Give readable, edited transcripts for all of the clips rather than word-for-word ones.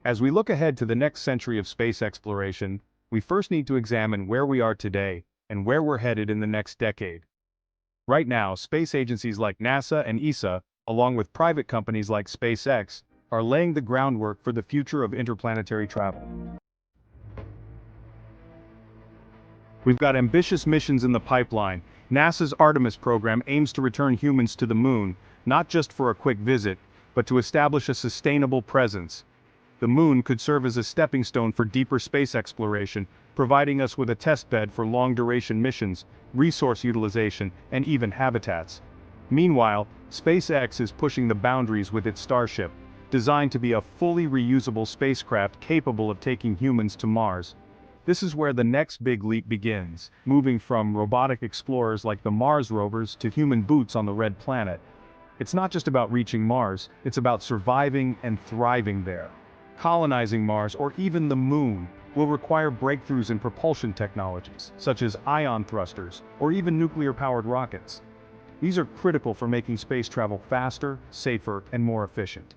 As we look ahead to the next century of space exploration, we first need to examine where we are today and where we're headed in the next decade. Right now, space agencies like NASA and ESA, along with private companies like SpaceX, are laying the groundwork for the future of interplanetary travel. We've got ambitious missions in the pipeline. NASA's Artemis program aims to return humans to the moon, not just for a quick visit, but to establish a sustainable presence. The moon could serve as a stepping stone for deeper space exploration, providing us with a testbed for long-duration missions, resource utilization, and even habitats. Meanwhile, SpaceX is pushing the boundaries with its Starship, designed to be a fully reusable spacecraft capable of taking humans to Mars. This is where the next big leap begins, moving from robotic explorers like the Mars rovers to human boots on the Red Planet. It's not just about reaching Mars, it's about surviving and thriving there. Colonizing Mars, or even the Moon, will require breakthroughs in propulsion technologies, such as ion thrusters, or even nuclear-powered rockets. These are critical for making space travel faster, safer, and more efficient.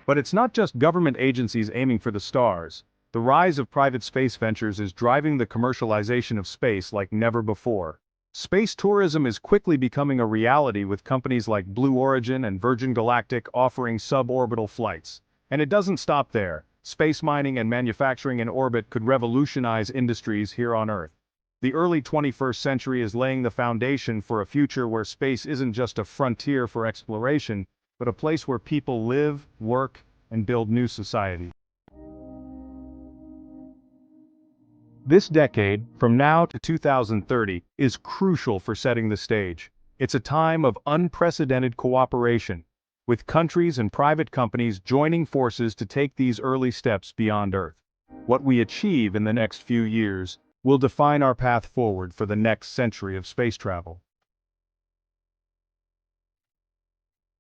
But it's not just government agencies aiming for the stars. The rise of private space ventures is driving the commercialization of space like never before. Space tourism is quickly becoming a reality, with companies like Blue Origin and Virgin Galactic offering suborbital flights. And it doesn't stop there. Space mining and manufacturing in orbit could revolutionize industries here on Earth. The early 21st century is laying the foundation for a future where space isn't just a frontier for exploration, but a place where people live, work, and build new societies. This decade, from now to 2030, is crucial for setting the stage. It's a time of unprecedented cooperation, with countries and private companies joining forces to take these early steps beyond Earth. What we achieve in the next few years will define our path forward for the next century of space travel.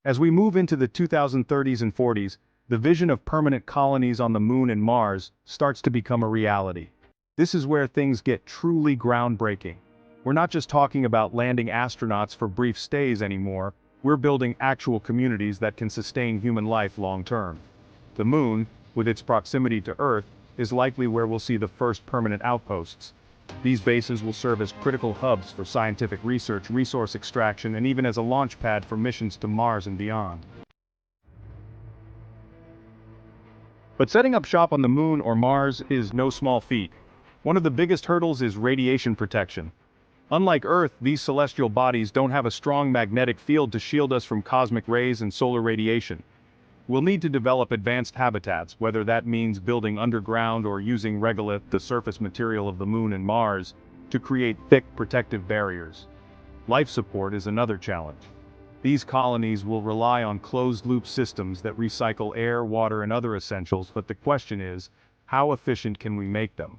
As we move into the 2030s and 40s, the vision of permanent colonies on the Moon and Mars starts to become a reality. This is where things get truly groundbreaking. We're not just talking about landing astronauts for brief stays anymore, we're building actual communities that can sustain human life long term. The Moon, with its proximity to Earth, is likely where we'll see the first permanent outposts. These bases will serve as critical hubs for scientific research, resource extraction, and even as a launch pad for missions to Mars and beyond. But setting up shop on the Moon or Mars is no small feat. One of the biggest hurdles is radiation protection. Unlike Earth, these celestial bodies don't have a strong magnetic field to shield us from cosmic rays and solar radiation. We'll need to develop advanced habitats, whether that means building underground or using regolith, the surface material of the Moon and Mars, to create thick protective barriers. Life support is another challenge. These colonies will rely on closed-loop systems that recycle air, water, and other essentials, but the question is, how efficient can we make them?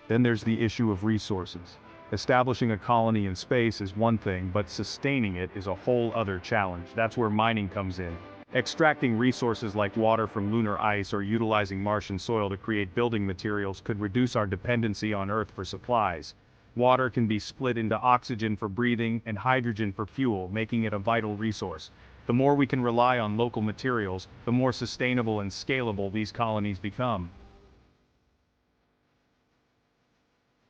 Then there's the issue of resources. Establishing a colony in space is one thing, but sustaining it is a whole other challenge. That's where mining comes in. Extracting resources like water from lunar ice or utilizing Martian soil to create building materials could reduce our dependency on Earth for supplies. Water can be split into oxygen for breathing and hydrogen for fuel, making it a vital resource. The more we can rely on local materials, the more sustainable and scalable these colonies become.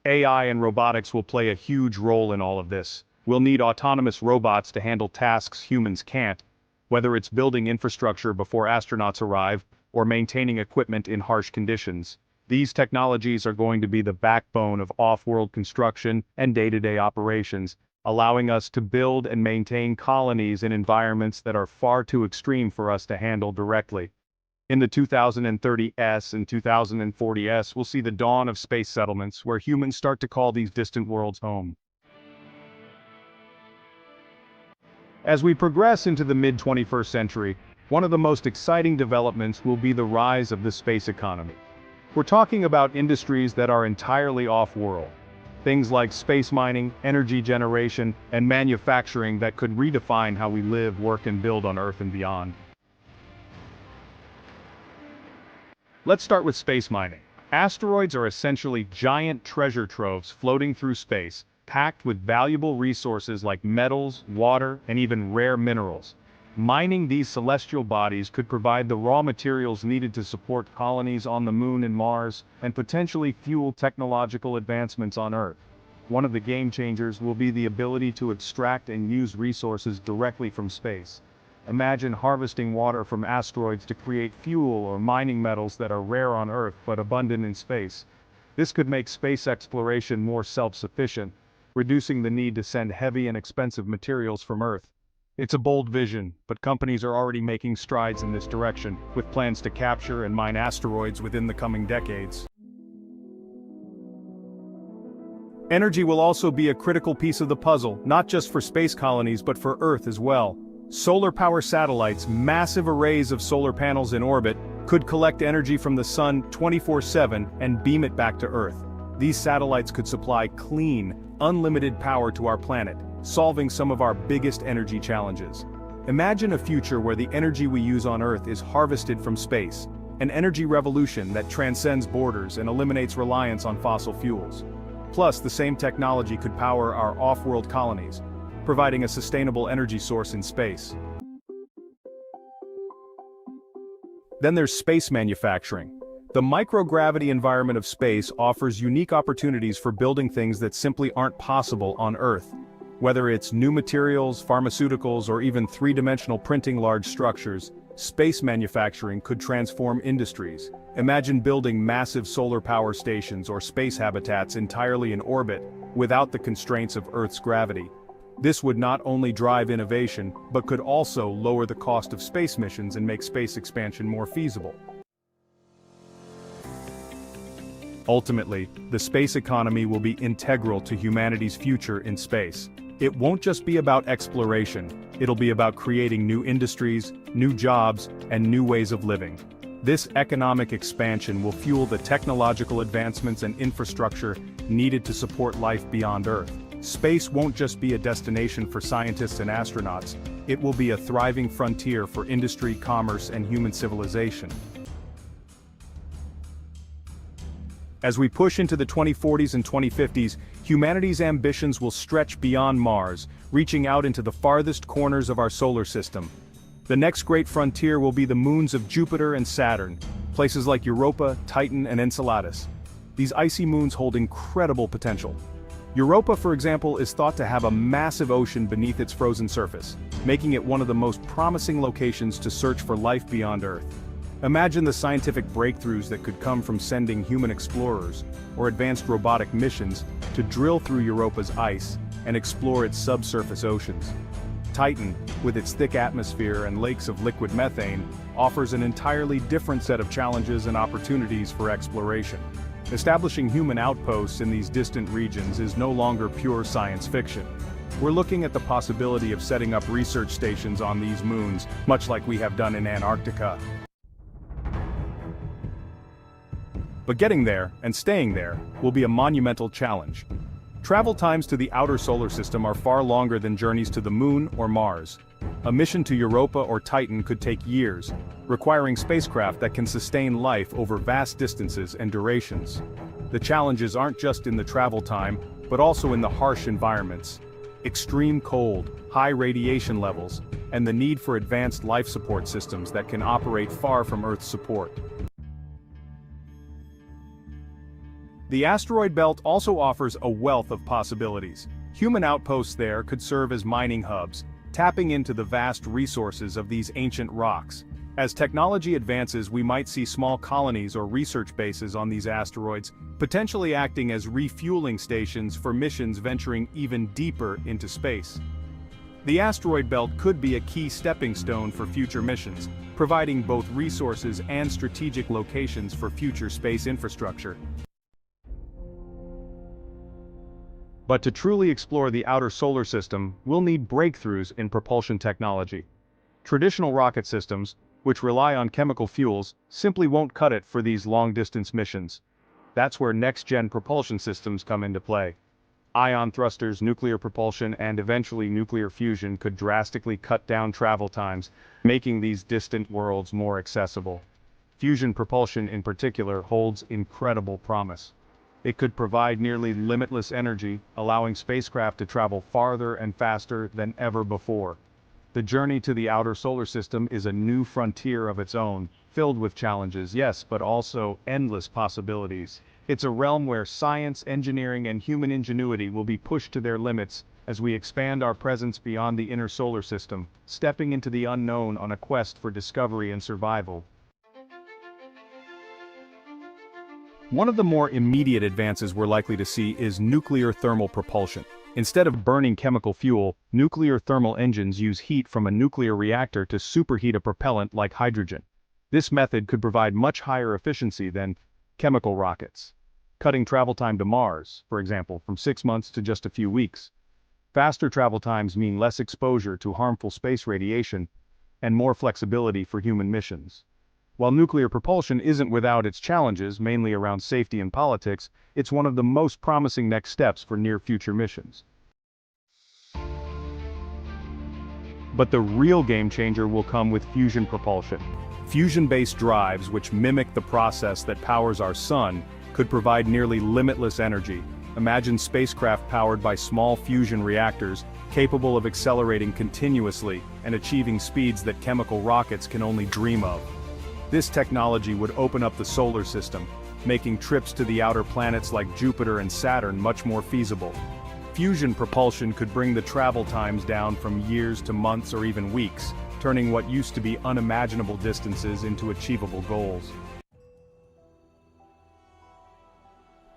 AI and robotics will play a huge role in all of this. We'll need autonomous robots to handle tasks humans can't, whether it's building infrastructure before astronauts arrive or maintaining equipment in harsh conditions. These technologies are going to be the backbone of off-world construction and day-to-day operations, allowing us to build and maintain colonies in environments that are far too extreme for us to handle directly. In the 2030s and 2040s, we'll see the dawn of space settlements where humans start to call these distant worlds home. As we progress into the mid-21st century, one of the most exciting developments will be the rise of the space economy. We're talking about industries that are entirely off-world. Things like space mining, energy generation, and manufacturing that could redefine how we live, work, and build on Earth and beyond. Let's start with space mining. Asteroids are essentially giant treasure troves floating through space, packed with valuable resources like metals, water, and even rare minerals. Mining these celestial bodies could provide the raw materials needed to support colonies on the Moon and Mars, and potentially fuel technological advancements on Earth. One of the game changers will be the ability to extract and use resources directly from space. Imagine harvesting water from asteroids to create fuel or mining metals that are rare on Earth but abundant in space. This could make space exploration more self-sufficient, reducing the need to send heavy and expensive materials from Earth. It's a bold vision, but companies are already making strides in this direction, with plans to capture and mine asteroids within the coming decades. Energy will also be a critical piece of the puzzle, not just for space colonies but for Earth as well. Solar power satellites, massive arrays of solar panels in orbit, could collect energy from the sun 24/7 and beam it back to Earth. These satellites could supply clean, unlimited power to our planet, solving some of our biggest energy challenges. Imagine a future where the energy we use on Earth is harvested from space, an energy revolution that transcends borders and eliminates reliance on fossil fuels. Plus, the same technology could power our off-world colonies, providing a sustainable energy source in space. Then there's space manufacturing. The microgravity environment of space offers unique opportunities for building things that simply aren't possible on Earth. Whether it's new materials, pharmaceuticals, or even three-dimensional printing large structures, space manufacturing could transform industries. Imagine building massive solar power stations or space habitats entirely in orbit, without the constraints of Earth's gravity. This would not only drive innovation, but could also lower the cost of space missions and make space expansion more feasible. Ultimately, the space economy will be integral to humanity's future in space. It won't just be about exploration, it'll be about creating new industries, new jobs, and new ways of living. This economic expansion will fuel the technological advancements and infrastructure needed to support life beyond Earth. Space won't just be a destination for scientists and astronauts, it will be a thriving frontier for industry, commerce, and human civilization. As we push into the 2040s and 2050s, humanity's ambitions will stretch beyond Mars, reaching out into the farthest corners of our solar system. The next great frontier will be the moons of Jupiter and Saturn, places like Europa, Titan, and Enceladus. These icy moons hold incredible potential. Europa, for example, is thought to have a massive ocean beneath its frozen surface, making it one of the most promising locations to search for life beyond Earth. Imagine the scientific breakthroughs that could come from sending human explorers or advanced robotic missions to drill through Europa's ice and explore its subsurface oceans. Titan, with its thick atmosphere and lakes of liquid methane, offers an entirely different set of challenges and opportunities for exploration. Establishing human outposts in these distant regions is no longer pure science fiction. We're looking at the possibility of setting up research stations on these moons, much like we have done in Antarctica. But getting there, and staying there, will be a monumental challenge. Travel times to the outer solar system are far longer than journeys to the Moon or Mars. A mission to Europa or Titan could take years, requiring spacecraft that can sustain life over vast distances and durations. The challenges aren't just in the travel time, but also in the harsh environments. Extreme cold, high radiation levels, and the need for advanced life support systems that can operate far from Earth's support. The asteroid belt also offers a wealth of possibilities. Human outposts there could serve as mining hubs, tapping into the vast resources of these ancient rocks. As technology advances, we might see small colonies or research bases on these asteroids, potentially acting as refueling stations for missions venturing even deeper into space. The asteroid belt could be a key stepping stone for future missions, providing both resources and strategic locations for future space infrastructure. But to truly explore the outer solar system, we'll need breakthroughs in propulsion technology. Traditional rocket systems, which rely on chemical fuels, simply won't cut it for these long-distance missions. That's where next-gen propulsion systems come into play. Ion thrusters, nuclear propulsion, and eventually nuclear fusion could drastically cut down travel times, making these distant worlds more accessible. Fusion propulsion in particular holds incredible promise. It could provide nearly limitless energy, allowing spacecraft to travel farther and faster than ever before. The journey to the outer solar system is a new frontier of its own, filled with challenges, yes, but also endless possibilities. It's a realm where science, engineering, and human ingenuity will be pushed to their limits as we expand our presence beyond the inner solar system, stepping into the unknown on a quest for discovery and survival. One of the more immediate advances we're likely to see is nuclear thermal propulsion. Instead of burning chemical fuel, nuclear thermal engines use heat from a nuclear reactor to superheat a propellant like hydrogen. This method could provide much higher efficiency than chemical rockets, cutting travel time to Mars, for example, from 6 months to just a few weeks. Faster travel times mean less exposure to harmful space radiation and more flexibility for human missions. While nuclear propulsion isn't without its challenges, mainly around safety and politics, it's one of the most promising next steps for near-future missions. But the real game changer will come with fusion propulsion. Fusion-based drives, which mimic the process that powers our sun, could provide nearly limitless energy. Imagine spacecraft powered by small fusion reactors, capable of accelerating continuously and achieving speeds that chemical rockets can only dream of. This technology would open up the solar system, making trips to the outer planets like Jupiter and Saturn much more feasible. Fusion propulsion could bring the travel times down from years to months or even weeks, turning what used to be unimaginable distances into achievable goals.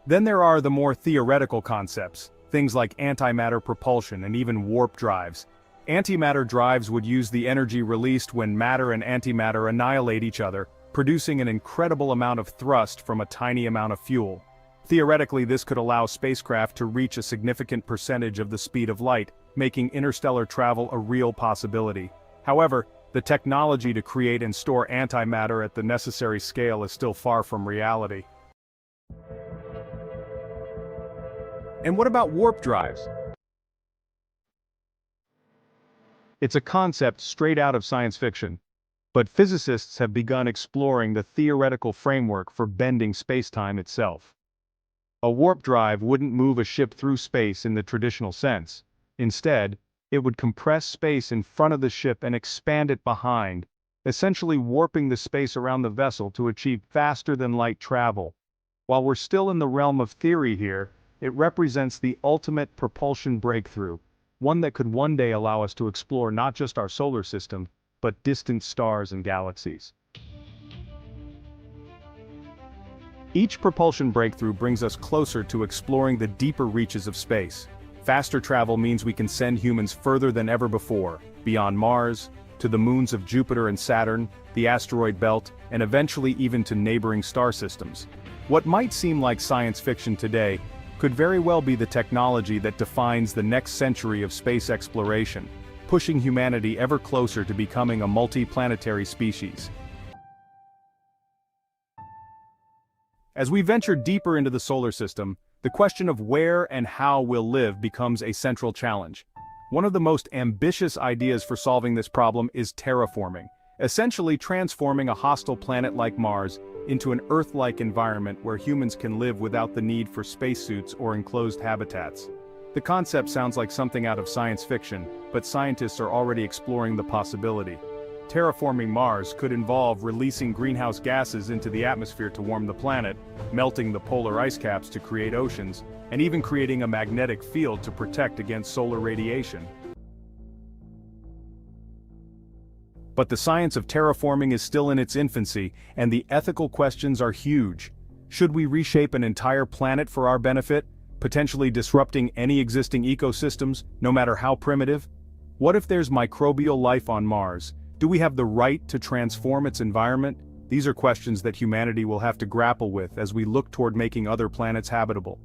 Then there are the more theoretical concepts, things like antimatter propulsion and even warp drives. Antimatter drives would use the energy released when matter and antimatter annihilate each other, producing an incredible amount of thrust from a tiny amount of fuel. Theoretically, this could allow spacecraft to reach a significant percentage of the speed of light, making interstellar travel a real possibility. However, the technology to create and store antimatter at the necessary scale is still far from reality. And what about warp drives? It's a concept straight out of science fiction, but physicists have begun exploring the theoretical framework for bending spacetime itself. A warp drive wouldn't move a ship through space in the traditional sense. Instead, it would compress space in front of the ship and expand it behind, essentially warping the space around the vessel to achieve faster-than-light travel. While we're still in the realm of theory here, it represents the ultimate propulsion breakthrough, one that could one day allow us to explore not just our solar system, but distant stars and galaxies. Each propulsion breakthrough brings us closer to exploring the deeper reaches of space. Faster travel means we can send humans further than ever before, beyond Mars, to the moons of Jupiter and Saturn, the asteroid belt, and eventually even to neighboring star systems. What might seem like science fiction today could very well be the technology that defines the next century of space exploration, pushing humanity ever closer to becoming a multi-planetary species. As we venture deeper into the solar system, the question of where and how we'll live becomes a central challenge. One of the most ambitious ideas for solving this problem is terraforming, essentially transforming a hostile planet like Mars into an Earth-like environment where humans can live without the need for spacesuits or enclosed habitats. The concept sounds like something out of science fiction, but scientists are already exploring the possibility. Terraforming Mars could involve releasing greenhouse gases into the atmosphere to warm the planet, melting the polar ice caps to create oceans, and even creating a magnetic field to protect against solar radiation. But the science of terraforming is still in its infancy, and the ethical questions are huge. Should we reshape an entire planet for our benefit, potentially disrupting any existing ecosystems, no matter how primitive? What if there's microbial life on Mars? Do we have the right to transform its environment? These are questions that humanity will have to grapple with as we look toward making other planets habitable.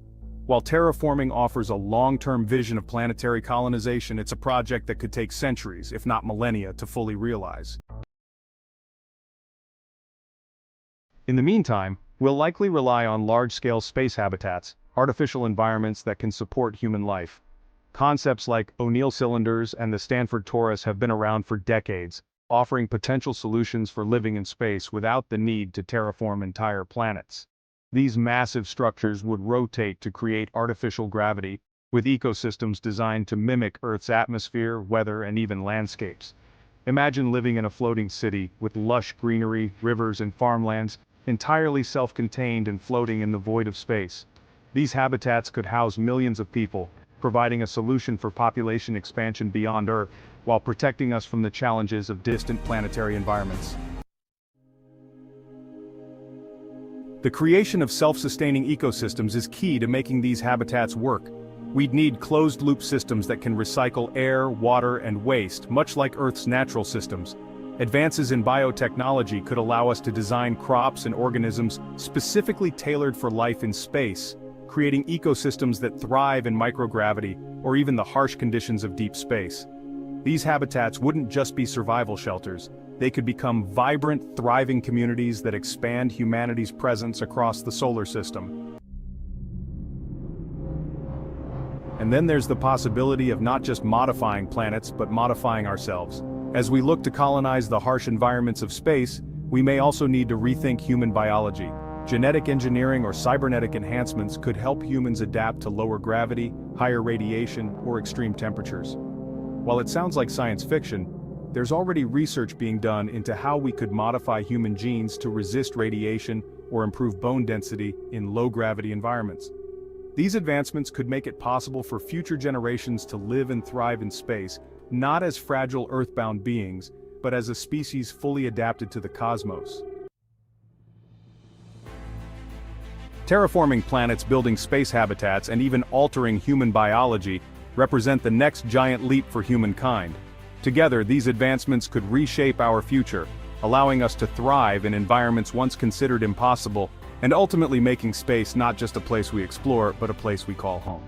While terraforming offers a long-term vision of planetary colonization, it's a project that could take centuries, if not millennia, to fully realize. In the meantime, we'll likely rely on large-scale space habitats, artificial environments that can support human life. Concepts like O'Neill cylinders and the Stanford torus have been around for decades, offering potential solutions for living in space without the need to terraform entire planets. These massive structures would rotate to create artificial gravity, with ecosystems designed to mimic Earth's atmosphere, weather, and even landscapes. Imagine living in a floating city with lush greenery, rivers and farmlands, entirely self-contained and floating in the void of space. These habitats could house millions of people, providing a solution for population expansion beyond Earth, while protecting us from the challenges of distant planetary environments. The creation of self-sustaining ecosystems is key to making these habitats work. We'd need closed-loop systems that can recycle air, water, and waste, much like Earth's natural systems. Advances in biotechnology could allow us to design crops and organisms specifically tailored for life in space, creating ecosystems that thrive in microgravity or even the harsh conditions of deep space. These habitats wouldn't just be survival shelters. They could become vibrant, thriving communities that expand humanity's presence across the solar system. And then there's the possibility of not just modifying planets, but modifying ourselves. As we look to colonize the harsh environments of space, we may also need to rethink human biology. Genetic engineering or cybernetic enhancements could help humans adapt to lower gravity, higher radiation, or extreme temperatures. While it sounds like science fiction, there's already research being done into how we could modify human genes to resist radiation or improve bone density in low-gravity environments. These advancements could make it possible for future generations to live and thrive in space, not as fragile earthbound beings, but as a species fully adapted to the cosmos. Terraforming planets, building space habitats, and even altering human biology represent the next giant leap for humankind. Together, these advancements could reshape our future, allowing us to thrive in environments once considered impossible, and ultimately making space not just a place we explore, but a place we call home.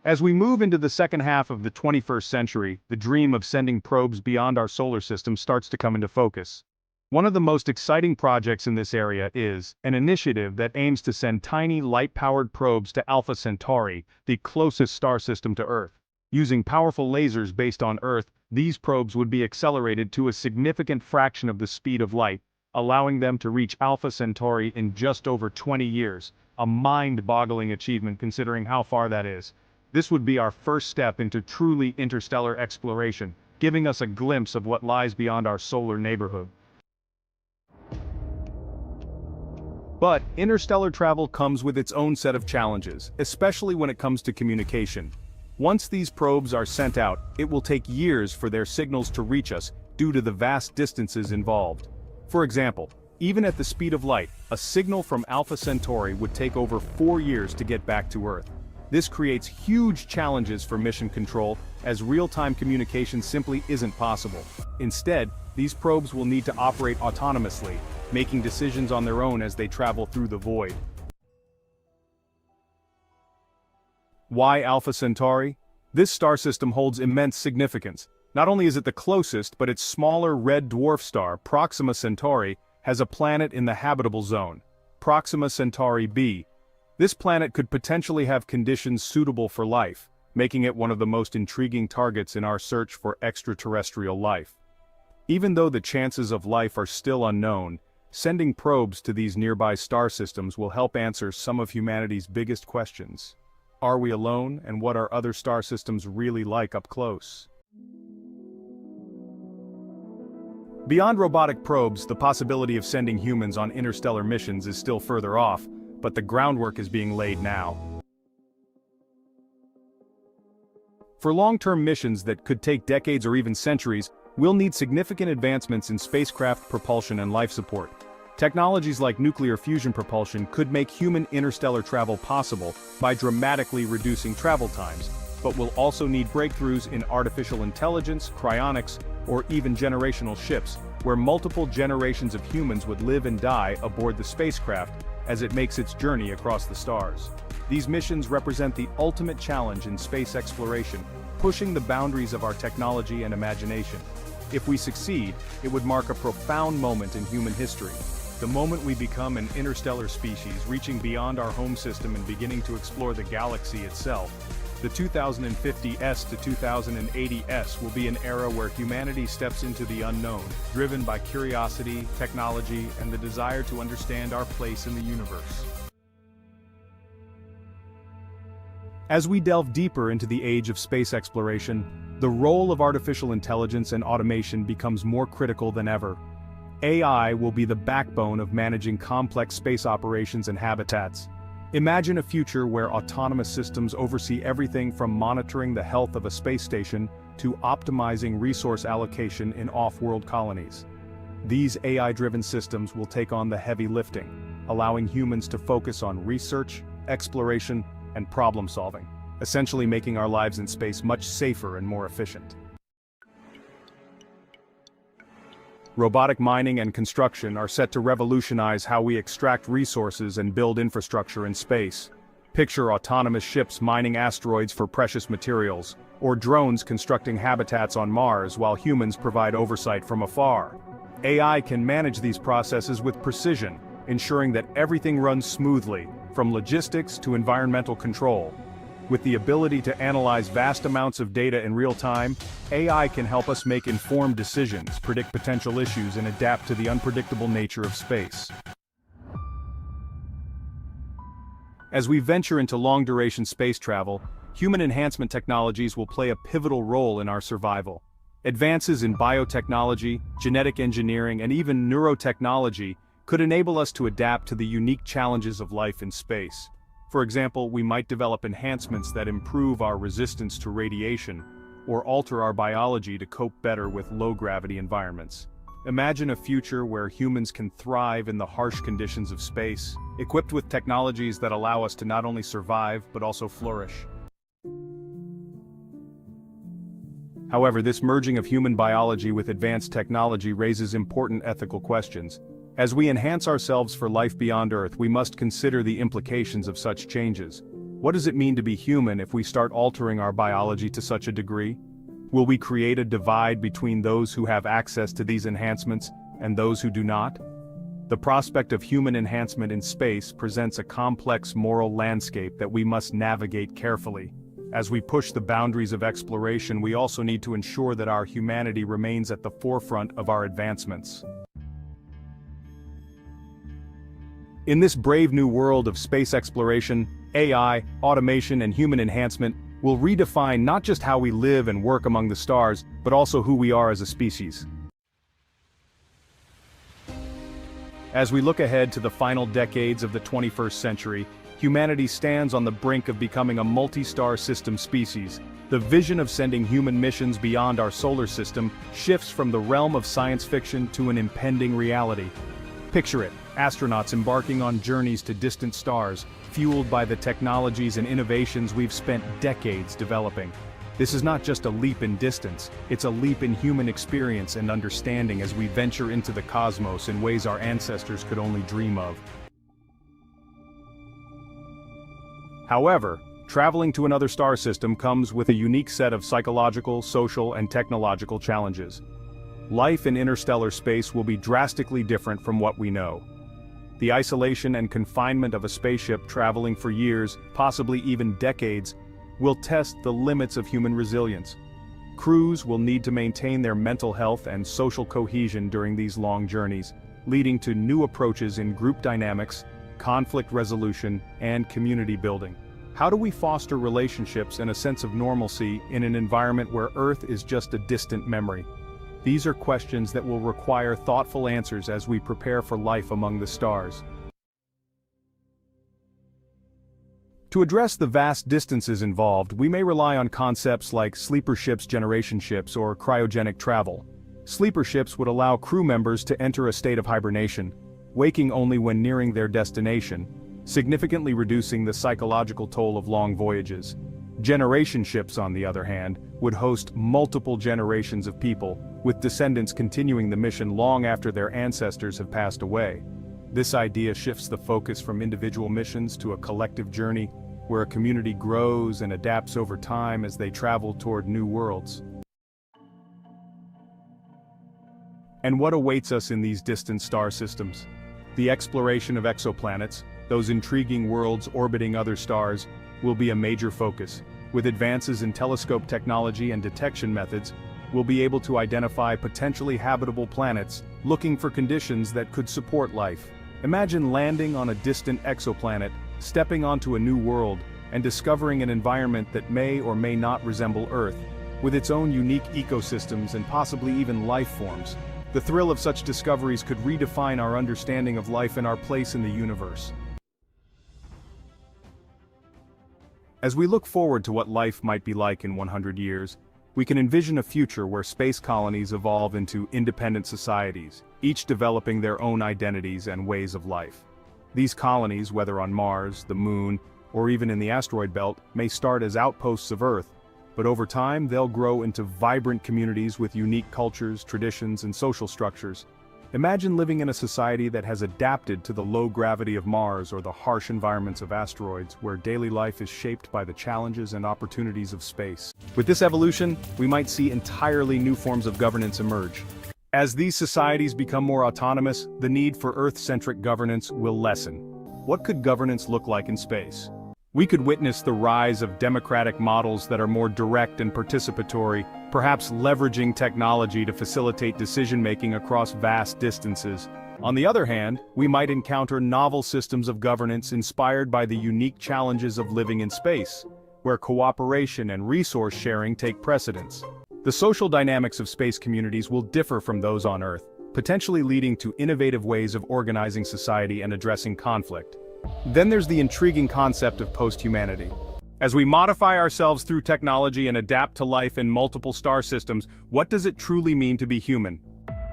As we move into the second half of the 21st century, the dream of sending probes beyond our solar system starts to come into focus. One of the most exciting projects in this area is an initiative that aims to send tiny light-powered probes to Alpha Centauri, the closest star system to Earth. Using powerful lasers based on Earth, these probes would be accelerated to a significant fraction of the speed of light, allowing them to reach Alpha Centauri in just over 20 years, a mind-boggling achievement considering how far that is. This would be our first step into truly interstellar exploration, giving us a glimpse of what lies beyond our solar neighborhood. But interstellar travel comes with its own set of challenges, especially when it comes to communication. Once these probes are sent out, it will take years for their signals to reach us due to the vast distances involved. For example, even at the speed of light, a signal from Alpha Centauri would take over 4 years to get back to Earth. This creates huge challenges for mission control, as real-time communication simply isn't possible. Instead, these probes will need to operate autonomously, making decisions on their own as they travel through the void. Why Alpha Centauri? This star system holds immense significance. Not only is it the closest, but its smaller red dwarf star, Proxima Centauri, has a planet in the habitable zone, Proxima Centauri b. This planet could potentially have conditions suitable for life, making it one of the most intriguing targets in our search for extraterrestrial life. Even though the chances of life are still unknown, sending probes to these nearby star systems will help answer some of humanity's biggest questions. Are we alone, and what are other star systems really like up close? Beyond robotic probes, the possibility of sending humans on interstellar missions is still further off, but the groundwork is being laid now. For long-term missions that could take decades or even centuries, we'll need significant advancements in spacecraft propulsion and life support. Technologies like nuclear fusion propulsion could make human interstellar travel possible by dramatically reducing travel times, but we'll also need breakthroughs in artificial intelligence, cryonics, or even generational ships, where multiple generations of humans would live and die aboard the spacecraft as it makes its journey across the stars. These missions represent the ultimate challenge in space exploration, pushing the boundaries of our technology and imagination. If we succeed, it would mark a profound moment in human history. The moment we become an interstellar species, reaching beyond our home system and beginning to explore the galaxy itself. The 2050s to 2080s will be an era where humanity steps into the unknown, driven by curiosity, technology, and the desire to understand our place in the universe. As we delve deeper into the age of space exploration, the role of artificial intelligence and automation becomes more critical than ever. AI will be the backbone of managing complex space operations and habitats. Imagine a future where autonomous systems oversee everything from monitoring the health of a space station to optimizing resource allocation in off-world colonies. These AI-driven systems will take on the heavy lifting, allowing humans to focus on research, exploration, and problem-solving, essentially making our lives in space much safer and more efficient. Robotic mining and construction are set to revolutionize how we extract resources and build infrastructure in space. Picture autonomous ships mining asteroids for precious materials, or drones constructing habitats on Mars while humans provide oversight from afar. AI can manage these processes with precision, ensuring that everything runs smoothly, from logistics to environmental control. With the ability to analyze vast amounts of data in real time, AI can help us make informed decisions, predict potential issues, and adapt to the unpredictable nature of space. As we venture into long-duration space travel, human enhancement technologies will play a pivotal role in our survival. Advances in biotechnology, genetic engineering, and even neurotechnology could enable us to adapt to the unique challenges of life in space. For example, we might develop enhancements that improve our resistance to radiation, or alter our biology to cope better with low-gravity environments. Imagine a future where humans can thrive in the harsh conditions of space, equipped with technologies that allow us to not only survive but also flourish. However, this merging of human biology with advanced technology raises important ethical questions. As we enhance ourselves for life beyond Earth, we must consider the implications of such changes. What does it mean to be human if we start altering our biology to such a degree? Will we create a divide between those who have access to these enhancements and those who do not? The prospect of human enhancement in space presents a complex moral landscape that we must navigate carefully. As we push the boundaries of exploration, we also need to ensure that our humanity remains at the forefront of our advancements. In this brave new world of space exploration, AI, automation, and human enhancement will redefine not just how we live and work among the stars, but also who we are as a species. As we look ahead to the final decades of the 21st century, humanity stands on the brink of becoming a multi-star system species. The vision of sending human missions beyond our solar system shifts from the realm of science fiction to an impending reality. Picture it, astronauts embarking on journeys to distant stars, fueled by the technologies and innovations we've spent decades developing. This is not just a leap in distance, it's a leap in human experience and understanding as we venture into the cosmos in ways our ancestors could only dream of. However, traveling to another star system comes with a unique set of psychological, social, and technological challenges. Life in interstellar space will be drastically different from what we know. The isolation and confinement of a spaceship traveling for years, possibly even decades, will test the limits of human resilience. Crews will need to maintain their mental health and social cohesion during these long journeys, leading to new approaches in group dynamics, conflict resolution, and community building. How do we foster relationships and a sense of normalcy in an environment where Earth is just a distant memory? These are questions that will require thoughtful answers as we prepare for life among the stars. To address the vast distances involved, we may rely on concepts like sleeper ships, generation ships, or cryogenic travel. Sleeper ships would allow crew members to enter a state of hibernation, waking only when nearing their destination, significantly reducing the psychological toll of long voyages. Generation ships, on the other hand, would host multiple generations of people, with descendants continuing the mission long after their ancestors have passed away. This idea shifts the focus from individual missions to a collective journey, where a community grows and adapts over time as they travel toward new worlds. And what awaits us in these distant star systems? The exploration of exoplanets, those intriguing worlds orbiting other stars, will be a major focus. With advances in telescope technology and detection methods, we'll be able to identify potentially habitable planets, looking for conditions that could support life. Imagine landing on a distant exoplanet, stepping onto a new world, and discovering an environment that may or may not resemble Earth, with its own unique ecosystems and possibly even life forms. The thrill of such discoveries could redefine our understanding of life and our place in the universe. As we look forward to what life might be like in 100 years, we can envision a future where space colonies evolve into independent societies, each developing their own identities and ways of life. These colonies, whether on Mars, the Moon, or even in the asteroid belt, may start as outposts of Earth, but over time they'll grow into vibrant communities with unique cultures, traditions, and social structures. Imagine living in a society that has adapted to the low gravity of Mars or the harsh environments of asteroids, where daily life is shaped by the challenges and opportunities of space. With this evolution, we might see entirely new forms of governance emerge. As these societies become more autonomous, the need for Earth-centric governance will lessen. What could governance look like in space? We could witness the rise of democratic models that are more direct and participatory, perhaps leveraging technology to facilitate decision-making across vast distances. On the other hand, we might encounter novel systems of governance inspired by the unique challenges of living in space, where cooperation and resource sharing take precedence. The social dynamics of space communities will differ from those on Earth, potentially leading to innovative ways of organizing society and addressing conflict. Then there's the intriguing concept of post-humanity. As we modify ourselves through technology and adapt to life in multiple star systems, what does it truly mean to be human?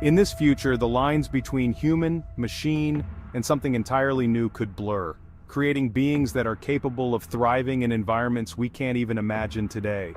In this future, the lines between human, machine, and something entirely new could blur, creating beings that are capable of thriving in environments we can't even imagine today.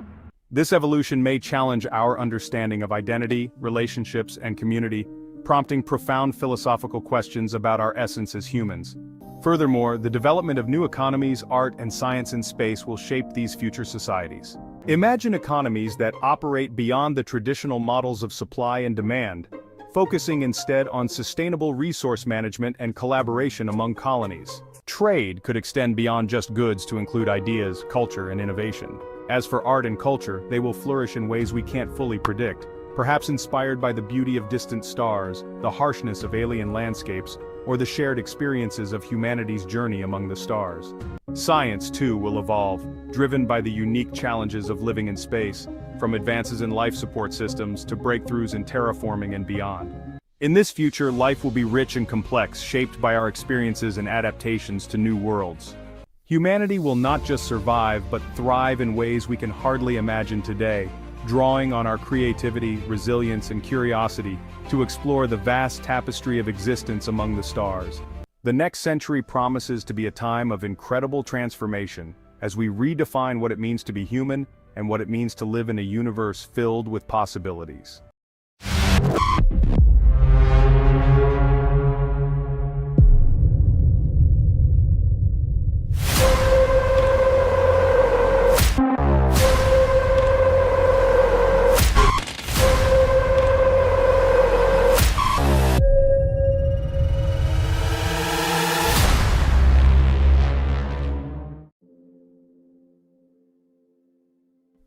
This evolution may challenge our understanding of identity, relationships, and community, prompting profound philosophical questions about our essence as humans. Furthermore, the development of new economies, art, and science in space will shape these future societies. Imagine economies that operate beyond the traditional models of supply and demand, focusing instead on sustainable resource management and collaboration among colonies. Trade could extend beyond just goods to include ideas, culture, and innovation. As for art and culture, they will flourish in ways we can't fully predict, perhaps inspired by the beauty of distant stars, the harshness of alien landscapes, or the shared experiences of humanity's journey among the stars. Science, too, will evolve, driven by the unique challenges of living in space, from advances in life support systems to breakthroughs in terraforming and beyond. In this future, life will be rich and complex, shaped by our experiences and adaptations to new worlds. Humanity will not just survive, but thrive in ways we can hardly imagine today, drawing on our creativity, resilience, and curiosity to explore the vast tapestry of existence among the stars. The next century promises to be a time of incredible transformation, as we redefine what it means to be human and what it means to live in a universe filled with possibilities.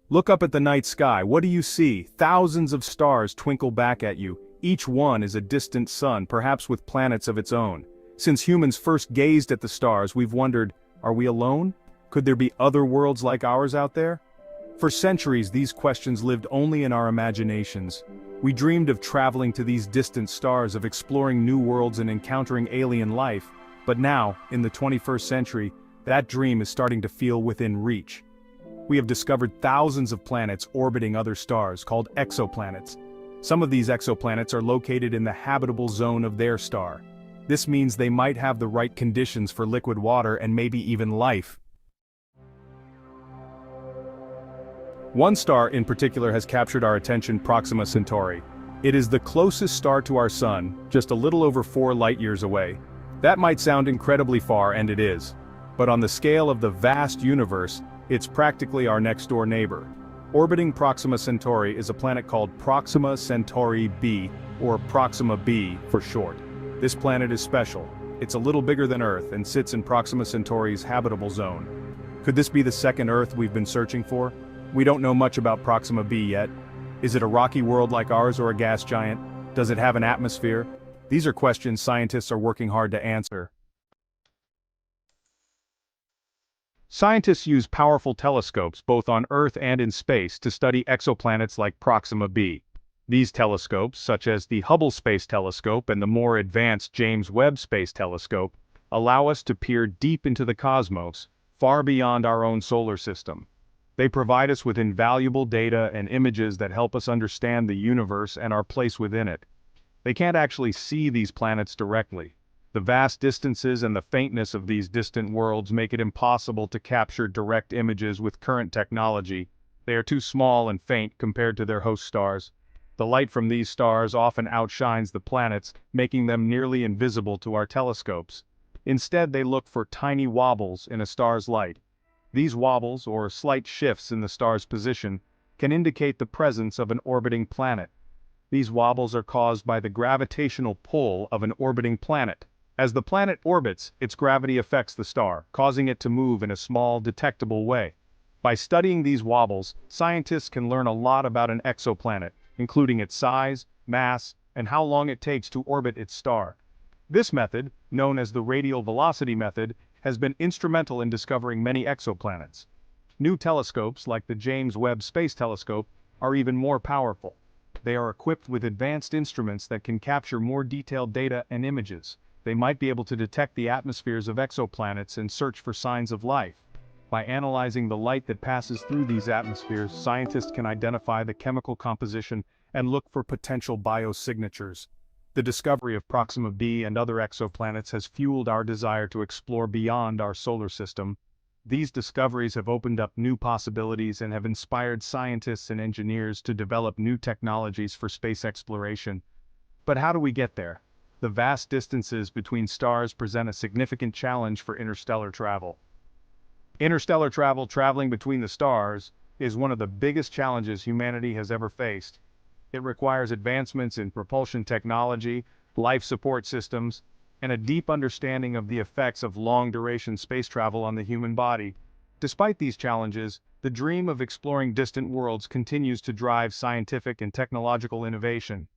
Look up at the night sky. What do you see? Thousands of stars twinkle back at you. Each one is a distant sun, perhaps with planets of its own. Since humans first gazed at the stars, we've wondered, are we alone? Could there be other worlds like ours out there? For centuries, these questions lived only in our imaginations. We dreamed of traveling to these distant stars, of exploring new worlds and encountering alien life. But now, in the 21st century, that dream is starting to feel within reach. We have discovered thousands of planets orbiting other stars, called exoplanets. Some of these exoplanets are located in the habitable zone of their star. This means they might have the right conditions for liquid water and maybe even life. One star in particular has captured our attention: Proxima Centauri. It is the closest star to our Sun, just a little over 4 light-years away. That might sound incredibly far, and it is. But on the scale of the vast universe, it's practically our next-door neighbor. Orbiting Proxima Centauri is a planet called Proxima Centauri b, or Proxima b for short. This planet is special. It's a little bigger than Earth and sits in Proxima Centauri's habitable zone. Could this be the second Earth we've been searching for? We don't know much about Proxima b yet. Is it a rocky world like ours or a gas giant? Does it have an atmosphere? These are questions scientists are working hard to answer. Scientists use powerful telescopes both on Earth and in space to study exoplanets like Proxima b. These telescopes, such as the Hubble Space Telescope and the more advanced James Webb Space Telescope, allow us to peer deep into the cosmos, far beyond our own solar system. They provide us with invaluable data and images that help us understand the universe and our place within it. They can't actually see these planets directly. The vast distances and the faintness of these distant worlds make it impossible to capture direct images with current technology. They are too small and faint compared to their host stars. The light from these stars often outshines the planets, making them nearly invisible to our telescopes. Instead, they look for tiny wobbles in a star's light. These wobbles, or slight shifts in the star's position, can indicate the presence of an orbiting planet. These wobbles are caused by the gravitational pull of an orbiting planet. As the planet orbits, its gravity affects the star, causing it to move in a small, detectable way. By studying these wobbles, scientists can learn a lot about an exoplanet, including its size, mass, and how long it takes to orbit its star. This method, known as the radial velocity method, has been instrumental in discovering many exoplanets. New telescopes, like the James Webb Space Telescope, are even more powerful. They are equipped with advanced instruments that can capture more detailed data and images. They might be able to detect the atmospheres of exoplanets and search for signs of life. By analyzing the light that passes through these atmospheres, scientists can identify the chemical composition and look for potential biosignatures. The discovery of Proxima b and other exoplanets has fueled our desire to explore beyond our solar system. These discoveries have opened up new possibilities and have inspired scientists and engineers to develop new technologies for space exploration. But how do we get there? The vast distances between stars present a significant challenge for interstellar travel. Interstellar travel, traveling between the stars, is one of the biggest challenges humanity has ever faced. It requires advancements in propulsion technology, life support systems, and a deep understanding of the effects of long-duration space travel on the human body. Despite these challenges, the dream of exploring distant worlds continues to drive scientific and technological innovation.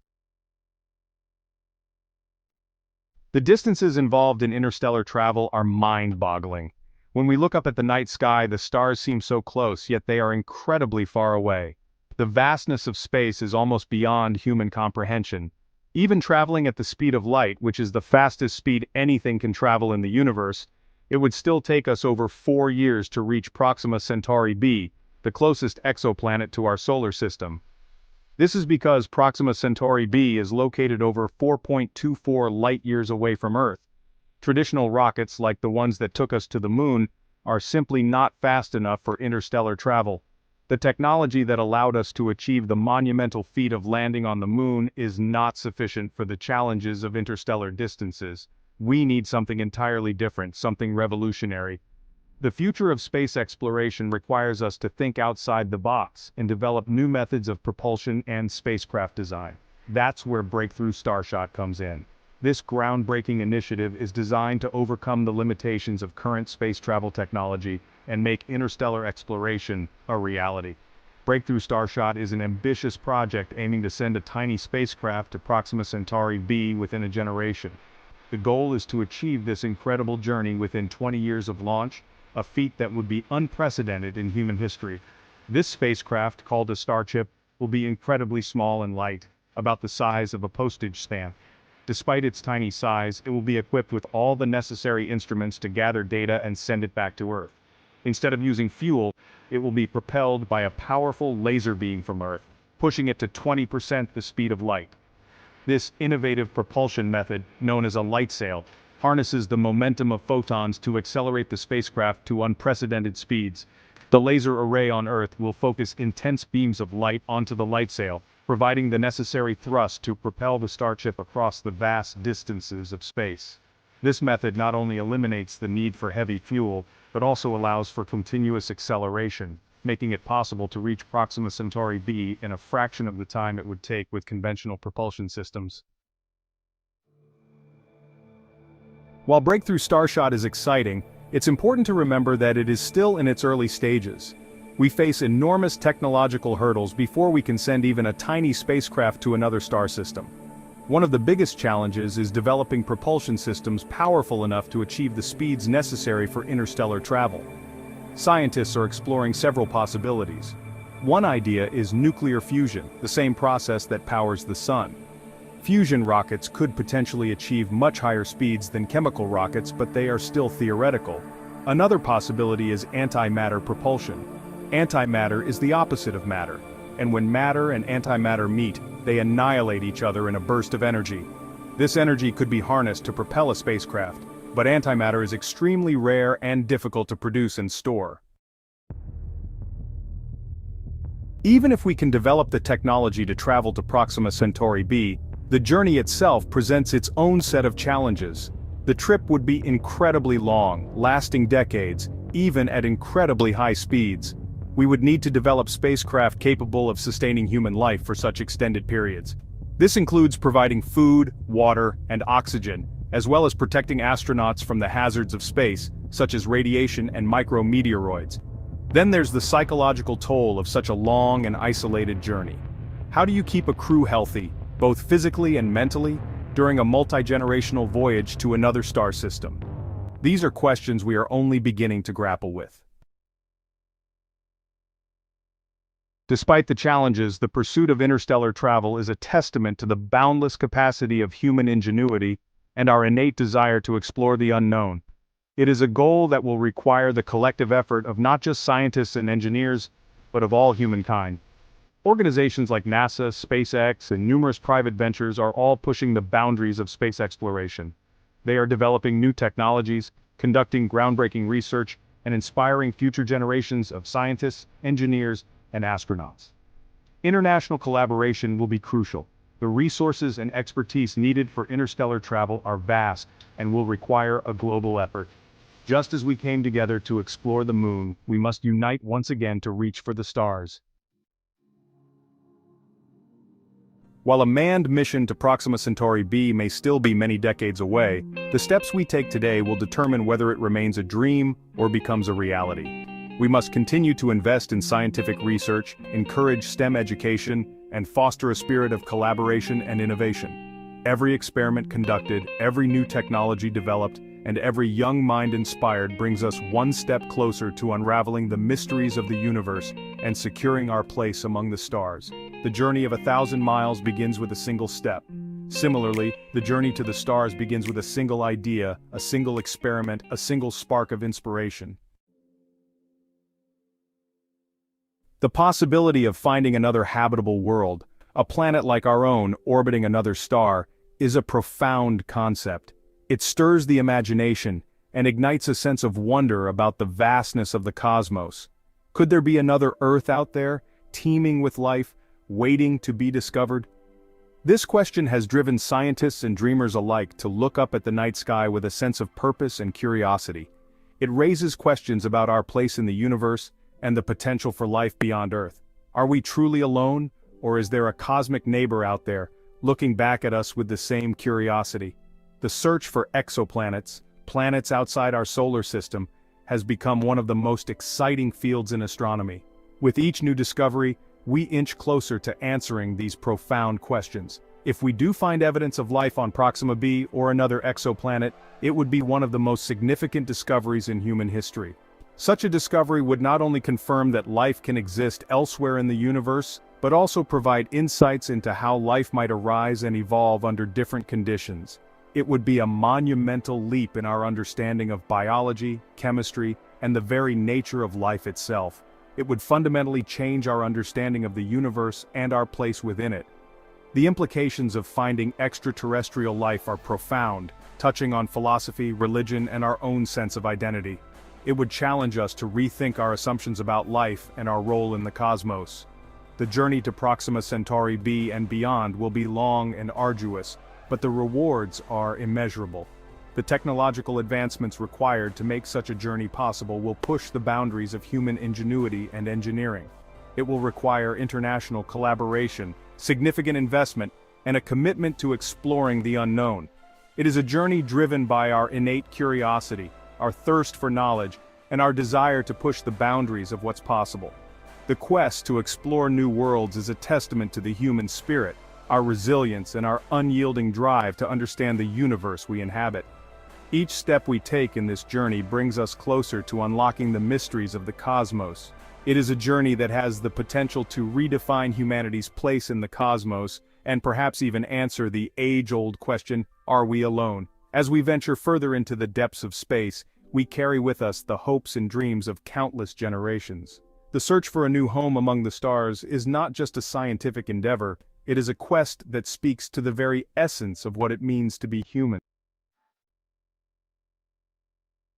The distances involved in interstellar travel are mind-boggling. When we look up at the night sky, the stars seem so close, yet they are incredibly far away. The vastness of space is almost beyond human comprehension. Even traveling at the speed of light, which is the fastest speed anything can travel in the universe, it would still take us over 4 years to reach Proxima Centauri b, the closest exoplanet to our solar system. This is because Proxima Centauri b is located over 4.24 light-years away from Earth. Traditional rockets, like the ones that took us to the moon, are simply not fast enough for interstellar travel. The technology that allowed us to achieve the monumental feat of landing on the moon is not sufficient for the challenges of interstellar distances. We need something entirely different, something revolutionary. The future of space exploration requires us to think outside the box and develop new methods of propulsion and spacecraft design. That's where Breakthrough Starship comes in. This groundbreaking initiative is designed to overcome the limitations of current space travel technology and make interstellar exploration a reality. Breakthrough Starship is an ambitious project aiming to send a tiny spacecraft to Proxima Centauri b within a generation. The goal is to achieve this incredible journey within 20 years of launch, a feat that would be unprecedented in human history. This spacecraft, called a Starship, will be incredibly small and light, about the size of a postage stamp. Despite its tiny size, it will be equipped with all the necessary instruments to gather data and send it back to Earth. Instead of using fuel, it will be propelled by a powerful laser beam from Earth, pushing it to 20% the speed of light. This innovative propulsion method, known as a light sail, harnesses the momentum of photons to accelerate the spacecraft to unprecedented speeds. The laser array on Earth will focus intense beams of light onto the light sail, providing the necessary thrust to propel the Starship across the vast distances of space. This method not only eliminates the need for heavy fuel, but also allows for continuous acceleration, making it possible to reach Proxima Centauri b in a fraction of the time it would take with conventional propulsion systems. While Breakthrough Starship is exciting, it's important to remember that it is still in its early stages. We face enormous technological hurdles before we can send even a tiny spacecraft to another star system. One of the biggest challenges is developing propulsion systems powerful enough to achieve the speeds necessary for interstellar travel. Scientists are exploring several possibilities. One idea is nuclear fusion, the same process that powers the sun. Fusion rockets could potentially achieve much higher speeds than chemical rockets, but they are still theoretical. Another possibility is antimatter propulsion. Antimatter is the opposite of matter, and when matter and antimatter meet, they annihilate each other in a burst of energy. This energy could be harnessed to propel a spacecraft, but antimatter is extremely rare and difficult to produce and store. Even if we can develop the technology to travel to Proxima Centauri b, the journey itself presents its own set of challenges. The trip would be incredibly long, lasting decades, even at incredibly high speeds. We would need to develop spacecraft capable of sustaining human life for such extended periods. This includes providing food, water, and oxygen, as well as protecting astronauts from the hazards of space, such as radiation and micrometeoroids. Then there's the psychological toll of such a long and isolated journey. How do you keep a crew healthy, both physically and mentally, during a multi-generational voyage to another star system? These are questions we are only beginning to grapple with. Despite the challenges, the pursuit of interstellar travel is a testament to the boundless capacity of human ingenuity and our innate desire to explore the unknown. It is a goal that will require the collective effort of not just scientists and engineers, but of all humankind. Organizations like NASA, SpaceX, and numerous private ventures are all pushing the boundaries of space exploration. They are developing new technologies, conducting groundbreaking research, and inspiring future generations of scientists, engineers, and astronauts. International collaboration will be crucial. The resources and expertise needed for interstellar travel are vast and will require a global effort. Just as we came together to explore the moon, we must unite once again to reach for the stars. While a manned mission to Proxima Centauri b may still be many decades away, the steps we take today will determine whether it remains a dream or becomes a reality. We must continue to invest in scientific research, encourage STEM education, and foster a spirit of collaboration and innovation. Every experiment conducted, every new technology developed, and every young mind inspired brings us one step closer to unraveling the mysteries of the universe and securing our place among the stars. The journey of 1,000 miles begins with a single step. Similarly, the journey to the stars begins with a single idea, a single experiment, a single spark of inspiration. The possibility of finding another habitable world, a planet like our own orbiting another star, is a profound concept. It stirs the imagination and ignites a sense of wonder about the vastness of the cosmos. Could there be another Earth out there, teeming with life, waiting to be discovered? This question has driven scientists and dreamers alike to look up at the night sky with a sense of purpose and curiosity. It raises questions about our place in the universe and the potential for life beyond Earth. Are we truly alone, or is there a cosmic neighbor out there, looking back at us with the same curiosity? The search for exoplanets, planets outside our solar system, has become one of the most exciting fields in astronomy. With each new discovery, we inch closer to answering these profound questions. If we do find evidence of life on Proxima b or another exoplanet, it would be one of the most significant discoveries in human history. Such a discovery would not only confirm that life can exist elsewhere in the universe, but also provide insights into how life might arise and evolve under different conditions. It would be a monumental leap in our understanding of biology, chemistry, and the very nature of life itself. It would fundamentally change our understanding of the universe and our place within it. The implications of finding extraterrestrial life are profound, touching on philosophy, religion, and our own sense of identity. It would challenge us to rethink our assumptions about life and our role in the cosmos. The journey to Proxima Centauri b and beyond will be long and arduous, but the rewards are immeasurable. The technological advancements required to make such a journey possible will push the boundaries of human ingenuity and engineering. It will require international collaboration, significant investment, and a commitment to exploring the unknown. It is a journey driven by our innate curiosity, our thirst for knowledge, and our desire to push the boundaries of what's possible. The quest to explore new worlds is a testament to the human spirit, our resilience, and our unyielding drive to understand the universe we inhabit. Each step we take in this journey brings us closer to unlocking the mysteries of the cosmos. It is a journey that has the potential to redefine humanity's place in the cosmos, and perhaps even answer the age-old question, are we alone? As we venture further into the depths of space, we carry with us the hopes and dreams of countless generations. The search for a new home among the stars is not just a scientific endeavor, it is a quest that speaks to the very essence of what it means to be human.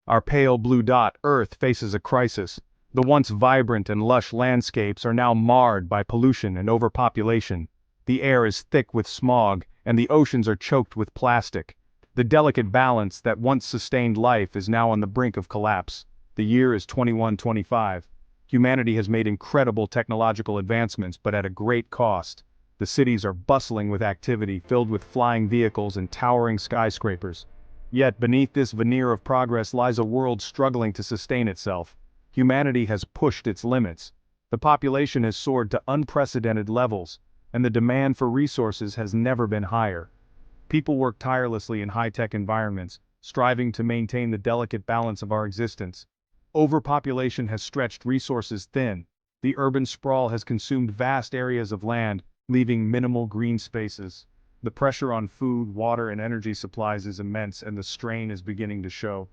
Our pale blue dot, Earth, faces a crisis. The once vibrant and lush landscapes are now marred by pollution and overpopulation. The air is thick with smog, and the oceans are choked with plastic. The delicate balance that once sustained life is now on the brink of collapse. The year is 2125. Humanity has made incredible technological advancements, but at a great cost. The cities are bustling with activity, filled with flying vehicles and towering skyscrapers. Yet beneath this veneer of progress lies a world struggling to sustain itself. Humanity has pushed its limits. The population has soared to unprecedented levels, and the demand for resources has never been higher. People work tirelessly in high-tech environments, striving to maintain the delicate balance of our existence. Overpopulation has stretched resources thin. The urban sprawl has consumed vast areas of land, leaving minimal green spaces. The pressure on food, water, and energy supplies is immense, and the strain is beginning to show.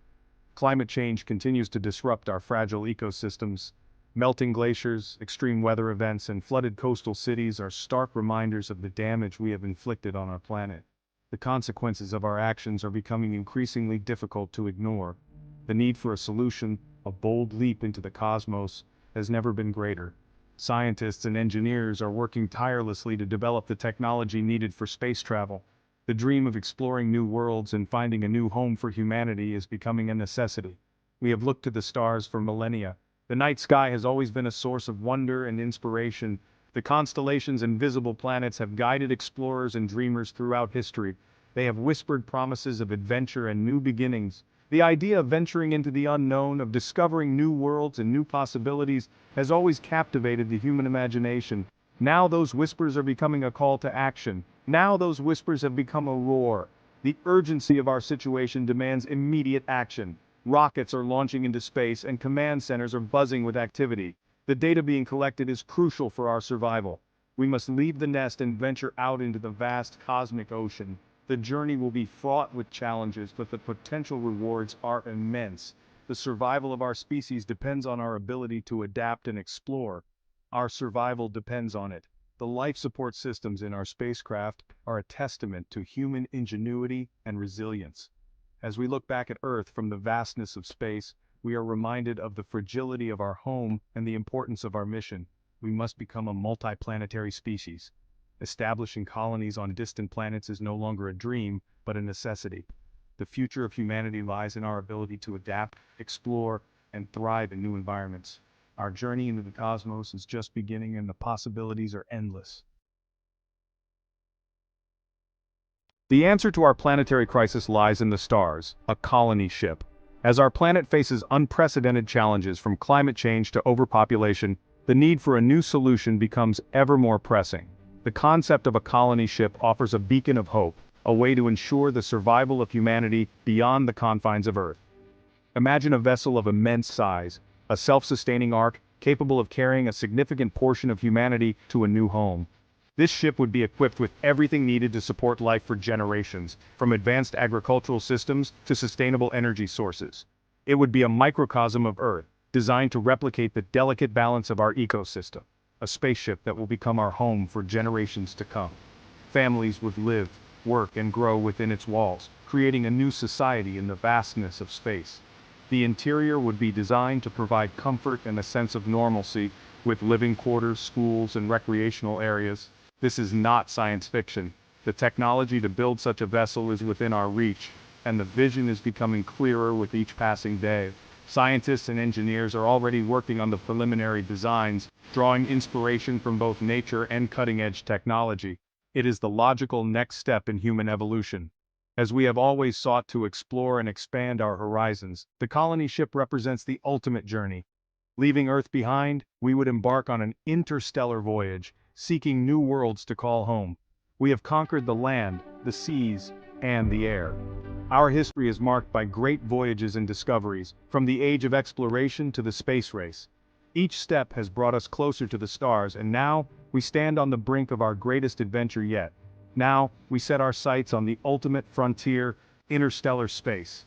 Climate change continues to disrupt our fragile ecosystems. Melting glaciers, extreme weather events, and flooded coastal cities are stark reminders of the damage we have inflicted on our planet. The consequences of our actions are becoming increasingly difficult to ignore. The need for a solution, a bold leap into the cosmos, has never been greater. Scientists and engineers are working tirelessly to develop the technology needed for space travel. The dream of exploring new worlds and finding a new home for humanity is becoming a necessity. We have looked to the stars for millennia. The night sky has always been a source of wonder and inspiration. The constellations and visible planets have guided explorers and dreamers throughout history. They have whispered promises of adventure and new beginnings. The idea of venturing into the unknown, of discovering new worlds and new possibilities, has always captivated the human imagination. Now those whispers are becoming a call to action. Now those whispers have become a roar. The urgency of our situation demands immediate action. Rockets are launching into space and command centers are buzzing with activity. The data being collected is crucial for our survival. We must leave the nest and venture out into the vast cosmic ocean. The journey will be fraught with challenges, but the potential rewards are immense. The survival of our species depends on our ability to adapt and explore. Our survival depends on it. The life support systems in our spacecraft are a testament to human ingenuity and resilience. As we look back at Earth from the vastness of space, we are reminded of the fragility of our home and the importance of our mission. We must become a multiplanetary species. Establishing colonies on distant planets is no longer a dream, but a necessity. The future of humanity lies in our ability to adapt, explore, and thrive in new environments. Our journey into the cosmos is just beginning, and the possibilities are endless. The answer to our planetary crisis lies in the stars, a colony ship. As our planet faces unprecedented challenges from climate change to overpopulation, the need for a new solution becomes ever more pressing. The concept of a colony ship offers a beacon of hope, a way to ensure the survival of humanity beyond the confines of Earth. Imagine a vessel of immense size, a self-sustaining ark capable of carrying a significant portion of humanity to a new home. This ship would be equipped with everything needed to support life for generations, from advanced agricultural systems to sustainable energy sources. It would be a microcosm of Earth, designed to replicate the delicate balance of our ecosystem. A spaceship that will become our home for generations to come. Families would live, work, and grow within its walls, creating a new society in the vastness of space. The interior would be designed to provide comfort and a sense of normalcy, with living quarters, schools, and recreational areas. This is not science fiction. The technology to build such a vessel is within our reach, and the vision is becoming clearer with each passing day. Scientists and engineers are already working on the preliminary designs, drawing inspiration from both nature and cutting-edge technology. It is the logical next step in human evolution. As we have always sought to explore and expand our horizons, the colony ship represents the ultimate journey. Leaving Earth behind, we would embark on an interstellar voyage, seeking new worlds to call home. We have conquered the land, the seas, and the air. Our history is marked by great voyages and discoveries, from the age of exploration to the space race. Each step has brought us closer to the stars, and now, we stand on the brink of our greatest adventure yet. Now, we set our sights on the ultimate frontier, interstellar space.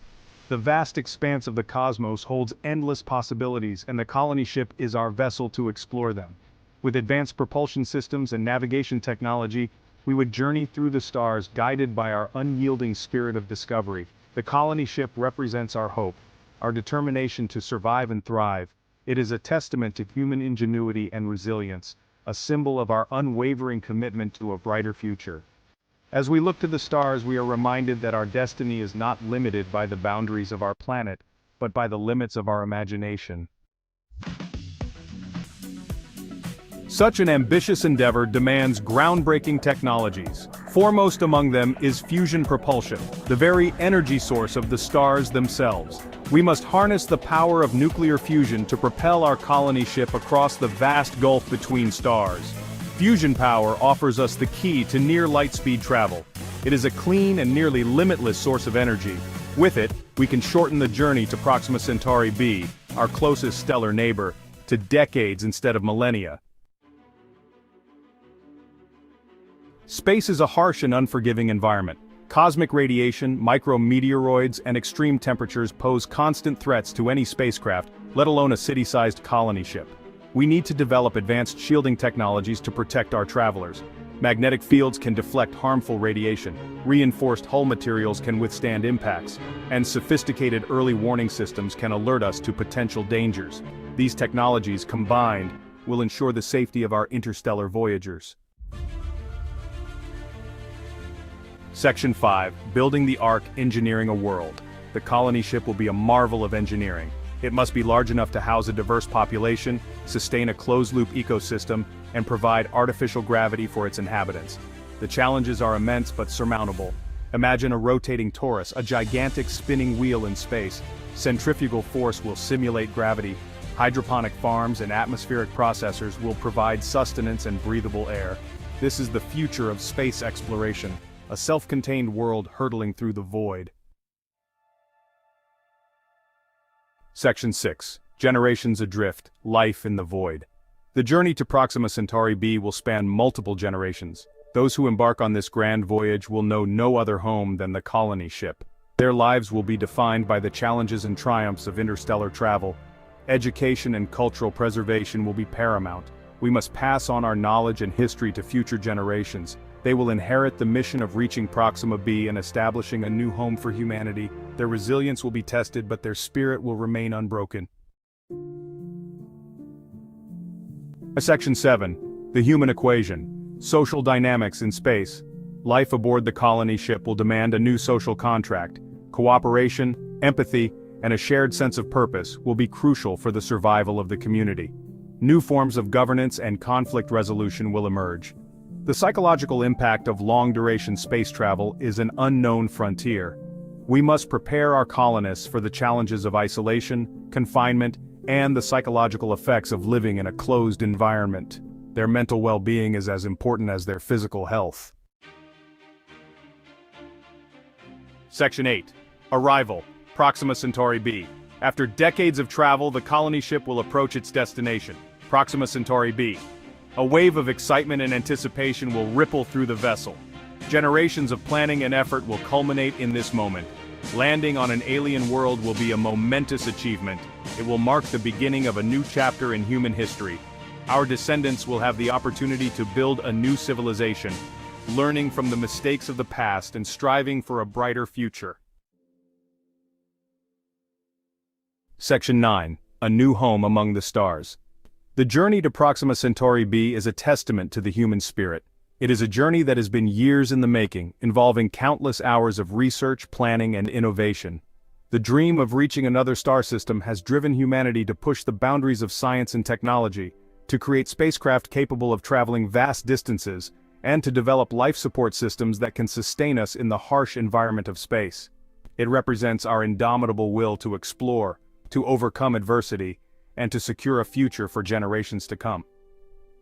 The vast expanse of the cosmos holds endless possibilities, and the colony ship is our vessel to explore them. With advanced propulsion systems and navigation technology, we would journey through the stars guided by our unyielding spirit of discovery. The colony ship represents our hope, our determination to survive and thrive. It is a testament to human ingenuity and resilience, a symbol of our unwavering commitment to a brighter future. As we look to the stars, we are reminded that our destiny is not limited by the boundaries of our planet, but by the limits of our imagination. Such an ambitious endeavor demands groundbreaking technologies. Foremost among them is fusion propulsion, the very energy source of the stars themselves. We must harness the power of nuclear fusion to propel our colony ship across the vast gulf between stars. Fusion power offers us the key to near light-speed travel. It is a clean and nearly limitless source of energy. With it, we can shorten the journey to Proxima Centauri b, our closest stellar neighbor, to decades instead of millennia. Space is a harsh and unforgiving environment. Cosmic radiation, micrometeoroids, and extreme temperatures pose constant threats to any spacecraft, let alone a city-sized colony ship. We need to develop advanced shielding technologies to protect our travelers. Magnetic fields can deflect harmful radiation, reinforced hull materials can withstand impacts, and sophisticated early warning systems can alert us to potential dangers. These technologies, combined, will ensure the safety of our interstellar voyagers. Section 5. Building the Ark, Engineering a World. The colony ship will be a marvel of engineering. It must be large enough to house a diverse population, sustain a closed-loop ecosystem, and provide artificial gravity for its inhabitants. The challenges are immense but surmountable. Imagine a rotating torus, a gigantic spinning wheel in space. Centrifugal force will simulate gravity. Hydroponic farms and atmospheric processors will provide sustenance and breathable air. This is the future of space exploration, a self-contained world hurtling through the void. Section 6. Generations Adrift, Life in the Void. The journey to Proxima Centauri b will span multiple generations. Those who embark on this grand voyage will know no other home than the colony ship. Their lives will be defined by the challenges and triumphs of interstellar travel. Education and cultural preservation will be paramount. We must pass on our knowledge and history to future generations. They will inherit the mission of reaching Proxima b and establishing a new home for humanity. Their resilience will be tested, but their spirit will remain unbroken. Section 7. The Human Equation. Social Dynamics in Space. Life aboard the colony ship will demand a new social contract. Cooperation, empathy, and a shared sense of purpose will be crucial for the survival of the community. New forms of governance and conflict resolution will emerge. The psychological impact of long-duration space travel is an unknown frontier. We must prepare our colonists for the challenges of isolation, confinement, and the psychological effects of living in a closed environment. Their mental well-being is as important as their physical health. Section 8. Arrival, Proxima Centauri b. After decades of travel, the colony ship will approach its destination, Proxima Centauri b. A wave of excitement and anticipation will ripple through the vessel. Generations of planning and effort will culminate in this moment. Landing on an alien world will be a momentous achievement. It will mark the beginning of a new chapter in human history. Our descendants will have the opportunity to build a new civilization, learning from the mistakes of the past and striving for a brighter future. Section 9. A New Home Among the Stars. The journey to Proxima Centauri b is a testament to the human spirit. It is a journey that has been years in the making, involving countless hours of research, planning, and innovation. The dream of reaching another star system has driven humanity to push the boundaries of science and technology, to create spacecraft capable of traveling vast distances, and to develop life support systems that can sustain us in the harsh environment of space. It represents our indomitable will to explore, to overcome adversity, and to secure a future for generations to come.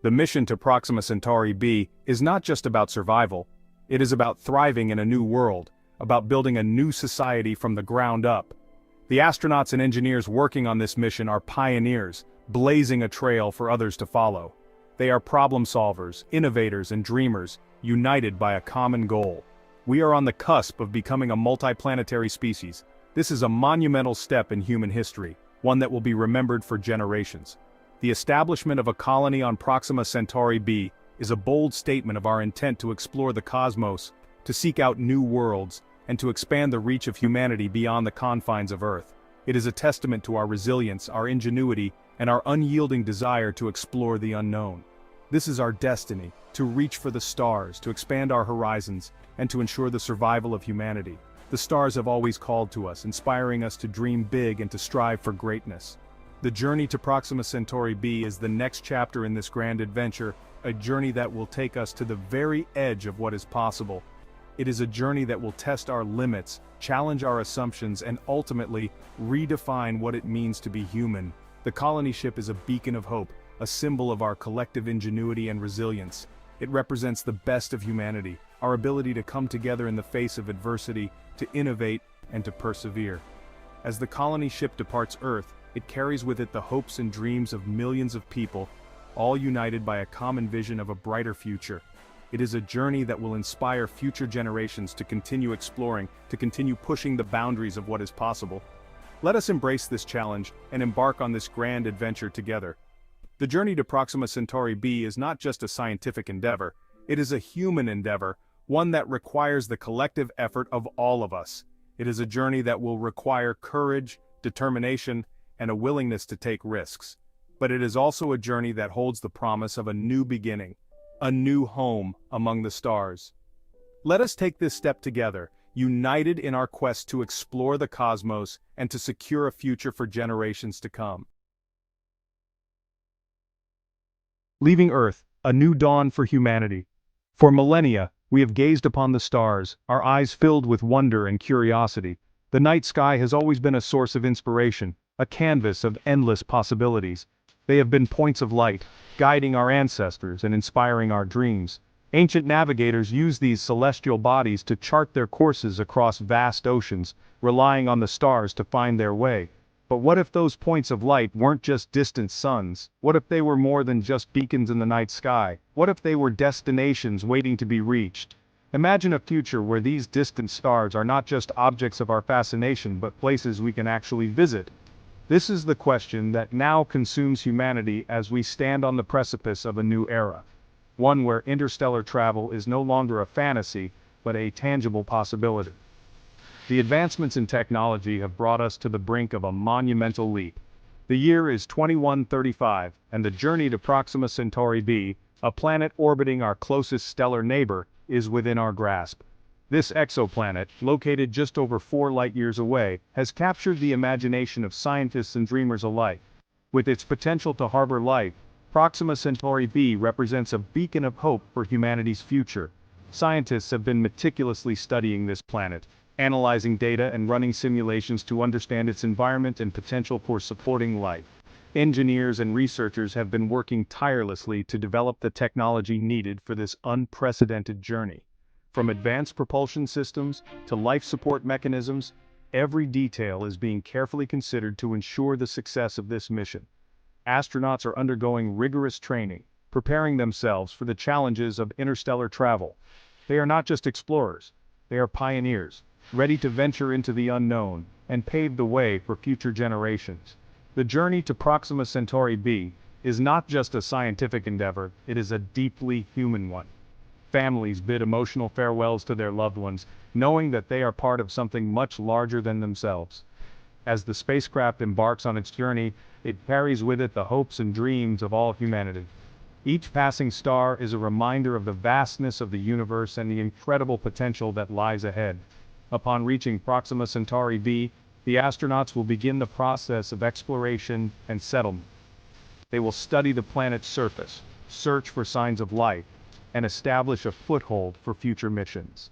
The mission to Proxima Centauri b is not just about survival, it is about thriving in a new world, about building a new society from the ground up. The astronauts and engineers working on this mission are pioneers, blazing a trail for others to follow. They are problem solvers, innovators, and dreamers, united by a common goal. We are on the cusp of becoming a multiplanetary species. This is a monumental step in human history, one that will be remembered for generations. The establishment of a colony on Proxima Centauri b is a bold statement of our intent to explore the cosmos, to seek out new worlds, and to expand the reach of humanity beyond the confines of Earth. It is a testament to our resilience, our ingenuity, and our unyielding desire to explore the unknown. This is our destiny, to reach for the stars, to expand our horizons, and to ensure the survival of humanity. The stars have always called to us, inspiring us to dream big and to strive for greatness. The journey to Proxima Centauri b is the next chapter in this grand adventure, a journey that will take us to the very edge of what is possible. It is a journey that will test our limits, challenge our assumptions, and ultimately redefine what it means to be human. The colony ship is a beacon of hope, a symbol of our collective ingenuity and resilience. It represents the best of humanity, our ability to come together in the face of adversity, to innovate, and to persevere. As the colony ship departs Earth, it carries with it the hopes and dreams of millions of people, all united by a common vision of a brighter future. It is a journey that will inspire future generations to continue exploring, to continue pushing the boundaries of what is possible. Let us embrace this challenge and embark on this grand adventure together. The journey to Proxima Centauri b is not just a scientific endeavor, it is a human endeavor, one that requires the collective effort of all of us. It is a journey that will require courage, determination, and a willingness to take risks. But it is also a journey that holds the promise of a new beginning, a new home among the stars. Let us take this step together, united in our quest to explore the cosmos and to secure a future for generations to come. Leaving Earth, a new dawn for humanity. For millennia, we have gazed upon the stars, our eyes filled with wonder and curiosity. The night sky has always been a source of inspiration, a canvas of endless possibilities. They have been points of light, guiding our ancestors and inspiring our dreams. Ancient navigators used these celestial bodies to chart their courses across vast oceans, relying on the stars to find their way. But what if those points of light weren't just distant suns? What if they were more than just beacons in the night sky? What if they were destinations waiting to be reached? Imagine a future where these distant stars are not just objects of our fascination but places we can actually visit. This is the question that now consumes humanity as we stand on the precipice of a new era. One where interstellar travel is no longer a fantasy, but a tangible possibility. The advancements in technology have brought us to the brink of a monumental leap. The year is 2135, and the journey to Proxima Centauri b, a planet orbiting our closest stellar neighbor, is within our grasp. This exoplanet, located just over 4 light-years away, has captured the imagination of scientists and dreamers alike. With its potential to harbor life, Proxima Centauri b represents a beacon of hope for humanity's future. Scientists have been meticulously studying this planet, analyzing data and running simulations to understand its environment and potential for supporting life. Engineers and researchers have been working tirelessly to develop the technology needed for this unprecedented journey. From advanced propulsion systems to life support mechanisms, every detail is being carefully considered to ensure the success of this mission. Astronauts are undergoing rigorous training, preparing themselves for the challenges of interstellar travel. They are not just explorers, they are pioneers, ready to venture into the unknown and pave the way for future generations. The journey to Proxima Centauri b is not just a scientific endeavor, it is a deeply human one. Families bid emotional farewells to their loved ones, knowing that they are part of something much larger than themselves. As the spacecraft embarks on its journey, it carries with it the hopes and dreams of all humanity. Each passing star is a reminder of the vastness of the universe and the incredible potential that lies ahead. Upon reaching Proxima Centauri b, the astronauts will begin the process of exploration and settlement. They will study the planet's surface, search for signs of life, and establish a foothold for future missions.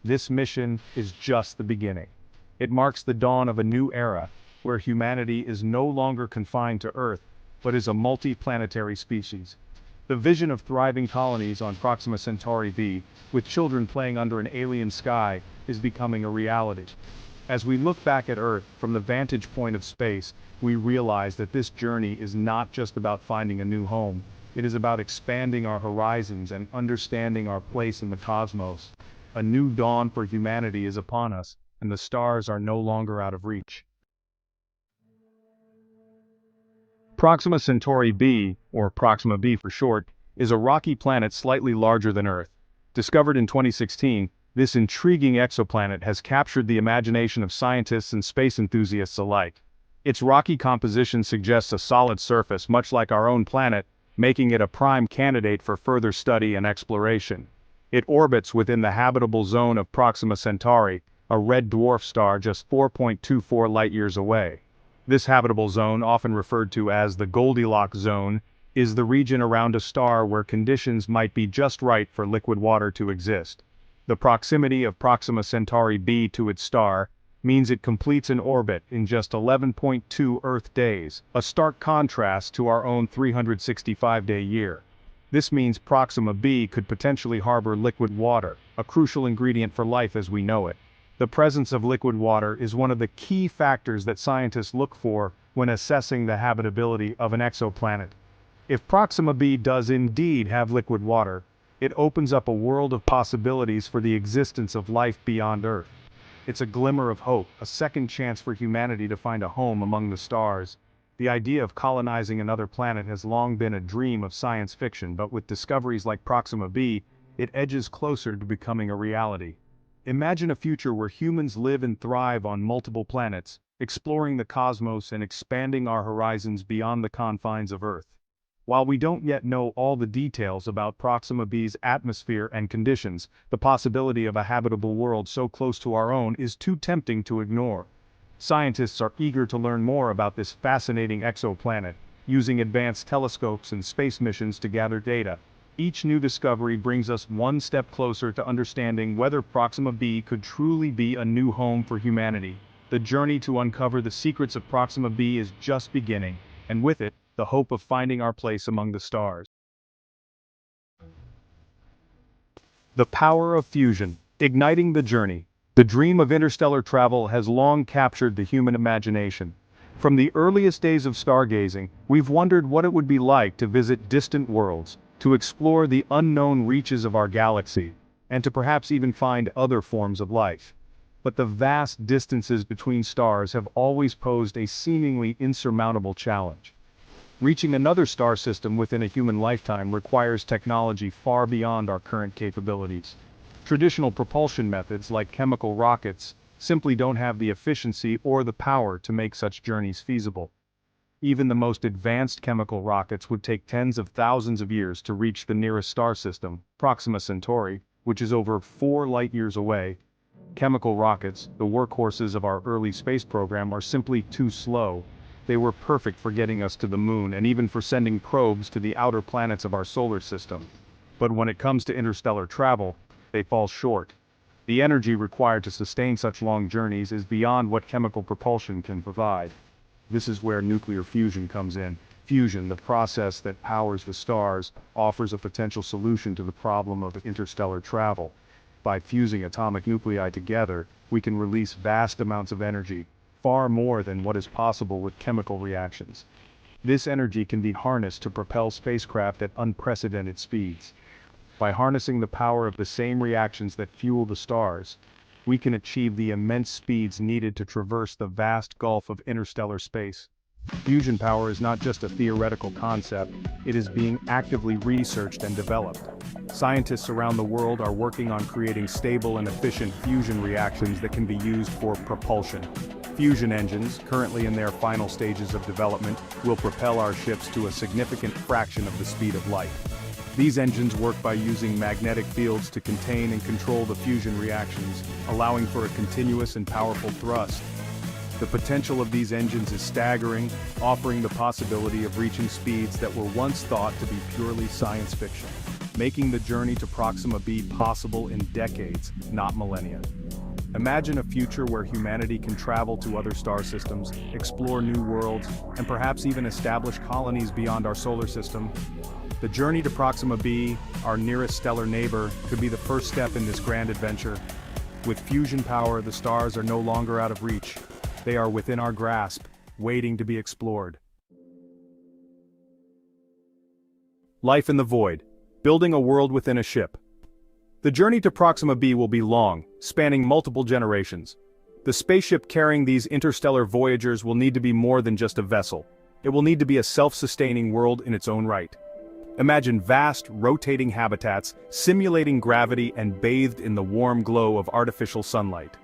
This mission is just the beginning. It marks the dawn of a new era, where humanity is no longer confined to Earth, but is a multi-planetary species. The vision of thriving colonies on Proxima Centauri b, with children playing under an alien sky, is becoming a reality. As we look back at Earth from the vantage point of space, we realize that this journey is not just about finding a new home. It is about expanding our horizons and understanding our place in the cosmos. A new dawn for humanity is upon us, and the stars are no longer out of reach. Proxima Centauri b, or Proxima b for short, is a rocky planet slightly larger than Earth. Discovered in 2016, this intriguing exoplanet has captured the imagination of scientists and space enthusiasts alike. Its rocky composition suggests a solid surface much like our own planet, making it a prime candidate for further study and exploration. It orbits within the habitable zone of Proxima Centauri, a red dwarf star just 4.24 light-years away. This habitable zone, often referred to as the Goldilocks zone, is the region around a star where conditions might be just right for liquid water to exist. The proximity of Proxima Centauri b to its star means it completes an orbit in just 11.2 Earth days, a stark contrast to our own 365-day year. This means Proxima b could potentially harbor liquid water, a crucial ingredient for life as we know it. The presence of liquid water is one of the key factors that scientists look for when assessing the habitability of an exoplanet. If Proxima b does indeed have liquid water, it opens up a world of possibilities for the existence of life beyond Earth. It's a glimmer of hope, a second chance for humanity to find a home among the stars. The idea of colonizing another planet has long been a dream of science fiction, but with discoveries like Proxima b, it edges closer to becoming a reality. Imagine a future where humans live and thrive on multiple planets, exploring the cosmos and expanding our horizons beyond the confines of Earth. While we don't yet know all the details about Proxima b's atmosphere and conditions, the possibility of a habitable world so close to our own is too tempting to ignore. Scientists are eager to learn more about this fascinating exoplanet, using advanced telescopes and space missions to gather data. Each new discovery brings us one step closer to understanding whether Proxima b could truly be a new home for humanity. The journey to uncover the secrets of Proxima b is just beginning, and with it, the hope of finding our place among the stars. The power of fusion, igniting the journey. The dream of interstellar travel has long captured the human imagination. From the earliest days of stargazing, we've wondered what it would be like to visit distant worlds, to explore the unknown reaches of our galaxy, and to perhaps even find other forms of life. But the vast distances between stars have always posed a seemingly insurmountable challenge. Reaching another star system within a human lifetime requires technology far beyond our current capabilities. Traditional propulsion methods like chemical rockets simply don't have the efficiency or the power to make such journeys feasible. Even the most advanced chemical rockets would take tens of thousands of years to reach the nearest star system, Proxima Centauri, which is over 4 light-years away. Chemical rockets, the workhorses of our early space program, are simply too slow. They were perfect for getting us to the moon and even for sending probes to the outer planets of our solar system. But when it comes to interstellar travel, they fall short. The energy required to sustain such long journeys is beyond what chemical propulsion can provide. This is where nuclear fusion comes in. Fusion, the process that powers the stars, offers a potential solution to the problem of interstellar travel. By fusing atomic nuclei together, we can release vast amounts of energy, far more than what is possible with chemical reactions. This energy can be harnessed to propel spacecraft at unprecedented speeds. By harnessing the power of the same reactions that fuel the stars, we can achieve the immense speeds needed to traverse the vast gulf of interstellar space. Fusion power is not just a theoretical concept, it is being actively researched and developed. Scientists around the world are working on creating stable and efficient fusion reactions that can be used for propulsion. Fusion engines, currently in their final stages of development, will propel our ships to a significant fraction of the speed of light. These engines work by using magnetic fields to contain and control the fusion reactions, allowing for a continuous and powerful thrust. The potential of these engines is staggering, offering the possibility of reaching speeds that were once thought to be purely science fiction, making the journey to Proxima b possible in decades, not millennia. Imagine a future where humanity can travel to other star systems, explore new worlds, and perhaps even establish colonies beyond our solar system. The journey to Proxima b, our nearest stellar neighbor, could be the first step in this grand adventure. With fusion power, the stars are no longer out of reach. They are within our grasp, waiting to be explored. Life in the void. Building a world within a ship. The journey to Proxima b will be long, spanning multiple generations. The spaceship carrying these interstellar voyagers will need to be more than just a vessel. It will need to be a self-sustaining world in its own right. Imagine vast, rotating habitats, simulating gravity and bathed in the warm glow of artificial sunlight.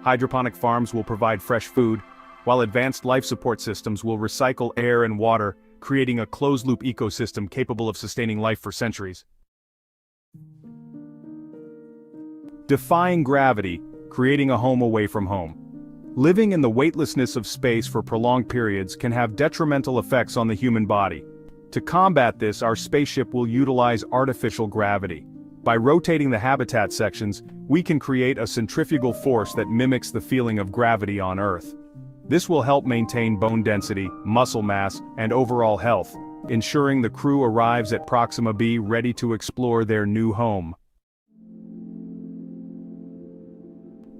Hydroponic farms will provide fresh food, while advanced life support systems will recycle air and water, creating a closed-loop ecosystem capable of sustaining life for centuries. Defying gravity, creating a home away from home. Living in the weightlessness of space for prolonged periods can have detrimental effects on the human body. To combat this, our spaceship will utilize artificial gravity. By rotating the habitat sections, we can create a centrifugal force that mimics the feeling of gravity on Earth. This will help maintain bone density, muscle mass, and overall health, ensuring the crew arrives at Proxima b ready to explore their new home.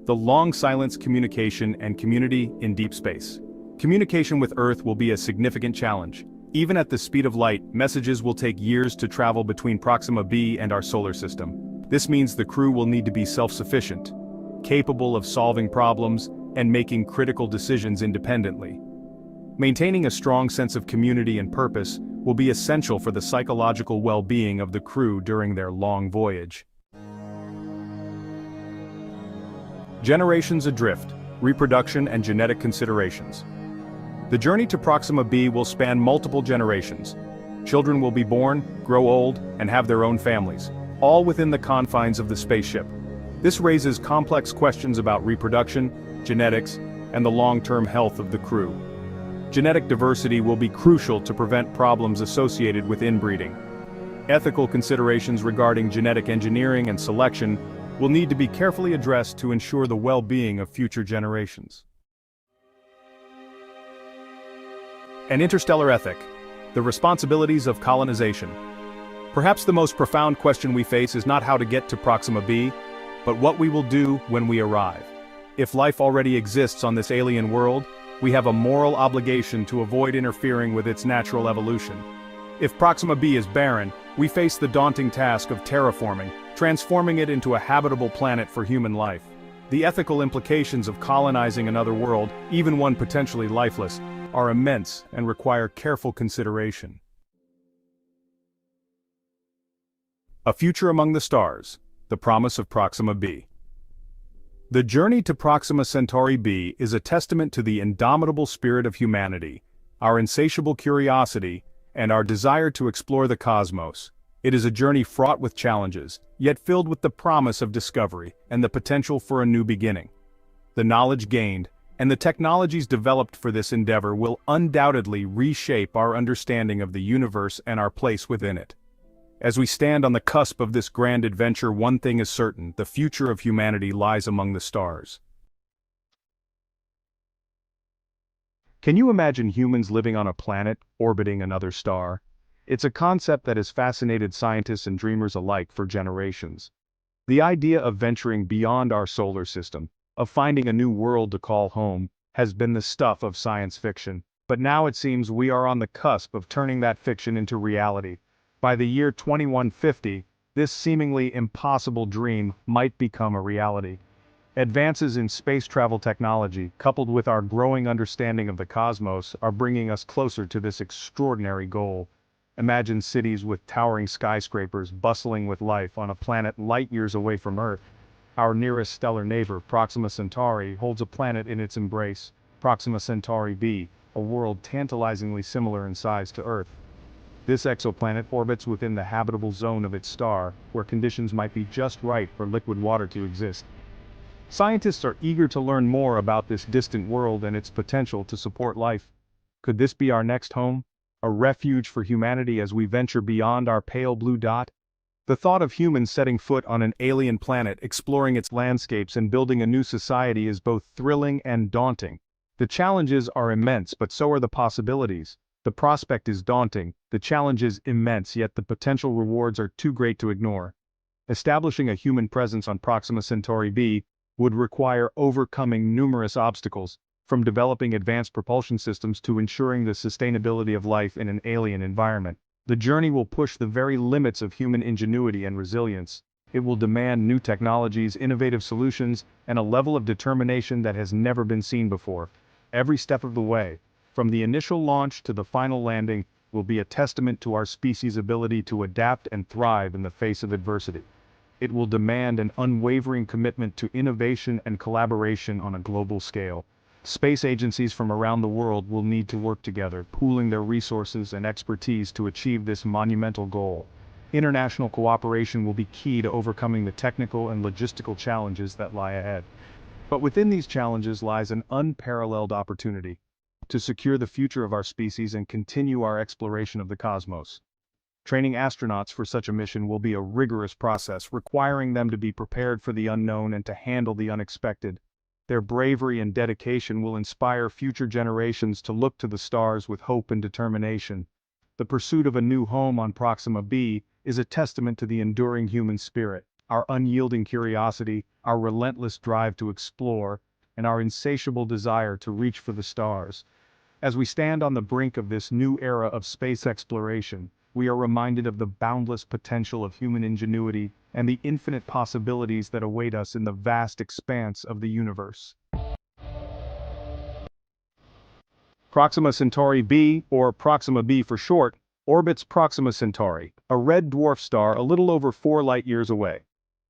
The long-silence communication and community in deep space. Communication with Earth will be a significant challenge. Even at the speed of light, messages will take years to travel between Proxima b and our solar system. This means the crew will need to be self-sufficient, capable of solving problems, and making critical decisions independently. Maintaining a strong sense of community and purpose will be essential for the psychological well-being of the crew during their long voyage. Generations adrift, reproduction and genetic considerations. The journey to Proxima b will span multiple generations. Children will be born, grow old, and have their own families, all within the confines of the spaceship. This raises complex questions about reproduction, genetics, and the long-term health of the crew. Genetic diversity will be crucial to prevent problems associated with inbreeding. Ethical considerations regarding genetic engineering and selection will need to be carefully addressed to ensure the well-being of future generations. An interstellar ethic, the responsibilities of colonization. Perhaps the most profound question we face is not how to get to Proxima b, but what we will do when we arrive. If life already exists on this alien world, we have a moral obligation to avoid interfering with its natural evolution. If Proxima b is barren, we face the daunting task of terraforming, transforming it into a habitable planet for human life. The ethical implications of colonizing another world, even one potentially lifeless, are immense and require careful consideration. A future among the stars, the promise of Proxima b. The journey to Proxima Centauri b is a testament to the indomitable spirit of humanity, our insatiable curiosity, and our desire to explore the cosmos. It is a journey fraught with challenges, yet filled with the promise of discovery and the potential for a new beginning. The knowledge gained, and the technologies developed for this endeavor will undoubtedly reshape our understanding of the universe and our place within it. As we stand on the cusp of this grand adventure, one thing is certain: the future of humanity lies among the stars. Can you imagine humans living on a planet orbiting another star? It's a concept that has fascinated scientists and dreamers alike for generations. The idea of venturing beyond our solar system, of finding a new world to call home, has been the stuff of science fiction. But now it seems we are on the cusp of turning that fiction into reality. By the year 2150, this seemingly impossible dream might become a reality. Advances in space travel technology, coupled with our growing understanding of the cosmos, are bringing us closer to this extraordinary goal. Imagine cities with towering skyscrapers bustling with life on a planet light-years away from Earth. Our nearest stellar neighbor, Proxima Centauri, holds a planet in its embrace, Proxima Centauri b, a world tantalizingly similar in size to Earth. This exoplanet orbits within the habitable zone of its star, where conditions might be just right for liquid water to exist. Scientists are eager to learn more about this distant world and its potential to support life. Could this be our next home? A refuge for humanity as we venture beyond our pale blue dot? The thought of humans setting foot on an alien planet, exploring its landscapes and building a new society is both thrilling and daunting. The challenges are immense, but so are the possibilities. The prospect is daunting, the challenge is immense, yet the potential rewards are too great to ignore. Establishing a human presence on Proxima Centauri b would require overcoming numerous obstacles, from developing advanced propulsion systems to ensuring the sustainability of life in an alien environment. The journey will push the very limits of human ingenuity and resilience. It will demand new technologies, innovative solutions, and a level of determination that has never been seen before. Every step of the way, from the initial launch to the final landing, will be a testament to our species' ability to adapt and thrive in the face of adversity. It will demand an unwavering commitment to innovation and collaboration on a global scale. Space agencies from around the world will need to work together, pooling their resources and expertise to achieve this monumental goal. International cooperation will be key to overcoming the technical and logistical challenges that lie ahead. But within these challenges lies an unparalleled opportunity to secure the future of our species and continue our exploration of the cosmos. Training astronauts for such a mission will be a rigorous process, requiring them to be prepared for the unknown and to handle the unexpected. Their bravery and dedication will inspire future generations to look to the stars with hope and determination. The pursuit of a new home on Proxima b is a testament to the enduring human spirit, our unyielding curiosity, our relentless drive to explore, and our insatiable desire to reach for the stars. As we stand on the brink of this new era of space exploration, we are reminded of the boundless potential of human ingenuity and the infinite possibilities that await us in the vast expanse of the universe. Proxima Centauri b, or Proxima b for short, orbits Proxima Centauri, a red dwarf star a little over 4 light-years away.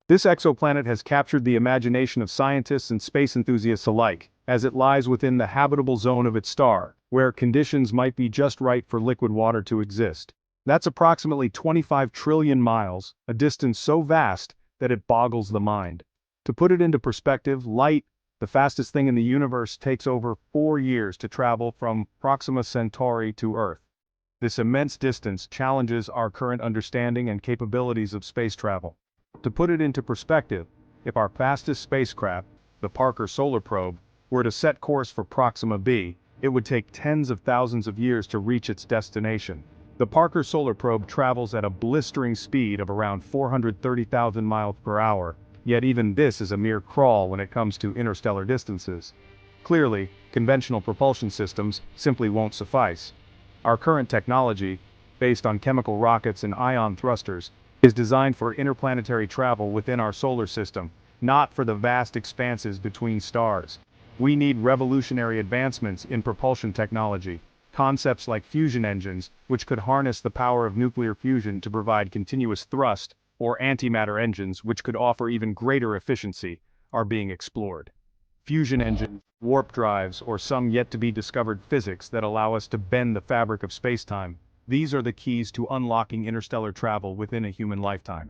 This exoplanet has captured the imagination of scientists and space enthusiasts alike, as it lies within the habitable zone of its star, where conditions might be just right for liquid water to exist. That's approximately 25 trillion miles, a distance so vast that it boggles the mind. To put it into perspective, light, the fastest thing in the universe, takes over 4 years to travel from Proxima Centauri to Earth. This immense distance challenges our current understanding and capabilities of space travel. To put it into perspective, if our fastest spacecraft, the Parker Solar Probe, were to set course for Proxima b, it would take tens of thousands of years to reach its destination. The Parker Solar Probe travels at a blistering speed of around 430,000 miles per hour, yet even this is a mere crawl when it comes to interstellar distances. Clearly, conventional propulsion systems simply won't suffice. Our current technology, based on chemical rockets and ion thrusters, is designed for interplanetary travel within our solar system, not for the vast expanses between stars. We need revolutionary advancements in propulsion technology. Concepts like fusion engines, which could harness the power of nuclear fusion to provide continuous thrust, or antimatter engines, which could offer even greater efficiency, are being explored. Fusion engines, warp drives, or some yet-to-be-discovered physics that allow us to bend the fabric of spacetime, these are the keys to unlocking interstellar travel within a human lifetime.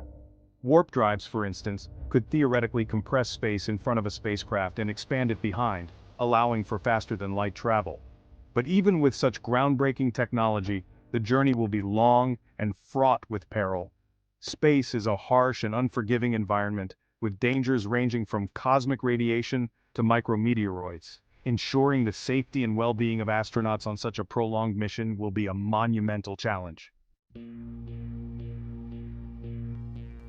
Warp drives, for instance, could theoretically compress space in front of a spacecraft and expand it behind, allowing for faster-than-light travel. But even with such groundbreaking technology, the journey will be long and fraught with peril. Space is a harsh and unforgiving environment, with dangers ranging from cosmic radiation to micrometeoroids. Ensuring the safety and well-being of astronauts on such a prolonged mission will be a monumental challenge.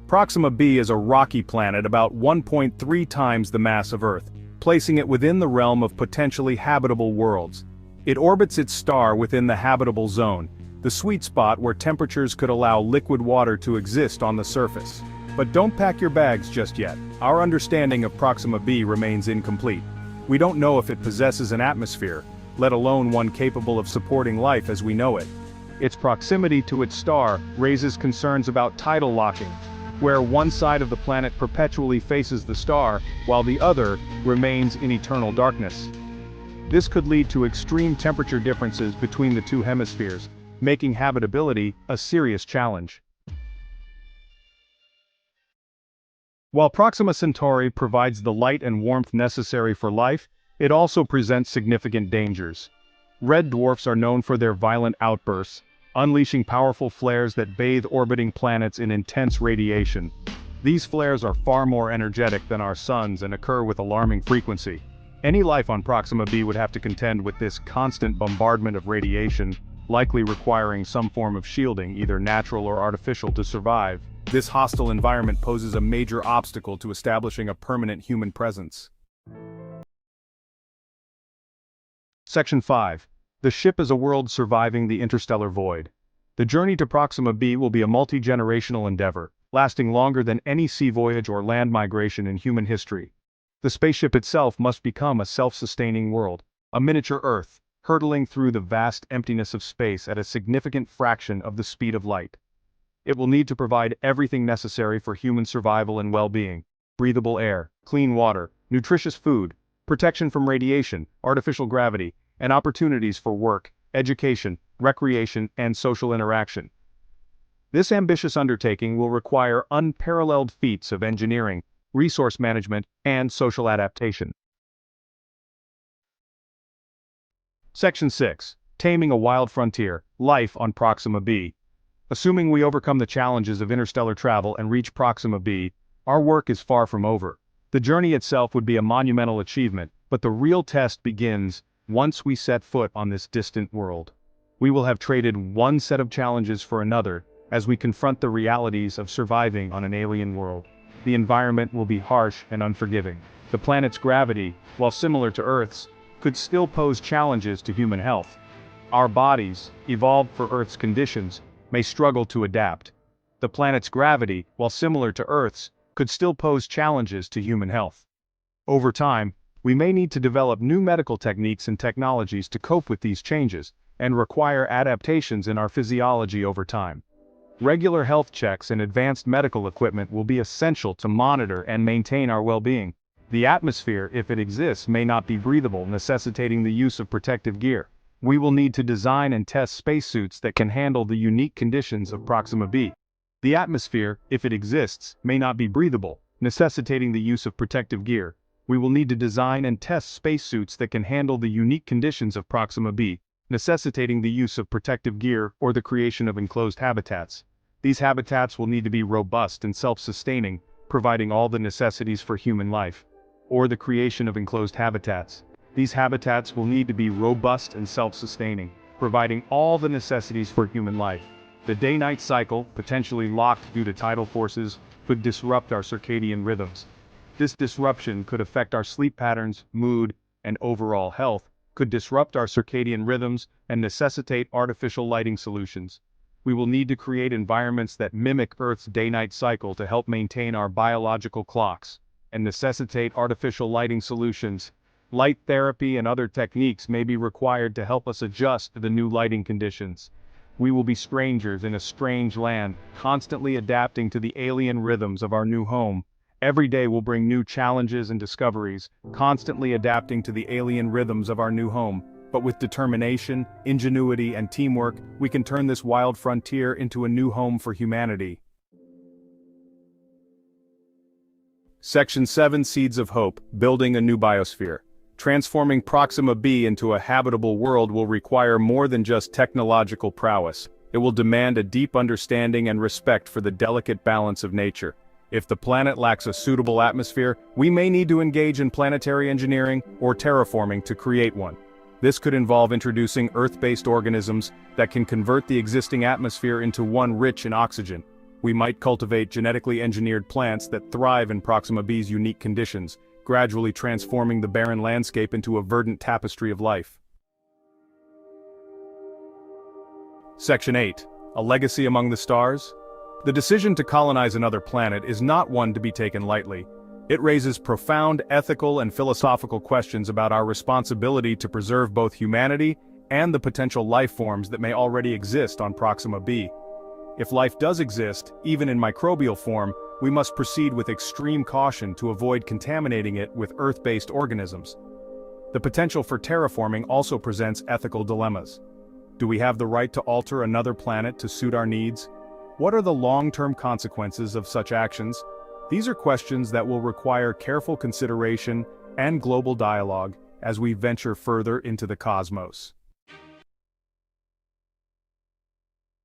Proxima b is a rocky planet about 1.3 times the mass of Earth, placing it within the realm of potentially habitable worlds. It orbits its star within the habitable zone, the sweet spot where temperatures could allow liquid water to exist on the surface. But don't pack your bags just yet. Our understanding of Proxima b remains incomplete. We don't know if it possesses an atmosphere, let alone one capable of supporting life as we know it. Its proximity to its star raises concerns about tidal locking, where one side of the planet perpetually faces the star, while the other remains in eternal darkness. This could lead to extreme temperature differences between the two hemispheres, making habitability a serious challenge. While Proxima Centauri provides the light and warmth necessary for life, it also presents significant dangers. Red dwarfs are known for their violent outbursts, unleashing powerful flares that bathe orbiting planets in intense radiation. These flares are far more energetic than our sun's and occur with alarming frequency. Any life on Proxima b would have to contend with this constant bombardment of radiation, likely requiring some form of shielding, either natural or artificial, to survive. This hostile environment poses a major obstacle to establishing a permanent human presence. Section 5. The ship is a world surviving the interstellar void. The journey to Proxima b will be a multi-generational endeavor, lasting longer than any sea voyage or land migration in human history. The spaceship itself must become a self-sustaining world, a miniature Earth, hurtling through the vast emptiness of space at a significant fraction of the speed of light. It will need to provide everything necessary for human survival and well-being: breathable air, clean water, nutritious food, protection from radiation, artificial gravity, and opportunities for work, education, recreation, and social interaction. This ambitious undertaking will require unparalleled feats of engineering, resource management, and social adaptation. Section 6. Taming a Wild Frontier, Life on Proxima b. Assuming we overcome the challenges of interstellar travel and reach Proxima b, our work is far from over. The journey itself would be a monumental achievement, but the real test begins once we set foot on this distant world. We will have traded one set of challenges for another as we confront the realities of surviving on an alien world. The environment will be harsh and unforgiving. The planet's gravity, while similar to Earth's, could still pose challenges to human health. Our bodies, evolved for Earth's conditions, may struggle to adapt. The planet's gravity, while similar to Earth's, could still pose challenges to human health. Over time, we may need to develop new medical techniques and technologies to cope with these changes, and require adaptations in our physiology over time. Regular health checks and advanced medical equipment will be essential to monitor and maintain our well-being. The atmosphere, if it exists, may not be breathable, necessitating the use of protective gear. We will need to design and test spacesuits that can handle the unique conditions of Proxima b. The atmosphere, if it exists, may not be breathable, necessitating the use of protective gear. We will need to design and test spacesuits that can handle the unique conditions of Proxima b, necessitating the use of protective gear or the creation of enclosed habitats. These habitats will need to be robust and self-sustaining, providing all the necessities for human life. Or the creation of enclosed habitats. These habitats will need to be robust and self-sustaining, providing all the necessities for human life. The day-night cycle, potentially locked due to tidal forces, could disrupt our circadian rhythms. This disruption could affect our sleep patterns, mood, and overall health, could disrupt our circadian rhythms, and necessitate artificial lighting solutions. We will need to create environments that mimic Earth's day-night cycle to help maintain our biological clocks, and necessitate artificial lighting solutions. Light therapy and other techniques may be required to help us adjust to the new lighting conditions. We will be strangers in a strange land, constantly adapting to the alien rhythms of our new home. Every day will bring new challenges and discoveries, constantly adapting to the alien rhythms of our new home. But with determination, ingenuity, and teamwork, we can turn this wild frontier into a new home for humanity. Section 7. Seeds of Hope, Building a New Biosphere. Transforming Proxima b into a habitable world will require more than just technological prowess. It will demand a deep understanding and respect for the delicate balance of nature. If the planet lacks a suitable atmosphere, we may need to engage in planetary engineering or terraforming to create one. This could involve introducing Earth-based organisms that can convert the existing atmosphere into one rich in oxygen. We might cultivate genetically engineered plants that thrive in Proxima b's unique conditions, gradually transforming the barren landscape into a verdant tapestry of life. Section 8. A Legacy Among the Stars. The decision to colonize another planet is not one to be taken lightly. It raises profound ethical and philosophical questions about our responsibility to preserve both humanity and the potential life forms that may already exist on Proxima b. If life does exist, even in microbial form, we must proceed with extreme caution to avoid contaminating it with Earth-based organisms. The potential for terraforming also presents ethical dilemmas. Do we have the right to alter another planet to suit our needs? What are the long-term consequences of such actions? These are questions that will require careful consideration and global dialogue as we venture further into the cosmos.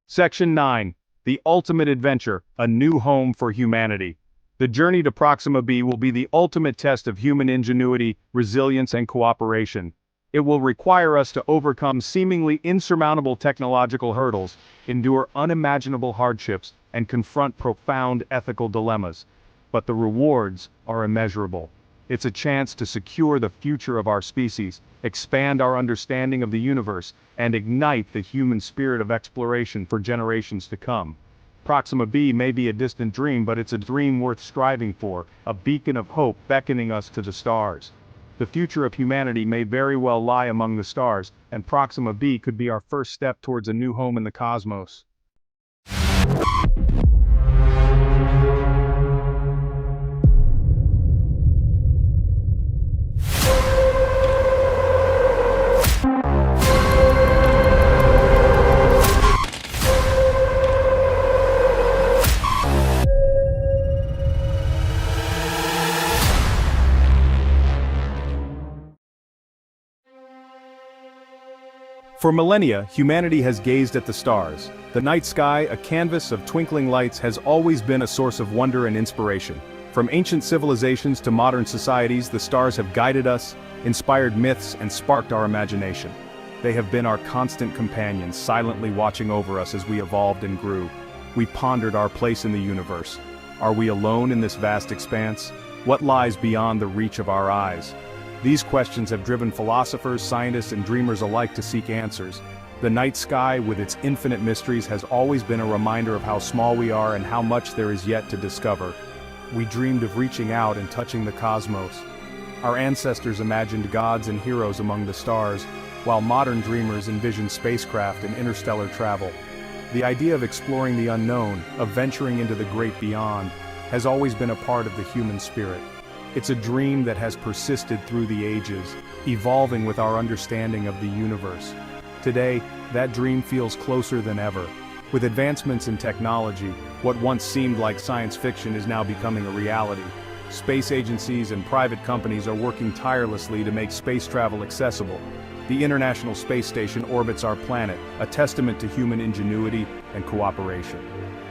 Section 9. The Ultimate Adventure, a New Home for Humanity. The journey to Proxima b will be the ultimate test of human ingenuity, resilience, and cooperation. It will require us to overcome seemingly insurmountable technological hurdles, endure unimaginable hardships, and confront profound ethical dilemmas. But the rewards are immeasurable. It's a chance to secure the future of our species, expand our understanding of the universe, and ignite the human spirit of exploration for generations to come. Proxima b may be a distant dream, but it's a dream worth striving for, a beacon of hope beckoning us to the stars. The future of humanity may very well lie among the stars, and Proxima b could be our first step towards a new home in the cosmos. For millennia, humanity has gazed at the stars. The night sky, a canvas of twinkling lights, has always been a source of wonder and inspiration. From ancient civilizations to modern societies, the stars have guided us, inspired myths, and sparked our imagination. They have been our constant companions, silently watching over us as we evolved and grew. We pondered our place in the universe. Are we alone in this vast expanse? What lies beyond the reach of our eyes? These questions have driven philosophers, scientists, and dreamers alike to seek answers. The night sky, with its infinite mysteries, has always been a reminder of how small we are and how much there is yet to discover. We dreamed of reaching out and touching the cosmos. Our ancestors imagined gods and heroes among the stars, while modern dreamers envision spacecraft and interstellar travel. The idea of exploring the unknown, of venturing into the great beyond, has always been a part of the human spirit. It's a dream that has persisted through the ages, evolving with our understanding of the universe. Today, that dream feels closer than ever. With advancements in technology, what once seemed like science fiction is now becoming a reality. Space agencies and private companies are working tirelessly to make space travel accessible. The International Space Station orbits our planet, a testament to human ingenuity and cooperation.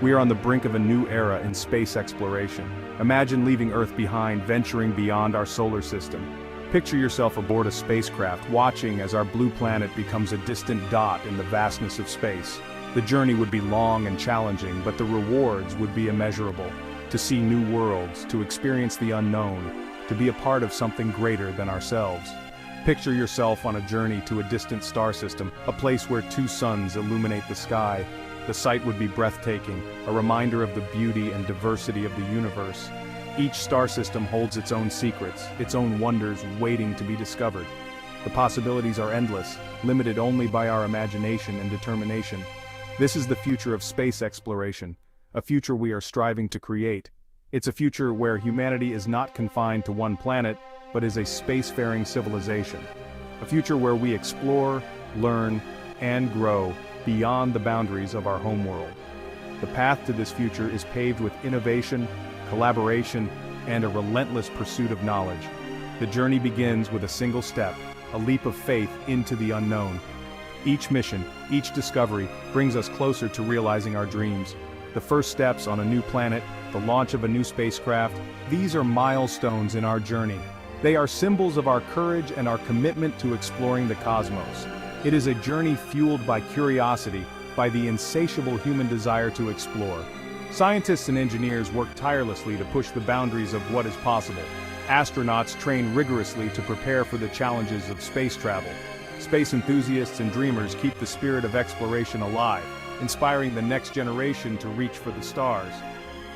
We are on the brink of a new era in space exploration. Imagine leaving Earth behind, venturing beyond our solar system. Picture yourself aboard a spacecraft, watching as our blue planet becomes a distant dot in the vastness of space. The journey would be long and challenging, but the rewards would be immeasurable. To see new worlds, to experience the unknown, to be a part of something greater than ourselves. Picture yourself on a journey to a distant star system, a place where two suns illuminate the sky. The sight would be breathtaking, a reminder of the beauty and diversity of the universe. Each star system holds its own secrets, its own wonders waiting to be discovered. The possibilities are endless, limited only by our imagination and determination. This is the future of space exploration, a future we are striving to create. It's a future where humanity is not confined to one planet, but is a spacefaring civilization. A future where we explore, learn, and grow beyond the boundaries of our homeworld. The path to this future is paved with innovation, collaboration, and a relentless pursuit of knowledge. The journey begins with a single step, a leap of faith into the unknown. Each mission, each discovery, brings us closer to realizing our dreams. The first steps on a new planet, the launch of a new spacecraft, these are milestones in our journey. They are symbols of our courage and our commitment to exploring the cosmos. It is a journey fueled by curiosity, by the insatiable human desire to explore. Scientists and engineers work tirelessly to push the boundaries of what is possible. Astronauts train rigorously to prepare for the challenges of space travel. Space enthusiasts and dreamers keep the spirit of exploration alive, inspiring the next generation to reach for the stars.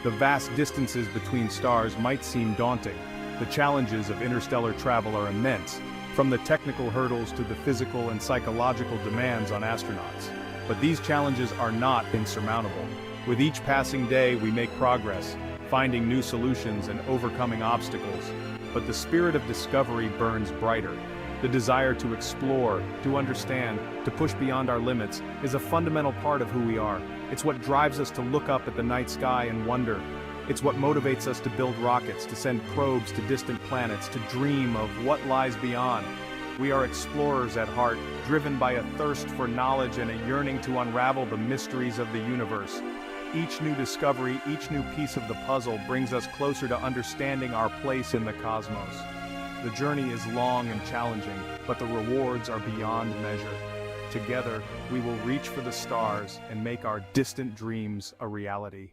The vast distances between stars might seem daunting. The challenges of interstellar travel are immense, from the technical hurdles to the physical and psychological demands on astronauts. But these challenges are not insurmountable. With each passing day, we make progress, finding new solutions and overcoming obstacles. But the spirit of discovery burns brighter. The desire to explore, to understand, to push beyond our limits is a fundamental part of who we are. It's what drives us to look up at the night sky and wonder. It's what motivates us to build rockets, to send probes to distant planets, to dream of what lies beyond. We are explorers at heart, driven by a thirst for knowledge and a yearning to unravel the mysteries of the universe. Each new discovery, each new piece of the puzzle brings us closer to understanding our place in the cosmos. The journey is long and challenging, but the rewards are beyond measure. Together, we will reach for the stars and make our distant dreams a reality.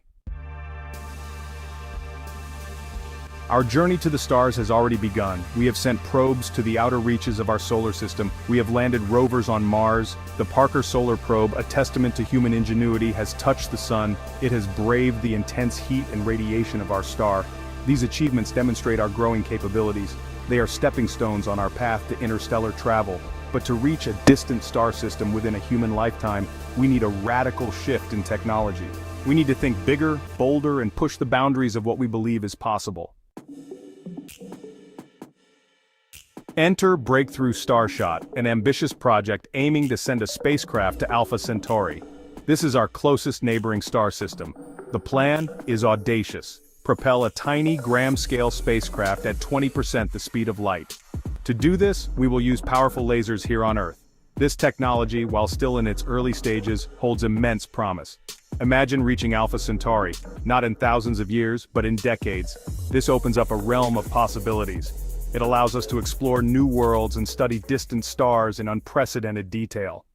Our journey to the stars has already begun. We have sent probes to the outer reaches of our solar system. We have landed rovers on Mars. The Parker Solar Probe, a testament to human ingenuity, has touched the sun. It has braved the intense heat and radiation of our star. These achievements demonstrate our growing capabilities. They are stepping stones on our path to interstellar travel. But to reach a distant star system within a human lifetime, we need a radical shift in technology. We need to think bigger, bolder, and push the boundaries of what we believe is possible. Enter Breakthrough Starshot, an ambitious project aiming to send a spacecraft to Alpha Centauri. This is our closest neighboring star system. The plan is audacious. Propel a tiny gram-scale spacecraft at 20% the speed of light. To do this, we will use powerful lasers here on Earth. This technology, while still in its early stages, holds immense promise. Imagine reaching Alpha Centauri, not in thousands of years, but in decades. This opens up a realm of possibilities. It allows us to explore new worlds and study distant stars in unprecedented detail.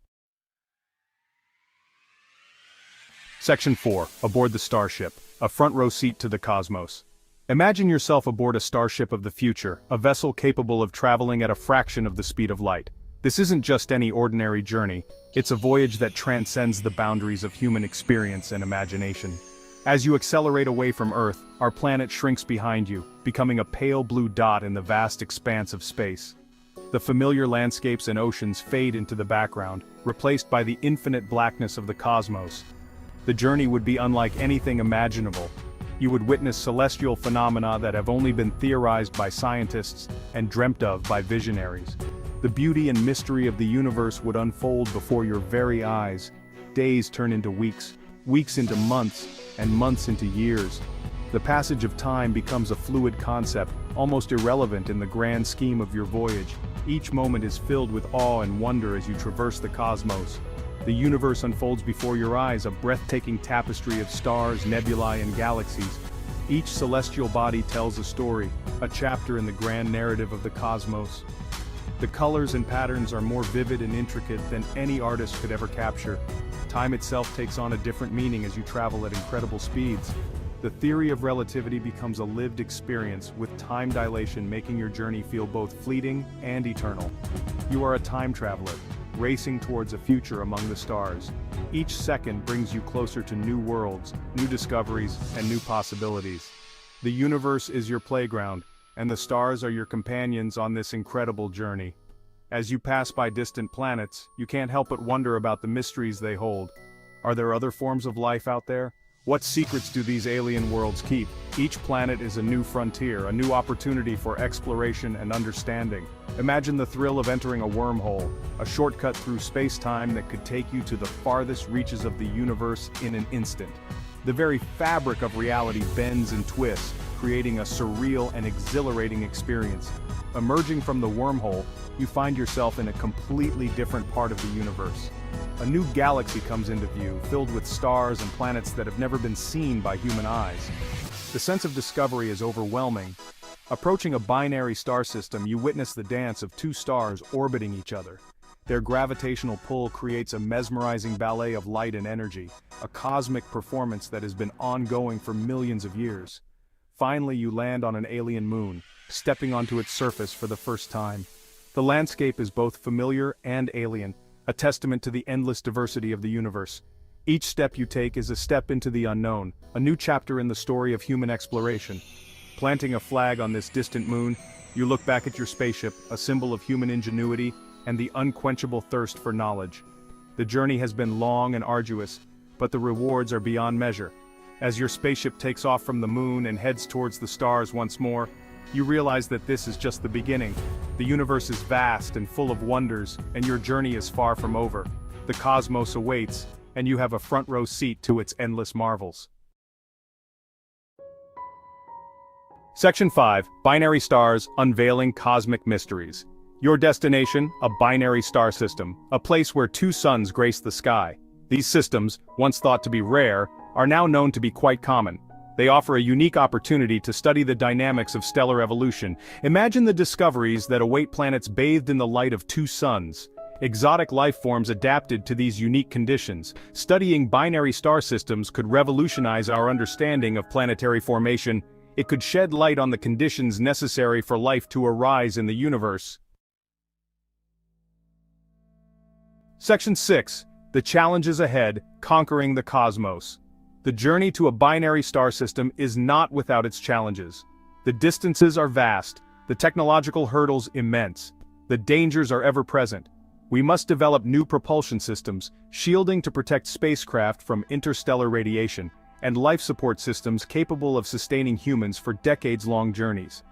Section 4. Aboard the Starship, a front-row seat to the cosmos. Imagine yourself aboard a starship of the future, a vessel capable of traveling at a fraction of the speed of light. This isn't just any ordinary journey, it's a voyage that transcends the boundaries of human experience and imagination. As you accelerate away from Earth, our planet shrinks behind you, becoming a pale blue dot in the vast expanse of space. The familiar landscapes and oceans fade into the background, replaced by the infinite blackness of the cosmos. The journey would be unlike anything imaginable. You would witness celestial phenomena that have only been theorized by scientists and dreamt of by visionaries. The beauty and mystery of the universe would unfold before your very eyes. Days turn into weeks, weeks into months, and months into years. The passage of time becomes a fluid concept, almost irrelevant in the grand scheme of your voyage. Each moment is filled with awe and wonder as you traverse the cosmos. The universe unfolds before your eyes, a breathtaking tapestry of stars, nebulae, and galaxies. Each celestial body tells a story, a chapter in the grand narrative of the cosmos. The colors and patterns are more vivid and intricate than any artist could ever capture. Time itself takes on a different meaning as you travel at incredible speeds. The theory of relativity becomes a lived experience, with time dilation making your journey feel both fleeting and eternal. You are a time traveler, racing towards a future among the stars. Each second brings you closer to new worlds, new discoveries, and new possibilities. The universe is your playground, and the stars are your companions on this incredible journey. As you pass by distant planets, you can't help but wonder about the mysteries they hold. Are there other forms of life out there? What secrets do these alien worlds keep? Each planet is a new frontier, a new opportunity for exploration and understanding. Imagine the thrill of entering a wormhole, a shortcut through space-time that could take you to the farthest reaches of the universe in an instant. The very fabric of reality bends and twists, creating a surreal and exhilarating experience. Emerging from the wormhole, you find yourself in a completely different part of the universe. A new galaxy comes into view, filled with stars and planets that have never been seen by human eyes. The sense of discovery is overwhelming. Approaching a binary star system, you witness the dance of two stars orbiting each other. Their gravitational pull creates a mesmerizing ballet of light and energy, a cosmic performance that has been ongoing for millions of years. Finally, you land on an alien moon, stepping onto its surface for the first time. The landscape is both familiar and alien, a testament to the endless diversity of the universe. Each step you take is a step into the unknown, a new chapter in the story of human exploration. Planting a flag on this distant moon, you look back at your spaceship, a symbol of human ingenuity and the unquenchable thirst for knowledge. The journey has been long and arduous, but the rewards are beyond measure. As your spaceship takes off from the moon and heads towards the stars once more, you realize that this is just the beginning. The universe is vast and full of wonders, and your journey is far from over. The cosmos awaits, and you have a front-row seat to its endless marvels. Section 5. Binary Stars, Unveiling Cosmic Mysteries. Your destination, a binary star system, a place where two suns grace the sky. These systems, once thought to be rare, are now known to be quite common. They offer a unique opportunity to study the dynamics of stellar evolution. Imagine the discoveries that await planets bathed in the light of two suns. Exotic life forms adapted to these unique conditions. Studying binary star systems could revolutionize our understanding of planetary formation. It could shed light on the conditions necessary for life to arise in the universe. Section 6. The challenges ahead, conquering the cosmos. The journey to a binary star system is not without its challenges. The distances are vast, the technological hurdles immense. The dangers are ever present. We must develop new propulsion systems, shielding to protect spacecraft from interstellar radiation, and life support systems capable of sustaining humans for decades-long journeys.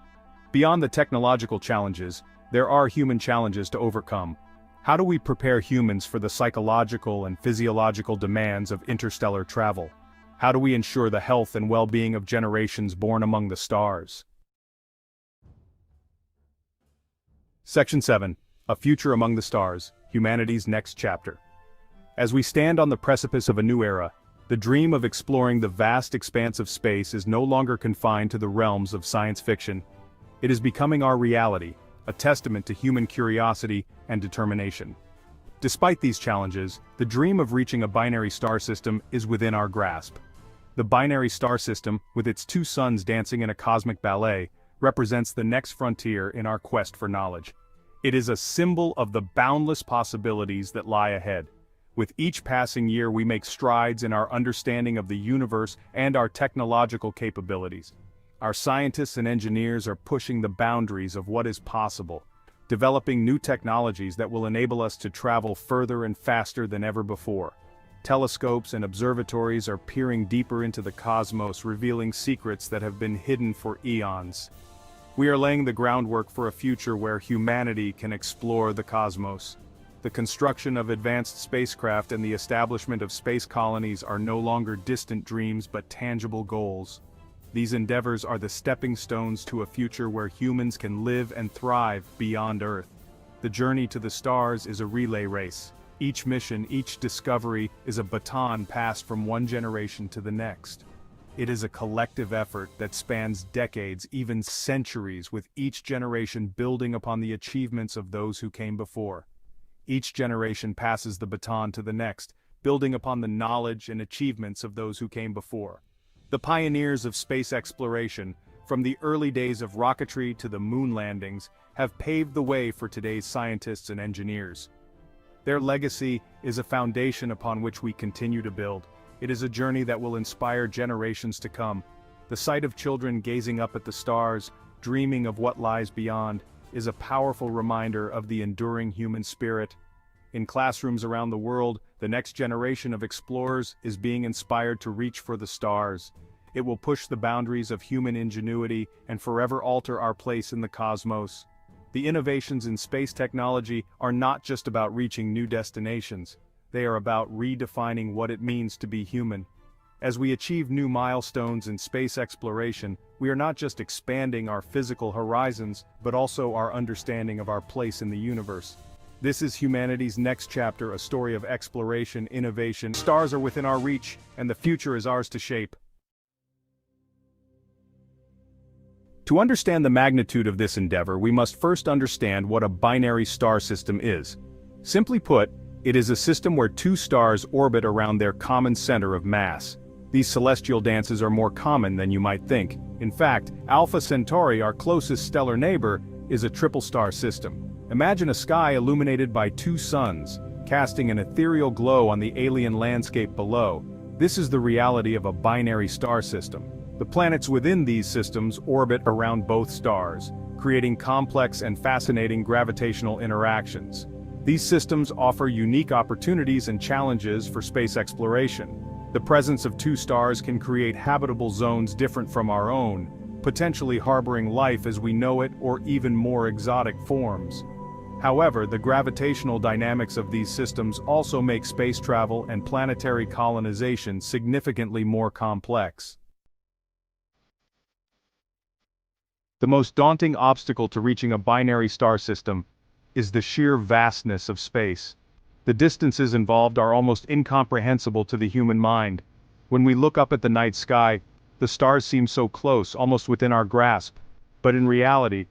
Beyond the technological challenges, there are human challenges to overcome. How do we prepare humans for the psychological and physiological demands of interstellar travel? How do we ensure the health and well-being of generations born among the stars? Section 7. A Future Among the Stars, Humanity's Next Chapter. As we stand on the precipice of a new era, the dream of exploring the vast expanse of space is no longer confined to the realms of science fiction. It is becoming our reality, a testament to human curiosity and determination. Despite these challenges, the dream of reaching a binary star system is within our grasp. The binary star system, with its two suns dancing in a cosmic ballet, represents the next frontier in our quest for knowledge. It is a symbol of the boundless possibilities that lie ahead. With each passing year, we make strides in our understanding of the universe and our technological capabilities. Our scientists and engineers are pushing the boundaries of what is possible, developing new technologies that will enable us to travel further and faster than ever before. Telescopes and observatories are peering deeper into the cosmos, revealing secrets that have been hidden for eons. We are laying the groundwork for a future where humanity can explore the cosmos. The construction of advanced spacecraft and the establishment of space colonies are no longer distant dreams but tangible goals. These endeavors are the stepping stones to a future where humans can live and thrive beyond Earth. The journey to the stars is a relay race. Each mission, each discovery, is a baton passed from one generation to the next. It is a collective effort that spans decades, even centuries, with each generation building upon the achievements of those who came before. Each generation passes the baton to the next, building upon the knowledge and achievements of those who came before. The pioneers of space exploration, from the early days of rocketry to the moon landings, have paved the way for today's scientists and engineers. Their legacy is a foundation upon which we continue to build. It is a journey that will inspire generations to come. The sight of children gazing up at the stars, dreaming of what lies beyond, is a powerful reminder of the enduring human spirit. In classrooms around the world, the next generation of explorers is being inspired to reach for the stars. It will push the boundaries of human ingenuity and forever alter our place in the cosmos. The innovations in space technology are not just about reaching new destinations. They are about redefining what it means to be human. As we achieve new milestones in space exploration, we are not just expanding our physical horizons, but also our understanding of our place in the universe. This is humanity's next chapter, a story of exploration, innovation. Stars are within our reach, and the future is ours to shape. To understand the magnitude of this endeavor, we must first understand what a binary star system is. Simply put, it is a system where two stars orbit around their common center of mass. These celestial dances are more common than you might think. In fact, Alpha Centauri, our closest stellar neighbor, is a triple-star system. Imagine a sky illuminated by two suns, casting an ethereal glow on the alien landscape below. This is the reality of a binary star system. The planets within these systems orbit around both stars, creating complex and fascinating gravitational interactions. These systems offer unique opportunities and challenges for space exploration. The presence of two stars can create habitable zones different from our own, potentially harboring life as we know it or even more exotic forms. However, the gravitational dynamics of these systems also make space travel and planetary colonization significantly more complex. The most daunting obstacle to reaching a binary star system is the sheer vastness of space. The distances involved are almost incomprehensible to the human mind. When we look up at the night sky, the stars seem so close, almost within our grasp. But in reality,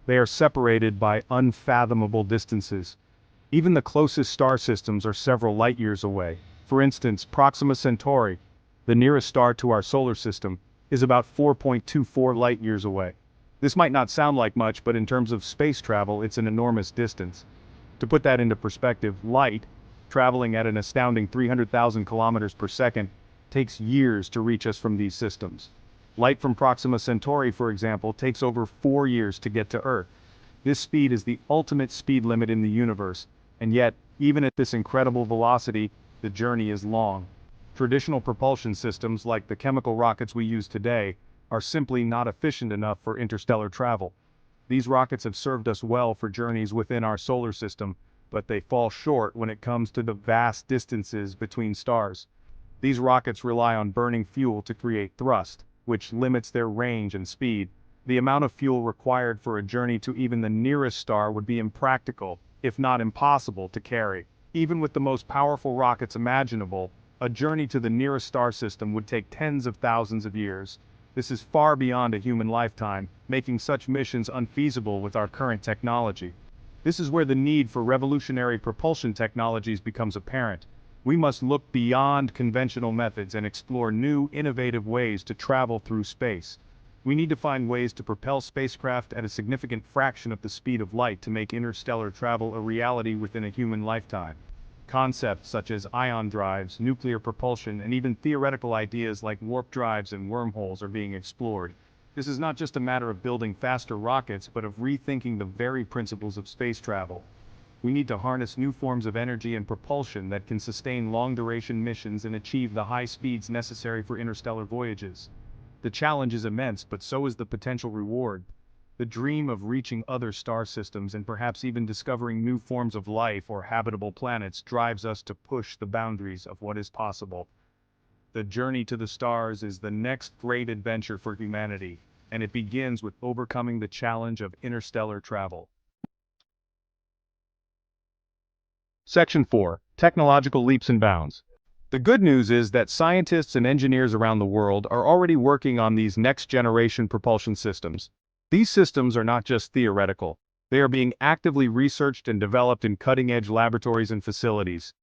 they are separated by unfathomable distances. Even the closest star systems are several light years away. For instance, Proxima Centauri, the nearest star to our solar system, is about 4.24 light years away. This might not sound like much, but in terms of space travel, it's an enormous distance. To put that into perspective, light, traveling at an astounding 300,000 kilometers per second, takes years to reach us from these systems. Light from Proxima Centauri, for example, takes over 4 years to get to Earth. This speed is the ultimate speed limit in the universe, and yet, even at this incredible velocity, the journey is long. Traditional propulsion systems, like the chemical rockets we use today, are simply not efficient enough for interstellar travel. These rockets have served us well for journeys within our solar system, but they fall short when it comes to the vast distances between stars. These rockets rely on burning fuel to create thrust, which limits their range and speed. The amount of fuel required for a journey to even the nearest star would be impractical, if not impossible, to carry. Even with the most powerful rockets imaginable, a journey to the nearest star system would take tens of thousands of years. This is far beyond a human lifetime, making such missions unfeasible with our current technology. This is where the need for revolutionary propulsion technologies becomes apparent. We must look beyond conventional methods and explore new, innovative ways to travel through space. We need to find ways to propel spacecraft at a significant fraction of the speed of light to make interstellar travel a reality within a human lifetime. Concepts such as ion drives, nuclear propulsion, and even theoretical ideas like warp drives and wormholes are being explored. This is not just a matter of building faster rockets, but of rethinking the very principles of space travel. We need to harness new forms of energy and propulsion that can sustain long-duration missions and achieve the high speeds necessary for interstellar voyages. The challenge is immense, but so is the potential reward. The dream of reaching other star systems and perhaps even discovering new forms of life or habitable planets drives us to push the boundaries of what is possible. The journey to the stars is the next great adventure for humanity, and it begins with overcoming the challenge of interstellar travel. Section 4. Technological leaps and bounds. The good news is that scientists and engineers around the world are already working on these next-generation propulsion systems. These systems are not just theoretical. They are being actively researched and developed in cutting-edge laboratories and facilities.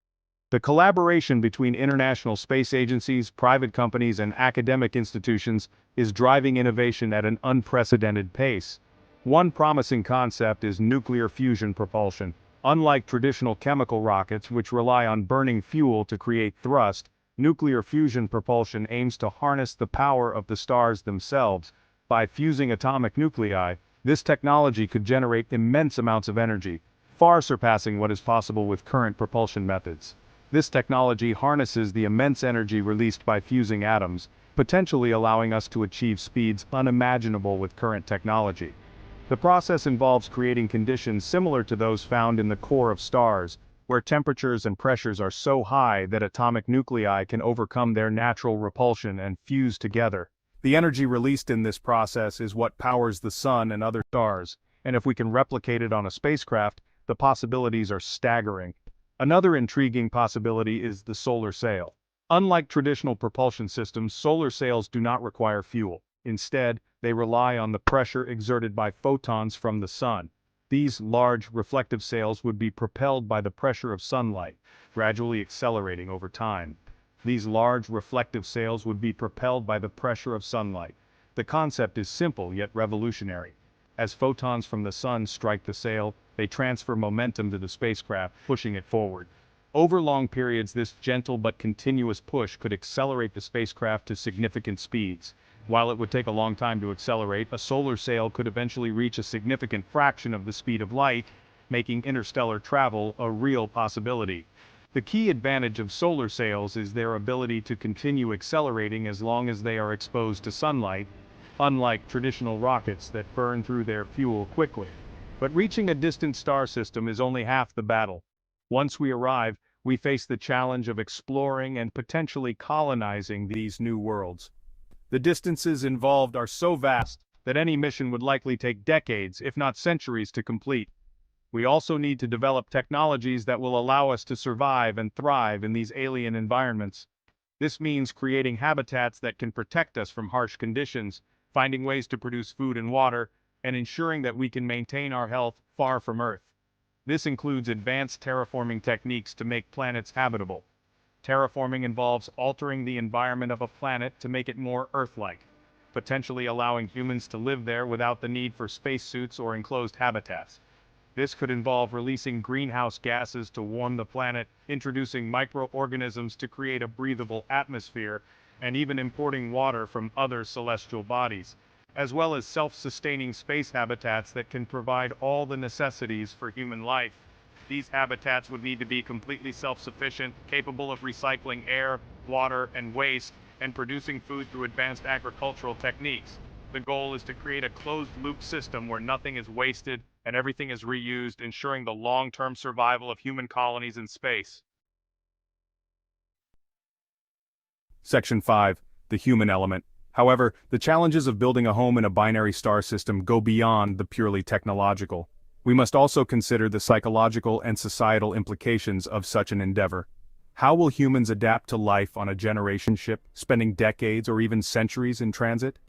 The collaboration between international space agencies, private companies, and academic institutions is driving innovation at an unprecedented pace. One promising concept is nuclear fusion propulsion. Unlike traditional chemical rockets, which rely on burning fuel to create thrust, nuclear fusion propulsion aims to harness the power of the stars themselves. By fusing atomic nuclei, this technology could generate immense amounts of energy, far surpassing what is possible with current propulsion methods. This technology harnesses the immense energy released by fusing atoms, potentially allowing us to achieve speeds unimaginable with current technology. The process involves creating conditions similar to those found in the core of stars, where temperatures and pressures are so high that atomic nuclei can overcome their natural repulsion and fuse together. The energy released in this process is what powers the sun and other stars, and if we can replicate it on a spacecraft, the possibilities are staggering. Another intriguing possibility is the solar sail. Unlike traditional propulsion systems, solar sails do not require fuel. Instead, they rely on the pressure exerted by photons from the sun. These large, reflective sails would be propelled by the pressure of sunlight, gradually accelerating over time. These large, reflective sails would be propelled by the pressure of sunlight. The concept is simple yet revolutionary. As photons from the sun strike the sail, they transfer momentum to the spacecraft, pushing it forward. Over long periods, this gentle but continuous push could accelerate the spacecraft to significant speeds. While it would take a long time to accelerate, a solar sail could eventually reach a significant fraction of the speed of light, making interstellar travel a real possibility. The key advantage of solar sails is their ability to continue accelerating as long as they are exposed to sunlight, unlike traditional rockets that burn through their fuel quickly. But reaching a distant star system is only half the battle. Once we arrive, we face the challenge of exploring and potentially colonizing these new worlds. The distances involved are so vast that any mission would likely take decades, if not centuries, to complete. We also need to develop technologies that will allow us to survive and thrive in these alien environments. This means creating habitats that can protect us from harsh conditions, finding ways to produce food and water, and ensuring that we can maintain our health far from Earth. This includes advanced terraforming techniques to make planets habitable. Terraforming involves altering the environment of a planet to make it more Earth-like, potentially allowing humans to live there without the need for spacesuits or enclosed habitats. This could involve releasing greenhouse gases to warm the planet, introducing microorganisms to create a breathable atmosphere, and even importing water from other celestial bodies, as well as self-sustaining space habitats that can provide all the necessities for human life. These habitats would need to be completely self-sufficient, capable of recycling air, water, and waste, and producing food through advanced agricultural techniques. The goal is to create a closed-loop system where nothing is wasted and everything is reused, ensuring the long-term survival of human colonies in space. Section 5. The human element. However, the challenges of building a home in a binary star system go beyond the purely technological. We must also consider the psychological and societal implications of such an endeavor. How will humans adapt to life on a generation ship, spending decades or even centuries in transit?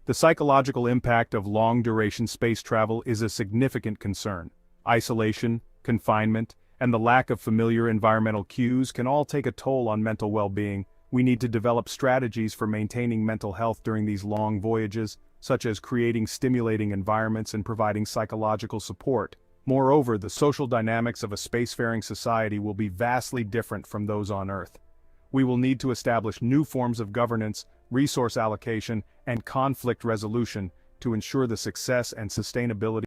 The psychological impact of long-duration space travel is a significant concern. Isolation, confinement, and the lack of familiar environmental cues can all take a toll on mental well-being. We need to develop strategies for maintaining mental health during these long voyages, such as creating stimulating environments and providing psychological support. Moreover, the social dynamics of a spacefaring society will be vastly different from those on Earth. We will need to establish new forms of governance, resource allocation, and conflict resolution to ensure the success and sustainability.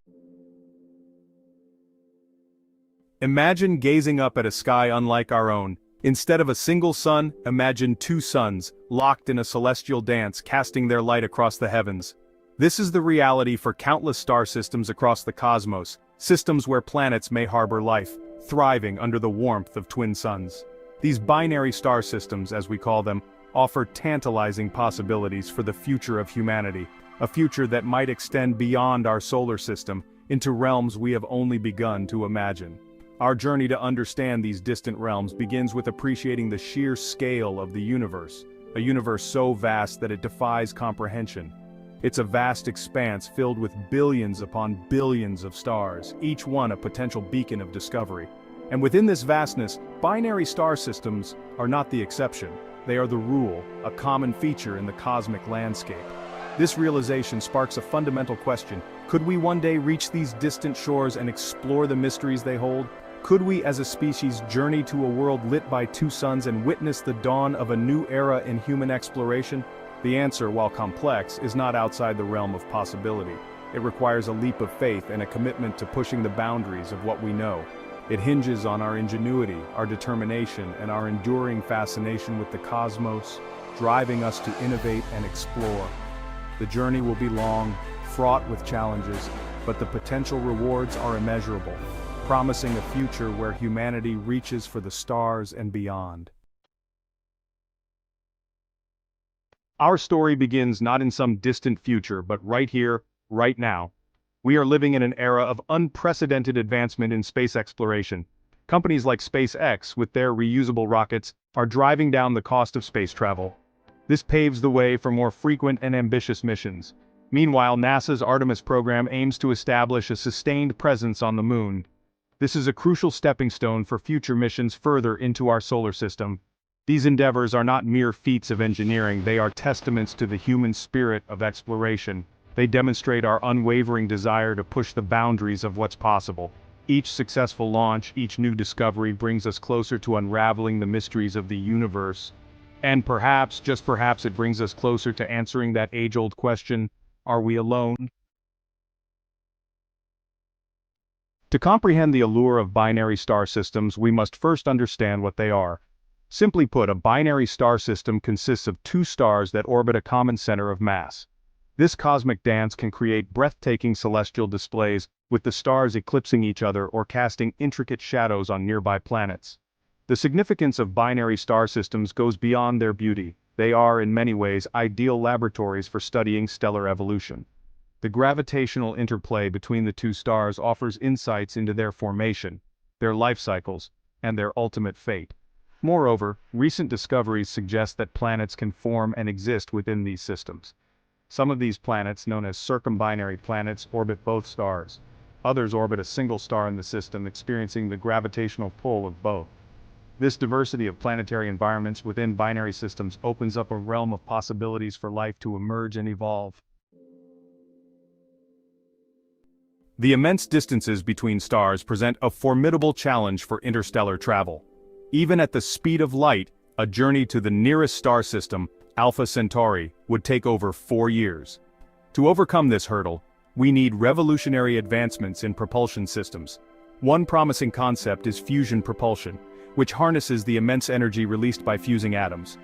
Imagine gazing up at a sky unlike our own. Instead of a single sun, imagine two suns, locked in a celestial dance, casting their light across the heavens. This is the reality for countless star systems across the cosmos, systems where planets may harbor life, thriving under the warmth of twin suns. These binary star systems, as we call them, offer tantalizing possibilities for the future of humanity, a future that might extend beyond our solar system, into realms we have only begun to imagine. Our journey to understand these distant realms begins with appreciating the sheer scale of the universe, a universe so vast that it defies comprehension. It's a vast expanse filled with billions upon billions of stars, each one a potential beacon of discovery. And within this vastness, binary star systems are not the exception. They are the rule, a common feature in the cosmic landscape. This realization sparks a fundamental question. Could we one day reach these distant shores and explore the mysteries they hold? Could we as a species journey to a world lit by two suns and witness the dawn of a new era in human exploration? The answer, while complex, is not outside the realm of possibility. It requires a leap of faith and a commitment to pushing the boundaries of what we know. It hinges on our ingenuity, our determination, and our enduring fascination with the cosmos, driving us to innovate and explore. The journey will be long, fraught with challenges, but the potential rewards are immeasurable, promising a future where humanity reaches for the stars and beyond. Our story begins not in some distant future, but right here, right now. We are living in an era of unprecedented advancement in space exploration. Companies like SpaceX, with their reusable rockets, are driving down the cost of space travel. This paves the way for more frequent and ambitious missions. Meanwhile, NASA's Artemis program aims to establish a sustained presence on the Moon. This is a crucial stepping stone for future missions further into our solar system. These endeavors are not mere feats of engineering, they are testaments to the human spirit of exploration. They demonstrate our unwavering desire to push the boundaries of what's possible. Each successful launch, each new discovery brings us closer to unraveling the mysteries of the universe. And perhaps, just perhaps, it brings us closer to answering that age-old question, are we alone? To comprehend the allure of binary star systems, we must first understand what they are. Simply put, a binary star system consists of two stars that orbit a common center of mass. This cosmic dance can create breathtaking celestial displays, with the stars eclipsing each other or casting intricate shadows on nearby planets. The significance of binary star systems goes beyond their beauty. They are, in many ways, ideal laboratories for studying stellar evolution. The gravitational interplay between the two stars offers insights into their formation, their life cycles, and their ultimate fate. Moreover, recent discoveries suggest that planets can form and exist within these systems. Some of these planets, known as circumbinary planets, orbit both stars. Others orbit a single star in the system, experiencing the gravitational pull of both. This diversity of planetary environments within binary systems opens up a realm of possibilities for life to emerge and evolve. The immense distances between stars present a formidable challenge for interstellar travel. Even at the speed of light, a journey to the nearest star system, Alpha Centauri, would take over 4 years. To overcome this hurdle, we need revolutionary advancements in propulsion systems. One promising concept is fusion propulsion, which harnesses the immense energy released by fusing atoms.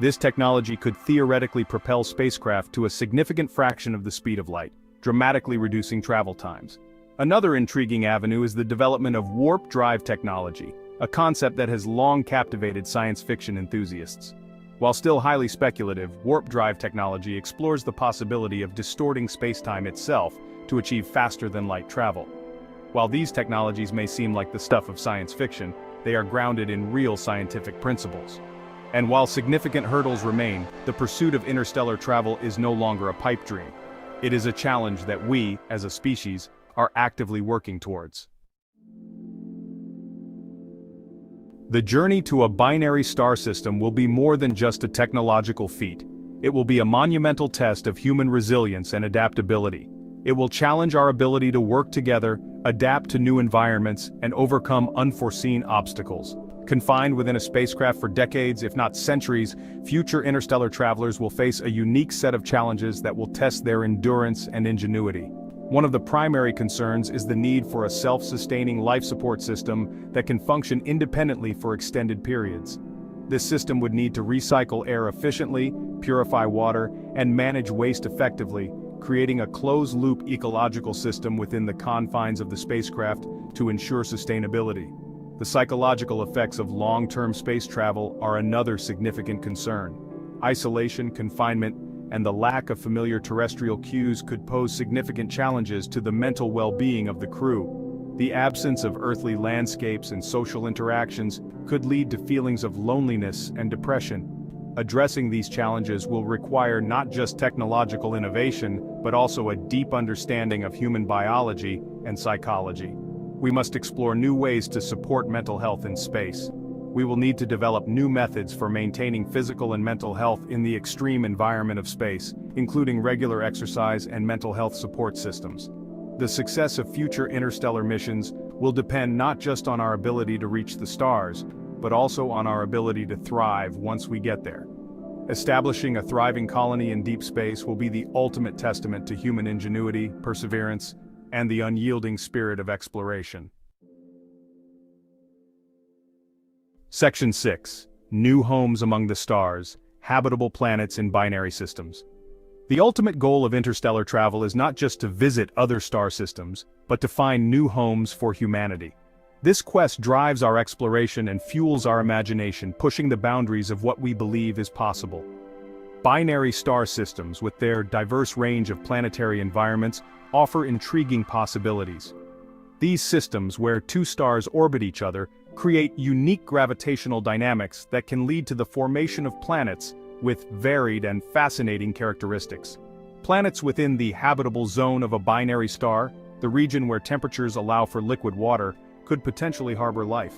This technology could theoretically propel spacecraft to a significant fraction of the speed of light, dramatically reducing travel times. Another intriguing avenue is the development of warp drive technology, a concept that has long captivated science fiction enthusiasts. While still highly speculative, warp drive technology explores the possibility of distorting spacetime itself to achieve faster-than-light travel. While these technologies may seem like the stuff of science fiction, they are grounded in real scientific principles. And while significant hurdles remain, the pursuit of interstellar travel is no longer a pipe dream. It is a challenge that we, as a species, are actively working towards. The journey to a binary star system will be more than just a technological feat. It will be a monumental test of human resilience and adaptability. It will challenge our ability to work together, adapt to new environments, and overcome unforeseen obstacles. Confined within a spacecraft for decades, if not centuries, future interstellar travelers will face a unique set of challenges that will test their endurance and ingenuity. One of the primary concerns is the need for a self-sustaining life support system that can function independently for extended periods. This system would need to recycle air efficiently, purify water, and manage waste effectively, creating a closed-loop ecological system within the confines of the spacecraft to ensure sustainability. The psychological effects of long-term space travel are another significant concern. Isolation, confinement, and the lack of familiar terrestrial cues could pose significant challenges to the mental well-being of the crew. The absence of earthly landscapes and social interactions could lead to feelings of loneliness and depression. Addressing these challenges will require not just technological innovation, but also a deep understanding of human biology and psychology. We must explore new ways to support mental health in space. We will need to develop new methods for maintaining physical and mental health in the extreme environment of space, including regular exercise and mental health support systems. The success of future interstellar missions will depend not just on our ability to reach the stars, but also on our ability to thrive once we get there. Establishing a thriving colony in deep space will be the ultimate testament to human ingenuity, perseverance, and the unyielding spirit of exploration. Section 6. New homes among the stars, habitable planets in binary systems. The ultimate goal of interstellar travel is not just to visit other star systems, but to find new homes for humanity. This quest drives our exploration and fuels our imagination, pushing the boundaries of what we believe is possible. Binary star systems, with their diverse range of planetary environments, offer intriguing possibilities. These systems, where two stars orbit each other, create unique gravitational dynamics that can lead to the formation of planets with varied and fascinating characteristics. Planets within the habitable zone of a binary star, the region where temperatures allow for liquid water, could potentially harbor life.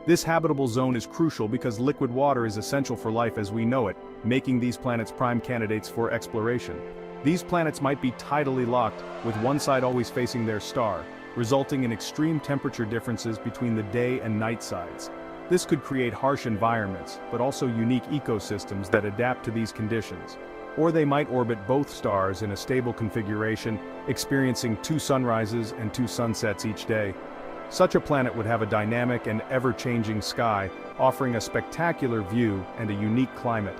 This habitable zone is crucial because liquid water is essential for life as we know it, making these planets prime candidates for exploration. These planets might be tidally locked, with one side always facing their star, resulting in extreme temperature differences between the day and night sides. This could create harsh environments, but also unique ecosystems that adapt to these conditions. Or they might orbit both stars in a stable configuration, experiencing 2 sunrises and 2 sunsets each day. Such a planet would have a dynamic and ever-changing sky, offering a spectacular view and a unique climate.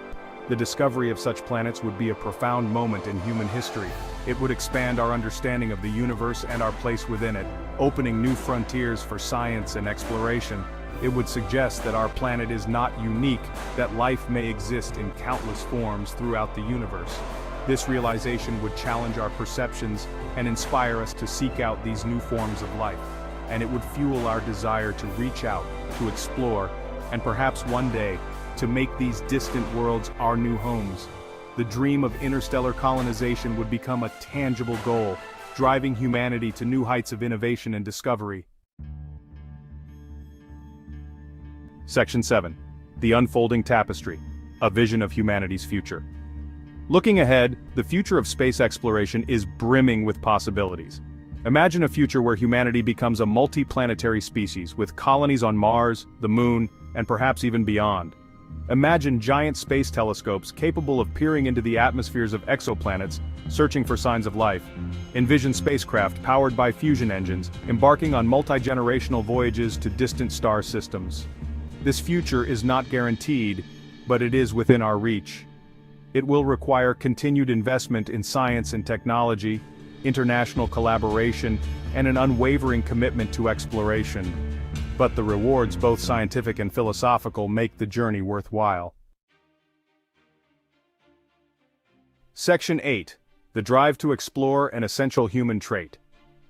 The discovery of such planets would be a profound moment in human history. It would expand our understanding of the universe and our place within it, opening new frontiers for science and exploration. It would suggest that our planet is not unique, that life may exist in countless forms throughout the universe. This realization would challenge our perceptions and inspire us to seek out these new forms of life, and it would fuel our desire to reach out, to explore, and perhaps one day, to make these distant worlds our new homes. The dream of interstellar colonization would become a tangible goal, driving humanity to new heights of innovation and discovery. Section 7. The Unfolding Tapestry, a vision of humanity's future. Looking ahead, the future of space exploration is brimming with possibilities. Imagine a future where humanity becomes a multi-planetary species with colonies on Mars, the Moon, and perhaps even beyond. Imagine giant space telescopes capable of peering into the atmospheres of exoplanets, searching for signs of life. Envision spacecraft powered by fusion engines, embarking on multi-generational voyages to distant star systems. This future is not guaranteed, but it is within our reach. It will require continued investment in science and technology, international collaboration, and an unwavering commitment to exploration. But the rewards, both scientific and philosophical, make the journey worthwhile. Section 8. The drive to explore, an essential human trait.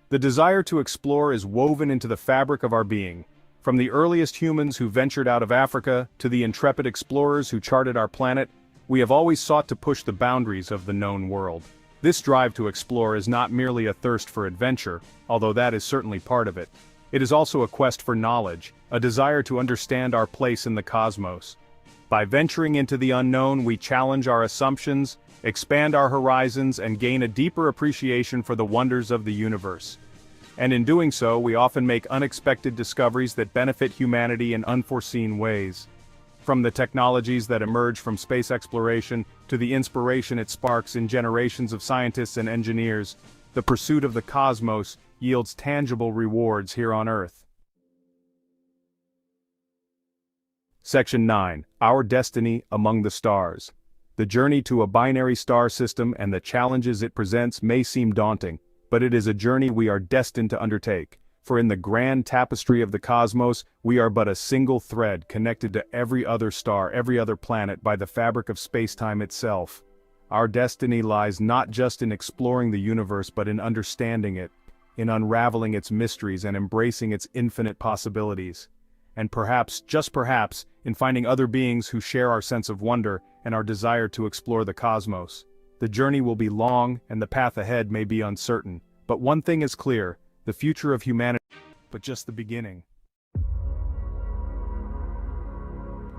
The desire to explore is woven into the fabric of our being. From the earliest humans who ventured out of Africa to the intrepid explorers who charted our planet, we have always sought to push the boundaries of the known world. This drive to explore is not merely a thirst for adventure, although that is certainly part of it. It is also a quest for knowledge, a desire to understand our place in the cosmos. By venturing into the unknown, we challenge our assumptions, expand our horizons, and gain a deeper appreciation for the wonders of the universe. And in doing so, we often make unexpected discoveries that benefit humanity in unforeseen ways. From the technologies that emerge from space exploration to the inspiration it sparks in generations of scientists and engineers, the pursuit of the cosmos yields tangible rewards here on Earth. Section 9. Our Destiny Among the Stars. The journey to a binary star system and the challenges it presents may seem daunting, but it is a journey we are destined to undertake. For in the grand tapestry of the cosmos, we are but a single thread connected to every other star, every other planet by the fabric of space-time itself. Our destiny lies not just in exploring the universe but in understanding it, in unraveling its mysteries and embracing its infinite possibilities. And perhaps, just perhaps, in finding other beings who share our sense of wonder and our desire to explore the cosmos. The journey will be long and the path ahead may be uncertain, but one thing is clear, the future of humanity, but just the beginning.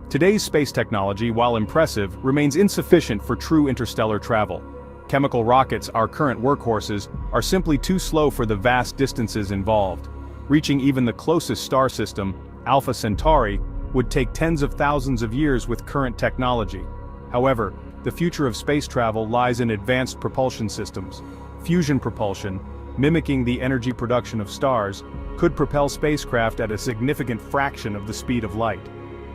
Today's space technology, while impressive, remains insufficient for true interstellar travel. Chemical rockets, our current workhorses, are simply too slow for the vast distances involved. Reaching even the closest star system, Alpha Centauri, would take tens of thousands of years with current technology. However, the future of space travel lies in advanced propulsion systems. Fusion propulsion, mimicking the energy production of stars, could propel spacecraft at a significant fraction of the speed of light.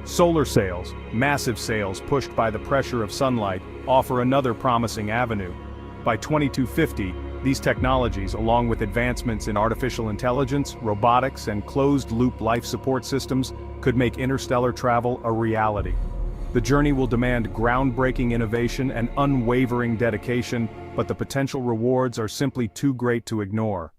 Solar sails, massive sails pushed by the pressure of sunlight, offer another promising avenue. By 2250, these technologies, along with advancements in artificial intelligence, robotics, and closed-loop life support systems, could make interstellar travel a reality. The journey will demand groundbreaking innovation and unwavering dedication, but the potential rewards are simply too great to ignore.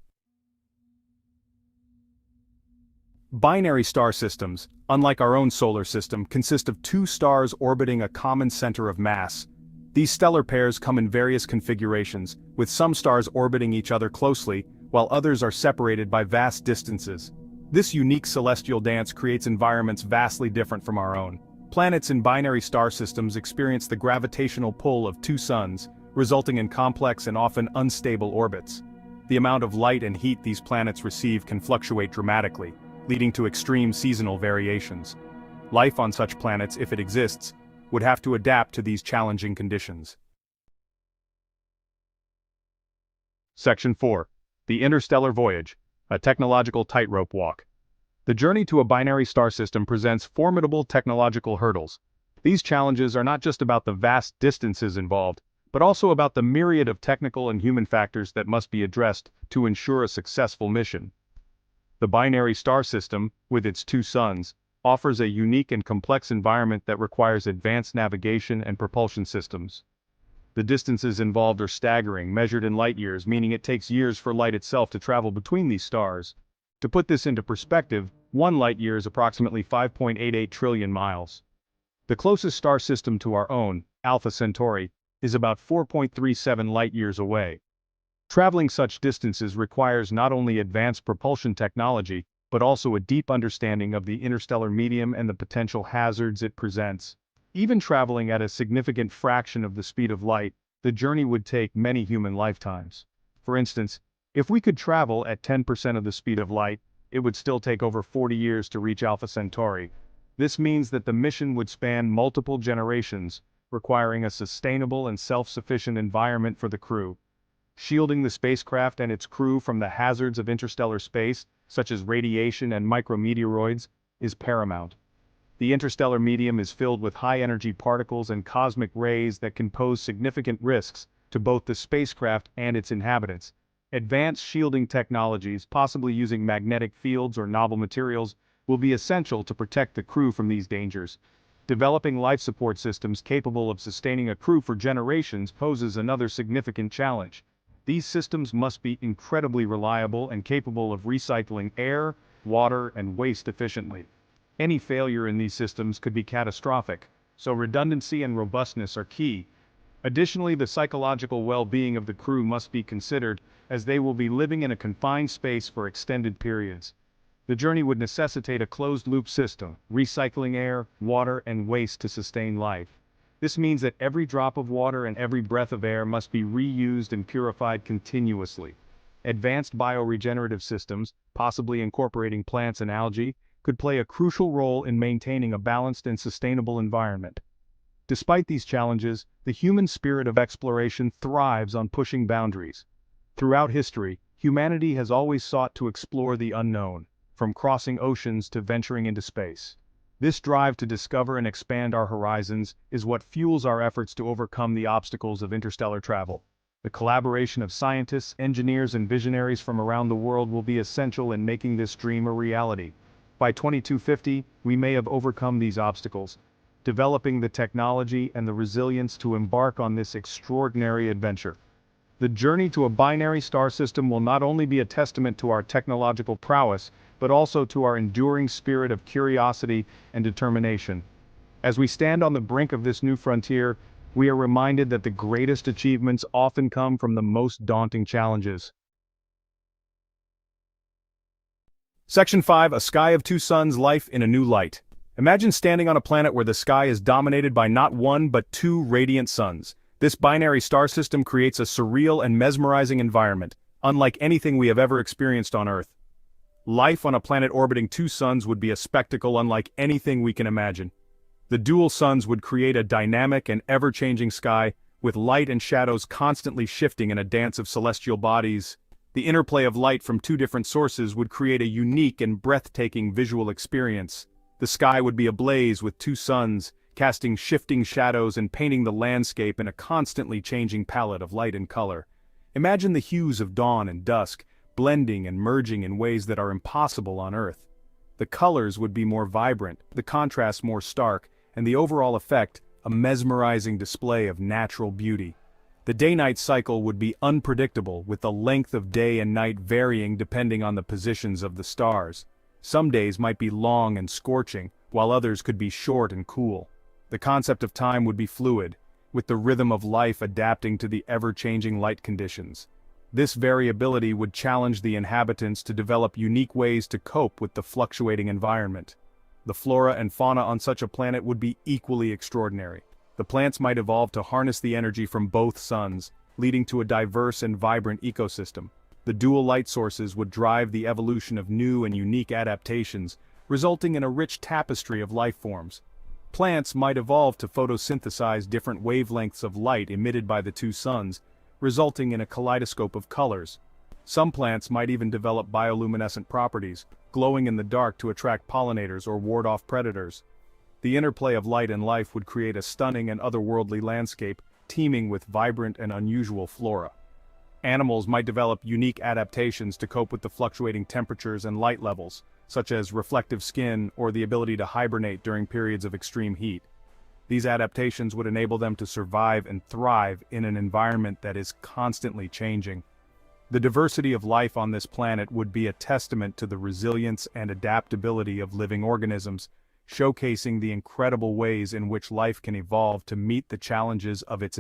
Binary star systems, unlike our own solar system, consist of two stars orbiting a common center of mass. These stellar pairs come in various configurations, with some stars orbiting each other closely, while others are separated by vast distances. This unique celestial dance creates environments vastly different from our own. Planets in binary star systems experience the gravitational pull of two suns, resulting in complex and often unstable orbits. The amount of light and heat these planets receive can fluctuate dramatically, leading to extreme seasonal variations. Life on such planets, if it exists, would have to adapt to these challenging conditions. Section 4. The Interstellar Voyage, a technological tightrope walk. The journey to a binary star system presents formidable technological hurdles. These challenges are not just about the vast distances involved, but also about the myriad of technical and human factors that must be addressed to ensure a successful mission. The binary star system, with its two suns, offers a unique and complex environment that requires advanced navigation and propulsion systems. The distances involved are staggering, measured in light years, meaning it takes years for light itself to travel between these stars. To put this into perspective, one light year is approximately 5.88 trillion miles. The closest star system to our own, Alpha Centauri, is about 4.37 light-years away. Traveling such distances requires not only advanced propulsion technology, but also a deep understanding of the interstellar medium and the potential hazards it presents. Even traveling at a significant fraction of the speed of light, the journey would take many human lifetimes. For instance, if we could travel at 10% of the speed of light, it would still take over 40 years to reach Alpha Centauri. This means that the mission would span multiple generations, requiring a sustainable and self-sufficient environment for the crew. Shielding the spacecraft and its crew from the hazards of interstellar space, such as radiation and micrometeoroids, is paramount. The interstellar medium is filled with high-energy particles and cosmic rays that can pose significant risks to both the spacecraft and its inhabitants. Advanced shielding technologies, possibly using magnetic fields or novel materials, will be essential to protect the crew from these dangers. Developing life support systems capable of sustaining a crew for generations poses another significant challenge. These systems must be incredibly reliable and capable of recycling air, water, and waste efficiently. Any failure in these systems could be catastrophic, so redundancy and robustness are key. Additionally, the psychological well-being of the crew must be considered, as they will be living in a confined space for extended periods. The journey would necessitate a closed-loop system, recycling air, water, and waste to sustain life. This means that every drop of water and every breath of air must be reused and purified continuously. Advanced bioregenerative systems, possibly incorporating plants and algae, could play a crucial role in maintaining a balanced and sustainable environment. Despite these challenges, the human spirit of exploration thrives on pushing boundaries. Throughout history, humanity has always sought to explore the unknown, from crossing oceans to venturing into space. This drive to discover and expand our horizons is what fuels our efforts to overcome the obstacles of interstellar travel. The collaboration of scientists, engineers, and visionaries from around the world will be essential in making this dream a reality. By 2250, we may have overcome these obstacles, developing the technology and the resilience to embark on this extraordinary adventure. The journey to a binary star system will not only be a testament to our technological prowess, but also to our enduring spirit of curiosity and determination. As we stand on the brink of this new frontier, we are reminded that the greatest achievements often come from the most daunting challenges. Section 5: A Sky of Two Suns, Life in a New Light. Imagine standing on a planet where the sky is dominated by not one but two radiant suns. This binary star system creates a surreal and mesmerizing environment, unlike anything we have ever experienced on Earth. Life on a planet orbiting two suns would be a spectacle unlike anything we can imagine. The dual suns would create a dynamic and ever-changing sky, with light and shadows constantly shifting in a dance of celestial bodies. The interplay of light from two different sources would create a unique and breathtaking visual experience. The sky would be ablaze with two suns, casting shifting shadows and painting the landscape in a constantly changing palette of light and color. Imagine the hues of dawn and dusk, blending and merging in ways that are impossible on Earth. The colors would be more vibrant, the contrast more stark, and the overall effect a mesmerizing display of natural beauty. The day-night cycle would be unpredictable, with the length of day and night varying depending on the positions of the stars. Some days might be long and scorching, while others could be short and cool. The concept of time would be fluid, with the rhythm of life adapting to the ever-changing light conditions. This variability would challenge the inhabitants to develop unique ways to cope with the fluctuating environment. The flora and fauna on such a planet would be equally extraordinary. The plants might evolve to harness the energy from both suns, leading to a diverse and vibrant ecosystem. The dual light sources would drive the evolution of new and unique adaptations, resulting in a rich tapestry of life forms. Plants might evolve to photosynthesize different wavelengths of light emitted by the two suns, resulting in a kaleidoscope of colors. Some plants might even develop bioluminescent properties, glowing in the dark to attract pollinators or ward off predators. The interplay of light and life would create a stunning and otherworldly landscape, teeming with vibrant and unusual flora. Animals might develop unique adaptations to cope with the fluctuating temperatures and light levels, such as reflective skin or the ability to hibernate during periods of extreme heat. These adaptations would enable them to survive and thrive in an environment that is constantly changing. The diversity of life on this planet would be a testament to the resilience and adaptability of living organisms, showcasing the incredible ways in which life can evolve to meet the challenges of its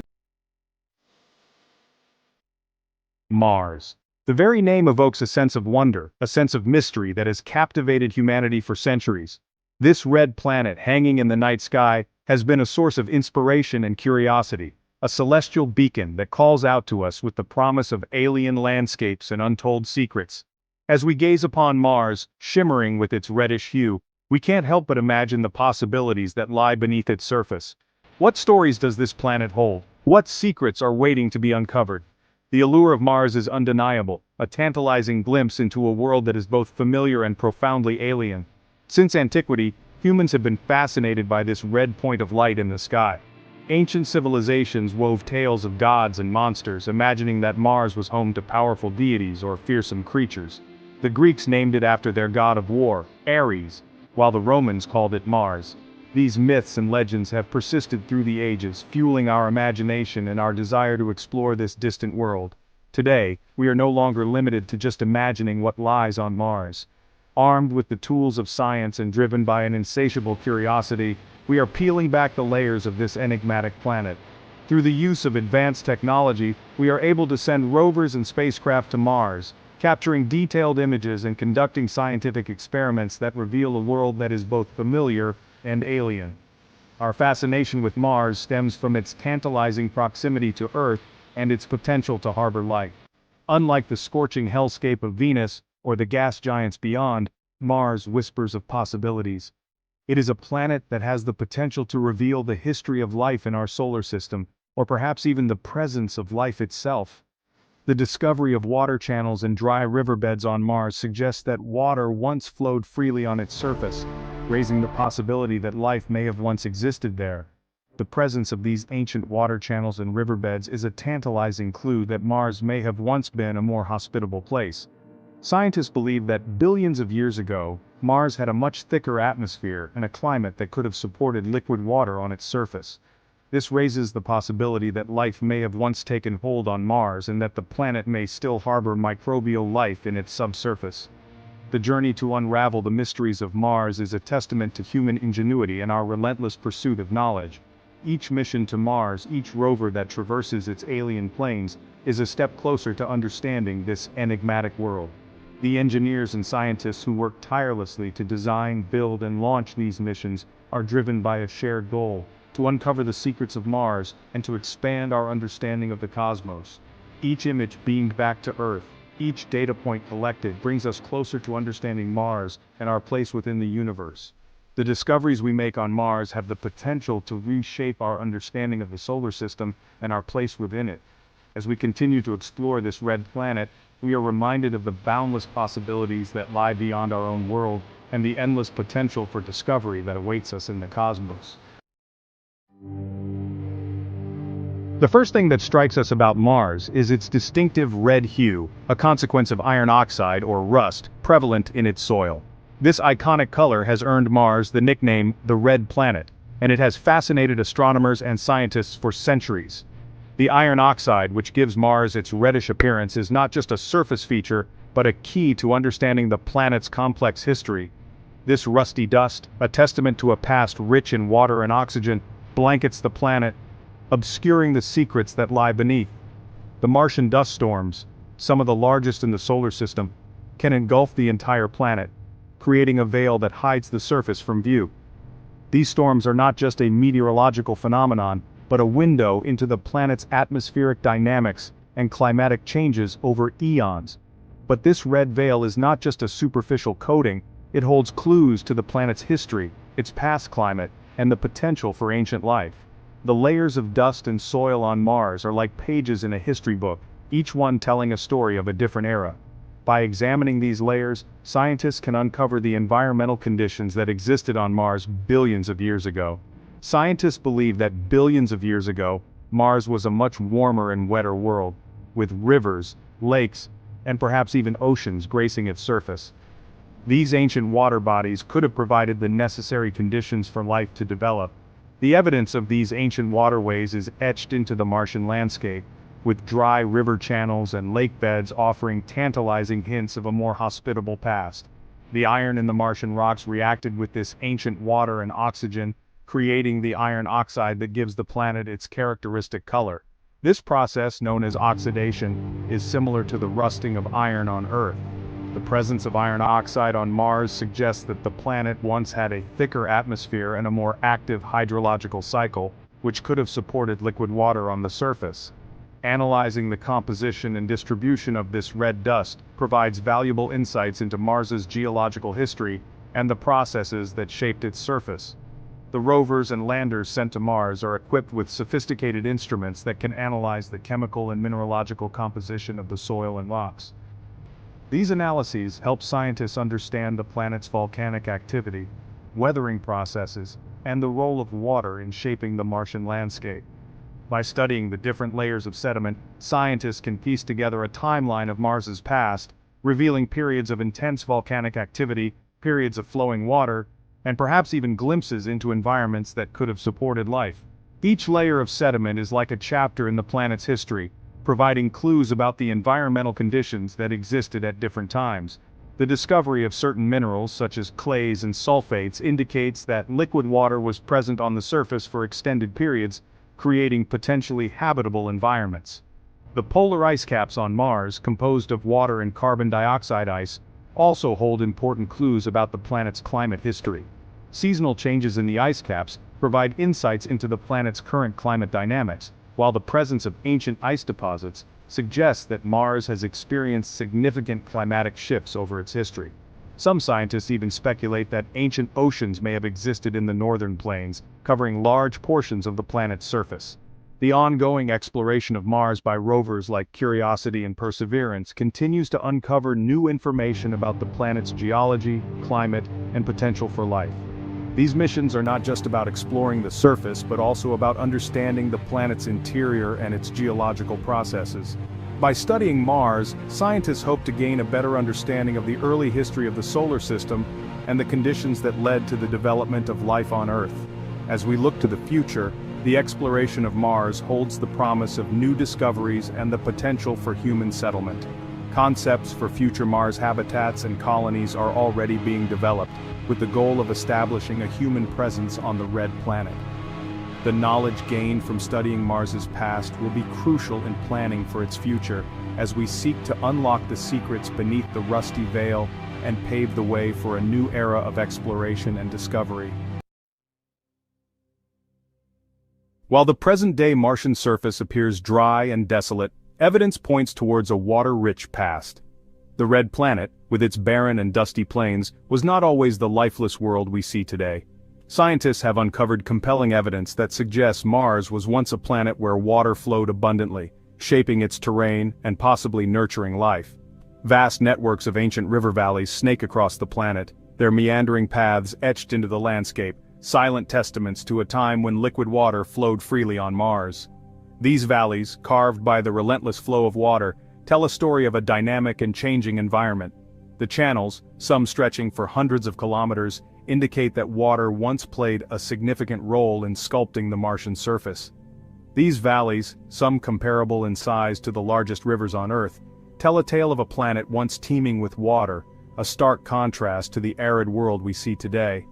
Mars. The very name evokes a sense of wonder, a sense of mystery that has captivated humanity for centuries. This red planet hanging in the night sky has been a source of inspiration and curiosity, a celestial beacon that calls out to us with the promise of alien landscapes and untold secrets. As we gaze upon Mars, shimmering with its reddish hue, we can't help but imagine the possibilities that lie beneath its surface. What stories does this planet hold? What secrets are waiting to be uncovered? The allure of Mars is undeniable, a tantalizing glimpse into a world that is both familiar and profoundly alien. Since antiquity, humans have been fascinated by this red point of light in the sky. Ancient civilizations wove tales of gods and monsters, imagining that Mars was home to powerful deities or fearsome creatures. The Greeks named it after their god of war, Ares, while the Romans called it Mars. These myths and legends have persisted through the ages, fueling our imagination and our desire to explore this distant world. Today, we are no longer limited to just imagining what lies on Mars. Armed with the tools of science and driven by an insatiable curiosity, we are peeling back the layers of this enigmatic planet. Through the use of advanced technology, we are able to send rovers and spacecraft to Mars, capturing detailed images and conducting scientific experiments that reveal a world that is both familiar and alien. Our fascination with Mars stems from its tantalizing proximity to Earth and its potential to harbor life. Unlike the scorching hellscape of Venus, or the gas giants beyond, Mars whispers of possibilities. It is a planet that has the potential to reveal the history of life in our solar system, or perhaps even the presence of life itself. The discovery of water channels and dry riverbeds on Mars suggests that water once flowed freely on its surface, raising the possibility that life may have once existed there. The presence of these ancient water channels and riverbeds is a tantalizing clue that Mars may have once been a more hospitable place. Scientists believe that billions of years ago, Mars had a much thicker atmosphere and a climate that could have supported liquid water on its surface. This raises the possibility that life may have once taken hold on Mars and that the planet may still harbor microbial life in its subsurface. The journey to unravel the mysteries of Mars is a testament to human ingenuity and our relentless pursuit of knowledge. Each mission to Mars, each rover that traverses its alien plains, is a step closer to understanding this enigmatic world. The engineers and scientists who work tirelessly to design, build, and launch these missions are driven by a shared goal: to uncover the secrets of Mars and to expand our understanding of the cosmos. Each image beamed back to Earth, each data point collected brings us closer to understanding Mars and our place within the universe. The discoveries we make on Mars have the potential to reshape our understanding of the solar system and our place within it. As we continue to explore this red planet, we are reminded of the boundless possibilities that lie beyond our own world and the endless potential for discovery that awaits us in the cosmos. The first thing that strikes us about Mars is its distinctive red hue, a consequence of iron oxide or rust prevalent in its soil. This iconic color has earned Mars the nickname the Red Planet, and it has fascinated astronomers and scientists for centuries. The iron oxide, which gives Mars its reddish appearance, is not just a surface feature, but a key to understanding the planet's complex history. This rusty dust, a testament to a past rich in water and oxygen, blankets the planet, obscuring the secrets that lie beneath. The Martian dust storms, some of the largest in the solar system, can engulf the entire planet, creating a veil that hides the surface from view. These storms are not just a meteorological phenomenon, but a window into the planet's atmospheric dynamics and climatic changes over eons. But this red veil is not just a superficial coating, it holds clues to the planet's history, its past climate, and the potential for ancient life. The layers of dust and soil on Mars are like pages in a history book, each one telling a story of a different era. By examining these layers, scientists can uncover the environmental conditions that existed on Mars billions of years ago. Scientists believe that billions of years ago, Mars was a much warmer and wetter world, with rivers, lakes, and perhaps even oceans gracing its surface. These ancient water bodies could have provided the necessary conditions for life to develop. The evidence of these ancient waterways is etched into the Martian landscape, with dry river channels and lake beds offering tantalizing hints of a more hospitable past. The iron in the Martian rocks reacted with this ancient water and oxygen, creating the iron oxide that gives the planet its characteristic color. This process, known as oxidation, is similar to the rusting of iron on Earth. The presence of iron oxide on Mars suggests that the planet once had a thicker atmosphere and a more active hydrological cycle, which could have supported liquid water on the surface. Analyzing the composition and distribution of this red dust provides valuable insights into Mars's geological history and the processes that shaped its surface. The rovers and landers sent to Mars are equipped with sophisticated instruments that can analyze the chemical and mineralogical composition of the soil and rocks. These analyses help scientists understand the planet's volcanic activity, weathering processes, and the role of water in shaping the Martian landscape. By studying the different layers of sediment, scientists can piece together a timeline of Mars's past, revealing periods of intense volcanic activity, periods of flowing water, and perhaps even glimpses into environments that could have supported life. Each layer of sediment is like a chapter in the planet's history, providing clues about the environmental conditions that existed at different times. The discovery of certain minerals such as clays and sulfates indicates that liquid water was present on the surface for extended periods, creating potentially habitable environments. The polar ice caps on Mars, composed of water and carbon dioxide ice, also hold important clues about the planet's climate history. Seasonal changes in the ice caps provide insights into the planet's current climate dynamics, while the presence of ancient ice deposits suggests that Mars has experienced significant climatic shifts over its history. Some scientists even speculate that ancient oceans may have existed in the northern plains, covering large portions of the planet's surface. The ongoing exploration of Mars by rovers like Curiosity and Perseverance continues to uncover new information about the planet's geology, climate, and potential for life. These missions are not just about exploring the surface, but also about understanding the planet's interior and its geological processes. By studying Mars, scientists hope to gain a better understanding of the early history of the solar system and the conditions that led to the development of life on Earth. As we look to the future, the exploration of Mars holds the promise of new discoveries and the potential for human settlement. Concepts for future Mars habitats and colonies are already being developed, with the goal of establishing a human presence on the red planet. The knowledge gained from studying Mars's past will be crucial in planning for its future, as we seek to unlock the secrets beneath the rusty veil and pave the way for a new era of exploration and discovery. While the present-day Martian surface appears dry and desolate, evidence points towards a water-rich past. The red planet, with its barren and dusty plains, was not always the lifeless world we see today. Scientists have uncovered compelling evidence that suggests Mars was once a planet where water flowed abundantly, shaping its terrain and possibly nurturing life. Vast networks of ancient river valleys snake across the planet, their meandering paths etched into the landscape, silent testaments to a time when liquid water flowed freely on Mars. These valleys, carved by the relentless flow of water, tell a story of a dynamic and changing environment. The channels, some stretching for hundreds of kilometers, indicate that water once played a significant role in sculpting the Martian surface. These valleys, some comparable in size to the largest rivers on Earth, tell a tale of a planet once teeming with water, a stark contrast to the arid world we see today.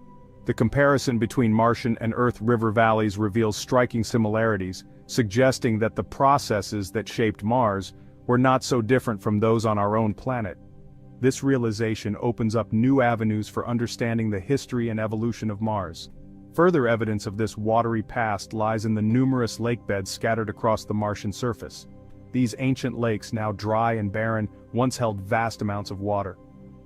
The comparison between Martian and Earth river valleys reveals striking similarities, suggesting that the processes that shaped Mars were not so different from those on our own planet. This realization opens up new avenues for understanding the history and evolution of Mars. Further evidence of this watery past lies in the numerous lake beds scattered across the Martian surface. These ancient lakes, now dry and barren, once held vast amounts of water.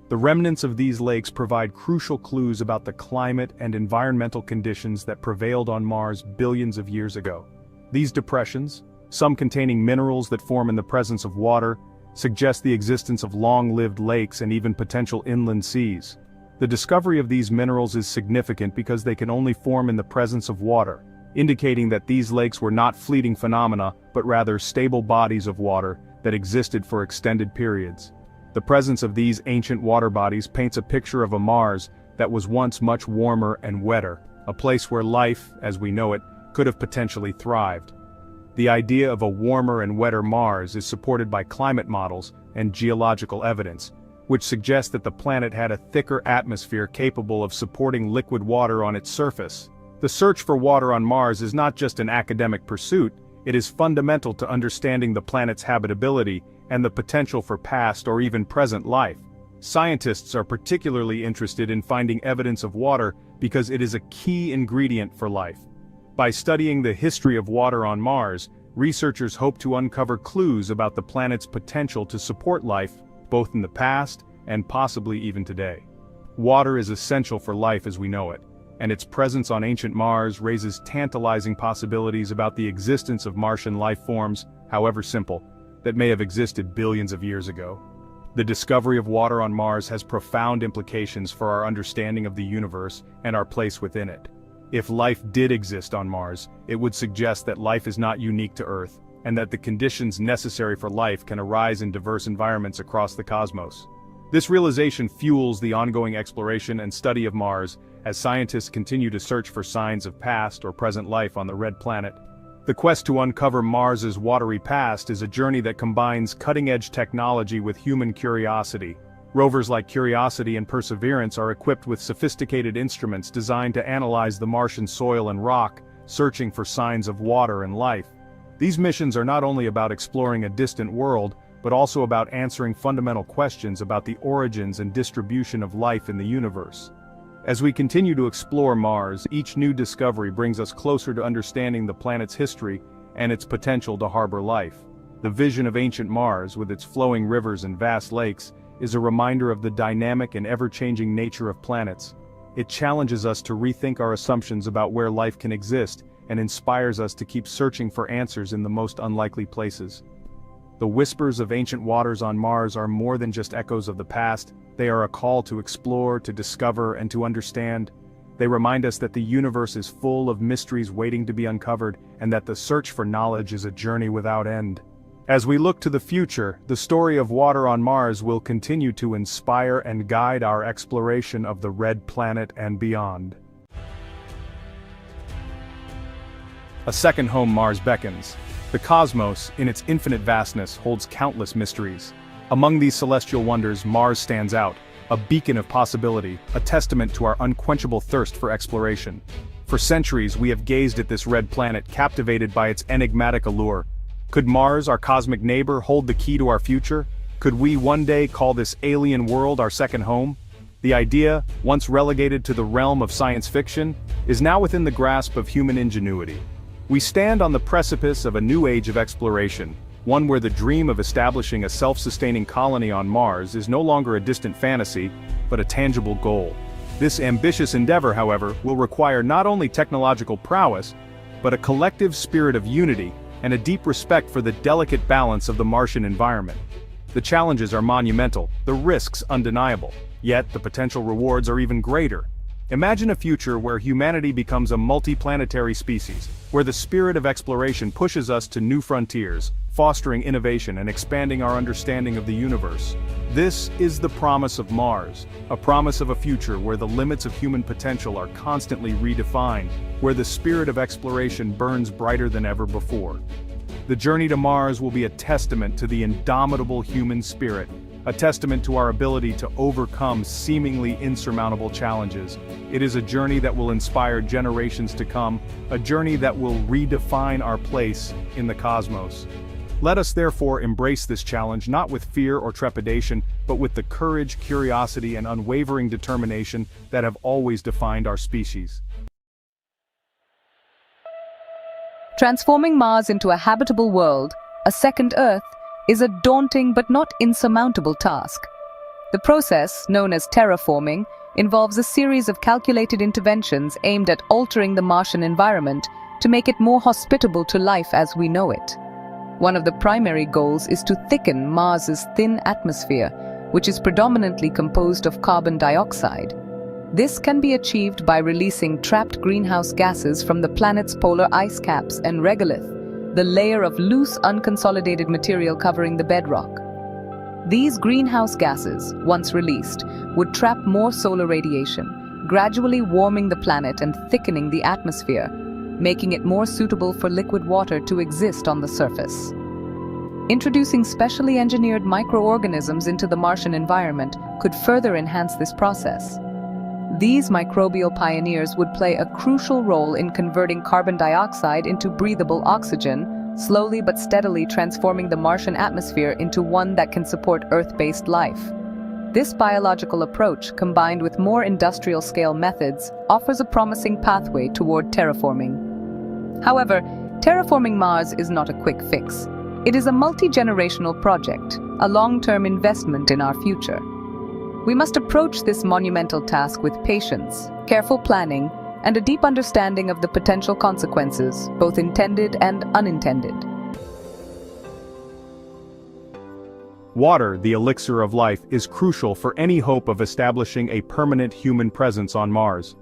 The remnants of these lakes provide crucial clues about the climate and environmental conditions that prevailed on Mars billions of years ago. These depressions, some containing minerals that form in the presence of water, suggest the existence of long-lived lakes and even potential inland seas. The discovery of these minerals is significant because they can only form in the presence of water, indicating that these lakes were not fleeting phenomena, but rather stable bodies of water that existed for extended periods. The presence of these ancient water bodies paints a picture of a Mars that was once much warmer and wetter, a place where life, as we know it, could have potentially thrived. The idea of a warmer and wetter Mars is supported by climate models and geological evidence, which suggests that the planet had a thicker atmosphere capable of supporting liquid water on its surface. The search for water on Mars is not just an academic pursuit, it is fundamental to understanding the planet's habitability and the potential for past or even present life. Scientists are particularly interested in finding evidence of water because it is a key ingredient for life. By studying the history of water on Mars, researchers hope to uncover clues about the planet's potential to support life, both in the past and possibly even today. Water is essential for life as we know it, and its presence on ancient Mars raises tantalizing possibilities about the existence of Martian life forms, however simple, that may have existed billions of years ago. The discovery of water on Mars has profound implications for our understanding of the universe and our place within it. If life did exist on Mars, it would suggest that life is not unique to Earth, and that the conditions necessary for life can arise in diverse environments across the cosmos. This realization fuels the ongoing exploration and study of Mars, as scientists continue to search for signs of past or present life on the red planet. The quest to uncover Mars's watery past is a journey that combines cutting-edge technology with human curiosity. Rovers like Curiosity and Perseverance are equipped with sophisticated instruments designed to analyze the Martian soil and rock, searching for signs of water and life. These missions are not only about exploring a distant world, but also about answering fundamental questions about the origins and distribution of life in the universe. As we continue to explore Mars, each new discovery brings us closer to understanding the planet's history and its potential to harbor life. The vision of ancient Mars, with its flowing rivers and vast lakes, is a reminder of the dynamic and ever-changing nature of planets. It challenges us to rethink our assumptions about where life can exist and inspires us to keep searching for answers in the most unlikely places. The whispers of ancient waters on Mars are more than just echoes of the past, they are a call to explore, to discover, and to understand. They remind us that the universe is full of mysteries waiting to be uncovered, and that the search for knowledge is a journey without end. As we look to the future, the story of water on Mars will continue to inspire and guide our exploration of the red planet and beyond. A second home Mars beckons. The cosmos, in its infinite vastness, holds countless mysteries. Among these celestial wonders, Mars stands out, a beacon of possibility, a testament to our unquenchable thirst for exploration. For centuries, we have gazed at this red planet, captivated by its enigmatic allure. Could Mars, our cosmic neighbor, hold the key to our future? Could we one day call this alien world our second home? The idea, once relegated to the realm of science fiction, is now within the grasp of human ingenuity. We stand on the precipice of a new age of exploration, one where the dream of establishing a self-sustaining colony on Mars is no longer a distant fantasy, but a tangible goal. This ambitious endeavor, however, will require not only technological prowess, but a collective spirit of unity and a deep respect for the delicate balance of the Martian environment. The challenges are monumental, the risks undeniable, yet the potential rewards are even greater. Imagine a future where humanity becomes a multi-planetary species, where the spirit of exploration pushes us to new frontiers, fostering innovation and expanding our understanding of the universe. This is the promise of Mars, a promise of a future where the limits of human potential are constantly redefined, where the spirit of exploration burns brighter than ever before. The journey to Mars will be a testament to the indomitable human spirit, a testament to our ability to overcome seemingly insurmountable challenges. It is a journey that will inspire generations to come, a journey that will redefine our place in the cosmos. Let us therefore embrace this challenge not with fear or trepidation, but with the courage, curiosity, and unwavering determination that have always defined our species. Transforming Mars into a habitable world, a second Earth, is a daunting but not insurmountable task. The process, known as terraforming, involves a series of calculated interventions aimed at altering the Martian environment to make it more hospitable to life as we know it. One of the primary goals is to thicken Mars's thin atmosphere, which is predominantly composed of carbon dioxide. This can be achieved by releasing trapped greenhouse gases from the planet's polar ice caps and regolith, the layer of loose, unconsolidated material covering the bedrock. These greenhouse gases, once released, would trap more solar radiation, gradually warming the planet and thickening the atmosphere, making it more suitable for liquid water to exist on the surface. Introducing specially engineered microorganisms into the Martian environment could further enhance this process. These microbial pioneers would play a crucial role in converting carbon dioxide into breathable oxygen, slowly but steadily transforming the Martian atmosphere into one that can support Earth-based life. This biological approach, combined with more industrial-scale methods, offers a promising pathway toward terraforming. However, terraforming Mars is not a quick fix. It is a multi-generational project, a long-term investment in our future. We must approach this monumental task with patience, careful planning, and a deep understanding of the potential consequences, both intended and unintended. Water, the elixir of life, is crucial for any hope of establishing a permanent human presence on Mars.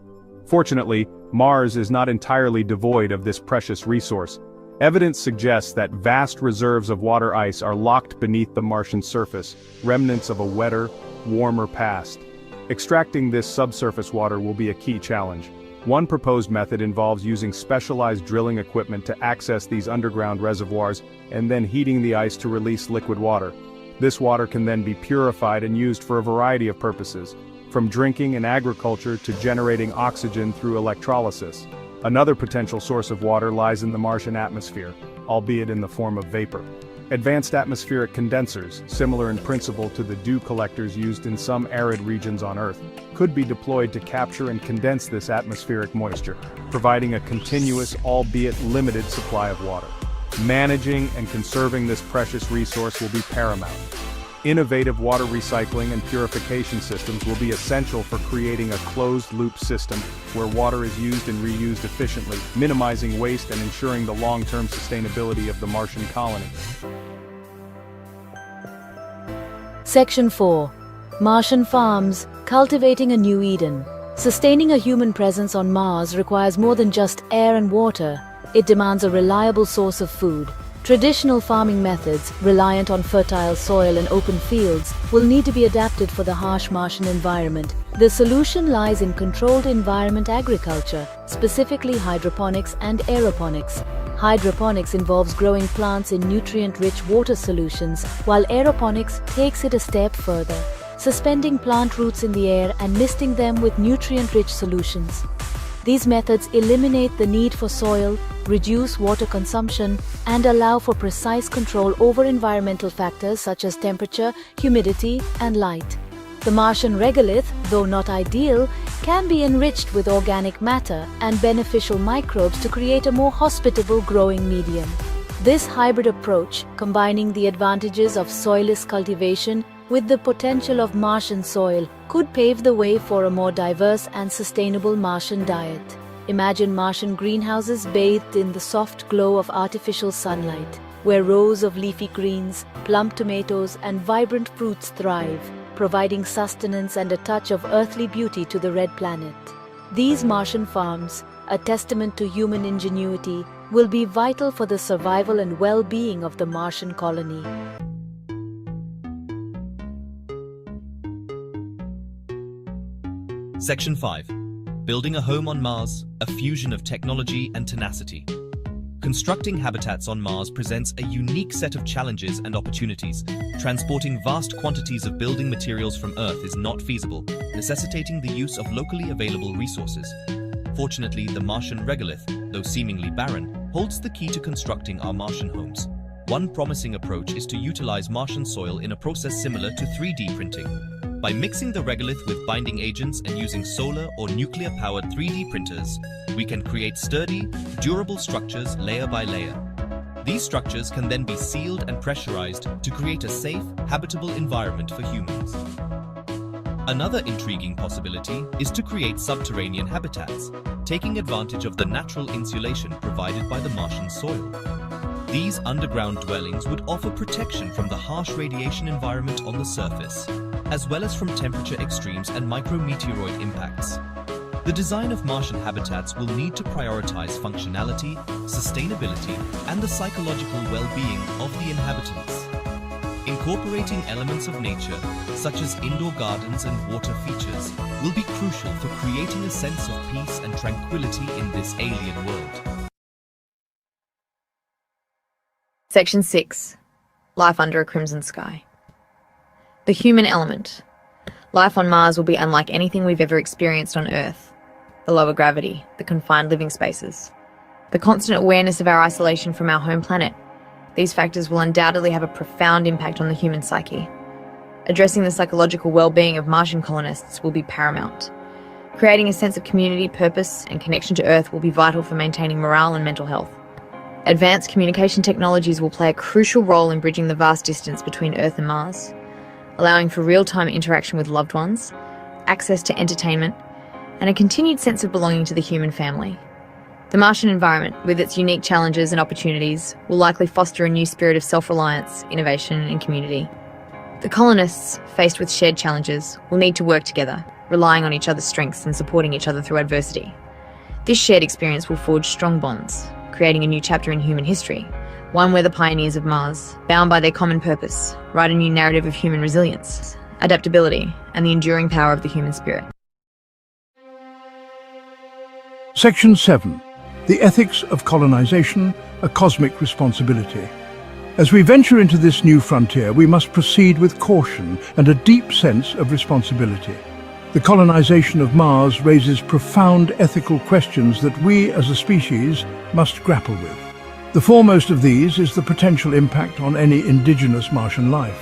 Fortunately, Mars is not entirely devoid of this precious resource. Evidence suggests that vast reserves of water ice are locked beneath the Martian surface, remnants of a wetter, warmer past. Extracting this subsurface water will be a key challenge. One proposed method involves using specialized drilling equipment to access these underground reservoirs and then heating the ice to release liquid water. This water can then be purified and used for a variety of purposes, from drinking and agriculture to generating oxygen through electrolysis. Another potential source of water lies in the Martian atmosphere, albeit in the form of vapor. Advanced atmospheric condensers, similar in principle to the dew collectors used in some arid regions on Earth, could be deployed to capture and condense this atmospheric moisture, providing a continuous, albeit limited supply of water. Managing and conserving this precious resource will be paramount. Innovative water recycling and purification systems will be essential for creating a closed-loop system where water is used and reused efficiently, minimizing waste and ensuring the long-term sustainability of the Martian colony. Section 4. Martian Farms, Cultivating a New Eden. Sustaining a human presence on Mars requires more than just air and water. It demands a reliable source of food. Traditional farming methods, reliant on fertile soil and open fields, will need to be adapted for the harsh Martian environment. The solution lies in controlled environment agriculture, specifically hydroponics and aeroponics. Hydroponics involves growing plants in nutrient-rich water solutions, while aeroponics takes it a step further, suspending plant roots in the air and misting them with nutrient-rich solutions. These methods eliminate the need for soil, reduce water consumption, and allow for precise control over environmental factors such as temperature, humidity, and light. The Martian regolith, though not ideal, can be enriched with organic matter and beneficial microbes to create a more hospitable growing medium. This hybrid approach, combining the advantages of soilless cultivation with the potential of Martian soil, could pave the way for a more diverse and sustainable Martian diet. Imagine Martian greenhouses bathed in the soft glow of artificial sunlight, where rows of leafy greens, plump tomatoes, and vibrant fruits thrive, providing sustenance and a touch of earthly beauty to the red planet. These Martian farms, a testament to human ingenuity, will be vital for the survival and well-being of the Martian colony. Section 5. Building a home on Mars, a fusion of technology and tenacity. Constructing habitats on Mars presents a unique set of challenges and opportunities. Transporting vast quantities of building materials from Earth is not feasible, necessitating the use of locally available resources. Fortunately, the Martian regolith, though seemingly barren, holds the key to constructing our Martian homes. One promising approach is to utilize Martian soil in a process similar to 3D printing. By mixing the regolith with binding agents and using solar or nuclear-powered 3D printers, we can create sturdy, durable structures layer by layer. These structures can then be sealed and pressurized to create a safe, habitable environment for humans. Another intriguing possibility is to create subterranean habitats, taking advantage of the natural insulation provided by the Martian soil. These underground dwellings would offer protection from the harsh radiation environment on the surface, as well as from temperature extremes and micrometeoroid impacts. The design of Martian habitats will need to prioritize functionality, sustainability, and the psychological well-being of the inhabitants. Incorporating elements of nature, such as indoor gardens and water features, will be crucial for creating a sense of peace and tranquility in this alien world. Section 6. Life under a crimson sky. The human element. Life on Mars will be unlike anything we've ever experienced on Earth. The lower gravity, the confined living spaces, the constant awareness of our isolation from our home planet. These factors will undoubtedly have a profound impact on the human psyche. Addressing the psychological well-being of Martian colonists will be paramount. Creating a sense of community, purpose, and connection to Earth will be vital for maintaining morale and mental health. Advanced communication technologies will play a crucial role in bridging the vast distance between Earth and Mars, allowing for real-time interaction with loved ones, access to entertainment, and a continued sense of belonging to the human family. The Martian environment, with its unique challenges and opportunities, will likely foster a new spirit of self-reliance, innovation, and community. The colonists, faced with shared challenges, will need to work together, relying on each other's strengths and supporting each other through adversity. This shared experience will forge strong bonds, creating a new chapter in human history, one where the pioneers of Mars, bound by their common purpose, write a new narrative of human resilience, adaptability, and the enduring power of the human spirit. Section 7. The Ethics of Colonization, a Cosmic Responsibility. As we venture into this new frontier, we must proceed with caution and a deep sense of responsibility. The colonization of Mars raises profound ethical questions that we, as a species, must grapple with. The foremost of these is the potential impact on any indigenous Martian life.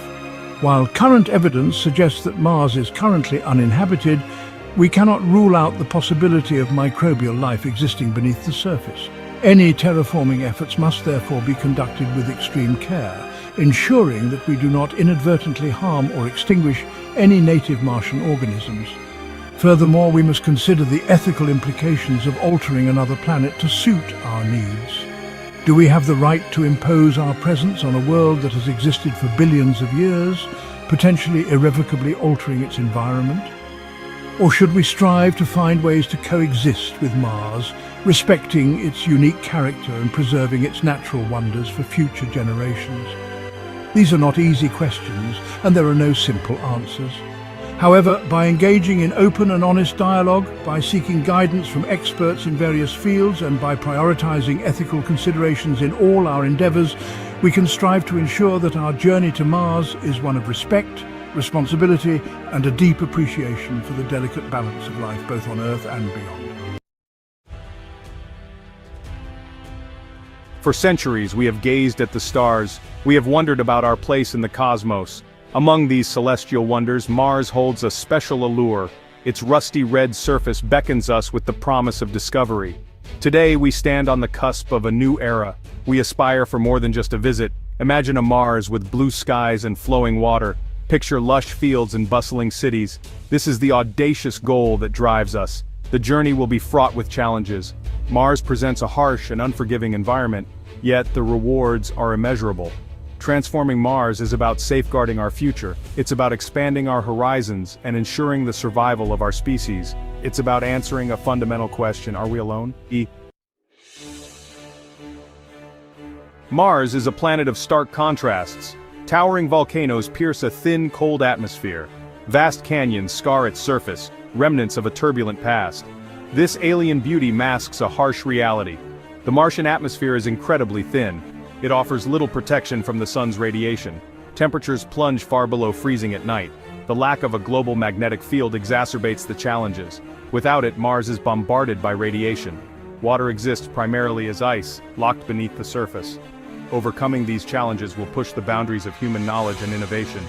While current evidence suggests that Mars is currently uninhabited, we cannot rule out the possibility of microbial life existing beneath the surface. Any terraforming efforts must therefore be conducted with extreme care, ensuring that we do not inadvertently harm or extinguish any native Martian organisms. Furthermore, we must consider the ethical implications of altering another planet to suit our needs. Do we have the right to impose our presence on a world that has existed for billions of years, potentially irrevocably altering its environment? Or should we strive to find ways to coexist with Mars, respecting its unique character and preserving its natural wonders for future generations? These are not easy questions, and there are no simple answers. However, by engaging in open and honest dialogue, by seeking guidance from experts in various fields, and by prioritizing ethical considerations in all our endeavors, we can strive to ensure that our journey to Mars is one of respect, responsibility, and a deep appreciation for the delicate balance of life both on Earth and beyond. For centuries, we have gazed at the stars. We have wondered about our place in the cosmos. Among these celestial wonders, Mars holds a special allure. Its rusty red surface beckons us with the promise of discovery. Today, we stand on the cusp of a new era. We aspire for more than just a visit. Imagine a Mars with blue skies and flowing water. Picture lush fields and bustling cities. This is the audacious goal that drives us. The journey will be fraught with challenges. Mars presents a harsh and unforgiving environment, yet the rewards are immeasurable. Transforming Mars is about safeguarding our future. It's about expanding our horizons and ensuring the survival of our species. It's about answering a fundamental question: are we alone? Mars is a planet of stark contrasts. Towering volcanoes pierce a thin, cold atmosphere. Vast canyons scar its surface, remnants of a turbulent past. This alien beauty masks a harsh reality. The Martian atmosphere is incredibly thin. It offers little protection from the sun's radiation. Temperatures plunge far below freezing at night. The lack of a global magnetic field exacerbates the challenges. Without it, Mars is bombarded by radiation. Water exists primarily as ice, locked beneath the surface. Overcoming these challenges will push the boundaries of human knowledge and innovation.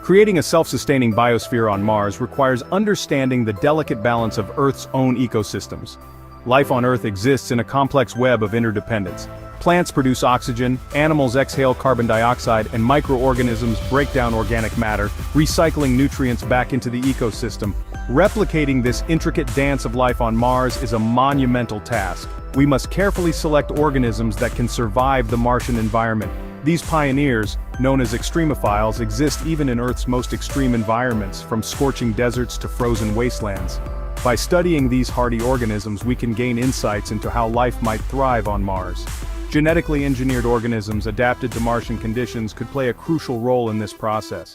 Creating a self-sustaining biosphere on Mars requires understanding the delicate balance of Earth's own ecosystems. Life on Earth exists in a complex web of interdependence. Plants produce oxygen, animals exhale carbon dioxide, and microorganisms break down organic matter, recycling nutrients back into the ecosystem. Replicating this intricate dance of life on Mars is a monumental task. We must carefully select organisms that can survive the Martian environment. These pioneers, known as extremophiles, exist even in Earth's most extreme environments, from scorching deserts to frozen wastelands. By studying these hardy organisms, we can gain insights into how life might thrive on Mars. Genetically engineered organisms adapted to Martian conditions could play a crucial role in this process.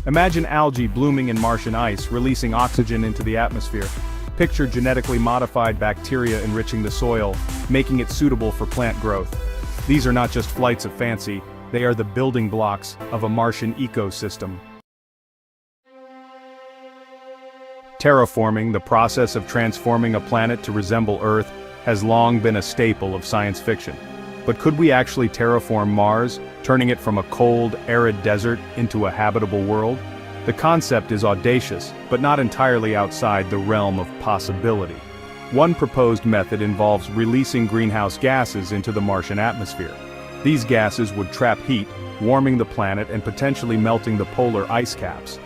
Imagine algae blooming in Martian ice, releasing oxygen into the atmosphere. Picture genetically modified bacteria enriching the soil, making it suitable for plant growth. These are not just flights of fancy, they are the building blocks of a Martian ecosystem. Terraforming, the process of transforming a planet to resemble Earth, has long been a staple of science fiction. But could we actually terraform Mars, turning it from a cold, arid desert into a habitable world? The concept is audacious, but not entirely outside the realm of possibility. One proposed method involves releasing greenhouse gases into the Martian atmosphere. These gases would trap heat, warming the planet and potentially melting the polar ice caps.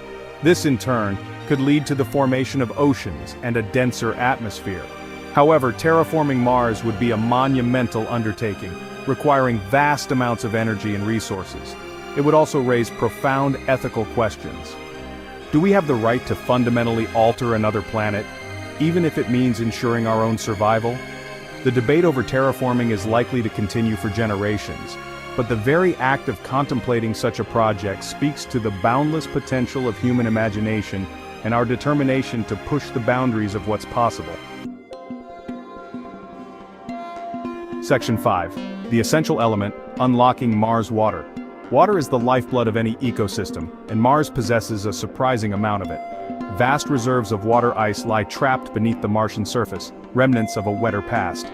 This in turn could lead to the formation of oceans and a denser atmosphere. However, terraforming Mars would be a monumental undertaking, requiring vast amounts of energy and resources. It would also raise profound ethical questions. Do we have the right to fundamentally alter another planet, even if it means ensuring our own survival? The debate over terraforming is likely to continue for generations, but the very act of contemplating such a project speaks to the boundless potential of human imagination and our determination to push the boundaries of what's possible. Section 5. The essential element, unlocking Mars water. Water is the lifeblood of any ecosystem, and Mars possesses a surprising amount of it. Vast reserves of water ice lie trapped beneath the Martian surface, remnants of a wetter past.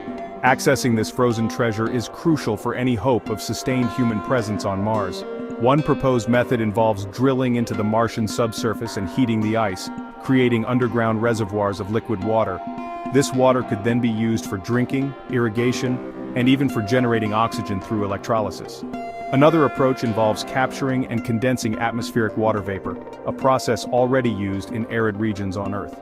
Accessing this frozen treasure is crucial for any hope of sustained human presence on Mars. One proposed method involves drilling into the Martian subsurface and heating the ice, creating underground reservoirs of liquid water. This water could then be used for drinking, irrigation, and even for generating oxygen through electrolysis. Another approach involves capturing and condensing atmospheric water vapor, a process already used in arid regions on Earth.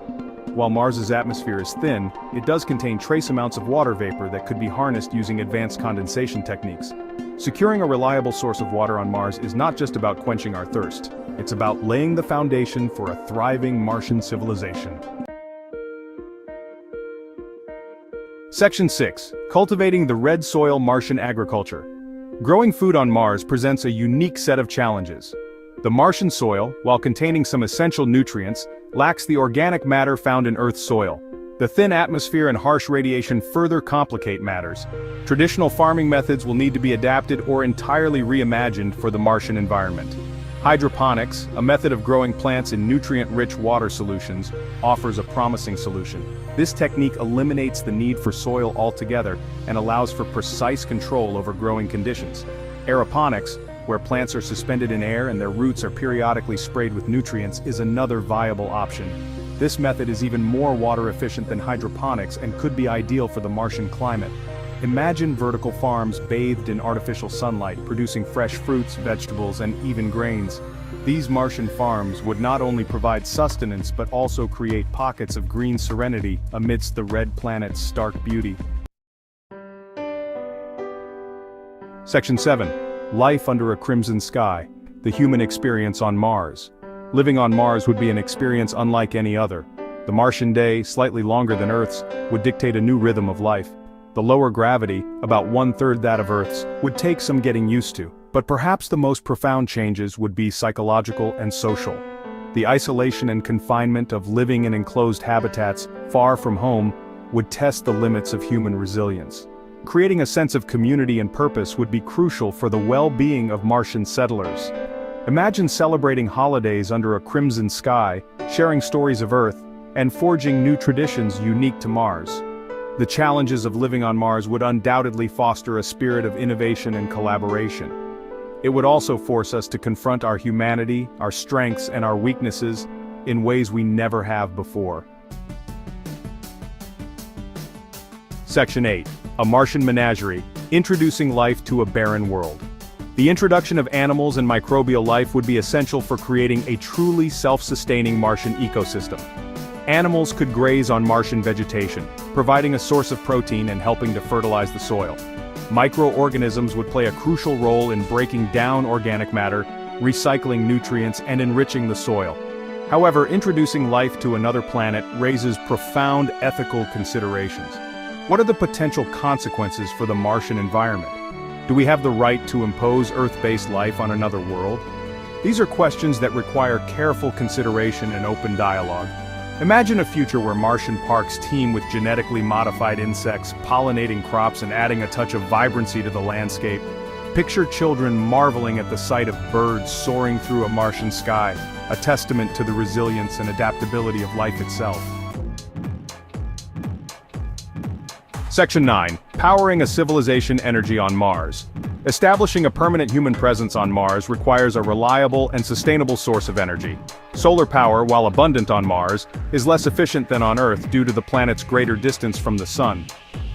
While Mars's atmosphere is thin, it does contain trace amounts of water vapor that could be harnessed using advanced condensation techniques. Securing a reliable source of water on Mars is not just about quenching our thirst, it's about laying the foundation for a thriving Martian civilization. Section 6. Cultivating the red soil Martian agriculture. Growing food on Mars presents a unique set of challenges. The Martian soil, while containing some essential nutrients, lacks the organic matter found in Earth's soil. The thin atmosphere and harsh radiation further complicate matters. Traditional farming methods will need to be adapted or entirely reimagined for the Martian environment. Hydroponics, a method of growing plants in nutrient-rich water solutions, offers a promising solution. This technique eliminates the need for soil altogether and allows for precise control over growing conditions. Aeroponics, where plants are suspended in air and their roots are periodically sprayed with nutrients, is another viable option. This method is even more water efficient than hydroponics and could be ideal for the Martian climate. Imagine vertical farms bathed in artificial sunlight, producing fresh fruits, vegetables, and even grains. These Martian farms would not only provide sustenance but also create pockets of green serenity amidst the red planet's stark beauty. Section 7. Life under a crimson sky. The human experience on Mars. Living on Mars would be an experience unlike any other. The Martian day, slightly longer than Earth's, would dictate a new rhythm of life. The lower gravity, about 1/3 that of Earth's, would take some getting used to. But perhaps the most profound changes would be psychological and social. The isolation and confinement of living in enclosed habitats, far from home, would test the limits of human resilience. Creating a sense of community and purpose would be crucial for the well-being of Martian settlers. Imagine celebrating holidays under a crimson sky, sharing stories of Earth, and forging new traditions unique to Mars. The challenges of living on Mars would undoubtedly foster a spirit of innovation and collaboration. It would also force us to confront our humanity, our strengths, and our weaknesses in ways we never have before. Section 8. A Martian menagerie, introducing life to a barren world. The introduction of animals and microbial life would be essential for creating a truly self-sustaining Martian ecosystem. Animals could graze on Martian vegetation, providing a source of protein and helping to fertilize the soil. Microorganisms would play a crucial role in breaking down organic matter, recycling nutrients, and enriching the soil. However, introducing life to another planet raises profound ethical considerations. What are the potential consequences for the Martian environment? Do we have the right to impose Earth-based life on another world? These are questions that require careful consideration and open dialogue. Imagine a future where Martian parks teem with genetically modified insects, pollinating crops and adding a touch of vibrancy to the landscape. Picture children marveling at the sight of birds soaring through a Martian sky, a testament to the resilience and adaptability of life itself. Section 9. Powering a civilization energy on Mars. Establishing a permanent human presence on Mars requires a reliable and sustainable source of energy. Solar power, while abundant on Mars, is less efficient than on Earth due to the planet's greater distance from the Sun.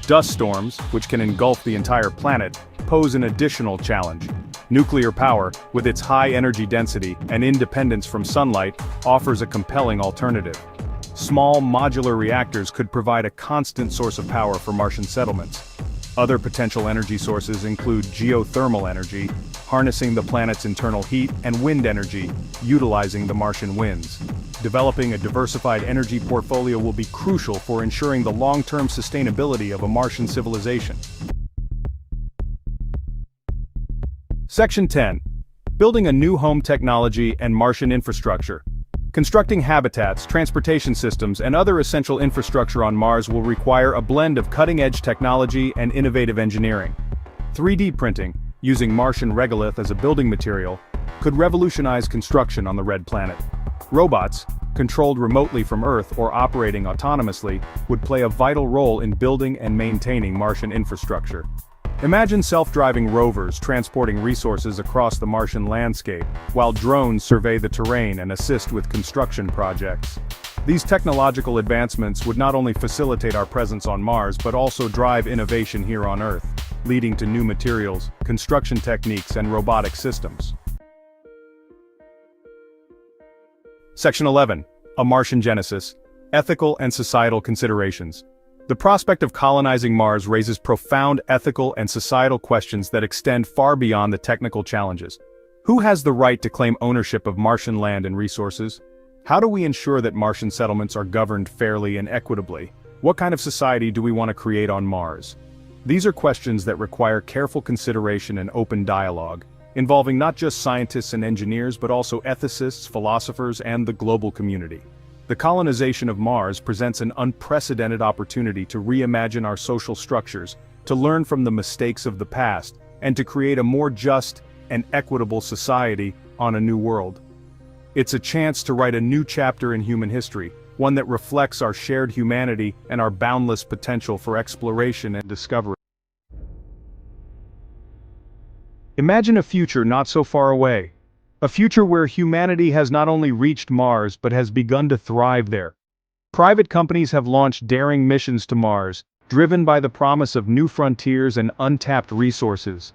Dust storms, which can engulf the entire planet, pose an additional challenge. Nuclear power, with its high energy density and independence from sunlight, offers a compelling alternative. Small modular reactors could provide a constant source of power for Martian settlements. Other potential energy sources include geothermal energy, harnessing the planet's internal heat, and wind energy, utilizing the Martian winds. Developing a diversified energy portfolio will be crucial for ensuring the long-term sustainability of a Martian civilization. Section 10. Building a new home technology and Martian infrastructure. Constructing habitats, transportation systems, and other essential infrastructure on Mars will require a blend of cutting-edge technology and innovative engineering. 3D printing, using Martian regolith as a building material, could revolutionize construction on the red planet. Robots, controlled remotely from Earth or operating autonomously, would play a vital role in building and maintaining Martian infrastructure. Imagine self-driving rovers transporting resources across the Martian landscape, while drones survey the terrain and assist with construction projects. These technological advancements would not only facilitate our presence on Mars but also drive innovation here on Earth, leading to new materials, construction techniques, and robotic systems. Section 11. A Martian Genesis. Ethical and societal considerations. The prospect of colonizing Mars raises profound ethical and societal questions that extend far beyond the technical challenges. Who has the right to claim ownership of Martian land and resources? How do we ensure that Martian settlements are governed fairly and equitably? What kind of society do we want to create on Mars? These are questions that require careful consideration and open dialogue, involving not just scientists and engineers but also ethicists, philosophers, and the global community. The colonization of Mars presents an unprecedented opportunity to reimagine our social structures, to learn from the mistakes of the past, and to create a more just and equitable society on a new world. It's a chance to write a new chapter in human history, one that reflects our shared humanity and our boundless potential for exploration and discovery. Imagine a future not so far away. A future where humanity has not only reached Mars but has begun to thrive there. Private companies have launched daring missions to Mars, driven by the promise of new frontiers and untapped resources.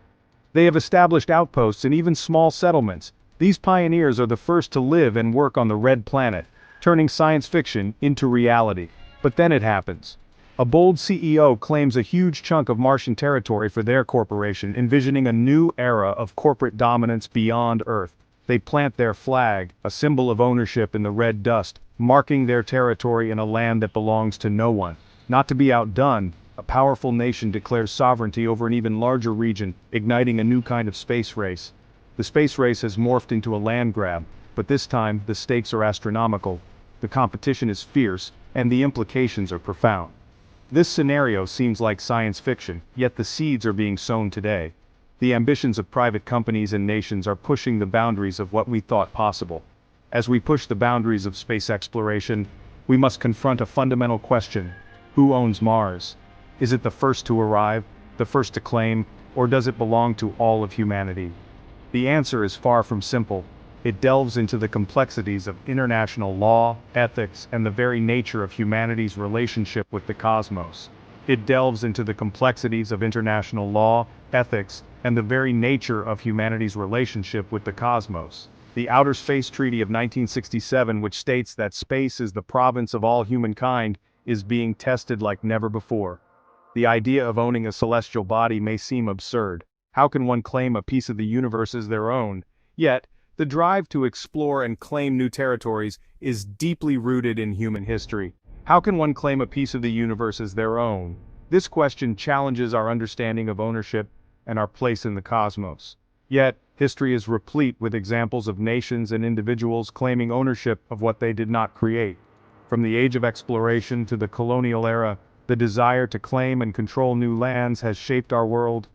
They have established outposts and even small settlements. These pioneers are the first to live and work on the red planet, turning science fiction into reality. But then it happens. A bold CEO claims a huge chunk of Martian territory for their corporation, envisioning a new era of corporate dominance beyond Earth. They plant their flag, a symbol of ownership, in the red dust, marking their territory in a land that belongs to no one. Not to be outdone, a powerful nation declares sovereignty over an even larger region, igniting a new kind of space race. The space race has morphed into a land grab, but this time the stakes are astronomical. The competition is fierce, and the implications are profound. This scenario seems like science fiction, yet the seeds are being sown today. The ambitions of private companies and nations are pushing the boundaries of what we thought possible. As we push the boundaries of space exploration, we must confront a fundamental question. Who owns Mars? Is it the first to arrive, the first to claim, or does it belong to all of humanity? The answer is far from simple. It delves into the complexities of international law, ethics, and the very nature of humanity's relationship with the cosmos. It delves into the complexities of international law, ethics, and the very nature of humanity's relationship with the cosmos. The Outer Space Treaty of 1967, which states that space is the province of all humankind, is being tested like never before. The idea of owning a celestial body may seem absurd. How can one claim a piece of the universe as their own? Yet, the drive to explore and claim new territories is deeply rooted in human history. How can one claim a piece of the universe as their own? This question challenges our understanding of ownership, and our place in the cosmos. Yet, history is replete with examples of nations and individuals claiming ownership of what they did not create. From the age of exploration to the colonial era, the desire to claim and control new lands has shaped our world.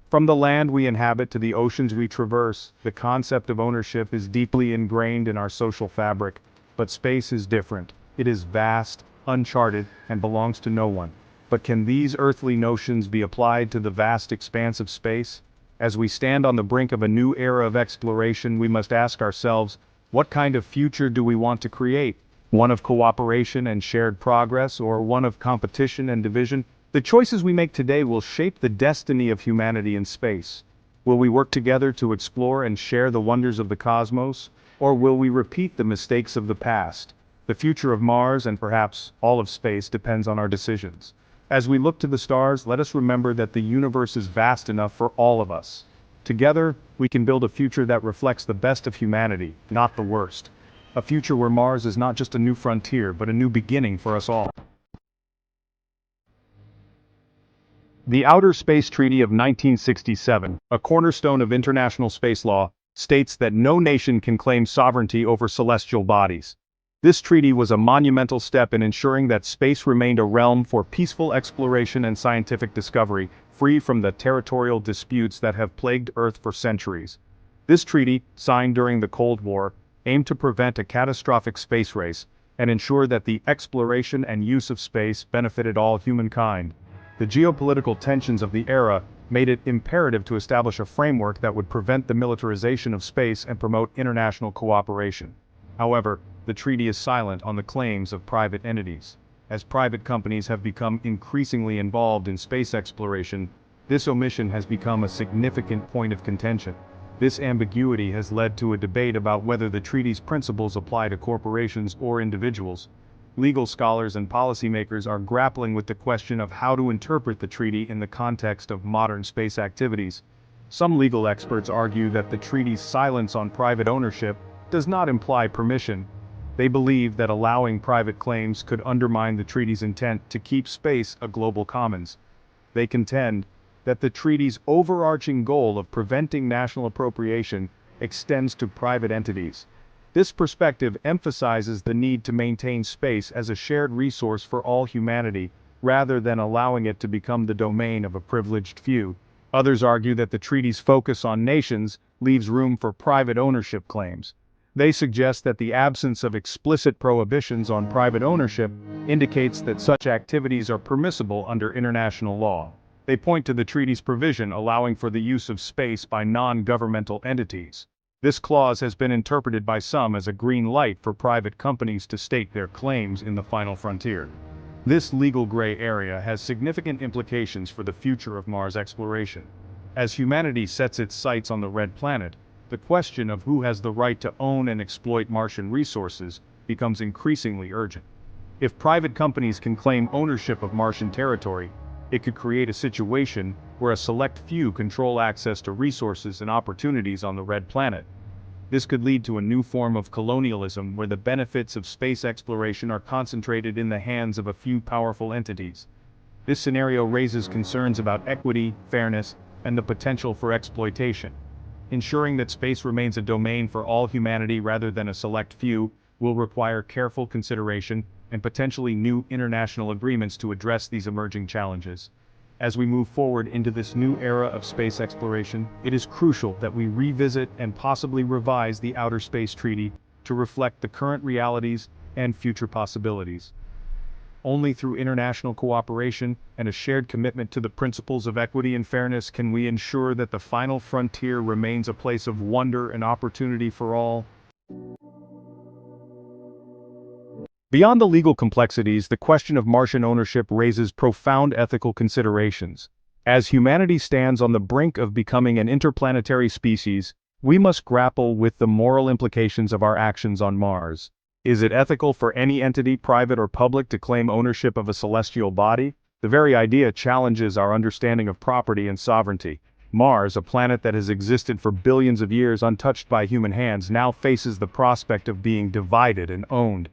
From the land we inhabit to the oceans we traverse, the concept of ownership is deeply ingrained in our social fabric. But space is different. It is vast, uncharted, and belongs to no one. But can these earthly notions be applied to the vast expanse of space? As we stand on the brink of a new era of exploration, we must ask ourselves, what kind of future do we want to create? One of cooperation and shared progress, or one of competition and division? The choices we make today will shape the destiny of humanity in space. Will we work together to explore and share the wonders of the cosmos? Or will we repeat the mistakes of the past? The future of Mars, and perhaps all of space, depends on our decisions. As we look to the stars, let us remember that the universe is vast enough for all of us. Together, we can build a future that reflects the best of humanity, not the worst. A future where Mars is not just a new frontier, but a new beginning for us all. The Outer Space Treaty of 1967, a cornerstone of international space law, states that no nation can claim sovereignty over celestial bodies. This treaty was a monumental step in ensuring that space remained a realm for peaceful exploration and scientific discovery, free from the territorial disputes that have plagued Earth for centuries. This treaty, signed during the Cold War, aimed to prevent a catastrophic space race and ensure that the exploration and use of space benefited all humankind. The geopolitical tensions of the era made it imperative to establish a framework that would prevent the militarization of space and promote international cooperation. However, the treaty is silent on the claims of private entities. As private companies have become increasingly involved in space exploration, this omission has become a significant point of contention. This ambiguity has led to a debate about whether the treaty's principles apply to corporations or individuals. Legal scholars and policymakers are grappling with the question of how to interpret the treaty in the context of modern space activities. Some legal experts argue that the treaty's silence on private ownership does not imply permission. They believe that allowing private claims could undermine the treaty's intent to keep space a global commons. They contend that the treaty's overarching goal of preventing national appropriation extends to private entities. This perspective emphasizes the need to maintain space as a shared resource for all humanity, rather than allowing it to become the domain of a privileged few. Others argue that the treaty's focus on nations leaves room for private ownership claims. They suggest that the absence of explicit prohibitions on private ownership indicates that such activities are permissible under international law. They point to the treaty's provision allowing for the use of space by non-governmental entities. This clause has been interpreted by some as a green light for private companies to stake their claims in the final frontier. This legal gray area has significant implications for the future of Mars exploration. As humanity sets its sights on the red planet, the question of who has the right to own and exploit Martian resources becomes increasingly urgent. If private companies can claim ownership of Martian territory, it could create a situation where a select few control access to resources and opportunities on the red planet. This could lead to a new form of colonialism where the benefits of space exploration are concentrated in the hands of a few powerful entities. This scenario raises concerns about equity, fairness, and the potential for exploitation. Ensuring that space remains a domain for all humanity rather than a select few will require careful consideration and potentially new international agreements to address these emerging challenges. As we move forward into this new era of space exploration, it is crucial that we revisit and possibly revise the Outer Space Treaty to reflect the current realities and future possibilities. Only through international cooperation and a shared commitment to the principles of equity and fairness can we ensure that the final frontier remains a place of wonder and opportunity for all. Beyond the legal complexities, the question of Martian ownership raises profound ethical considerations. As humanity stands on the brink of becoming an interplanetary species, we must grapple with the moral implications of our actions on Mars. Is it ethical for any entity, private or public, to claim ownership of a celestial body? The very idea challenges our understanding of property and sovereignty. Mars, a planet that has existed for billions of years untouched by human hands, now faces the prospect of being divided and owned.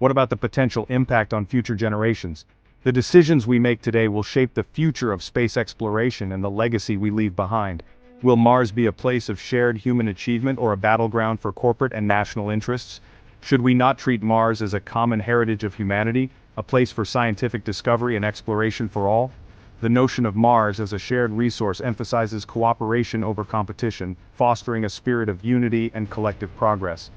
What about the potential impact on future generations? The decisions we make today will shape the future of space exploration and the legacy we leave behind. Will Mars be a place of shared human achievement or a battleground for corporate and national interests? Should we not treat Mars as a common heritage of humanity, a place for scientific discovery and exploration for all? The notion of Mars as a shared resource emphasizes cooperation over competition, fostering a spirit of unity and collective progress.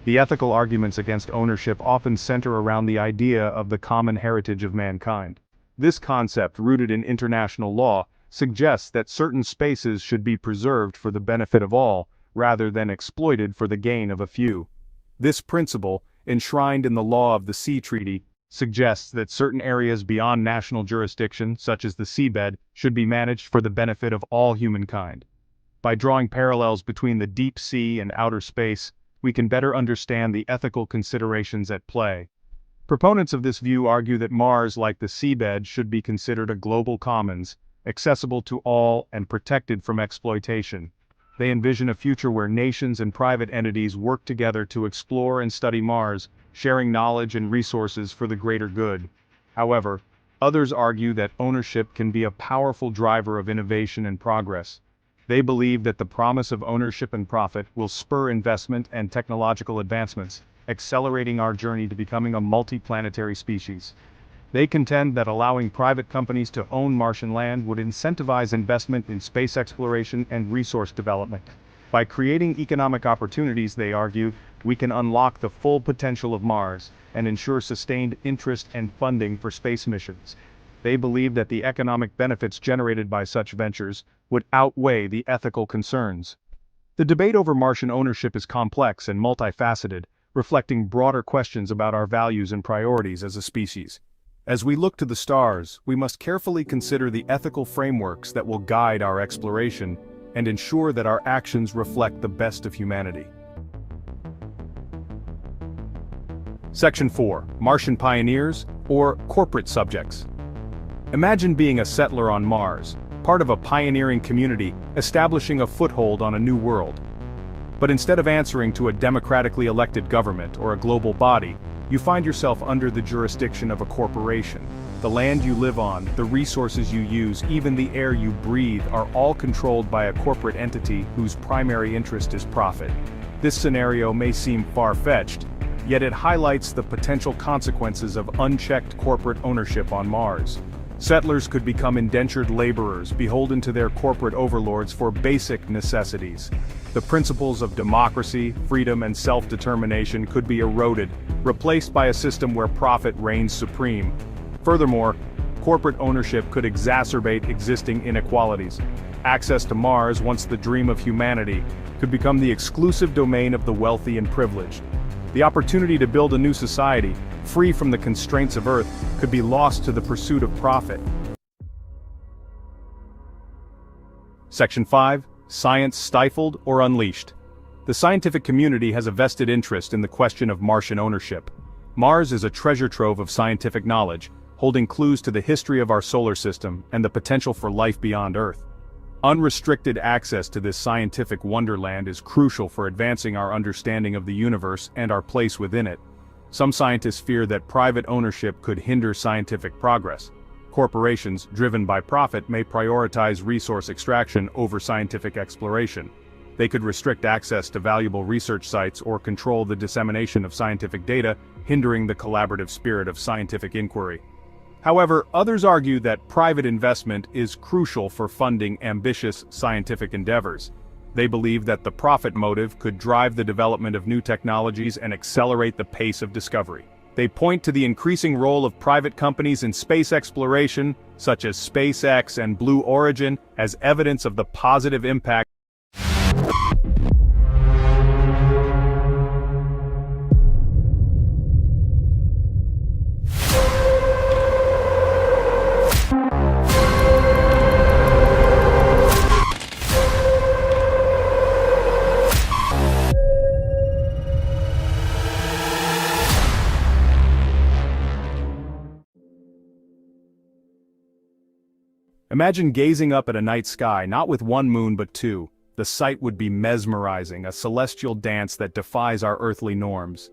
The ethical arguments against ownership often center around the idea of the common heritage of mankind. This concept, rooted in international law, suggests that certain spaces should be preserved for the benefit of all, rather than exploited for the gain of a few. This principle, enshrined in the Law of the Sea Treaty, suggests that certain areas beyond national jurisdiction, such as the seabed, should be managed for the benefit of all humankind. By drawing parallels between the deep sea and outer space, we can better understand the ethical considerations at play. Proponents of this view argue that Mars, like the seabed, should be considered a global commons, accessible to all and protected from exploitation. They envision a future where nations and private entities work together to explore and study Mars, sharing knowledge and resources for the greater good. However, others argue that ownership can be a powerful driver of innovation and progress. They believe that the promise of ownership and profit will spur investment and technological advancements, accelerating our journey to becoming a multi-planetary species. They contend that allowing private companies to own Martian land would incentivize investment in space exploration and resource development. By creating economic opportunities, they argue, we can unlock the full potential of Mars and ensure sustained interest and funding for space missions. They believe that the economic benefits generated by such ventures would outweigh the ethical concerns. The debate over Martian ownership is complex and multifaceted, reflecting broader questions about our values and priorities as a species. As we look to the stars, we must carefully consider the ethical frameworks that will guide our exploration and ensure that our actions reflect the best of humanity. Section 4. Martian pioneers, or corporate subjects. Imagine being a settler on Mars, part of a pioneering community establishing a foothold on a new world. But instead of answering to a democratically elected government or a global body, you find yourself under the jurisdiction of a corporation. The land you live on, the resources you use, even the air you breathe are all controlled by a corporate entity whose primary interest is profit. This scenario may seem far-fetched, yet it highlights the potential consequences of unchecked corporate ownership on Mars. Settlers could become indentured laborers, beholden to their corporate overlords for basic necessities. The principles of democracy, freedom, and self-determination could be eroded, replaced by a system where profit reigns supreme. Furthermore, corporate ownership could exacerbate existing inequalities. Access to Mars, once the dream of humanity, could become the exclusive domain of the wealthy and privileged. The opportunity to build a new society, free from the constraints of Earth, could be lost to the pursuit of profit. Section 5. Science stifled or unleashed. The scientific community has a vested interest in the question of Martian ownership. Mars is a treasure trove of scientific knowledge, holding clues to the history of our solar system and the potential for life beyond Earth. Unrestricted access to this scientific wonderland is crucial for advancing our understanding of the universe and our place within it. Some scientists fear that private ownership could hinder scientific progress. Corporations, driven by profit, may prioritize resource extraction over scientific exploration. They could restrict access to valuable research sites or control the dissemination of scientific data, hindering the collaborative spirit of scientific inquiry. However, others argue that private investment is crucial for funding ambitious scientific endeavors. They believe that the profit motive could drive the development of new technologies and accelerate the pace of discovery. They point to the increasing role of private companies in space exploration, such as SpaceX and Blue Origin, as evidence of the positive impact. Imagine gazing up at a night sky, not with one moon but two. The sight would be mesmerizing, a celestial dance that defies our earthly norms.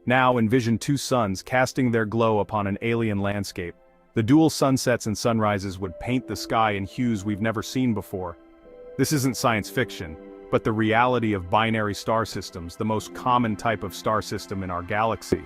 Now envision two suns casting their glow upon an alien landscape. The The dual sunsets and sunrises would paint the sky in hues we've never seen before. This isn't science fiction, but the reality of binary star systems, the most common type of star system in our galaxy.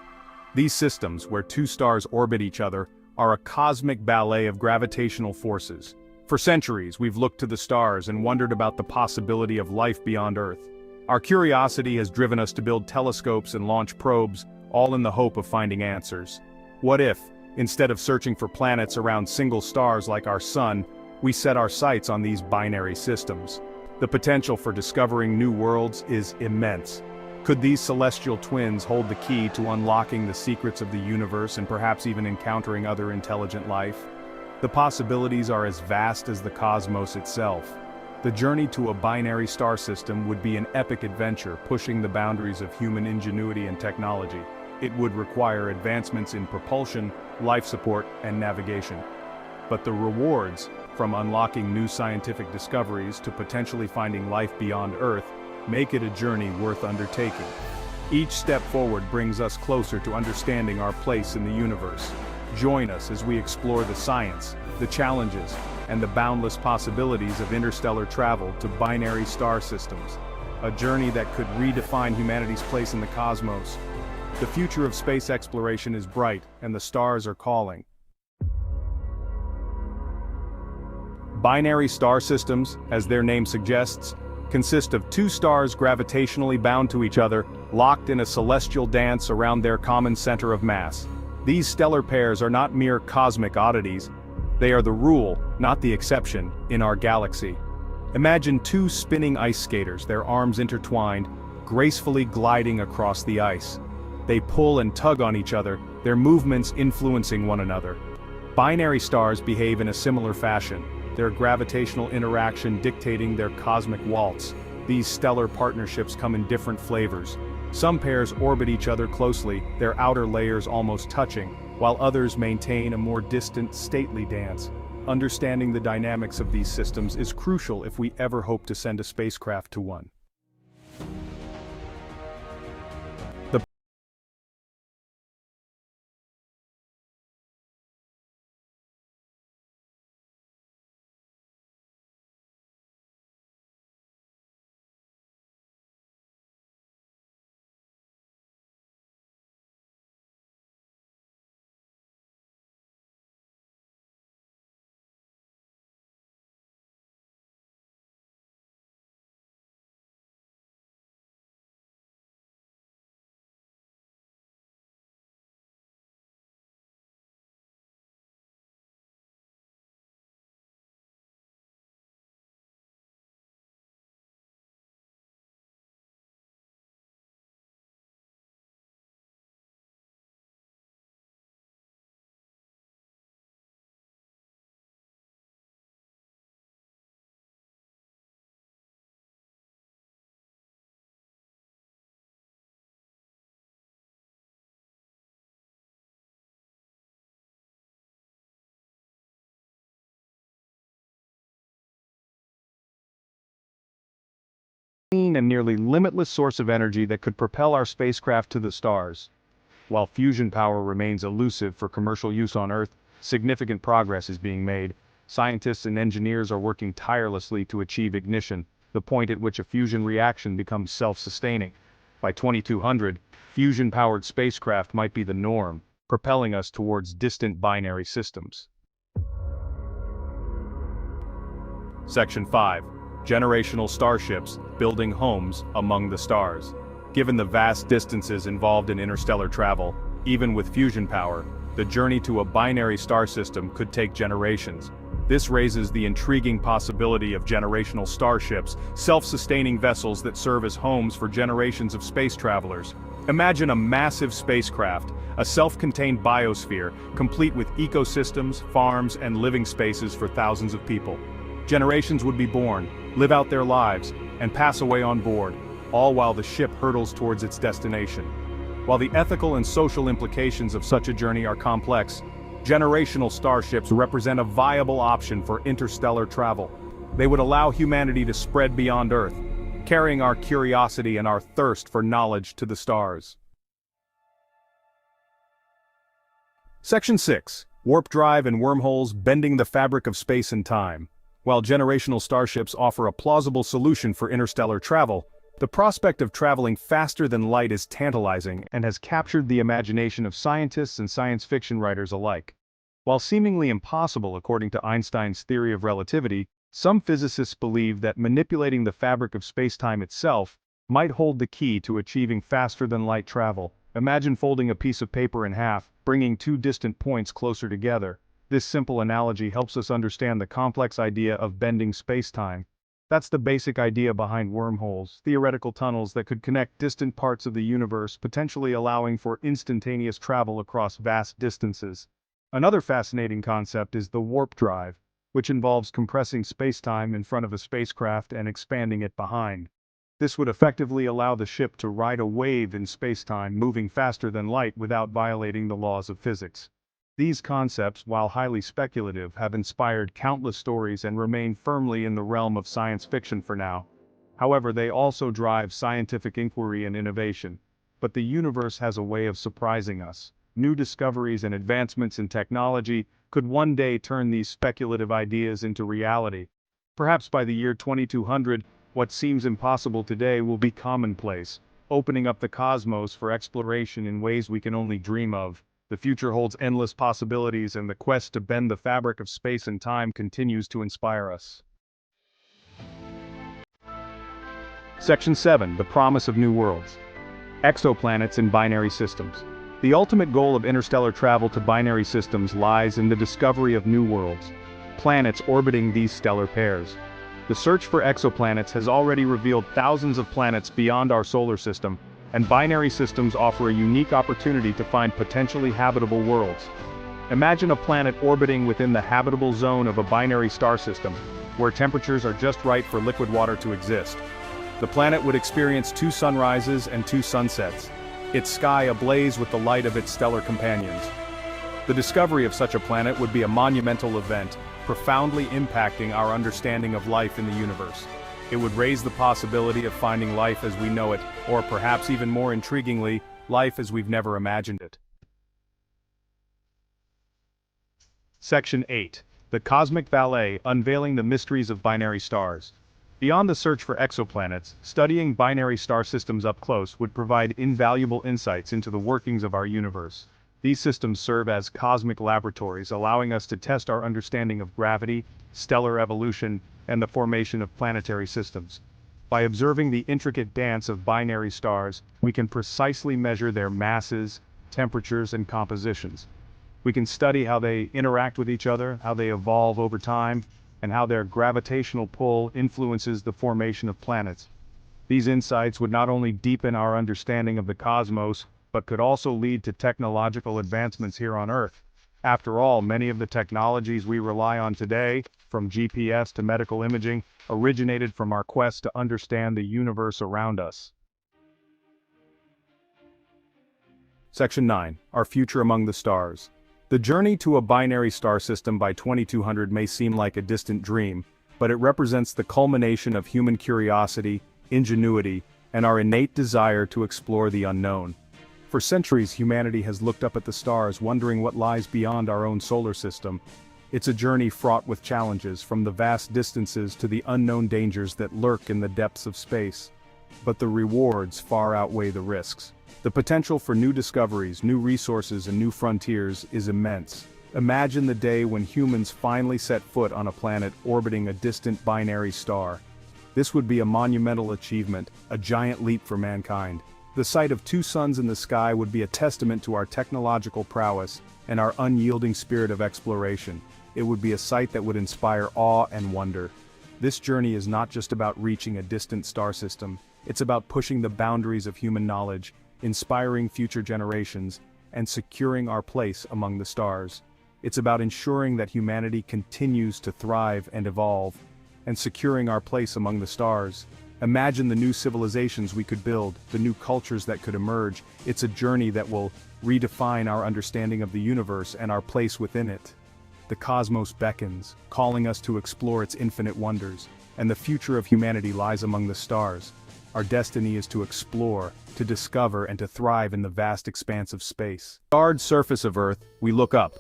These systems, where two stars orbit each other, are a cosmic ballet of gravitational forces. For centuries, we've looked to the stars and wondered about the possibility of life beyond Earth. Our curiosity has driven us to build telescopes and launch probes, all in the hope of finding answers. What if, instead of searching for planets around single stars like our Sun, we set our sights on these binary systems? The potential for discovering new worlds is immense. Could these celestial twins hold the key to unlocking the secrets of the universe and perhaps even encountering other intelligent life? The possibilities are as vast as the cosmos itself. The journey to a binary star system would be an epic adventure, pushing the boundaries of human ingenuity and technology. It would require advancements in propulsion, life support, and navigation. But the rewards, from unlocking new scientific discoveries to potentially finding life beyond Earth, make it a journey worth undertaking. Each step forward brings us closer to understanding our place in the universe. Join us as we explore the science, the challenges, and the boundless possibilities of interstellar travel to binary star systems. A journey that could redefine humanity's place in the cosmos. The future of space exploration is bright, and the stars are calling. Binary star systems, as their name suggests, consist of two stars gravitationally bound to each other, locked in a celestial dance around their common center of mass. These stellar pairs are not mere cosmic oddities. They are the rule, not the exception, in our galaxy. Imagine two spinning ice skaters, their arms intertwined, gracefully gliding across the ice. They pull and tug on each other, their movements influencing one another. Binary stars behave in a similar fashion, their gravitational interaction dictating their cosmic waltz. These stellar partnerships come in different flavors. Some pairs orbit each other closely, their outer layers almost touching, while others maintain a more distant, stately dance. Understanding the dynamics of these systems is crucial if we ever hope to send a spacecraft to one. Clean and nearly limitless source of energy that could propel our spacecraft to the stars. While fusion power remains elusive for commercial use on Earth, significant progress is being made. Scientists and engineers are working tirelessly to achieve ignition, the point at which a fusion reaction becomes self-sustaining. By 2200, fusion-powered spacecraft might be the norm, propelling us towards distant binary systems. Section 5. Generational starships building homes among the stars. Given the vast distances involved in interstellar travel, even with fusion power, the journey to a binary star system could take generations. This raises the intriguing possibility of generational starships, self-sustaining vessels that serve as homes for generations of space travelers. Imagine a massive spacecraft, a self-contained biosphere, complete with ecosystems, farms, and living spaces for thousands of people. Generations would be born, live out their lives, and pass away on board, all while the ship hurtles towards its destination. While the ethical and social implications of such a journey are complex, generational starships represent a viable option for interstellar travel. They would allow humanity to spread beyond Earth, carrying our curiosity and our thirst for knowledge to the stars. Section 6. warp drive and wormholes bending the fabric of space and time. While generational starships offer a plausible solution for interstellar travel, the prospect of traveling faster than light is tantalizing and has captured the imagination of scientists and science fiction writers alike. While seemingly impossible according to Einstein's theory of relativity, some physicists believe that manipulating the fabric of space-time itself might hold the key to achieving faster-than-light travel. Imagine folding a piece of paper in half, bringing two distant points closer together. This simple analogy helps us understand the complex idea of bending space-time. That's the basic idea behind wormholes, theoretical tunnels that could connect distant parts of the universe, potentially allowing for instantaneous travel across vast distances. Another fascinating concept is the warp drive, which involves compressing space-time in front of a spacecraft and expanding it behind. This would effectively allow the ship to ride a wave in space-time, moving faster than light without violating the laws of physics. These concepts, while highly speculative, have inspired countless stories and remain firmly in the realm of science fiction for now. However, they also drive scientific inquiry and innovation. But the universe has a way of surprising us. New discoveries and advancements in technology could one day turn these speculative ideas into reality. Perhaps by the year 2200, what seems impossible today will be commonplace, opening up the cosmos for exploration in ways we can only dream of. The future holds endless possibilities, and the quest to bend the fabric of space and time continues to inspire us. Section 7. The Promise of New Worlds. Exoplanets and Binary Systems. The ultimate goal of interstellar travel to binary systems lies in the discovery of new worlds, planets orbiting these stellar pairs. The search for exoplanets has already revealed thousands of planets beyond our solar system, and binary systems offer a unique opportunity to find potentially habitable worlds. Imagine a planet orbiting within the habitable zone of a binary star system, where temperatures are just right for liquid water to exist. The planet would experience 2 sunrises and 2 sunsets, its sky ablaze with the light of its stellar companions. The discovery of such a planet would be a monumental event, profoundly impacting our understanding of life in the universe. It would raise the possibility of finding life as we know it, or perhaps even more intriguingly, life as we've never imagined it. Section 8. The Cosmic Ballet, Unveiling the Mysteries of Binary Stars. Beyond the search for exoplanets, studying binary star systems up close would provide invaluable insights into the workings of our universe. These systems serve as cosmic laboratories, allowing us to test our understanding of gravity, stellar evolution, and the formation of planetary systems. By observing the intricate dance of binary stars, we can precisely measure their masses, temperatures, and compositions. We can study how they interact with each other, how they evolve over time, and how their gravitational pull influences the formation of planets. These insights would not only deepen our understanding of the cosmos, but could also lead to technological advancements here on Earth. After all, many of the technologies we rely on today, from GPS to medical imaging, originated from our quest to understand the universe around us. Section 9. Our Future Among the Stars. The journey to a binary star system by 2200 may seem like a distant dream, but it represents the culmination of human curiosity, ingenuity, and our innate desire to explore the unknown. For centuries, humanity has looked up at the stars, wondering what lies beyond our own solar system. It's a journey fraught with challenges, from the vast distances to the unknown dangers that lurk in the depths of space. But the rewards far outweigh the risks. The potential for new discoveries, new resources, and new frontiers is immense. Imagine the day when humans finally set foot on a planet orbiting a distant binary star. This would be a monumental achievement, a giant leap for mankind. The sight of 2 suns in the sky would be a testament to our technological prowess and our unyielding spirit of exploration. It would be a sight that would inspire awe and wonder. This journey is not just about reaching a distant star system, it's about pushing the boundaries of human knowledge, inspiring future generations, and securing our place among the stars. It's about ensuring that humanity continues to thrive and evolve, and securing our place among the stars. Imagine the new civilizations we could build, the new cultures that could emerge. It's a journey that will redefine our understanding of the universe and our place within it. The cosmos beckons, calling us to explore its infinite wonders, and the future of humanity lies among the stars. Our destiny is to explore, to discover, and to thrive in the vast expanse of space. On the starred surface of Earth, we look up.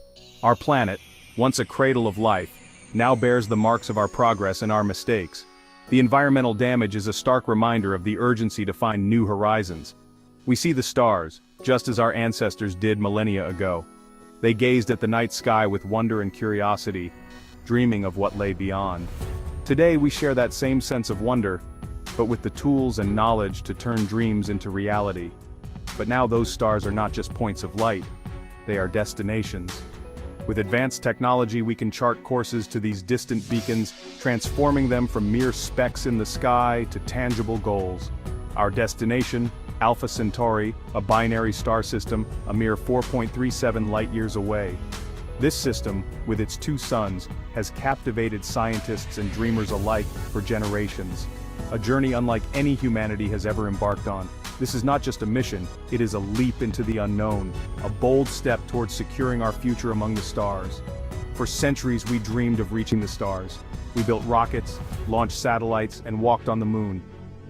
Our planet, once a cradle of life, now bears the marks of our progress and our mistakes. The environmental damage is a stark reminder of the urgency to find new horizons. We see the stars, just as our ancestors did millennia ago. They gazed at the night sky with wonder and curiosity, dreaming of what lay beyond. Today we share that same sense of wonder, but with the tools and knowledge to turn dreams into reality. But now those stars are not just points of light, they are destinations. With advanced technology we can chart courses to these distant beacons, transforming them from mere specks in the sky to tangible goals. Our destination, Alpha Centauri, a binary star system, a mere 4.37 light-years away. This system, with its 2 suns, has captivated scientists and dreamers alike for generations. A journey unlike any humanity has ever embarked on. This is not just a mission, it is a leap into the unknown, a bold step towards securing our future among the stars. For centuries we dreamed of reaching the stars. We built rockets, launched satellites, and walked on the moon.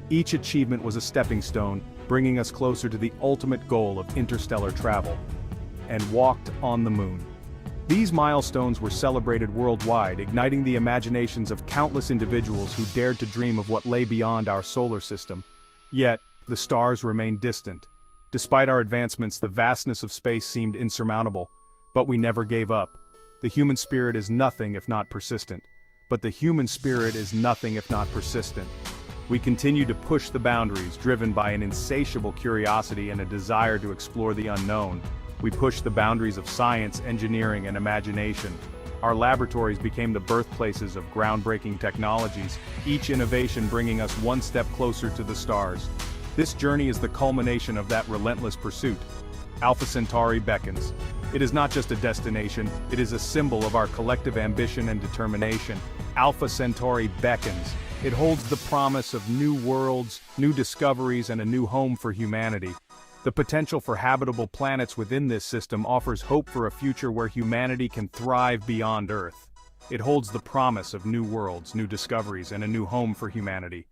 Each achievement was a stepping stone, bringing us closer to the ultimate goal of interstellar travel. And walked on the moon. These milestones were celebrated worldwide, igniting the imaginations of countless individuals who dared to dream of what lay beyond our solar system. Yet, the stars remained distant. Despite our advancements, the vastness of space seemed insurmountable. But we never gave up. The human spirit is nothing if not persistent. But the human spirit is nothing if not persistent. We continue to push the boundaries, driven by an insatiable curiosity and a desire to explore the unknown. We push the boundaries of science, engineering, and imagination. Our laboratories became the birthplaces of groundbreaking technologies, each innovation bringing us one step closer to the stars. This journey is the culmination of that relentless pursuit. Alpha Centauri beckons. It is not just a destination, it is a symbol of our collective ambition and determination. Alpha Centauri beckons. It holds the promise of new worlds, new discoveries, and a new home for humanity. The potential for habitable planets within this system offers hope for a future where humanity can thrive beyond Earth. It holds the promise of new worlds, new discoveries, and a new home for humanity.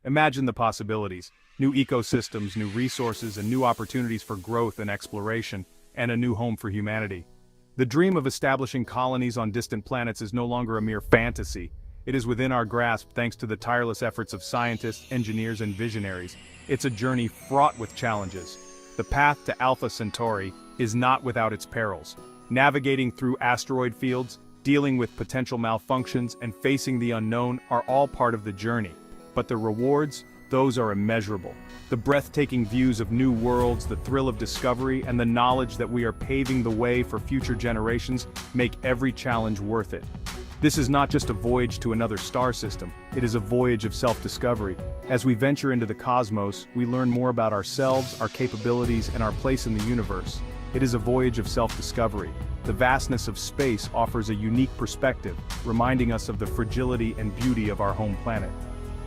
Imagine the possibilities: new ecosystems, new resources, and new opportunities for growth and exploration, and a new home for humanity. The dream of establishing colonies on distant planets is no longer a mere fantasy. It is within our grasp thanks to the tireless efforts of scientists, engineers, and visionaries. It's a journey fraught with challenges. The path to Alpha Centauri is not without its perils. Navigating through asteroid fields, dealing with potential malfunctions, and facing the unknown are all part of the journey. But the rewards, those are immeasurable. The breathtaking views of new worlds, the thrill of discovery, and the knowledge that we are paving the way for future generations make every challenge worth it. This is not just a voyage to another star system, it is a voyage of self-discovery. As we venture into the cosmos, we learn more about ourselves, our capabilities, and our place in the universe. It is a voyage of self-discovery. The vastness of space offers a unique perspective, reminding us of the fragility and beauty of our home planet.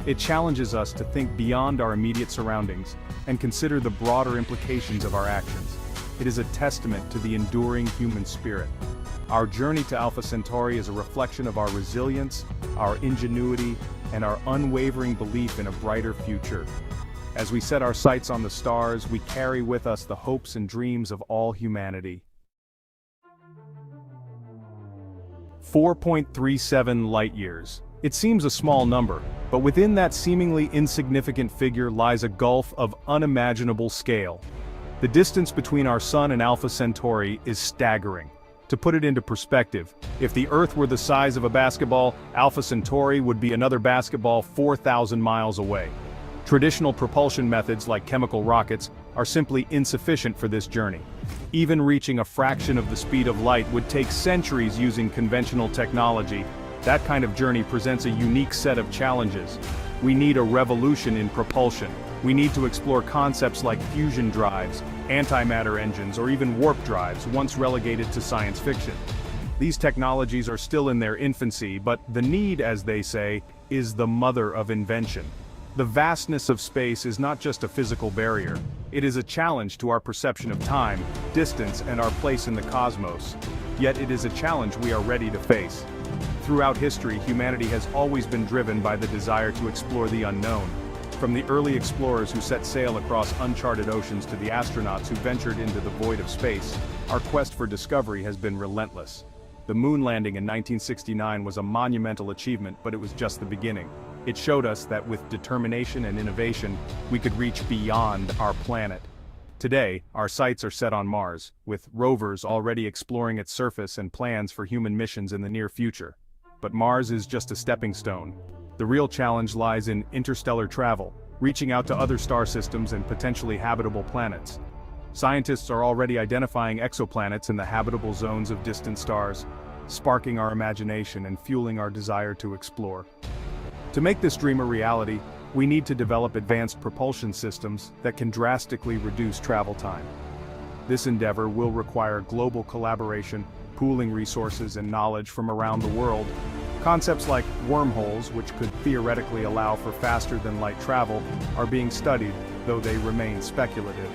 It challenges us to think beyond our immediate surroundings and consider the broader implications of our actions. It is a testament to the enduring human spirit. Our journey to Alpha Centauri is a reflection of our resilience, our ingenuity, and our unwavering belief in a brighter future. As we set our sights on the stars, we carry with us the hopes and dreams of all humanity. 4.37 light-years. It seems a small number, but within that seemingly insignificant figure lies a gulf of unimaginable scale. The distance between our Sun and Alpha Centauri is staggering. To put it into perspective, if the Earth were the size of a basketball, Alpha Centauri would be another basketball 4,000 miles away. Traditional propulsion methods like chemical rockets are simply insufficient for this journey. Even reaching a fraction of the speed of light would take centuries using conventional technology. That kind of journey presents a unique set of challenges. We need a revolution in propulsion. We need to explore concepts like fusion drives, antimatter engines, or even warp drives, once relegated to science fiction. These technologies are still in their infancy, but the need, as they say, is the mother of invention. The vastness of space is not just a physical barrier. It is a challenge to our perception of time, distance, and our place in the cosmos. Yet it is a challenge we are ready to face. Throughout history, humanity has always been driven by the desire to explore the unknown. From the early explorers who set sail across uncharted oceans to the astronauts who ventured into the void of space, our quest for discovery has been relentless. The moon landing in 1969 was a monumental achievement, but it was just the beginning. It showed us that with determination and innovation, we could reach beyond our planet. Today, our sights are set on Mars, with rovers already exploring its surface and plans for human missions in the near future. But Mars is just a stepping stone. The real challenge lies in interstellar travel, reaching out to other star systems and potentially habitable planets. Scientists are already identifying exoplanets in the habitable zones of distant stars, sparking our imagination and fueling our desire to explore. To make this dream a reality, we need to develop advanced propulsion systems that can drastically reduce travel time. This endeavor will require global collaboration, pooling resources and knowledge from around the world. Concepts like wormholes, which could theoretically allow for faster-than-light travel, are being studied, though they remain speculative.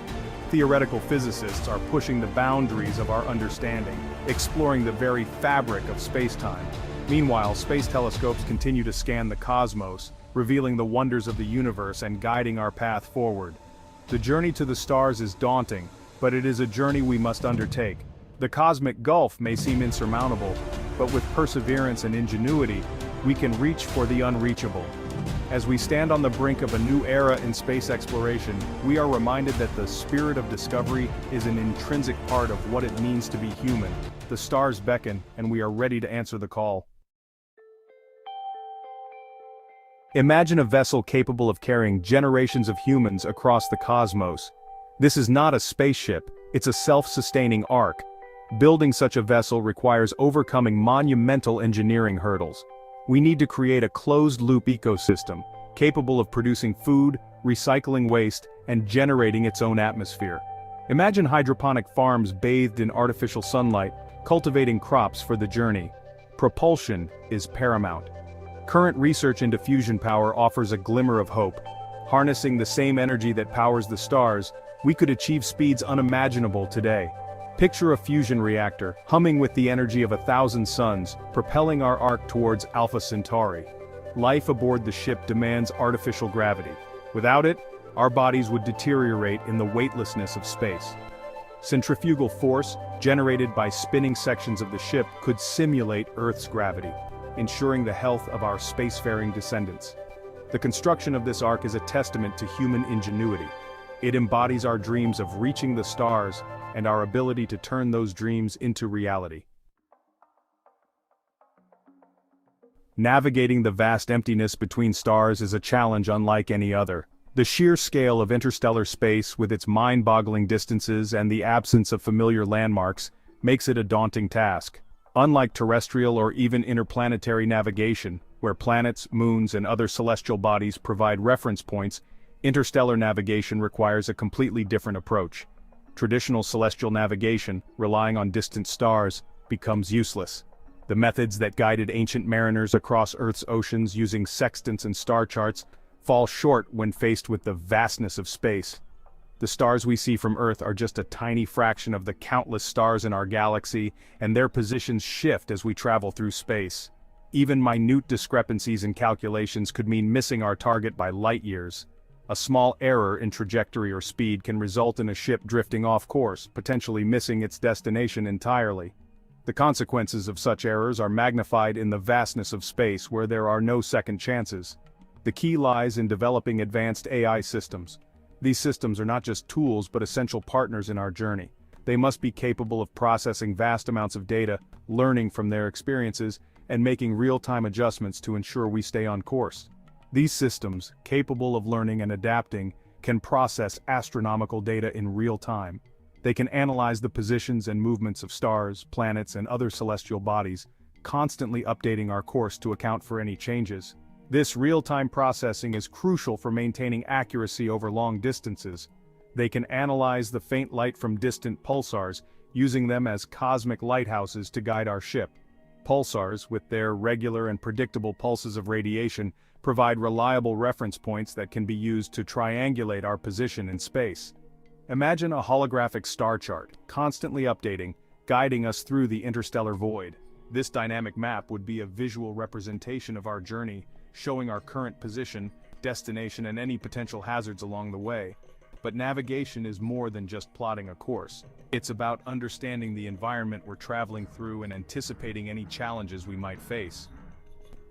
Theoretical physicists are pushing the boundaries of our understanding, exploring the very fabric of space-time. Meanwhile, space telescopes continue to scan the cosmos, revealing the wonders of the universe and guiding our path forward. The journey to the stars is daunting, but it is a journey we must undertake. The cosmic gulf may seem insurmountable, but with perseverance and ingenuity, we can reach for the unreachable. As we stand on the brink of a new era in space exploration, we are reminded that the spirit of discovery is an intrinsic part of what it means to be human. The stars beckon, and we are ready to answer the call. Imagine a vessel capable of carrying generations of humans across the cosmos. This is not a spaceship, it's a self-sustaining ark. Building such a vessel requires overcoming monumental engineering hurdles. We need to create a closed-loop ecosystem, capable of producing food, recycling waste, and generating its own atmosphere. Imagine hydroponic farms bathed in artificial sunlight, cultivating crops for the journey. Propulsion is paramount. Current research into fusion power offers a glimmer of hope. Harnessing the same energy that powers the stars, we could achieve speeds unimaginable today. Picture a fusion reactor, humming with the energy of 1,000 suns, propelling our ark towards Alpha Centauri. Life aboard the ship demands artificial gravity. Without it, our bodies would deteriorate in the weightlessness of space. Centrifugal force, generated by spinning sections of the ship, could simulate Earth's gravity, ensuring the health of our spacefaring descendants. The construction of this ark is a testament to human ingenuity. It embodies our dreams of reaching the stars and our ability to turn those dreams into reality. Navigating the vast emptiness between stars is a challenge unlike any other. The sheer scale of interstellar space, with its mind-boggling distances and the absence of familiar landmarks, makes it a daunting task. Unlike terrestrial or even interplanetary navigation, where planets, moons, and other celestial bodies provide reference points, interstellar navigation requires a completely different approach. Traditional celestial navigation, relying on distant stars, becomes useless. The methods that guided ancient mariners across Earth's oceans using sextants and star charts fall short when faced with the vastness of space. The stars we see from Earth are just a tiny fraction of the countless stars in our galaxy, and their positions shift as we travel through space. Even minute discrepancies in calculations could mean missing our target by light years. A small error in trajectory or speed can result in a ship drifting off course, potentially missing its destination entirely. The consequences of such errors are magnified in the vastness of space, where there are no second chances. The key lies in developing advanced AI systems. These systems are not just tools but essential partners in our journey. They must be capable of processing vast amounts of data, learning from their experiences, and making real-time adjustments to ensure we stay on course. These systems, capable of learning and adapting, can process astronomical data in real time. They can analyze the positions and movements of stars, planets, and other celestial bodies, constantly updating our course to account for any changes. This real-time processing is crucial for maintaining accuracy over long distances. They can analyze the faint light from distant pulsars, using them as cosmic lighthouses to guide our ship. Pulsars, with their regular and predictable pulses of radiation, provide reliable reference points that can be used to triangulate our position in space. Imagine a holographic star chart, constantly updating, guiding us through the interstellar void. This dynamic map would be a visual representation of our journey, showing our current position, destination, and any potential hazards along the way. But navigation is more than just plotting a course. It's about understanding the environment we're traveling through and anticipating any challenges we might face.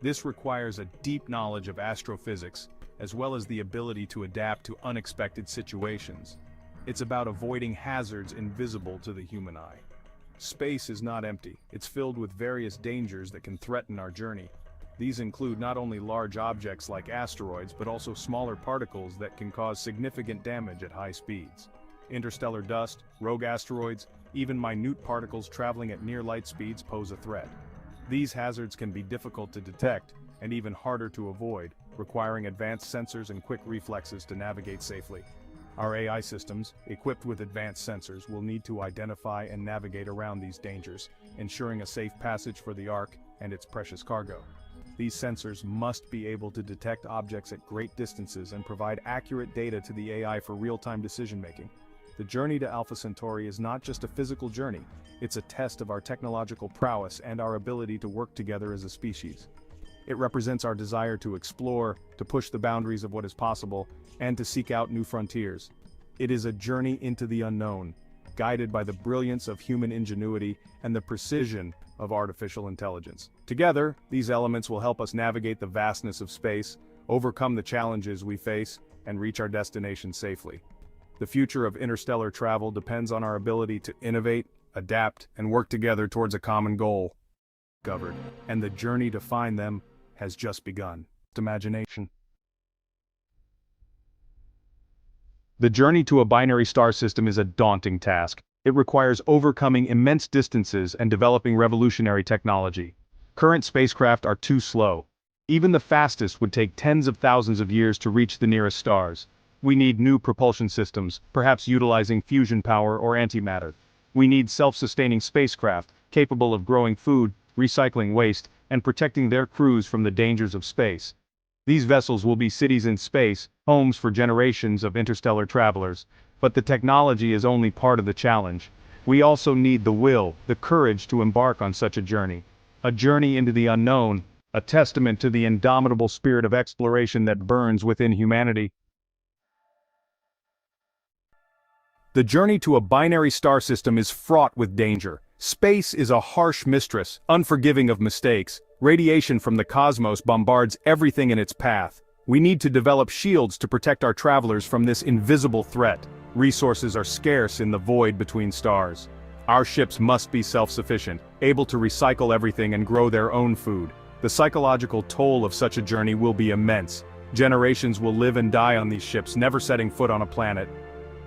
This requires a deep knowledge of astrophysics, as well as the ability to adapt to unexpected situations. It's about avoiding hazards invisible to the human eye. Space is not empty. It's filled with various dangers that can threaten our journey. These include not only large objects like asteroids, but also smaller particles that can cause significant damage at high speeds. Interstellar dust, rogue asteroids, even minute particles traveling at near light speeds pose a threat. These hazards can be difficult to detect, and even harder to avoid, requiring advanced sensors and quick reflexes to navigate safely. Our AI systems, equipped with advanced sensors, will need to identify and navigate around these dangers, ensuring a safe passage for the Ark and its precious cargo. These sensors must be able to detect objects at great distances and provide accurate data to the AI for real-time decision-making. The journey to Alpha Centauri is not just a physical journey, it's a test of our technological prowess and our ability to work together as a species. It represents our desire to explore, to push the boundaries of what is possible, and to seek out new frontiers. It is a journey into the unknown, guided by the brilliance of human ingenuity and the precision of artificial intelligence. Together, these elements will help us navigate the vastness of space, overcome the challenges we face, and reach our destination safely. The future of interstellar travel depends on our ability to innovate, adapt, and work together towards a common goal. And the journey to find them has just begun. Imagination. The journey to a binary star system is a daunting task. It requires overcoming immense distances and developing revolutionary technology. Current spacecraft are too slow. Even the fastest would take tens of thousands of years to reach the nearest stars. We need new propulsion systems, perhaps utilizing fusion power or antimatter. We need self-sustaining spacecraft, capable of growing food, recycling waste, and protecting their crews from the dangers of space. These vessels will be cities in space, homes for generations of interstellar travelers. But the technology is only part of the challenge. We also need the will, the courage to embark on such a journey into the unknown, a testament to the indomitable spirit of exploration that burns within humanity. The journey to a binary star system is fraught with danger. Space is a harsh mistress, unforgiving of mistakes. Radiation from the cosmos bombards everything in its path. We need to develop shields to protect our travelers from this invisible threat. Resources are scarce in the void between stars. Our ships must be self-sufficient, able to recycle everything and grow their own food. The psychological toll of such a journey will be immense. Generations will live and die on these ships, never setting foot on a planet.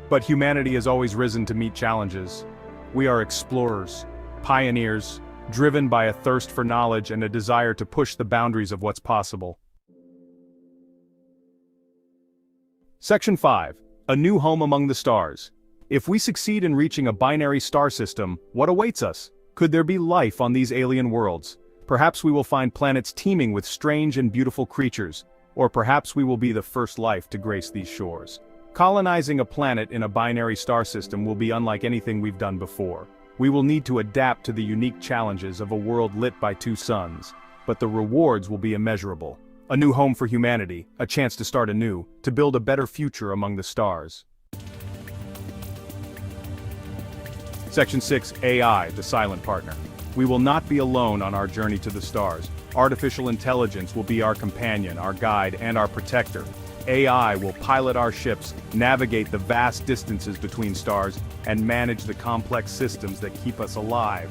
But humanity has always risen to meet challenges. We are explorers, pioneers, driven by a thirst for knowledge and a desire to push the boundaries of what's possible. Section 5. A new home among the stars. If we succeed in reaching a binary star system, what awaits us? Could there be life on these alien worlds? Perhaps we will find planets teeming with strange and beautiful creatures, or perhaps we will be the first life to grace these shores. Colonizing a planet in a binary star system will be unlike anything we've done before. We will need to adapt to the unique challenges of a world lit by two suns, but the rewards will be immeasurable. A new home for humanity, a chance to start anew, to build a better future among the stars. Section 6. AI, the silent partner. We will not be alone on our journey to the stars. Artificial intelligence will be our companion, our guide, and our protector. AI will pilot our ships, navigate the vast distances between stars, and manage the complex systems that keep us alive.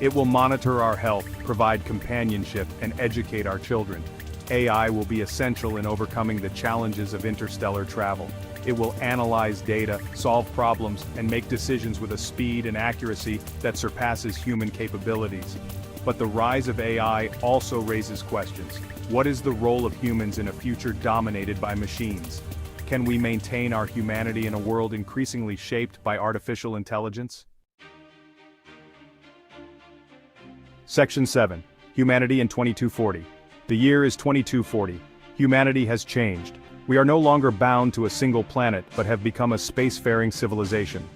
It will monitor our health, provide companionship, and educate our children. AI will be essential in overcoming the challenges of interstellar travel. It will analyze data, solve problems, and make decisions with a speed and accuracy that surpasses human capabilities. But the rise of AI also raises questions. What is the role of humans in a future dominated by machines? Can we maintain our humanity in a world increasingly shaped by artificial intelligence? Section 7. Humanity in 2240. The year is 2240. Humanity has changed. We are no longer bound to a single planet, but have become a spacefaring civilization.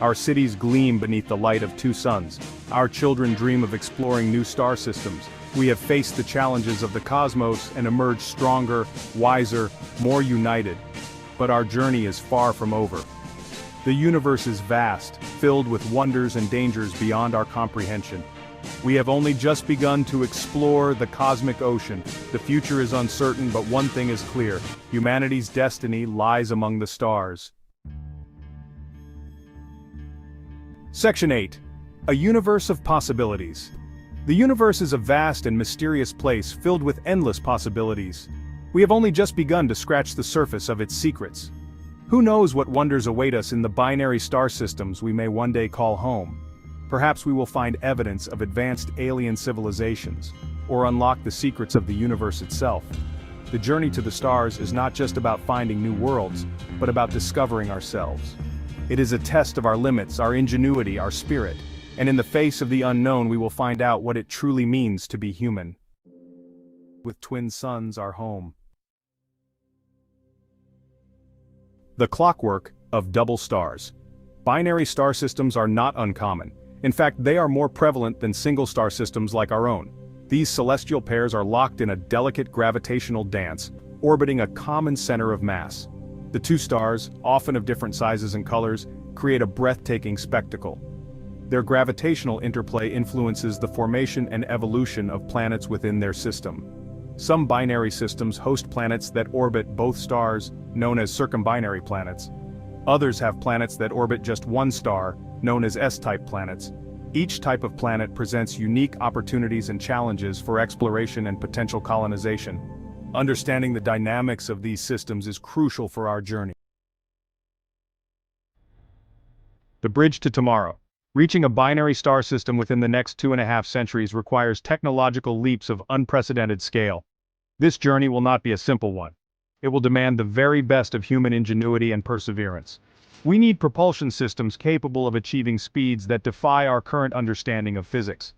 Our cities gleam beneath the light of two suns. Our children dream of exploring new star systems. We have faced the challenges of the cosmos and emerged stronger, wiser, more united. But our journey is far from over. The universe is vast, filled with wonders and dangers beyond our comprehension. We have only just begun to explore the cosmic ocean. The future is uncertain, but one thing is clear: humanity's destiny lies among the stars. Section 8. A universe of possibilities. The universe is a vast and mysterious place filled with endless possibilities. We have only just begun to scratch the surface of its secrets. Who knows what wonders await us in the binary star systems we may one day call home? Perhaps we will find evidence of advanced alien civilizations, or unlock the secrets of the universe itself. The journey to the stars is not just about finding new worlds, but about discovering ourselves. It is a test of our limits, our ingenuity, our spirit, and in the face of the unknown we will find out what it truly means to be human. With twin suns our home. The clockwork of double stars. Binary star systems are not uncommon. In fact, they are more prevalent than single star systems like our own. These celestial pairs are locked in a delicate gravitational dance, orbiting a common center of mass. The two stars, often of different sizes and colors, create a breathtaking spectacle. Their gravitational interplay influences the formation and evolution of planets within their system. Some binary systems host planets that orbit both stars, known as circumbinary planets. Others have planets that orbit just one star, known as S-type planets. Each type of planet presents unique opportunities and challenges for exploration and potential colonization. Understanding the dynamics of these systems is crucial for our journey. The bridge to tomorrow. Reaching a binary star system within the next 2.5 centuries requires technological leaps of unprecedented scale. This journey will not be a simple one. It will demand the very best of human ingenuity and perseverance. We need propulsion systems capable of achieving speeds that defy our current understanding of physics.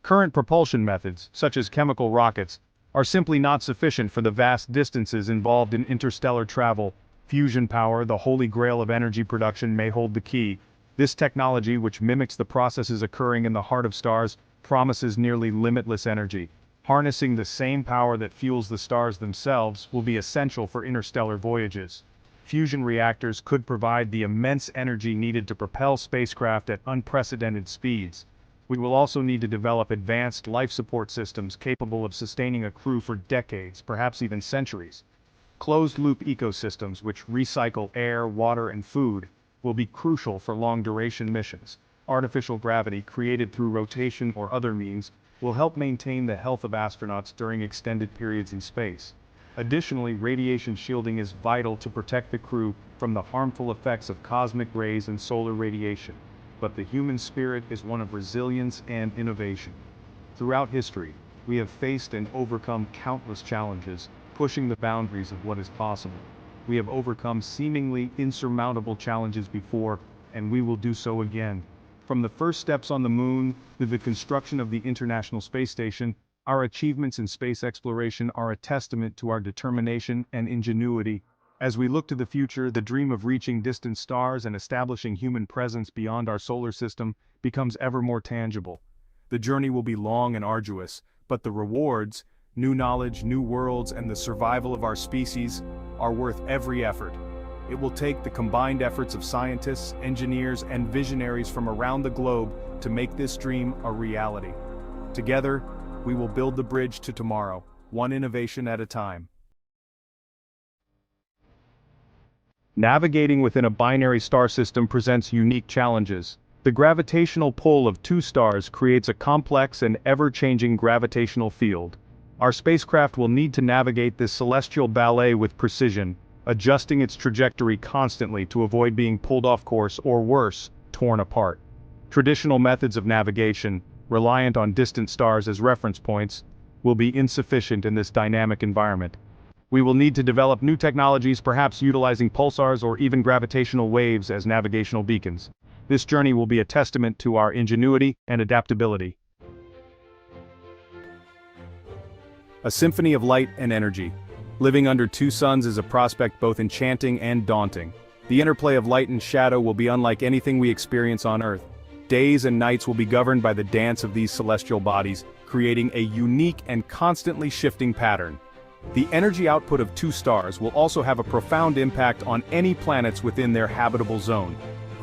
Current propulsion methods, such as chemical rockets, are simply not sufficient for the vast distances involved in interstellar travel. Fusion power, the holy grail of energy production, may hold the key. This technology, which mimics the processes occurring in the heart of stars, promises nearly limitless energy. Harnessing the same power that fuels the stars themselves will be essential for interstellar voyages. Fusion reactors could provide the immense energy needed to propel spacecraft at unprecedented speeds. We will also need to develop advanced life support systems capable of sustaining a crew for decades, perhaps even centuries. Closed-loop ecosystems which recycle air, water, and food will be crucial for long-duration missions. Artificial gravity, created through rotation or other means, will help maintain the health of astronauts during extended periods in space. Additionally, radiation shielding is vital to protect the crew from the harmful effects of cosmic rays and solar radiation. But the human spirit is one of resilience and innovation. Throughout history, we have faced and overcome countless challenges, pushing the boundaries of what is possible. We have overcome seemingly insurmountable challenges before, and we will do so again. From the first steps on the moon to the construction of the International Space Station, our achievements in space exploration are a testament to our determination and ingenuity. As we look to the future, the dream of reaching distant stars and establishing human presence beyond our solar system becomes ever more tangible. The journey will be long and arduous, but the rewards, new knowledge, new worlds, and the survival of our species are worth every effort. It will take the combined efforts of scientists, engineers, and visionaries from around the globe to make this dream a reality. Together, we will build the bridge to tomorrow, one innovation at a time. Navigating within a binary star system presents unique challenges. The gravitational pull of two stars creates a complex and ever-changing gravitational field. Our spacecraft will need to navigate this celestial ballet with precision, adjusting its trajectory constantly to avoid being pulled off course or worse, torn apart. Traditional methods of navigation, reliant on distant stars as reference points, will be insufficient in this dynamic environment. We will need to develop new technologies, perhaps utilizing pulsars or even gravitational waves as navigational beacons. This journey will be a testament to our ingenuity and adaptability. A symphony of light and energy. Living under two suns is a prospect both enchanting and daunting. The interplay of light and shadow will be unlike anything we experience on Earth. Days and nights will be governed by the dance of these celestial bodies, creating a unique and constantly shifting pattern. The energy output of two stars will also have a profound impact on any planets within their habitable zone.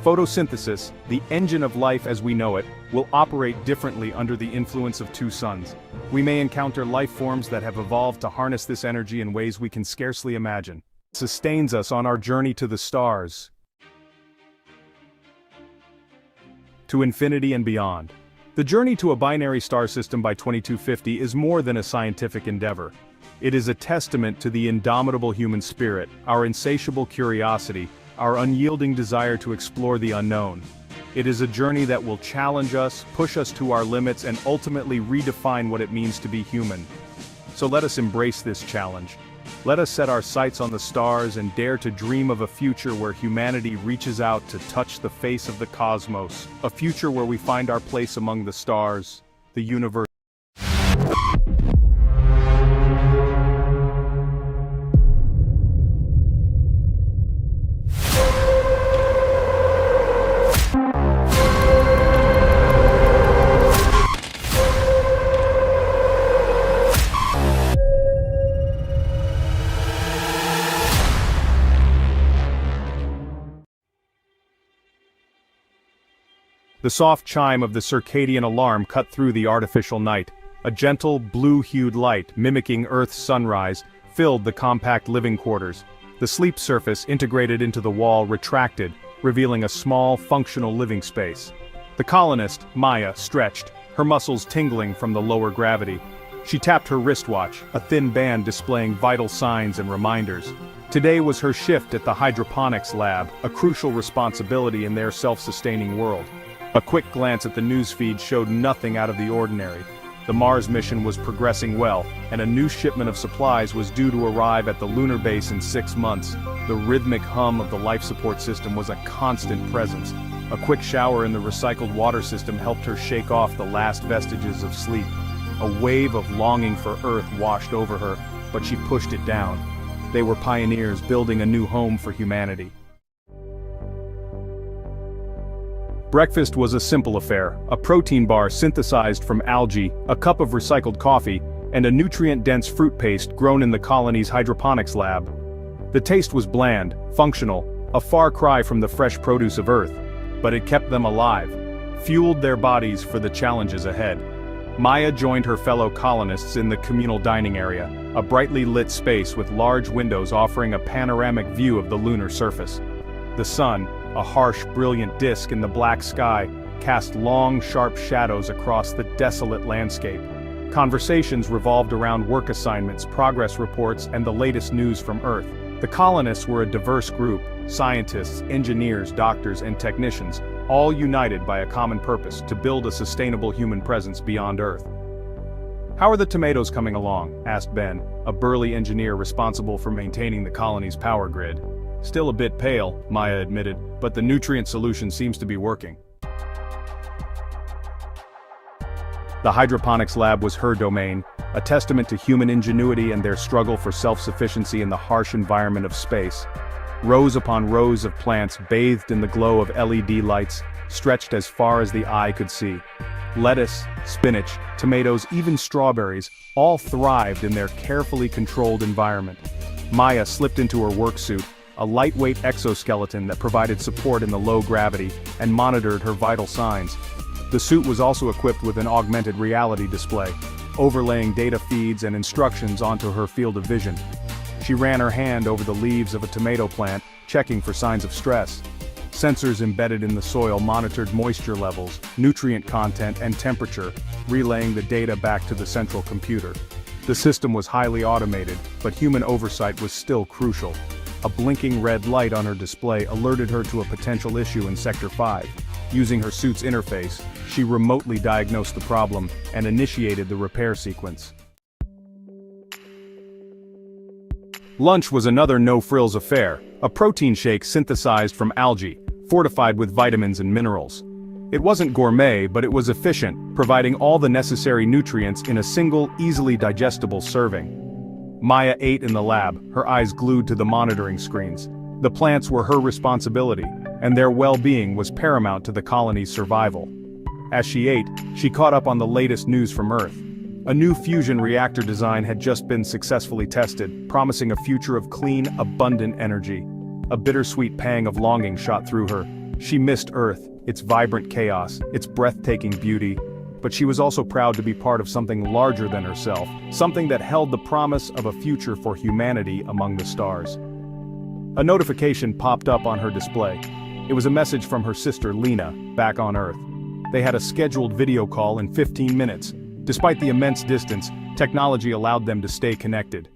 Photosynthesis, the engine of life as we know it, will operate differently under the influence of two suns. We may encounter life forms that have evolved to harness this energy in ways we can scarcely imagine. It sustains us on our journey to the stars, to infinity and beyond. The journey to a binary star system by 2250 is more than a scientific endeavor. It is a testament to the indomitable human spirit, our insatiable curiosity, our unyielding desire to explore the unknown. It is a journey that will challenge us, push us to our limits, and ultimately redefine what it means to be human. So let us embrace this challenge. Let us set our sights on the stars and dare to dream of a future where humanity reaches out to touch the face of the cosmos, a future where we find our place among the stars, the universe. The soft chime of the circadian alarm cut through the artificial night. A gentle, blue-hued light, mimicking Earth's sunrise, filled the compact living quarters. The sleep surface integrated into the wall retracted, revealing a small, functional living space. The colonist, Maya, stretched, her muscles tingling from the lower gravity. She tapped her wristwatch, a thin band displaying vital signs and reminders. Today was her shift at the hydroponics lab, a crucial responsibility in their self-sustaining world. A quick glance at the newsfeed showed nothing out of the ordinary. The Mars mission was progressing well, and a new shipment of supplies was due to arrive at the lunar base in 6 months. The rhythmic hum of the life support system was a constant presence. A quick shower in the recycled water system helped her shake off the last vestiges of sleep. A wave of longing for Earth washed over her, but she pushed it down. They were pioneers building a new home for humanity. Breakfast was a simple affair, a protein bar synthesized from algae, a cup of recycled coffee, and a nutrient-dense fruit paste grown in the colony's hydroponics lab. The taste was bland, functional, a far cry from the fresh produce of Earth, but it kept them alive, fueled their bodies for the challenges ahead. Maya joined her fellow colonists in the communal dining area, a brightly lit space with large windows offering a panoramic view of the lunar surface. The sun, a harsh, brilliant disk in the black sky, cast long, sharp shadows across the desolate landscape. Conversations revolved around work assignments, progress reports, and the latest news from Earth. The colonists were a diverse group, scientists, engineers, doctors, and technicians, all united by a common purpose: to build a sustainable human presence beyond Earth. "How are the tomatoes coming along?" asked Ben, a burly engineer responsible for maintaining the colony's power grid. "Still a bit pale," Maya admitted, "but the nutrient solution seems to be working." The hydroponics lab was her domain, a testament to human ingenuity and their struggle for self-sufficiency in the harsh environment of space. Rows upon rows of plants bathed in the glow of LED lights, stretched as far as the eye could see. Lettuce, spinach, tomatoes, even strawberries, all thrived in their carefully controlled environment. Maya slipped into her work suit, a lightweight exoskeleton that provided support in the low gravity and monitored her vital signs. The suit was also equipped with an augmented reality display, overlaying data feeds and instructions onto her field of vision. She ran her hand over the leaves of a tomato plant, checking for signs of stress. Sensors embedded in the soil monitored moisture levels, nutrient content, and temperature, relaying the data back to the central computer. The system was highly automated, but human oversight was still crucial. A blinking red light on her display alerted her to a potential issue in Sector 5. Using her suit's interface, she remotely diagnosed the problem and initiated the repair sequence. Lunch was another no-frills affair, a protein shake synthesized from algae, fortified with vitamins and minerals. It wasn't gourmet, but it was efficient, providing all the necessary nutrients in a single, easily digestible serving. Maya ate in the lab, her eyes glued to the monitoring screens. The plants were her responsibility, and their well-being was paramount to the colony's survival. As she ate, she caught up on the latest news from Earth. A new fusion reactor design had just been successfully tested, promising a future of clean, abundant energy. A bittersweet pang of longing shot through her. She missed Earth, its vibrant chaos, its breathtaking beauty. But she was also proud to be part of something larger than herself, something that held the promise of a future for humanity among the stars. A notification popped up on her display. It was a message from her sister Lena, back on Earth. They had a scheduled video call in 15 minutes. Despite the immense distance, technology allowed them to stay connected.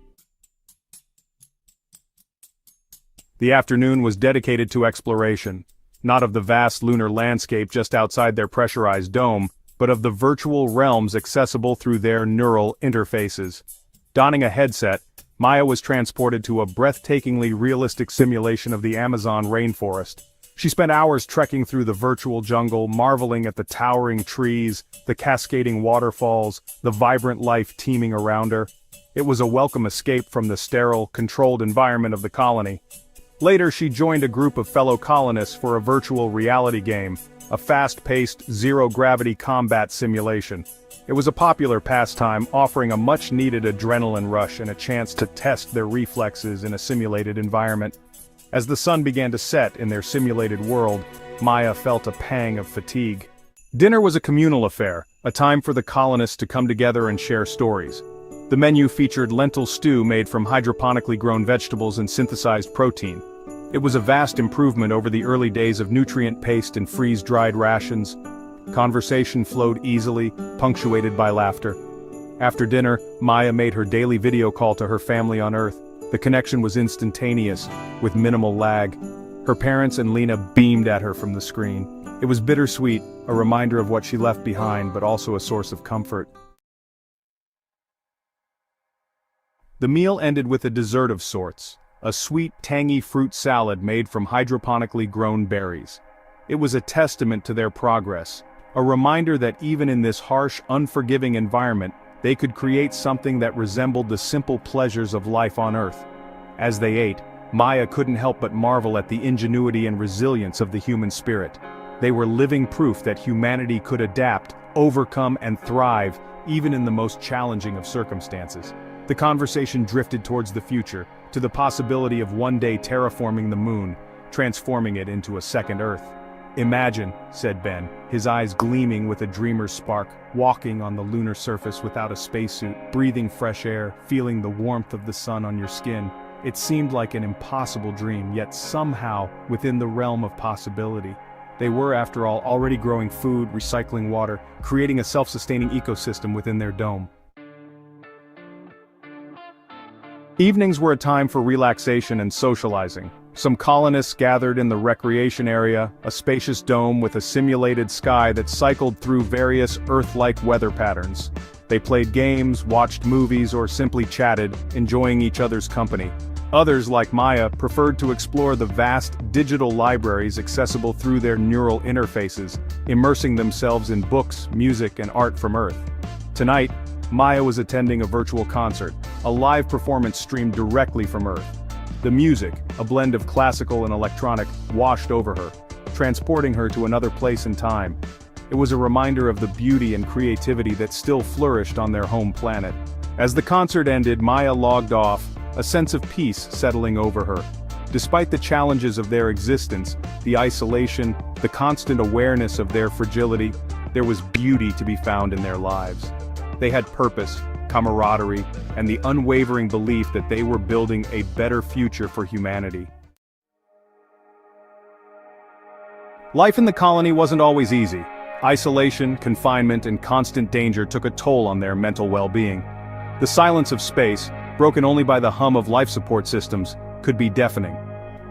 The afternoon was dedicated to exploration, not of the vast lunar landscape just outside their pressurized dome, but of the virtual realms accessible through their neural interfaces. Donning a headset, Maya was transported to a breathtakingly realistic simulation of the Amazon rainforest. She spent hours trekking through the virtual jungle, marveling at the towering trees, the cascading waterfalls, the vibrant life teeming around her. It was a welcome escape from the sterile, controlled environment of the colony. Later, she joined a group of fellow colonists for a virtual reality game, a fast-paced, zero-gravity combat simulation. It was a popular pastime, offering a much-needed adrenaline rush and a chance to test their reflexes in a simulated environment. As the sun began to set in their simulated world, Maya felt a pang of fatigue. Dinner was a communal affair, a time for the colonists to come together and share stories. The menu featured lentil stew made from hydroponically grown vegetables and synthesized protein. It was a vast improvement over the early days of nutrient-paced and freeze-dried rations. Conversation flowed easily, punctuated by laughter. After dinner, Maya made her daily video call to her family on Earth. The connection was instantaneous, with minimal lag. Her parents and Lena beamed at her from the screen. It was bittersweet, a reminder of what she left behind, but also a source of comfort. The meal ended with a dessert of sorts, a sweet, tangy fruit salad made from hydroponically grown berries. It was a testament to their progress, a reminder that even in this harsh, unforgiving environment, they could create something that resembled the simple pleasures of life on Earth. As they ate, Maya couldn't help but marvel at the ingenuity and resilience of the human spirit. They were living proof that humanity could adapt, overcome, and thrive, even in the most challenging of circumstances. The conversation drifted towards the future, to the possibility of one day terraforming the moon, transforming it into a second Earth. "Imagine," said Ben, his eyes gleaming with a dreamer's spark, walking on the lunar surface without a spacesuit, breathing fresh air, feeling the warmth of the sun on your skin. It seemed like an impossible dream, yet somehow within the realm of possibility. They were, after all, already growing food, recycling water, creating a self-sustaining ecosystem within their dome. Evenings were a time for relaxation and socializing. Some colonists gathered in the recreation area, a spacious dome with a simulated sky that cycled through various Earth-like weather patterns. They played games, watched movies, or simply chatted, enjoying each other's company. Others, like Maya, preferred to explore the vast digital libraries accessible through their neural interfaces, immersing themselves in books, music, and art from Earth. Tonight, Maya was attending a virtual concert, a live performance streamed directly from Earth. The music, a blend of classical and electronic, washed over her, transporting her to another place and time. It was a reminder of the beauty and creativity that still flourished on their home planet. As the concert ended, Maya logged off, a sense of peace settling over her. Despite the challenges of their existence, the isolation, the constant awareness of their fragility, there was beauty to be found in their lives. They had purpose, camaraderie, and the unwavering belief that they were building a better future for humanity. Life in the colony wasn't always easy. Isolation, confinement, and constant danger took a toll on their mental well-being. The silence of space, broken only by the hum of life support systems, could be deafening.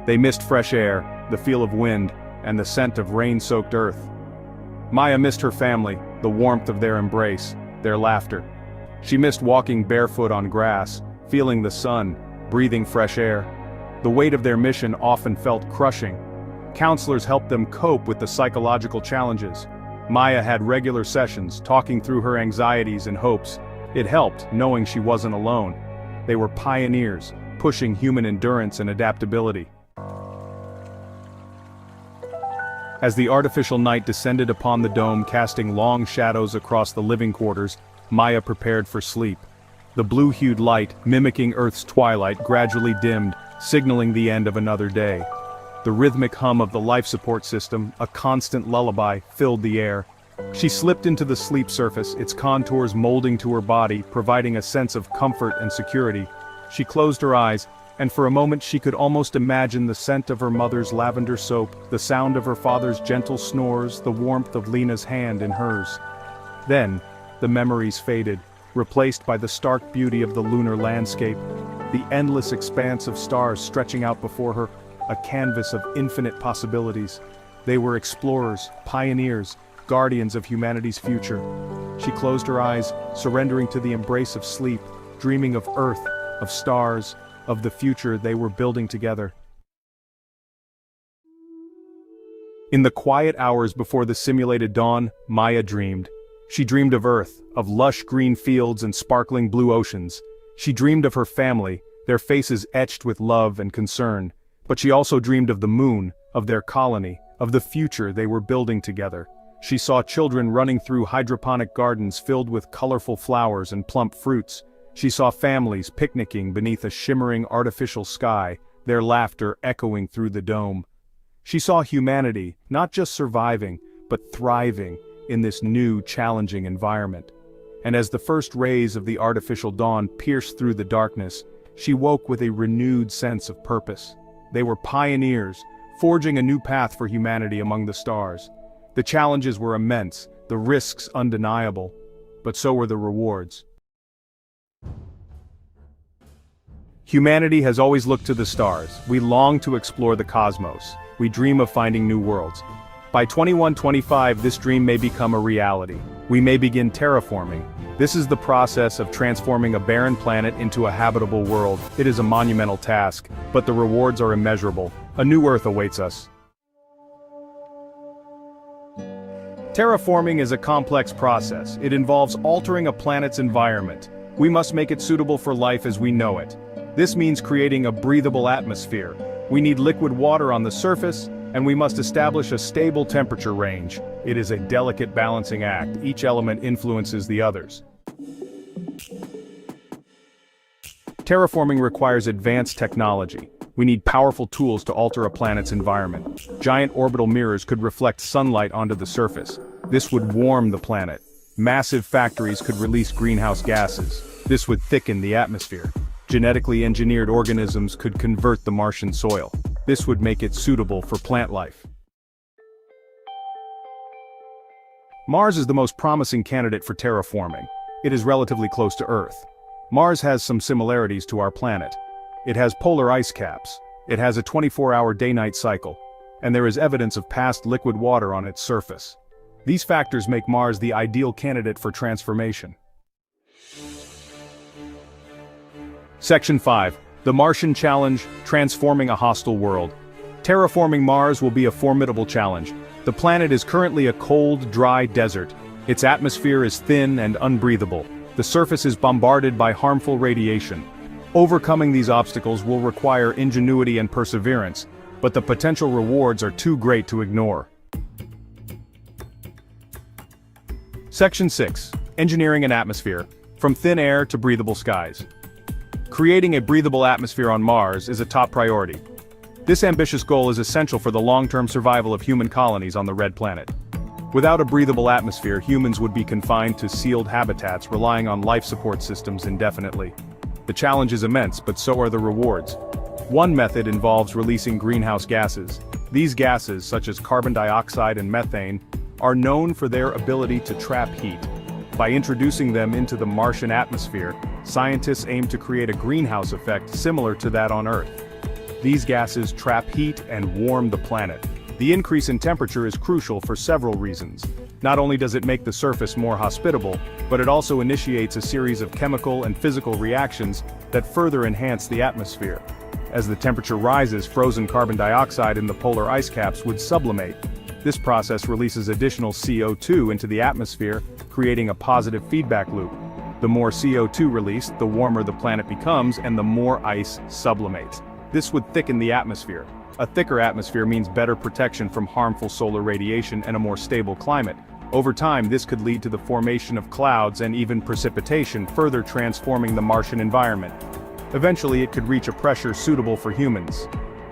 They missed fresh air, the feel of wind, and the scent of rain-soaked earth. Maya missed her family, the warmth of their embrace, their laughter. She missed walking barefoot on grass, feeling the sun, breathing fresh air. The weight of their mission often felt crushing. Counselors helped them cope with the psychological challenges. Maya had regular sessions, talking through her anxieties and hopes. It helped, knowing she wasn't alone. They were pioneers, pushing human endurance and adaptability. As the artificial night descended upon the dome, casting long shadows across the living quarters, Maya prepared for sleep. The blue-hued light, mimicking Earth's twilight, gradually dimmed, signaling the end of another day. The rhythmic hum of the life support system, a constant lullaby, filled the air. She slipped into the sleep surface, its contours molding to her body, providing a sense of comfort and security. She closed her eyes, and for a moment she could almost imagine the scent of her mother's lavender soap, the sound of her father's gentle snores, the warmth of Lena's hand in hers. Then, the memories faded, replaced by the stark beauty of the lunar landscape, the endless expanse of stars stretching out before her, a canvas of infinite possibilities. They were explorers, pioneers, guardians of humanity's future. She closed her eyes, surrendering to the embrace of sleep, dreaming of Earth, of stars, of the future they were building together. In the quiet hours before the simulated dawn, Maya dreamed. She dreamed of Earth, of lush green fields and sparkling blue oceans. She dreamed of her family, their faces etched with love and concern. But she also dreamed of the moon, of their colony, of the future they were building together. She saw children running through hydroponic gardens filled with colorful flowers and plump fruits. She saw families picnicking beneath a shimmering artificial sky, their laughter echoing through the dome. She saw humanity, not just surviving, but thriving in this new, challenging environment. And as the first rays of the artificial dawn pierced through the darkness, she woke with a renewed sense of purpose. They were pioneers, forging a new path for humanity among the stars. The challenges were immense, the risks undeniable, but so were the rewards. Humanity has always looked to the stars. We long to explore the cosmos. We dream of finding new worlds. By 2125, this dream may become a reality. We may begin terraforming. This is the process of transforming a barren planet into a habitable world. It is a monumental task, but the rewards are immeasurable. A new Earth awaits us. Terraforming is a complex process. It involves altering a planet's environment. We must make it suitable for life as we know it. This means creating a breathable atmosphere. We need liquid water on the surface, and we must establish a stable temperature range. It is a delicate balancing act. Each element influences the others. Terraforming requires advanced technology. We need powerful tools to alter a planet's environment. Giant orbital mirrors could reflect sunlight onto the surface. This would warm the planet. Massive factories could release greenhouse gases. This would thicken the atmosphere. Genetically engineered organisms could convert the Martian soil. This would make it suitable for plant life. Mars is the most promising candidate for terraforming. It is relatively close to Earth. Mars has some similarities to our planet. It has polar ice caps. It has a 24-hour day-night cycle. And there is evidence of past liquid water on its surface. These factors make Mars the ideal candidate for transformation. Section 5. The Martian Challenge, Transforming a Hostile World. Terraforming Mars will be a formidable challenge. The planet is currently a cold, dry desert. Its atmosphere is thin and unbreathable. The surface is bombarded by harmful radiation. Overcoming these obstacles will require ingenuity and perseverance, but the potential rewards are too great to ignore. Section 6. Engineering an Atmosphere, From Thin Air to Breathable Skies. Creating a breathable atmosphere on Mars is a top priority. This ambitious goal is essential for the long-term survival of human colonies on the Red Planet. Without a breathable atmosphere, humans would be confined to sealed habitats relying on life support systems indefinitely. The challenge is immense, but so are the rewards. One method involves releasing greenhouse gases. These gases, such as carbon dioxide and methane, are known for their ability to trap heat. By introducing them into the Martian atmosphere, scientists aim to create a greenhouse effect similar to that on Earth. These gases trap heat and warm the planet. The increase in temperature is crucial for several reasons. Not only does it make the surface more hospitable, but it also initiates a series of chemical and physical reactions that further enhance the atmosphere. As the temperature rises, frozen carbon dioxide in the polar ice caps would sublimate. This process releases additional CO2 into the atmosphere, creating a positive feedback loop. The more CO2 released, the warmer the planet becomes and the more ice sublimates. This would thicken the atmosphere. A thicker atmosphere means better protection from harmful solar radiation and a more stable climate. Over time, this could lead to the formation of clouds and even precipitation, further transforming the Martian environment. Eventually, it could reach a pressure suitable for humans.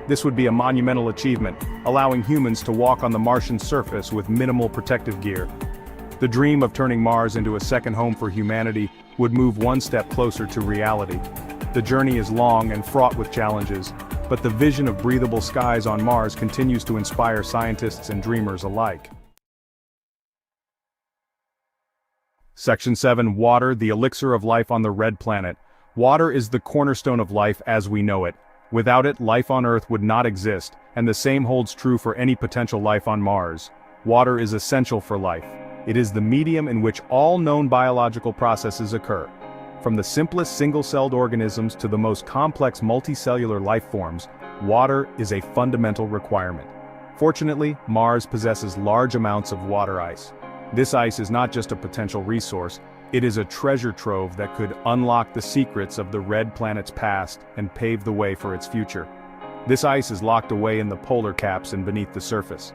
This would be a monumental achievement, allowing humans to walk on the Martian surface with minimal protective gear. The dream of turning Mars into a second home for humanity would move one step closer to reality. The journey is long and fraught with challenges, but the vision of breathable skies on Mars continues to inspire scientists and dreamers alike. Section 7. Water, the elixir of life on the red planet. Water is the cornerstone of life as we know it. Without it, life on Earth would not exist, and the same holds true for any potential life on Mars. Water is essential for life. It is the medium in which all known biological processes occur. From the simplest single-celled organisms to the most complex multicellular life forms, water is a fundamental requirement. Fortunately, Mars possesses large amounts of water ice. This ice is not just a potential resource, it is a treasure trove that could unlock the secrets of the red planet's past and pave the way for its future. This ice is locked away in the polar caps and beneath the surface.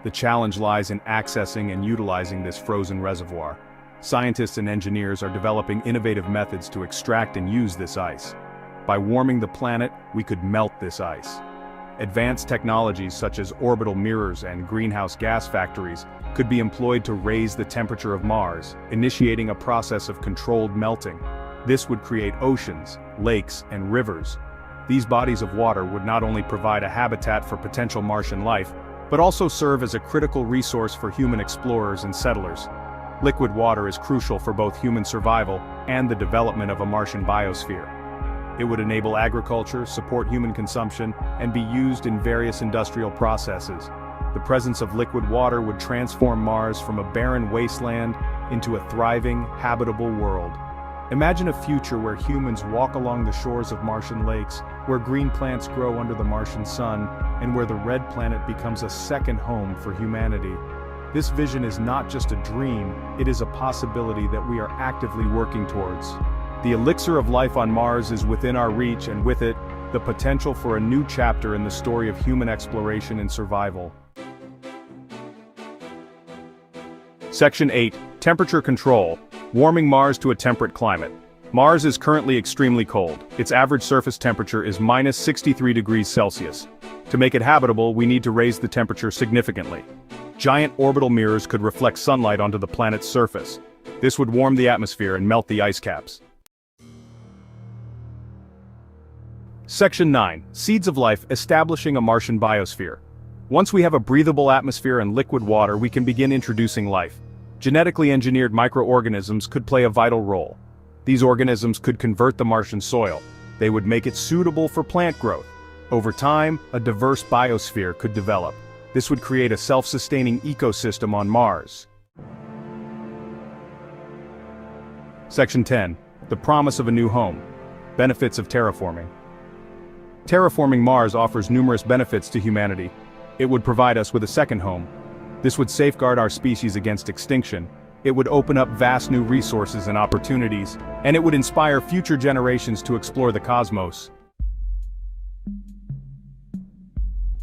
The challenge lies in accessing and utilizing this frozen reservoir. Scientists and engineers are developing innovative methods to extract and use this ice. By warming the planet, we could melt this ice. Advanced technologies such as orbital mirrors and greenhouse gas factories could be employed to raise the temperature of Mars, initiating a process of controlled melting. This would create oceans, lakes, and rivers. These bodies of water would not only provide a habitat for potential Martian life, but also serve as a critical resource for human explorers and settlers. Liquid water is crucial for both human survival and the development of a Martian biosphere. It would enable agriculture, support human consumption, and be used in various industrial processes. The presence of liquid water would transform Mars from a barren wasteland into a thriving, habitable world. Imagine a future where humans walk along the shores of Martian lakes, where green plants grow under the Martian sun, and where the red planet becomes a second home for humanity. This vision is not just a dream, it is a possibility that we are actively working towards. The elixir of life on Mars is within our reach, and with it, the potential for a new chapter in the story of human exploration and survival. Section 8. Temperature control. Warming Mars to a temperate climate. Mars is currently extremely cold. Its average surface temperature is minus 63 degrees Celsius. To make it habitable, we need to raise the temperature significantly. Giant orbital mirrors could reflect sunlight onto the planet's surface. This would warm the atmosphere and melt the ice caps. Section 9. Seeds of life, establishing a Martian biosphere. Once we have a breathable atmosphere and liquid water, we can begin introducing life. Genetically engineered microorganisms could play a vital role. These organisms could convert the Martian soil. They would make it suitable for plant growth. Over time, a diverse biosphere could develop. This would create a self-sustaining ecosystem on Mars. Section 10. The promise of a new home. Benefits of terraforming. Terraforming Mars offers numerous benefits to humanity. It would provide us with a second home. This would safeguard our species against extinction. It would open up vast new resources and opportunities, and it would inspire future generations to explore the cosmos.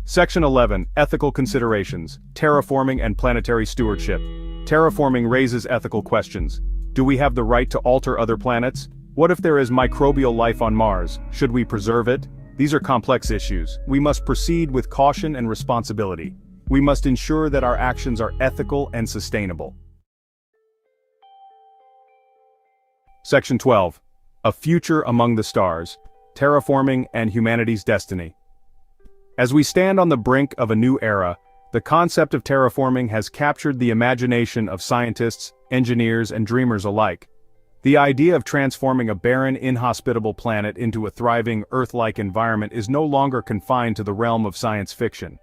Section 11. Ethical considerations. Terraforming and planetary stewardship. Terraforming raises ethical questions. Do we have the right to alter other planets? What if there is microbial life on Mars? Should we preserve it? These are complex issues. We must proceed with caution and responsibility. We must ensure that our actions are ethical and sustainable. Section 12. A future among the stars. Terraforming and humanity's destiny. As we stand on the brink of a new era, the concept of terraforming has captured the imagination of scientists, engineers, and dreamers alike. The idea of transforming a barren, inhospitable planet into a thriving, Earth-like environment is no longer confined to the realm of science fiction.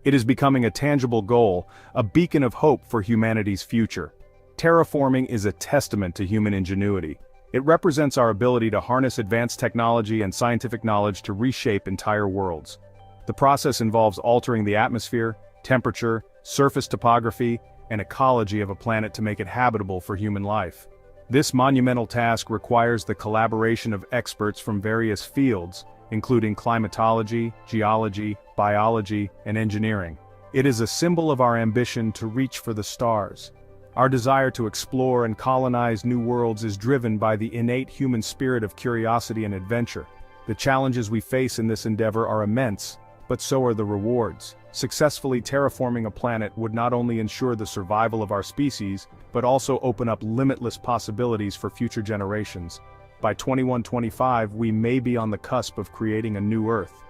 It is becoming a tangible goal, a beacon of hope for humanity's future. Terraforming is a testament to human ingenuity. It represents our ability to harness advanced technology and scientific knowledge to reshape entire worlds. The process involves altering the atmosphere, temperature, surface topography, and ecology of a planet to make it habitable for human life. This monumental task requires the collaboration of experts from various fields, including climatology, geology, biology, and engineering. It is a symbol of our ambition to reach for the stars. Our desire to explore and colonize new worlds is driven by the innate human spirit of curiosity and adventure. The challenges we face in this endeavor are immense, but so are the rewards. Successfully terraforming a planet would not only ensure the survival of our species, but also open up limitless possibilities for future generations. By 2125, we may be on the cusp of creating a new Earth.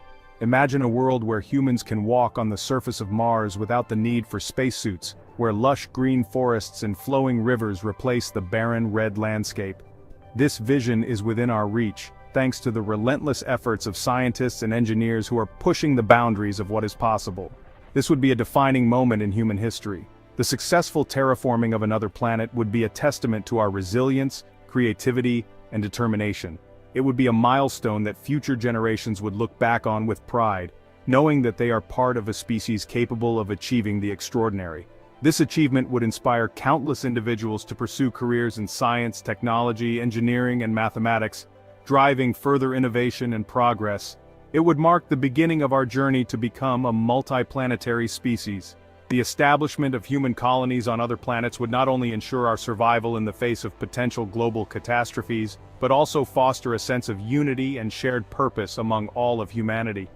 Imagine a world where humans can walk on the surface of Mars without the need for spacesuits, where lush green forests and flowing rivers replace the barren red landscape. This vision is within our reach, thanks to the relentless efforts of scientists and engineers who are pushing the boundaries of what is possible. This would be a defining moment in human history. The successful terraforming of another planet would be a testament to our resilience, creativity, and determination. It would be a milestone that future generations would look back on with pride, knowing that they are part of a species capable of achieving the extraordinary. This achievement would inspire countless individuals to pursue careers in science, technology, engineering, and mathematics, driving further innovation and progress. It would mark the beginning of our journey to become a multiplanetary species. The establishment of human colonies on other planets would not only ensure our survival in the face of potential global catastrophes, but also foster a sense of unity and shared purpose among all of humanity.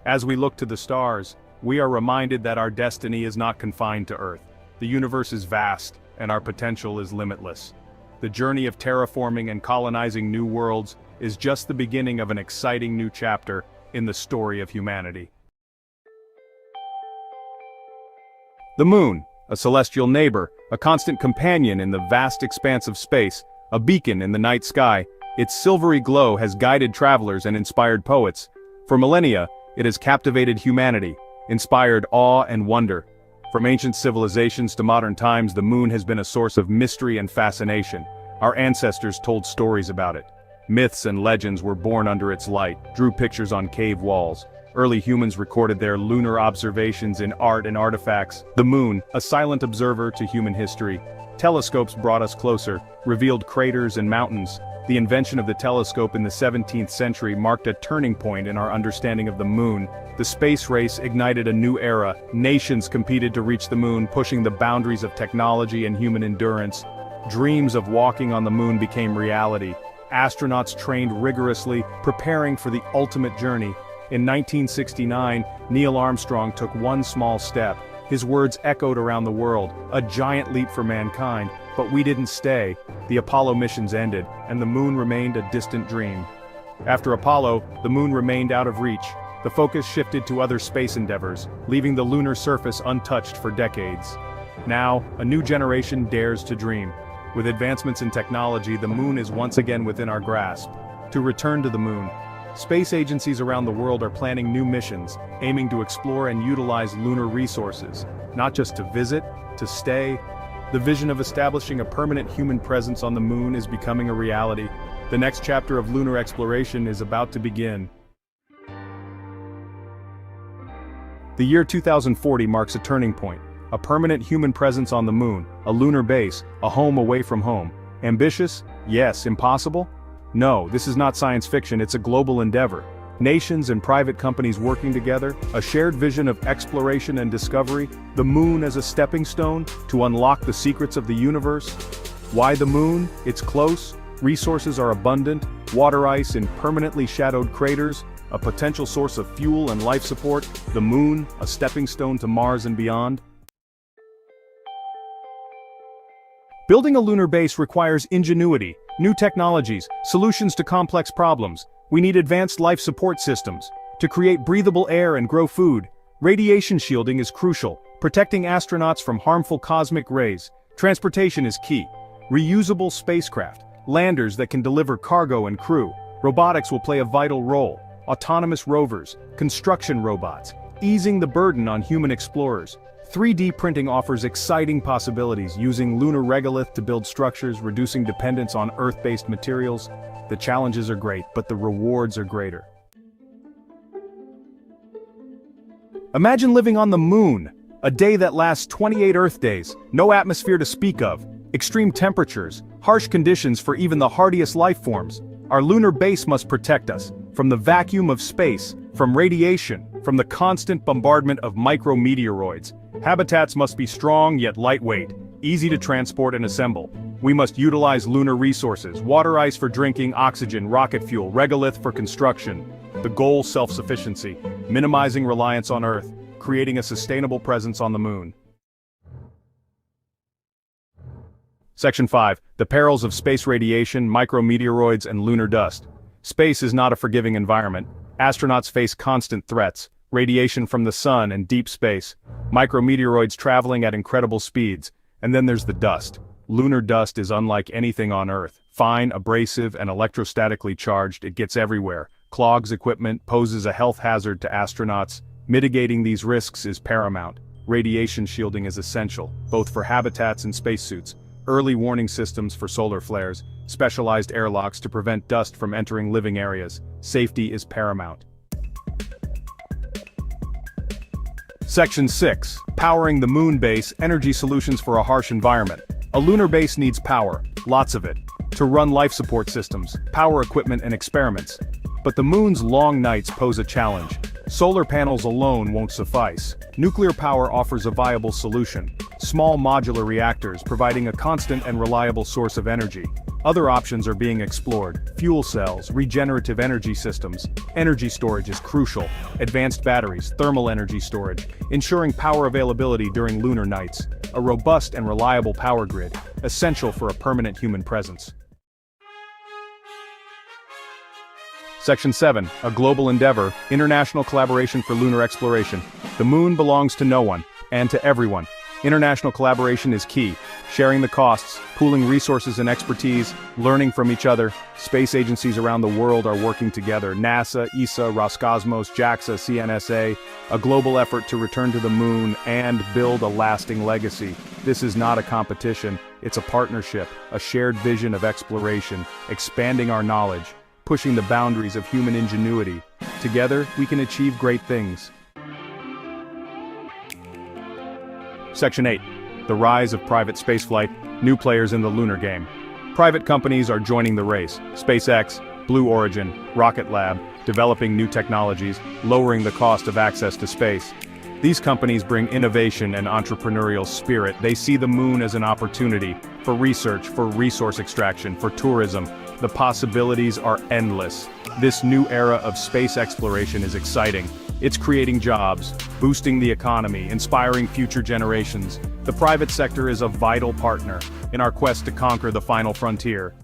As we look to the stars, we are reminded that our destiny is not confined to Earth. The universe is vast, and our potential is limitless. The journey of terraforming and colonizing new worlds is just the beginning of an exciting new chapter in the story of humanity. The Moon, a celestial neighbor, a constant companion in the vast expanse of space, a beacon in the night sky, its silvery glow has guided travelers and inspired poets. For millennia, it has captivated humanity, inspired awe and wonder. From ancient civilizations to modern times, the moon has been a source of mystery and fascination. Our ancestors told stories about it. Myths and legends were born under its light, drew pictures on cave walls. Early humans recorded their lunar observations in art and artifacts. The moon, a silent observer to human history. Telescopes brought us closer, revealed craters and mountains. The invention of the telescope in the 17th century marked a turning point in our understanding of the moon. The space race ignited a new era. Nations competed to reach the moon, pushing the boundaries of technology and human endurance. Dreams of walking on the moon became reality. Astronauts trained rigorously, preparing for the ultimate journey. In 1969, Neil Armstrong took one small step. His words echoed around the world, a giant leap for mankind. But we didn't stay. The Apollo missions ended, and the moon remained a distant dream. After Apollo, the moon remained out of reach. The focus shifted to other space endeavors, leaving the lunar surface untouched for decades. Now, a new generation dares to dream. With advancements in technology, the moon is once again within our grasp. To return to the moon, space agencies around the world are planning new missions, aiming to explore and utilize lunar resources, not just to visit, to stay. The vision of establishing a permanent human presence on the moon is becoming a reality. The next chapter of lunar exploration is about to begin. The year 2040 marks a turning point. A permanent human presence on the moon, a lunar base, a home away from home. Ambitious? Yes. Impossible? No, this is not science fiction, it's a global endeavor. Nations and private companies working together, a shared vision of exploration and discovery, the moon as a stepping stone to unlock the secrets of the universe. Why the moon? It's close, resources are abundant, water ice in permanently shadowed craters, a potential source of fuel and life support, the moon, a stepping stone to Mars and beyond. Building a lunar base requires ingenuity, new technologies, solutions to complex problems. We need advanced life support systems. To create breathable air and grow food, radiation shielding is crucial, protecting astronauts from harmful cosmic rays. Transportation is key. Reusable spacecraft, landers that can deliver cargo and crew. Robotics will play a vital role. Autonomous rovers, construction robots, easing the burden on human explorers. 3D printing offers exciting possibilities, using lunar regolith to build structures, reducing dependence on Earth-based materials. The challenges are great, but the rewards are greater. Imagine living on the moon, a day that lasts 28 Earth days, no atmosphere to speak of, extreme temperatures, harsh conditions for even the hardiest life forms. Our lunar base must protect us from the vacuum of space, from radiation, from the constant bombardment of micrometeoroids. Habitats must be strong yet lightweight, easy to transport and assemble. We must utilize lunar resources, water ice for drinking, oxygen, rocket fuel, regolith for construction. The goal, self-sufficiency, minimizing reliance on Earth, creating a sustainable presence on the Moon. Section 5. The perils of space radiation, micrometeoroids, and lunar dust. Space is not a forgiving environment. Astronauts face constant threats, radiation from the sun and deep space, micrometeoroids traveling at incredible speeds, and then there's the dust. Lunar dust is unlike anything on Earth. Fine, abrasive, and electrostatically charged, it gets everywhere, clogs equipment, poses a health hazard to astronauts. Mitigating these risks is paramount. Radiation shielding is essential, both for habitats and spacesuits. Early warning systems for solar flares, specialized airlocks to prevent dust from entering living areas. Safety is paramount. Section 6. Powering the Moon Base, energy solutions for a harsh environment. A lunar base needs power, lots of it, to run life support systems, power equipment and experiments. But the Moon's long nights pose a challenge. Solar panels alone won't suffice. Nuclear power offers a viable solution. Small modular reactors providing a constant and reliable source of energy. Other options are being explored. Fuel cells, regenerative energy systems. Energy storage is crucial. Advanced batteries, thermal energy storage, ensuring power availability during lunar nights. A robust and reliable power grid, essential for a permanent human presence. Section 7. A global endeavor, international collaboration for lunar exploration. The Moon belongs to no one, and to everyone. International collaboration is key. Sharing the costs, pooling resources and expertise, learning from each other. Space agencies around the world are working together. NASA, ESA, Roscosmos, JAXA, CNSA. A global effort to return to the Moon and build a lasting legacy. This is not a competition, it's a partnership, a shared vision of exploration, expanding our knowledge, pushing the boundaries of human ingenuity. Together, we can achieve great things. Section 8. The rise of private spaceflight, new players in the lunar game. Private companies are joining the race. SpaceX, Blue Origin, Rocket Lab, developing new technologies, lowering the cost of access to space. These companies bring innovation and entrepreneurial spirit. They see the Moon as an opportunity for research, for resource extraction, for tourism. The possibilities are endless. This new era of space exploration is exciting. It's creating jobs, boosting the economy, inspiring future generations. The private sector is a vital partner in our quest to conquer the final frontier.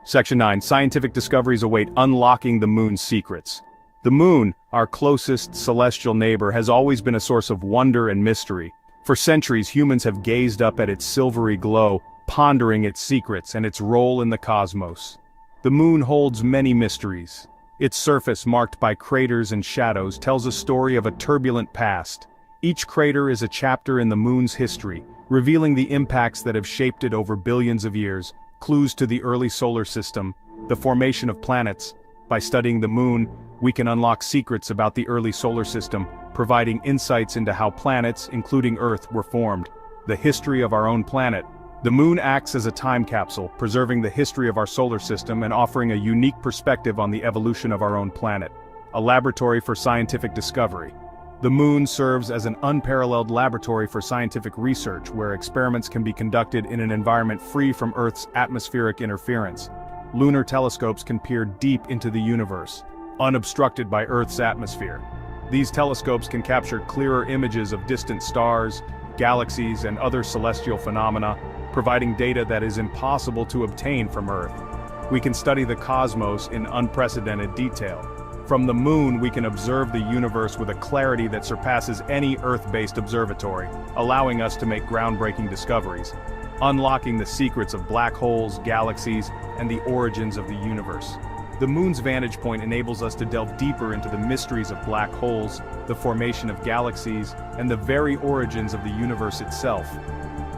Section 9. Scientific discoveries await, unlocking the Moon's secrets. The Moon, our closest celestial neighbor, has always been a source of wonder and mystery. For centuries, humans have gazed up at its silvery glow, pondering its secrets and its role in the cosmos. The Moon holds many mysteries. Its surface, marked by craters and shadows, tells a story of a turbulent past. Each crater is a chapter in the Moon's history, revealing the impacts that have shaped it over billions of years, clues to the early solar system, the formation of planets. By studying the Moon, we can unlock secrets about the early solar system, providing insights into how planets, including Earth, were formed. The history of our own planet. The Moon acts as a time capsule, preserving the history of our solar system and offering a unique perspective on the evolution of our own planet. A laboratory for scientific discovery. The Moon serves as an unparalleled laboratory for scientific research, where experiments can be conducted in an environment free from Earth's atmospheric interference. Lunar telescopes can peer deep into the universe, unobstructed by Earth's atmosphere. These telescopes can capture clearer images of distant stars, galaxies, and other celestial phenomena, providing data that is impossible to obtain from Earth. We can study the cosmos in unprecedented detail. From the Moon, we can observe the universe with a clarity that surpasses any Earth-based observatory, allowing us to make groundbreaking discoveries, unlocking the secrets of black holes, galaxies, and the origins of the universe. The Moon's vantage point enables us to delve deeper into the mysteries of black holes, the formation of galaxies, and the very origins of the universe itself.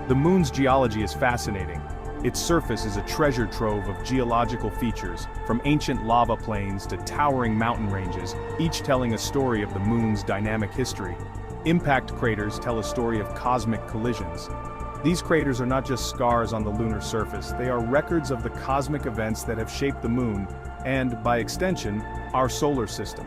The Moon's geology is fascinating. Its surface is a treasure trove of geological features, from ancient lava plains to towering mountain ranges, each telling a story of the Moon's dynamic history. Impact craters tell a story of cosmic collisions. These craters are not just scars on the lunar surface, they are records of the cosmic events that have shaped the Moon, and, by extension, our solar system.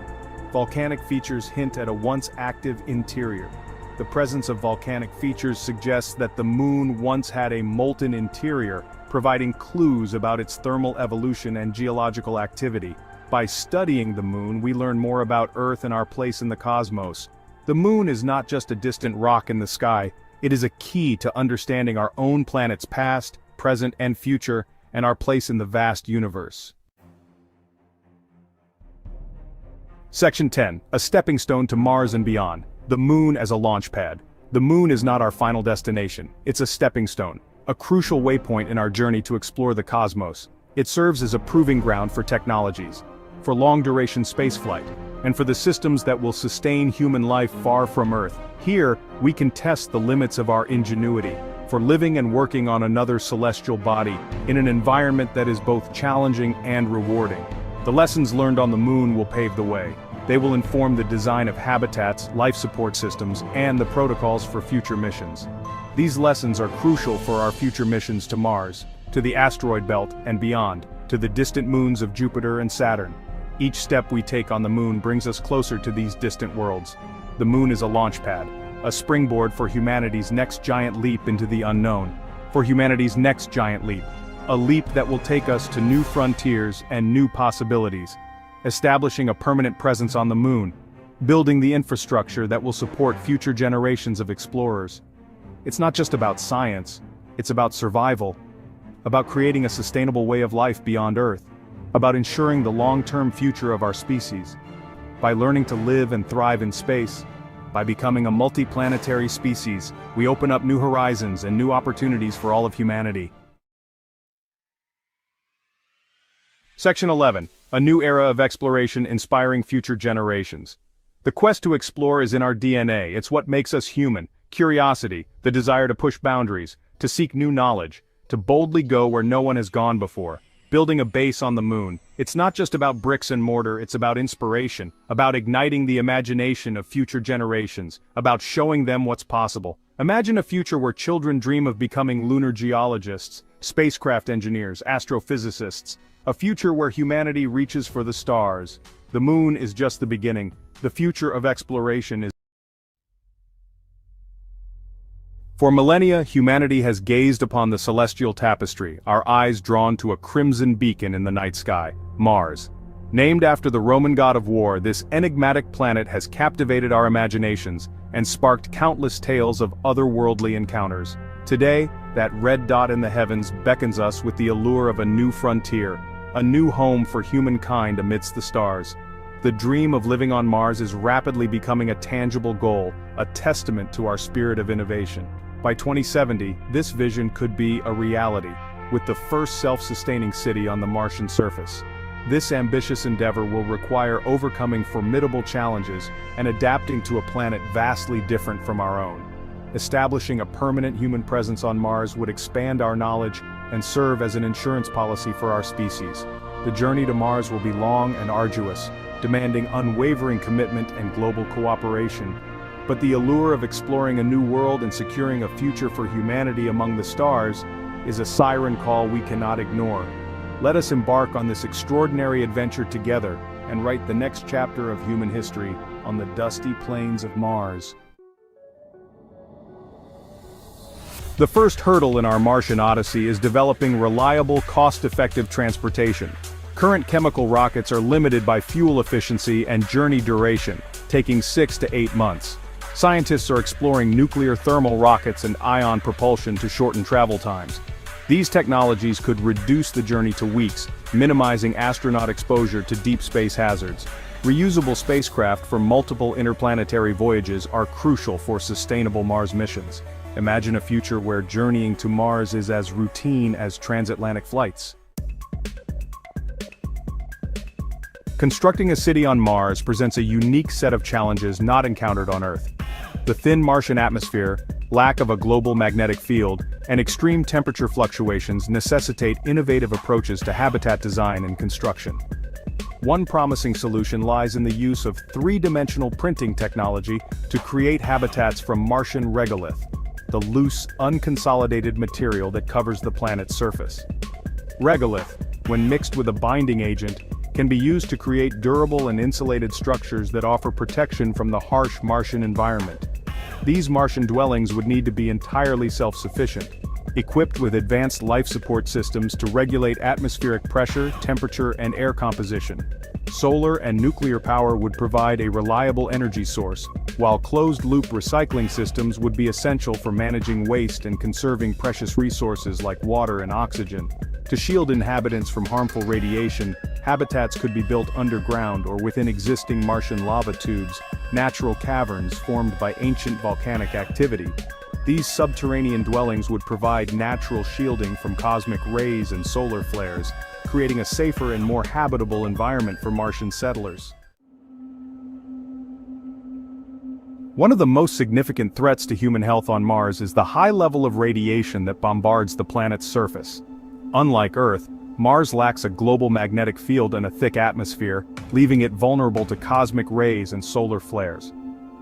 Volcanic features hint at a once active interior. The presence of volcanic features suggests that the moon once had a molten interior, providing clues about its thermal evolution and geological activity. By studying the moon, we learn more about Earth and our place in the cosmos. The moon is not just a distant rock in the sky, it is a key to understanding our own planet's past, present, and future, and our place in the vast universe. Section 10. A stepping stone to Mars and beyond. The moon as a launch pad. The moon is not our final destination, it's a stepping stone, a crucial waypoint in our journey to explore the cosmos. It serves as a proving ground for technologies, for long-duration spaceflight, and for the systems that will sustain human life far from Earth. Here, we can test the limits of our ingenuity, for living and working on another celestial body, in an environment that is both challenging and rewarding. The lessons learned on the moon will pave the way. They will inform the design of habitats, life support systems, and the protocols for future missions. These lessons are crucial for our future missions to Mars, to the asteroid belt and beyond, to the distant moons of Jupiter and Saturn. Each step we take on the moon brings us closer to these distant worlds. The moon is a launch pad, a springboard for humanity's next giant leap into the unknown, for humanity's next giant leap, a leap that will take us to new frontiers and new possibilities, establishing a permanent presence on the moon, building the infrastructure that will support future generations of explorers. It's not just about science, it's about survival, about creating a sustainable way of life beyond Earth, about ensuring the long-term future of our species. By learning to live and thrive in space, by becoming a multi-planetary species, we open up new horizons and new opportunities for all of humanity. Section 11. A new era of exploration inspiring future generations. The quest to explore is in our DNA, it's what makes us human. Curiosity, the desire to push boundaries, to seek new knowledge, to boldly go where no one has gone before. Building a base on the moon, it's not just about bricks and mortar, it's about inspiration, about igniting the imagination of future generations, about showing them what's possible. Imagine a future where children dream of becoming lunar geologists, spacecraft engineers, astrophysicists, a future where humanity reaches for the stars. The moon is just the beginning. The future of exploration is. For millennia, humanity has gazed upon the celestial tapestry, our eyes drawn to a crimson beacon in the night sky, Mars. Named after the Roman god of war, this enigmatic planet has captivated our imaginations and sparked countless tales of otherworldly encounters. Today, that red dot in the heavens beckons us with the allure of a new frontier, a new home for humankind amidst the stars. The dream of living on Mars is rapidly becoming a tangible goal, a testament to our spirit of innovation. By 2070, this vision could be a reality, with the first self-sustaining city on the Martian surface. This ambitious endeavor will require overcoming formidable challenges and adapting to a planet vastly different from our own. Establishing a permanent human presence on Mars would expand our knowledge and serve as an insurance policy for our species. The journey to Mars will be long and arduous, demanding unwavering commitment and global cooperation. But the allure of exploring a new world and securing a future for humanity among the stars is a siren call we cannot ignore. Let us embark on this extraordinary adventure together and write the next chapter of human history on the dusty plains of Mars. The first hurdle in our Martian odyssey is developing reliable, cost-effective transportation. Current chemical rockets are limited by fuel efficiency and journey duration, taking 6 to 8 months. Scientists are exploring nuclear thermal rockets and ion propulsion to shorten travel times. These technologies could reduce the journey to weeks, minimizing astronaut exposure to deep space hazards. Reusable spacecraft for multiple interplanetary voyages are crucial for sustainable Mars missions. Imagine a future where journeying to Mars is as routine as transatlantic flights. Constructing a city on Mars presents a unique set of challenges not encountered on Earth. The thin Martian atmosphere, lack of a global magnetic field, and extreme temperature fluctuations necessitate innovative approaches to habitat design and construction. One promising solution lies in the use of three-dimensional printing technology to create habitats from Martian regolith, the loose, unconsolidated material that covers the planet's surface. Regolith, when mixed with a binding agent, can be used to create durable and insulated structures that offer protection from the harsh Martian environment. These Martian dwellings would need to be entirely self-sufficient, equipped with advanced life support systems to regulate atmospheric pressure, temperature, and air composition. Solar and nuclear power would provide a reliable energy source, while closed-loop recycling systems would be essential for managing waste and conserving precious resources like water and oxygen. To shield inhabitants from harmful radiation, habitats could be built underground or within existing Martian lava tubes, natural caverns formed by ancient volcanic activity. These subterranean dwellings would provide natural shielding from cosmic rays and solar flares, creating a safer and more habitable environment for Martian settlers. One of the most significant threats to human health on Mars is the high level of radiation that bombards the planet's surface. Unlike Earth, Mars lacks a global magnetic field and a thick atmosphere, leaving it vulnerable to cosmic rays and solar flares.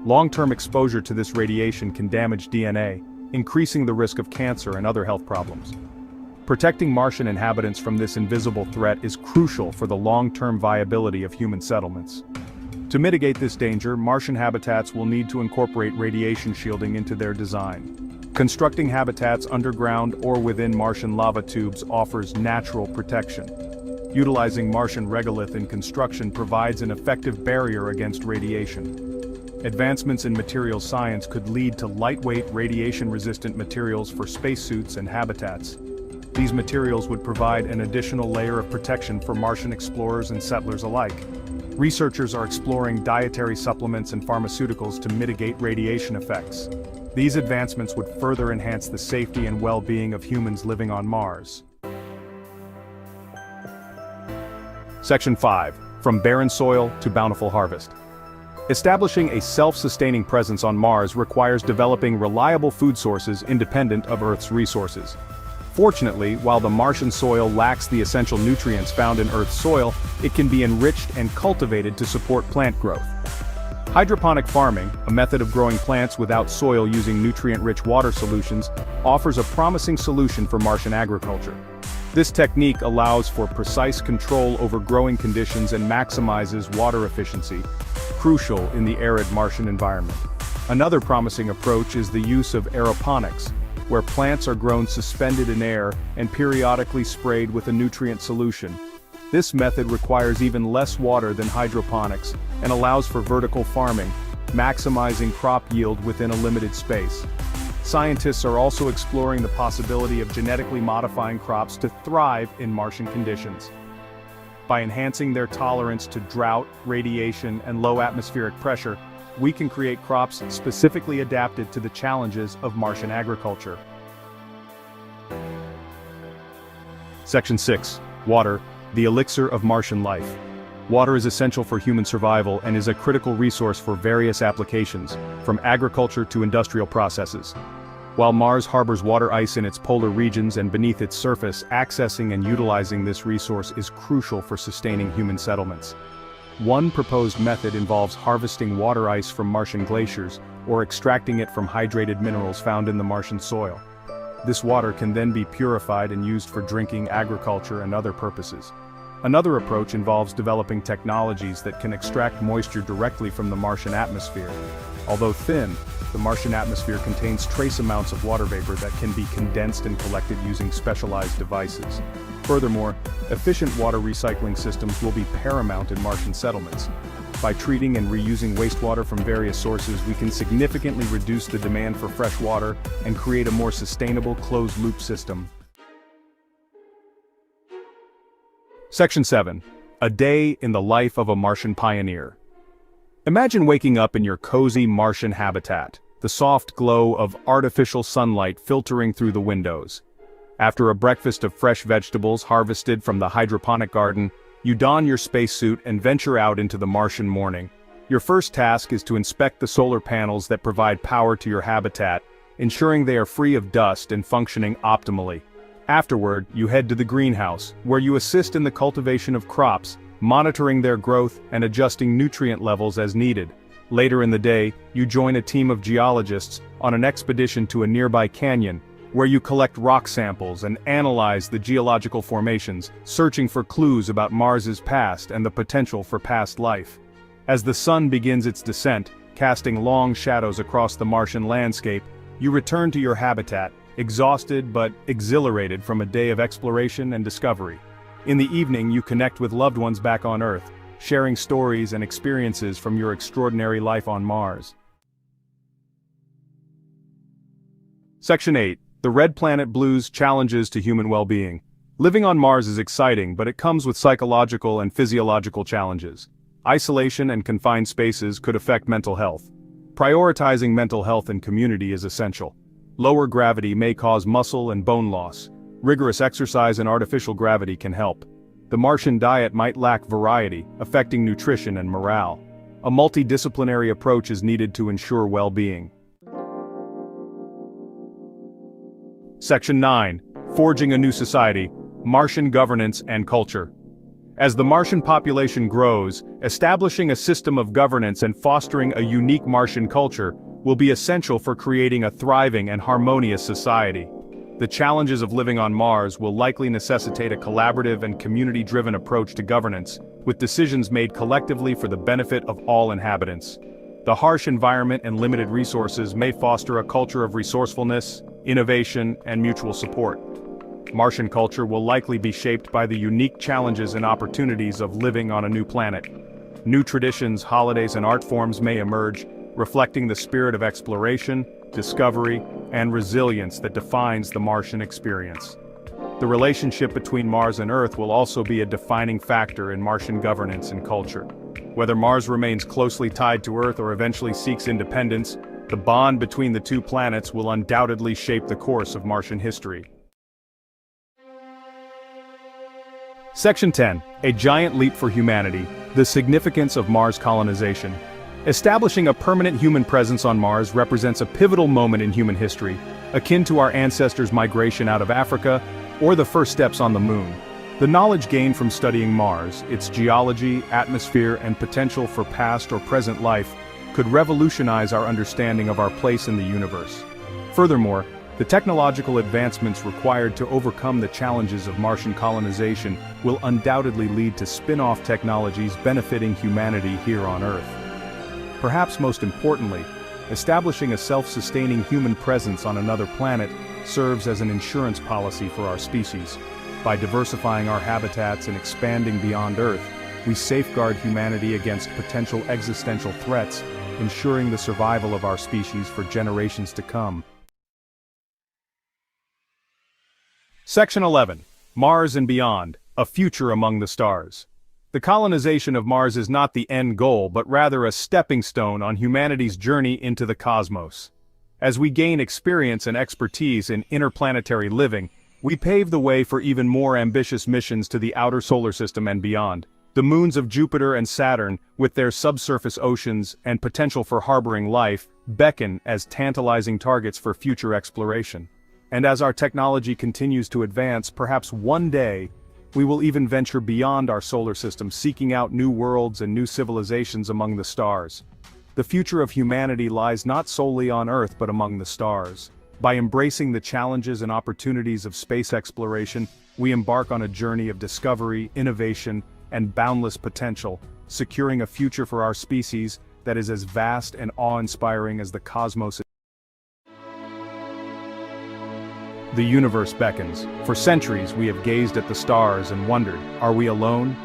Long-term exposure to this radiation can damage DNA, increasing the risk of cancer and other health problems. Protecting Martian inhabitants from this invisible threat is crucial for the long-term viability of human settlements. To mitigate this danger, Martian habitats will need to incorporate radiation shielding into their design. Constructing habitats underground or within Martian lava tubes offers natural protection. Utilizing Martian regolith in construction provides an effective barrier against radiation. Advancements in materials science could lead to lightweight, radiation-resistant materials for spacesuits and habitats. These materials would provide an additional layer of protection for Martian explorers and settlers alike. Researchers are exploring dietary supplements and pharmaceuticals to mitigate radiation effects. These advancements would further enhance the safety and well-being of humans living on Mars. Section 5. From barren soil to bountiful harvest. Establishing a self-sustaining presence on Mars requires developing reliable food sources independent of Earth's resources. Fortunately, while the Martian soil lacks the essential nutrients found in Earth's soil, it can be enriched and cultivated to support plant growth. Hydroponic farming, a method of growing plants without soil using nutrient-rich water solutions, offers a promising solution for Martian agriculture. This technique allows for precise control over growing conditions and maximizes water efficiency, crucial in the arid Martian environment. Another promising approach is the use of aeroponics, where plants are grown suspended in air and periodically sprayed with a nutrient solution. This method requires even less water than hydroponics and allows for vertical farming, maximizing crop yield within a limited space. Scientists are also exploring the possibility of genetically modifying crops to thrive in Martian conditions. By enhancing their tolerance to drought, radiation, and low atmospheric pressure, we can create crops specifically adapted to the challenges of Martian agriculture. Section 6. Water, the elixir of Martian life. Water is essential for human survival and is a critical resource for various applications, from agriculture to industrial processes. While Mars harbors water ice in its polar regions and beneath its surface, accessing and utilizing this resource is crucial for sustaining human settlements. One proposed method involves harvesting water ice from Martian glaciers or extracting it from hydrated minerals found in the Martian soil. This water can then be purified and used for drinking, agriculture, and other purposes. Another approach involves developing technologies that can extract moisture directly from the Martian atmosphere. Although thin, the Martian atmosphere contains trace amounts of water vapor that can be condensed and collected using specialized devices. Furthermore, efficient water recycling systems will be paramount in Martian settlements. By treating and reusing wastewater from various sources, we can significantly reduce the demand for fresh water and create a more sustainable closed-loop system. Section 7. A day in the life of a Martian pioneer. Imagine waking up in your cozy Martian habitat, the soft glow of artificial sunlight filtering through the windows. After a breakfast of fresh vegetables harvested from the hydroponic garden, you don your spacesuit and venture out into the Martian morning. Your first task is to inspect the solar panels that provide power to your habitat, ensuring they are free of dust and functioning optimally. Afterward, you head to the greenhouse, where you assist in the cultivation of crops, monitoring their growth and adjusting nutrient levels as needed. Later in the day, you join a team of geologists on an expedition to a nearby canyon, where you collect rock samples and analyze the geological formations, searching for clues about Mars's past and the potential for past life. As the sun begins its descent, casting long shadows across the Martian landscape, you return to your habitat, exhausted but exhilarated from a day of exploration and discovery. In the evening, you connect with loved ones back on Earth, sharing stories and experiences from your extraordinary life on Mars. Section 8. The Red Planet Blues Challenges to Human Well-Being. Living on Mars is exciting, but it comes with psychological and physiological challenges. Isolation and confined spaces could affect mental health. Prioritizing mental health and community is essential. Lower gravity may cause muscle and bone loss. Rigorous exercise and artificial gravity can help. The Martian diet might lack variety, affecting nutrition and morale. A multidisciplinary approach is needed to ensure well-being. Section 9. Forging a New Society, Martian Governance and Culture. As the Martian population grows, establishing a system of governance and fostering a unique Martian culture will be essential for creating a thriving and harmonious society. The challenges of living on Mars will likely necessitate a collaborative and community-driven approach to governance, with decisions made collectively for the benefit of all inhabitants. The harsh environment and limited resources may foster a culture of resourcefulness, innovation, and mutual support. Martian culture will likely be shaped by the unique challenges and opportunities of living on a new planet. New traditions, holidays, and art forms may emerge, reflecting the spirit of exploration, discovery, and resilience that defines the Martian experience. The relationship between Mars and Earth will also be a defining factor in Martian governance and culture. Whether Mars remains closely tied to Earth or eventually seeks independence, the bond between the two planets will undoubtedly shape the course of Martian history. Section 10. A Giant Leap for Humanity, The Significance of Mars Colonization. Establishing a permanent human presence on Mars represents a pivotal moment in human history, akin to our ancestors' migration out of Africa, or the first steps on the Moon. The knowledge gained from studying Mars, its geology, atmosphere, and potential for past or present life, could revolutionize our understanding of our place in the universe. Furthermore, the technological advancements required to overcome the challenges of Martian colonization will undoubtedly lead to spin-off technologies benefiting humanity here on Earth. Perhaps most importantly, establishing a self-sustaining human presence on another planet serves as an insurance policy for our species. By diversifying our habitats and expanding beyond Earth, we safeguard humanity against potential existential threats, ensuring the survival of our species for generations to come. Section 11. Mars and Beyond, A Future Among the Stars. The colonization of Mars is not the end goal, but rather a stepping stone on humanity's journey into the cosmos. As we gain experience and expertise in interplanetary living, we pave the way for even more ambitious missions to the outer solar system and beyond. The moons of Jupiter and Saturn, with their subsurface oceans and potential for harboring life, beckon as tantalizing targets for future exploration. And as our technology continues to advance, perhaps one day, we will even venture beyond our solar system, seeking out new worlds and new civilizations among the stars. The future of humanity lies not solely on Earth but among the stars. By embracing the challenges and opportunities of space exploration, we embark on a journey of discovery, innovation, and boundless potential, securing a future for our species that is as vast and awe-inspiring as the cosmos. The universe beckons. For centuries we have gazed at the stars and wondered, are we alone?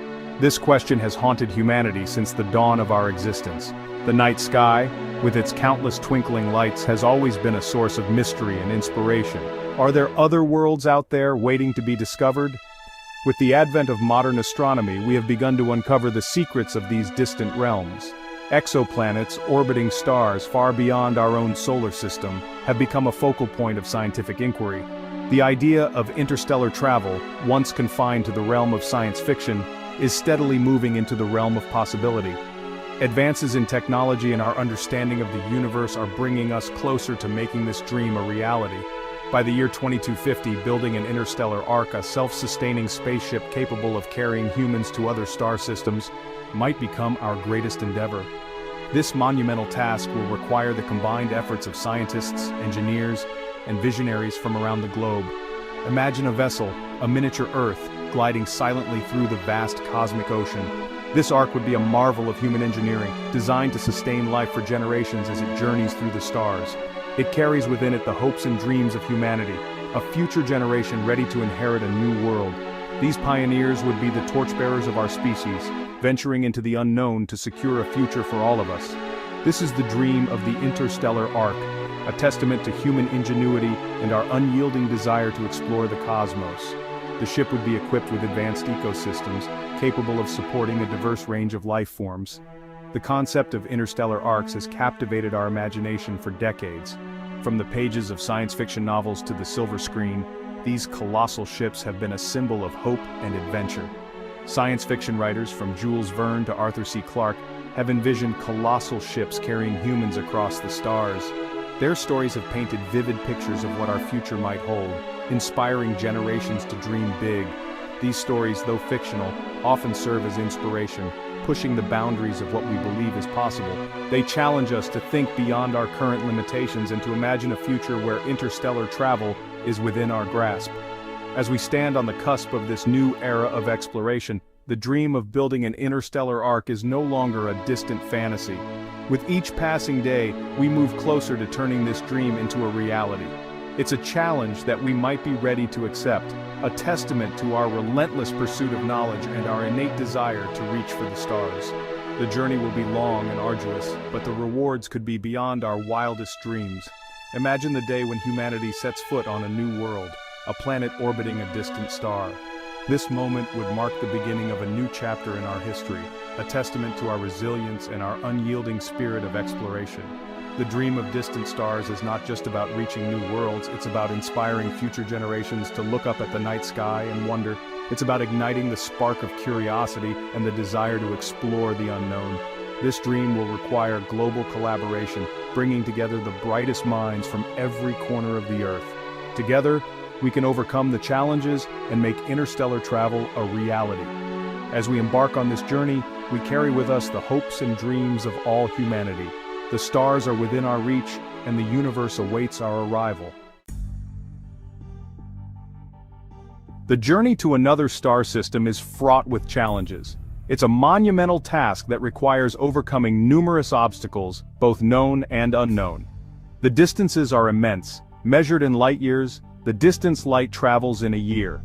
This question has haunted humanity since the dawn of our existence. The night sky, with its countless twinkling lights, has always been a source of mystery and inspiration. Are there other worlds out there waiting to be discovered? With the advent of modern astronomy, we have begun to uncover the secrets of these distant realms. Exoplanets orbiting stars far beyond our own solar system have become a focal point of scientific inquiry. The idea of interstellar travel, once confined to the realm of science fiction, is steadily moving into the realm of possibility. Advances in technology and our understanding of the universe are bringing us closer to making this dream a reality. By the year 2250, building an interstellar ark, a self-sustaining spaceship capable of carrying humans to other star systems, might become our greatest endeavor. This monumental task will require the combined efforts of scientists, engineers, and visionaries from around the globe. Imagine a vessel, a miniature Earth, gliding silently through the vast cosmic ocean. This ark would be a marvel of human engineering, designed to sustain life for generations as it journeys through the stars. It carries within it the hopes and dreams of humanity, a future generation ready to inherit a new world. These pioneers would be the torchbearers of our species, venturing into the unknown to secure a future for all of us. This is the dream of the interstellar ark, a testament to human ingenuity and our unyielding desire to explore the cosmos. The ship would be equipped with advanced ecosystems, capable of supporting a diverse range of life forms. The concept of interstellar arks has captivated our imagination for decades. From the pages of science fiction novels to the silver screen, these colossal ships have been a symbol of hope and adventure. Science fiction writers from Jules Verne to Arthur C. Clarke have envisioned colossal ships carrying humans across the stars. Their stories have painted vivid pictures of what our future might hold, inspiring generations to dream big. These stories, though fictional, often serve as inspiration, pushing the boundaries of what we believe is possible. They challenge us to think beyond our current limitations and to imagine a future where interstellar travel is within our grasp. As we stand on the cusp of this new era of exploration, the dream of building an interstellar ark is no longer a distant fantasy. With each passing day, we move closer to turning this dream into a reality. It's a challenge that we might be ready to accept, a testament to our relentless pursuit of knowledge and our innate desire to reach for the stars. The journey will be long and arduous, but the rewards could be beyond our wildest dreams. Imagine the day when humanity sets foot on a new world, a planet orbiting a distant star. This moment would mark the beginning of a new chapter in our history, a testament to our resilience and our unyielding spirit of exploration. The dream of distant stars is not just about reaching new worlds, it's about inspiring future generations to look up at the night sky and wonder. It's about igniting the spark of curiosity and the desire to explore the unknown. This dream will require global collaboration, bringing together the brightest minds from every corner of the Earth. Together, we can overcome the challenges and make interstellar travel a reality. As we embark on this journey, we carry with us the hopes and dreams of all humanity. The stars are within our reach, and the universe awaits our arrival. The journey to another star system is fraught with challenges. It's a monumental task that requires overcoming numerous obstacles, both known and unknown. The distances are immense. Measured in light years, the distance light travels in a year.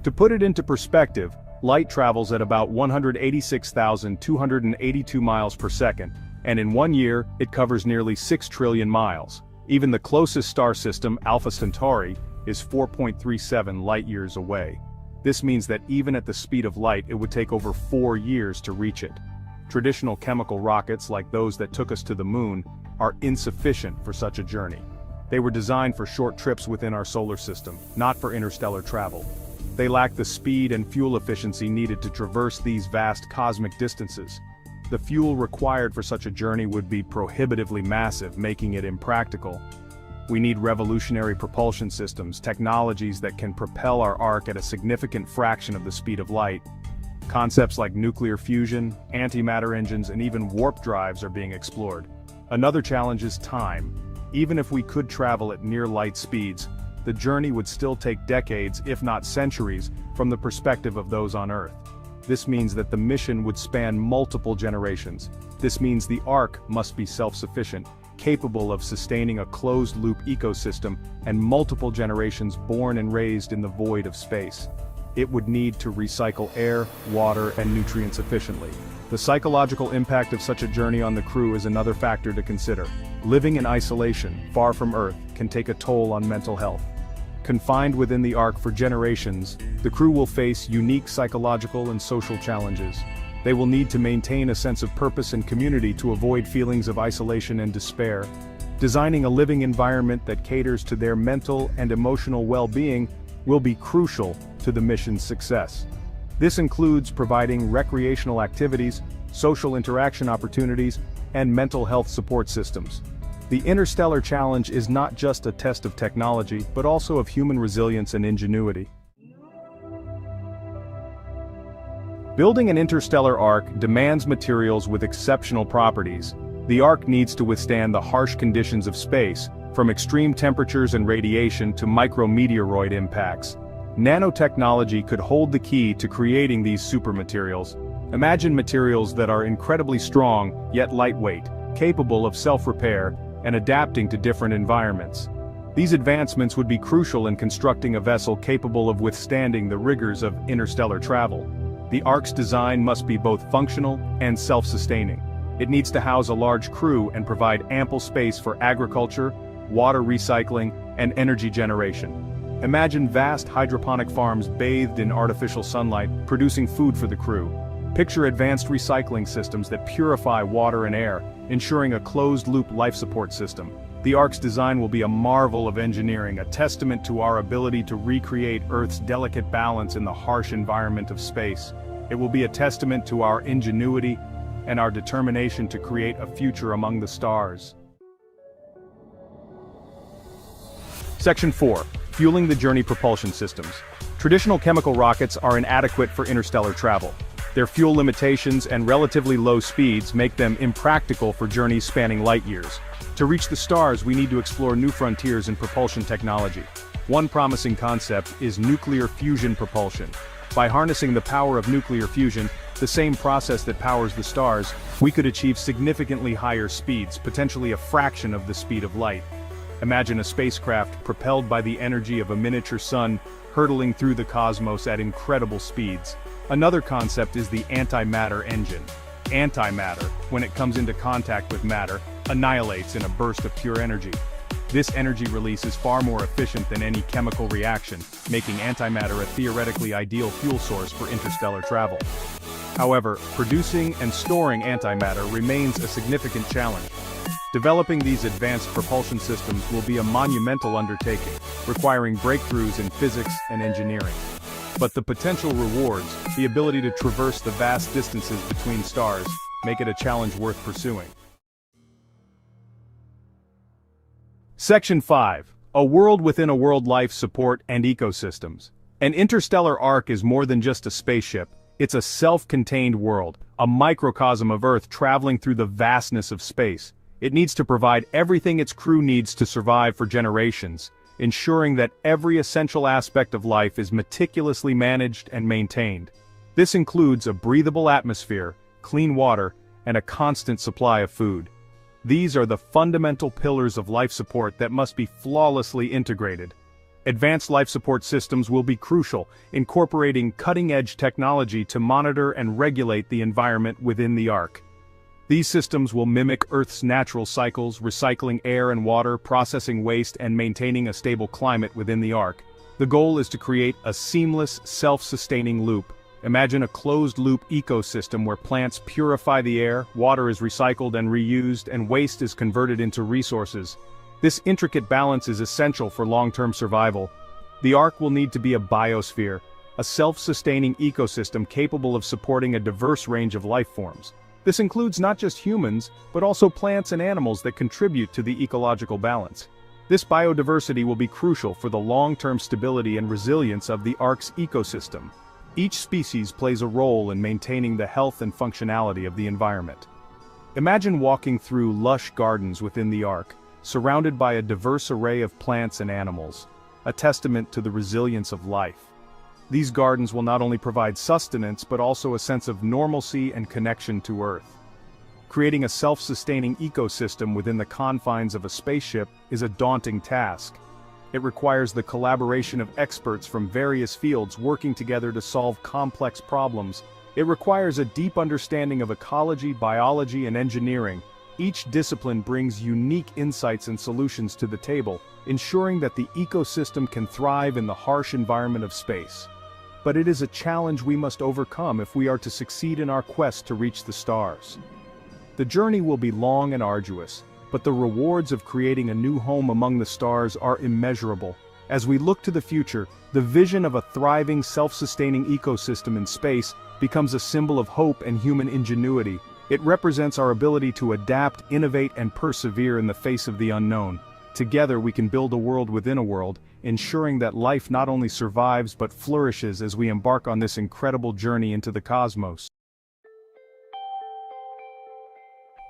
To put it into perspective, light travels at about 186,282 miles per second, and in 1 year, it covers nearly 6 trillion miles. Even the closest star system, Alpha Centauri, is 4.37 light-years away. This means that even at the speed of light, it would take over 4 years to reach it. Traditional chemical rockets, like those that took us to the moon, are insufficient for such a journey. They were designed for short trips within our solar system, not for interstellar travel. They lack the speed and fuel efficiency needed to traverse these vast cosmic distances. The fuel required for such a journey would be prohibitively massive, making it impractical. We need revolutionary propulsion systems, technologies that can propel our ark at a significant fraction of the speed of light. Concepts like nuclear fusion, antimatter engines, and even warp drives are being explored. Another challenge is time. Even if we could travel at near light speeds, the journey would still take decades, if not centuries, from the perspective of those on Earth. This means that the mission would span multiple generations. This means the ark must be self-sufficient, capable of sustaining a closed-loop ecosystem and multiple generations born and raised in the void of space. It would need to recycle air, water, and nutrients efficiently. The psychological impact of such a journey on the crew is another factor to consider. Living in isolation, far from Earth, can take a toll on mental health. Confined within the ark for generations, the crew will face unique psychological and social challenges. They will need to maintain a sense of purpose and community to avoid feelings of isolation and despair. Designing a living environment that caters to their mental and emotional well-being will be crucial to the mission's success. This includes providing recreational activities, social interaction opportunities, and mental health support systems. The Interstellar Challenge is not just a test of technology, but also of human resilience and ingenuity. Building an interstellar ark demands materials with exceptional properties. The ark needs to withstand the harsh conditions of space, from extreme temperatures and radiation to micrometeoroid impacts. Nanotechnology could hold the key to creating these supermaterials. Imagine materials that are incredibly strong, yet lightweight, capable of self-repair, and adapting to different environments. These advancements would be crucial in constructing a vessel capable of withstanding the rigors of interstellar travel. The Ark's design must be both functional and self-sustaining. It needs to house a large crew and provide ample space for agriculture, water recycling, and energy generation. Imagine vast hydroponic farms bathed in artificial sunlight, producing food for the crew. Picture advanced recycling systems that purify water and air, ensuring a closed-loop life support system. The Ark's design will be a marvel of engineering, a testament to our ability to recreate Earth's delicate balance in the harsh environment of space. It will be a testament to our ingenuity and our determination to create a future among the stars. Section 4. Fueling the Journey Propulsion Systems. Traditional chemical rockets are inadequate for interstellar travel. Their fuel limitations and relatively low speeds make them impractical for journeys spanning light years. To reach the stars, we need to explore new frontiers in propulsion technology. One promising concept is nuclear fusion propulsion. By harnessing the power of nuclear fusion, the same process that powers the stars, we could achieve significantly higher speeds, potentially a fraction of the speed of light. Imagine a spacecraft propelled by the energy of a miniature sun, hurtling through the cosmos at incredible speeds. Another concept is the antimatter engine. Antimatter, when it comes into contact with matter, annihilates in a burst of pure energy. This energy release is far more efficient than any chemical reaction, making antimatter a theoretically ideal fuel source for interstellar travel. However, producing and storing antimatter remains a significant challenge. Developing these advanced propulsion systems will be a monumental undertaking, requiring breakthroughs in physics and engineering. But the potential rewards, the ability to traverse the vast distances between stars, make it a challenge worth pursuing. Section 5. A world within a world: life support and ecosystems. An interstellar ark is more than just a spaceship. It's a self-contained world, a microcosm of Earth traveling through the vastness of space. It needs to provide everything its crew needs to survive for generations, ensuring that every essential aspect of life is meticulously managed and maintained. This includes a breathable atmosphere, clean water, and a constant supply of food. These are the fundamental pillars of life support that must be flawlessly integrated. Advanced life support systems will be crucial, incorporating cutting-edge technology to monitor and regulate the environment within the Ark. These systems will mimic Earth's natural cycles, recycling air and water, processing waste, and maintaining a stable climate within the Ark. The goal is to create a seamless, self-sustaining loop. Imagine a closed-loop ecosystem where plants purify the air, water is recycled and reused, and waste is converted into resources. This intricate balance is essential for long-term survival. The Ark will need to be a biosphere, a self-sustaining ecosystem capable of supporting a diverse range of life forms. This includes not just humans, but also plants and animals that contribute to the ecological balance. This biodiversity will be crucial for the long-term stability and resilience of the Ark's ecosystem. Each species plays a role in maintaining the health and functionality of the environment. Imagine walking through lush gardens within the Ark, surrounded by a diverse array of plants and animals, a testament to the resilience of life. These gardens will not only provide sustenance but also a sense of normalcy and connection to Earth. Creating a self-sustaining ecosystem within the confines of a spaceship is a daunting task. It requires the collaboration of experts from various fields working together to solve complex problems. It requires a deep understanding of ecology, biology, and engineering. Each discipline brings unique insights and solutions to the table, ensuring that the ecosystem can thrive in the harsh environment of space. But it is a challenge we must overcome if we are to succeed in our quest to reach the stars. The journey will be long and arduous, but the rewards of creating a new home among the stars are immeasurable. As we look to the future, the vision of a thriving, self-sustaining ecosystem in space becomes a symbol of hope and human ingenuity. It represents our ability to adapt, innovate, and persevere in the face of the unknown. Together we can build a world within a world, ensuring that life not only survives but flourishes as we embark on this incredible journey into the cosmos.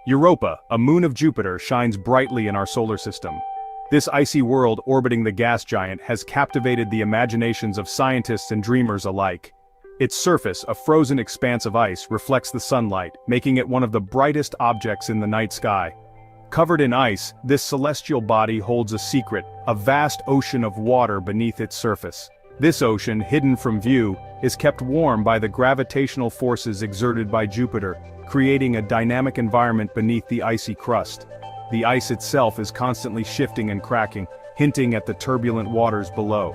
Europa, a moon of Jupiter, shines brightly in our solar system. This icy world orbiting the gas giant has captivated the imaginations of scientists and dreamers alike. Its surface, a frozen expanse of ice, reflects the sunlight, making it one of the brightest objects in the night sky. Covered in ice, this celestial body holds a secret, a vast ocean of water beneath its surface. This ocean, hidden from view, is kept warm by the gravitational forces exerted by Jupiter, creating a dynamic environment beneath the icy crust. The ice itself is constantly shifting and cracking, hinting at the turbulent waters below.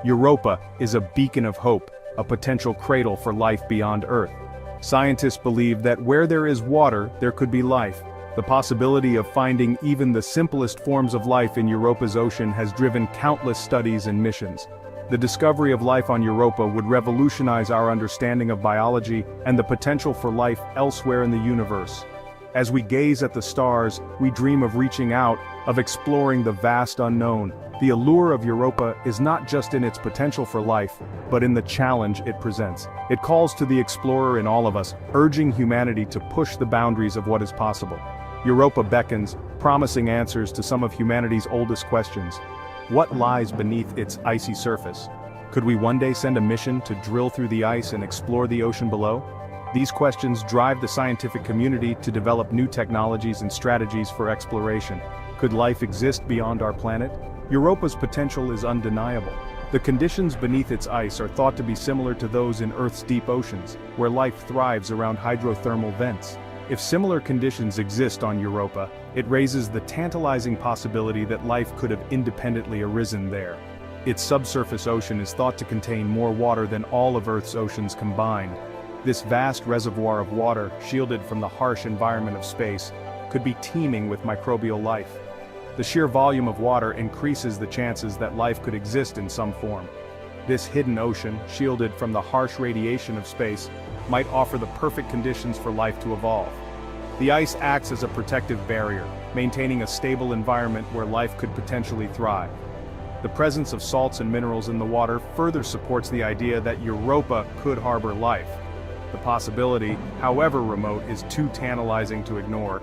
Europa is a beacon of hope, a potential cradle for life beyond Earth. Scientists believe that where there is water, there could be life. The possibility of finding even the simplest forms of life in Europa's ocean has driven countless studies and missions. The discovery of life on Europa would revolutionize our understanding of biology and the potential for life elsewhere in the universe. As we gaze at the stars, we dream of reaching out, of exploring the vast unknown. The allure of Europa is not just in its potential for life, but in the challenge it presents. It calls to the explorer in all of us, urging humanity to push the boundaries of what is possible. Europa beckons, promising answers to some of humanity's oldest questions. What lies beneath its icy surface? Could we one day send a mission to drill through the ice and explore the ocean below? These questions drive the scientific community to develop new technologies and strategies for exploration. Could life exist beyond our planet? Europa's potential is undeniable. The conditions beneath its ice are thought to be similar to those in Earth's deep oceans, where life thrives around hydrothermal vents. If similar conditions exist on Europa, it raises the tantalizing possibility that life could have independently arisen there. Its subsurface ocean is thought to contain more water than all of Earth's oceans combined. This vast reservoir of water, shielded from the harsh environment of space, could be teeming with microbial life. The sheer volume of water increases the chances that life could exist in some form. This hidden ocean, shielded from the harsh radiation of space, might offer the perfect conditions for life to evolve. The ice acts as a protective barrier, maintaining a stable environment where life could potentially thrive. The presence of salts and minerals in the water further supports the idea that Europa could harbor life. The possibility, however remote, is too tantalizing to ignore.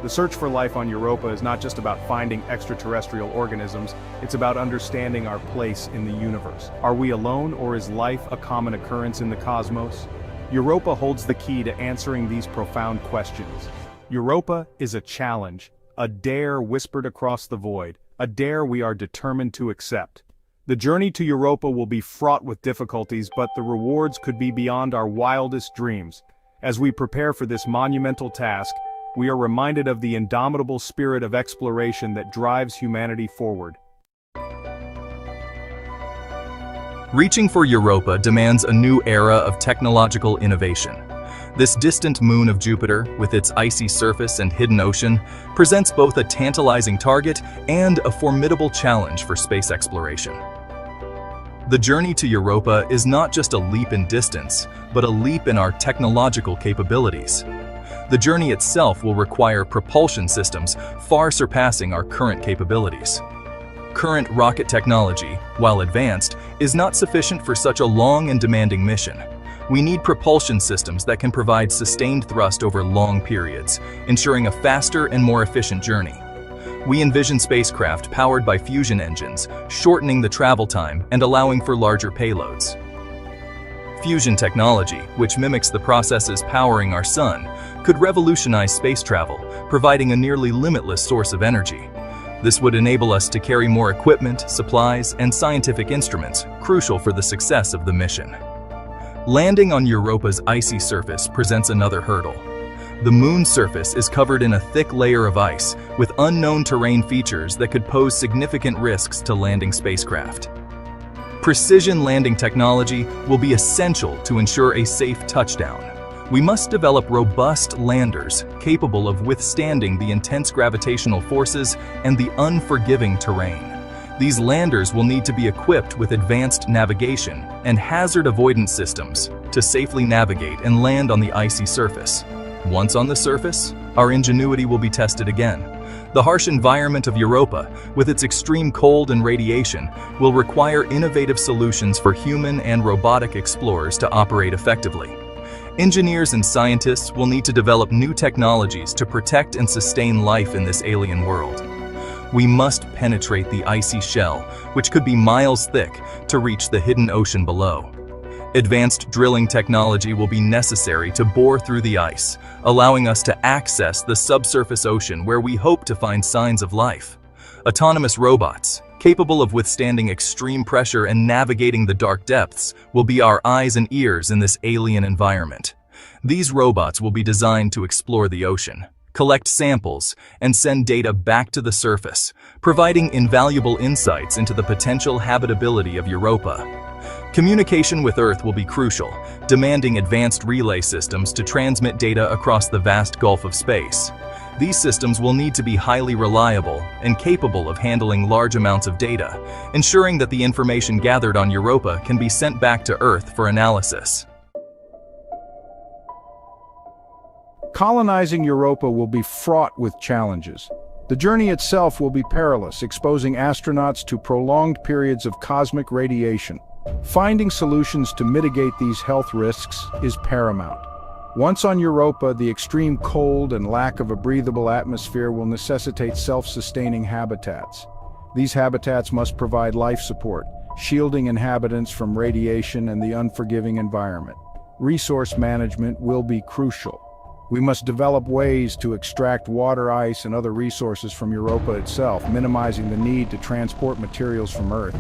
The search for life on Europa is not just about finding extraterrestrial organisms, it's about understanding our place in the universe. Are we alone, or is life a common occurrence in the cosmos? Europa holds the key to answering these profound questions. Europa is a challenge, a dare whispered across the void, a dare we are determined to accept. The journey to Europa will be fraught with difficulties, but the rewards could be beyond our wildest dreams. As we prepare for this monumental task, we are reminded of the indomitable spirit of exploration that drives humanity forward. Reaching for Europa demands a new era of technological innovation. This distant moon of Jupiter, with its icy surface and hidden ocean, presents both a tantalizing target and a formidable challenge for space exploration. The journey to Europa is not just a leap in distance, but a leap in our technological capabilities. The journey itself will require propulsion systems far surpassing our current capabilities. Current rocket technology, while advanced, is not sufficient for such a long and demanding mission. We need propulsion systems that can provide sustained thrust over long periods, ensuring a faster and more efficient journey. We envision spacecraft powered by fusion engines, shortening the travel time and allowing for larger payloads. Fusion technology, which mimics the processes powering our sun, could revolutionize space travel, providing a nearly limitless source of energy. This would enable us to carry more equipment, supplies, and scientific instruments, crucial for the success of the mission. Landing on Europa's icy surface presents another hurdle. The moon's surface is covered in a thick layer of ice, with unknown terrain features that could pose significant risks to landing spacecraft. Precision landing technology will be essential to ensure a safe touchdown. We must develop robust landers capable of withstanding the intense gravitational forces and the unforgiving terrain. These landers will need to be equipped with advanced navigation and hazard avoidance systems to safely navigate and land on the icy surface. Once on the surface, our ingenuity will be tested again. The harsh environment of Europa, with its extreme cold and radiation, will require innovative solutions for human and robotic explorers to operate effectively. Engineers and scientists will need to develop new technologies to protect and sustain life in this alien world. we must penetrate the icy shell, which could be miles thick, to reach the hidden ocean below. Advanced drilling technology will be necessary to bore through the ice, allowing us to access the subsurface ocean where we hope to find signs of life. Autonomous robots, capable of withstanding extreme pressure and navigating the dark depths, will be our eyes and ears in this alien environment. These robots will be designed to explore the ocean, collect samples, and send data back to the surface, providing invaluable insights into the potential habitability of Europa. Communication with Earth will be crucial, demanding advanced relay systems to transmit data across the vast gulf of space. These systems will need to be highly reliable and capable of handling large amounts of data, ensuring that the information gathered on Europa can be sent back to Earth for analysis. Colonizing Europa will be fraught with challenges. The journey itself will be perilous, exposing astronauts to prolonged periods of cosmic radiation. Finding solutions to mitigate these health risks is paramount. Once on Europa, the extreme cold and lack of a breathable atmosphere will necessitate self-sustaining habitats. These habitats must provide life support, shielding inhabitants from radiation and the unforgiving environment. Resource management will be crucial. We must develop ways to extract water, ice, and other resources from Europa itself, minimizing the need to transport materials from Earth.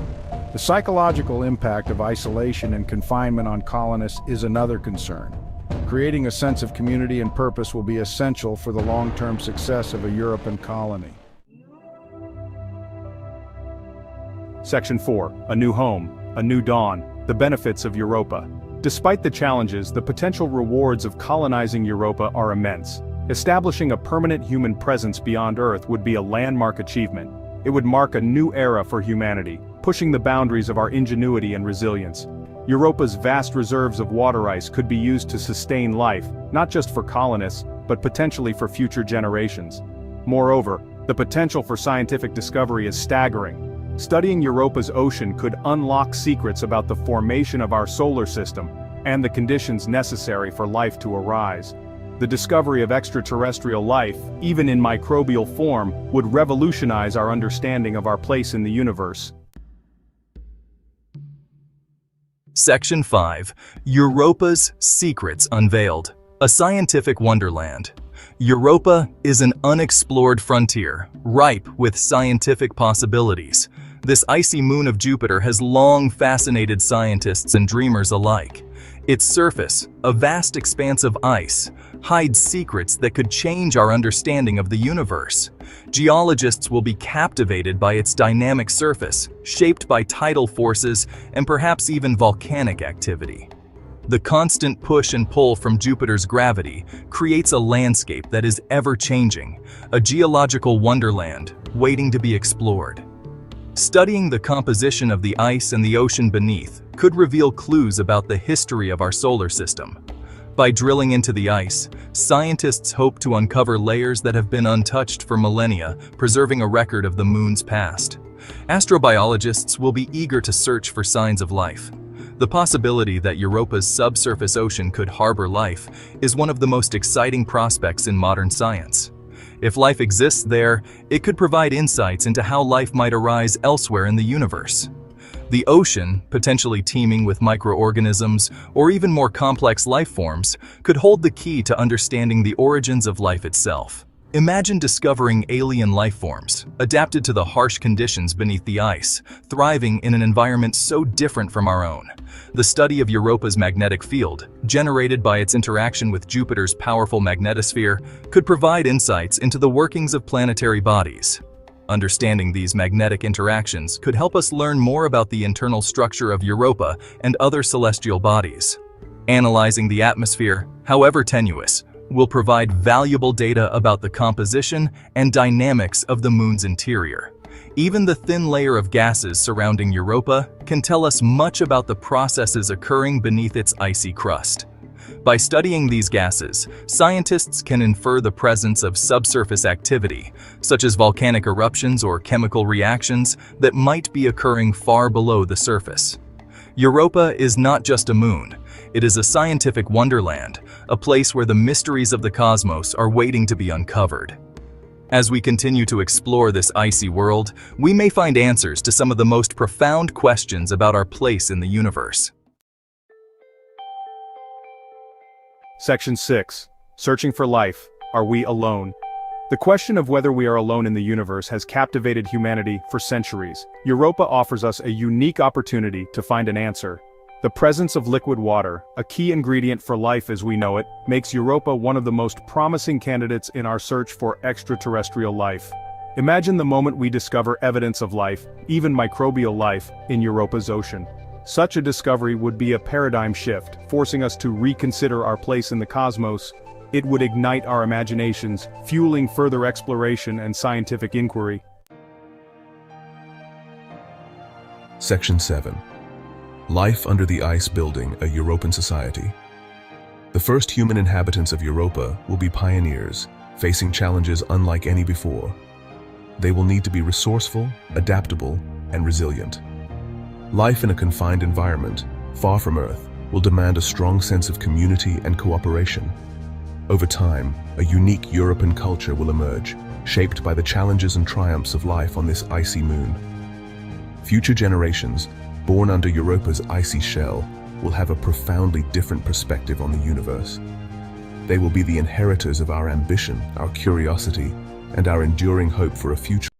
The psychological impact of isolation and confinement on colonists is another concern. Creating a sense of community and purpose will be essential for the long-term success of a European colony. Section 4. A new home, a new dawn, the benefits of Europa. Despite the challenges, the potential rewards of colonizing Europa are immense. Establishing a permanent human presence beyond Earth would be a landmark achievement. It would mark a new era for humanity, pushing the boundaries of our ingenuity and resilience. Europa's vast reserves of water ice could be used to sustain life, not just for colonists, but potentially for future generations. Moreover, the potential for scientific discovery is staggering. Studying Europa's ocean could unlock secrets about the formation of our solar system and the conditions necessary for life to arise. The discovery of extraterrestrial life, even in microbial form, would revolutionize our understanding of our place in the universe. Section 5. Europa's Secrets Unveiled. A scientific wonderland. Europa is an unexplored frontier, ripe with scientific possibilities. This icy moon of Jupiter has long fascinated scientists and dreamers alike. Its surface, a vast expanse of ice, hides secrets that could change our understanding of the universe. Geologists will be captivated by its dynamic surface, shaped by tidal forces and perhaps even volcanic activity. The constant push and pull from Jupiter's gravity creates a landscape that is ever-changing, a geological wonderland waiting to be explored. Studying the composition of the ice and the ocean beneath could reveal clues about the history of our solar system. By drilling into the ice, scientists hope to uncover layers that have been untouched for millennia, preserving a record of the moon's past. Astrobiologists will be eager to search for signs of life. The possibility that Europa's subsurface ocean could harbor life is one of the most exciting prospects in modern science. If life exists there, it could provide insights into how life might arise elsewhere in the universe. The ocean, potentially teeming with microorganisms or even more complex life forms, could hold the key to understanding the origins of life itself. Imagine discovering alien life forms, adapted to the harsh conditions beneath the ice, thriving in an environment so different from our own. The study of Europa's magnetic field, generated by its interaction with Jupiter's powerful magnetosphere, could provide insights into the workings of planetary bodies. Understanding these magnetic interactions could help us learn more about the internal structure of Europa and other celestial bodies. Analyzing the atmosphere, however tenuous, will provide valuable data about the composition and dynamics of the moon's interior. Even the thin layer of gases surrounding Europa can tell us much about the processes occurring beneath its icy crust. By studying these gases, scientists can infer the presence of subsurface activity, such as volcanic eruptions or chemical reactions that might be occurring far below the surface. Europa is not just a moon. It is a scientific wonderland, a place where the mysteries of the cosmos are waiting to be uncovered. As we continue to explore this icy world, we may find answers to some of the most profound questions about our place in the universe. Section 6. Searching for life. Are we alone? The question of whether we are alone in the universe has captivated humanity for centuries. Europa offers us a unique opportunity to find an answer. The presence of liquid water, a key ingredient for life as we know it, makes Europa one of the most promising candidates in our search for extraterrestrial life. Imagine the moment we discover evidence of life, even microbial life, in Europa's ocean. Such a discovery would be a paradigm shift, forcing us to reconsider our place in the cosmos. It would ignite our imaginations, fueling further exploration and scientific inquiry. Section 7. Life under the ice building a Europan society. The first human inhabitants of Europa will be pioneers, facing challenges unlike any before. They will need to be resourceful, adaptable, and resilient. Life in a confined environment, far from Earth, will demand a strong sense of community and cooperation. Over time, a unique Europan culture will emerge, shaped by the challenges and triumphs of life on this icy moon. Future generations, born under Europa's icy shell, will have a profoundly different perspective on the universe. They will be the inheritors of our ambition, our curiosity, and our enduring hope for a future.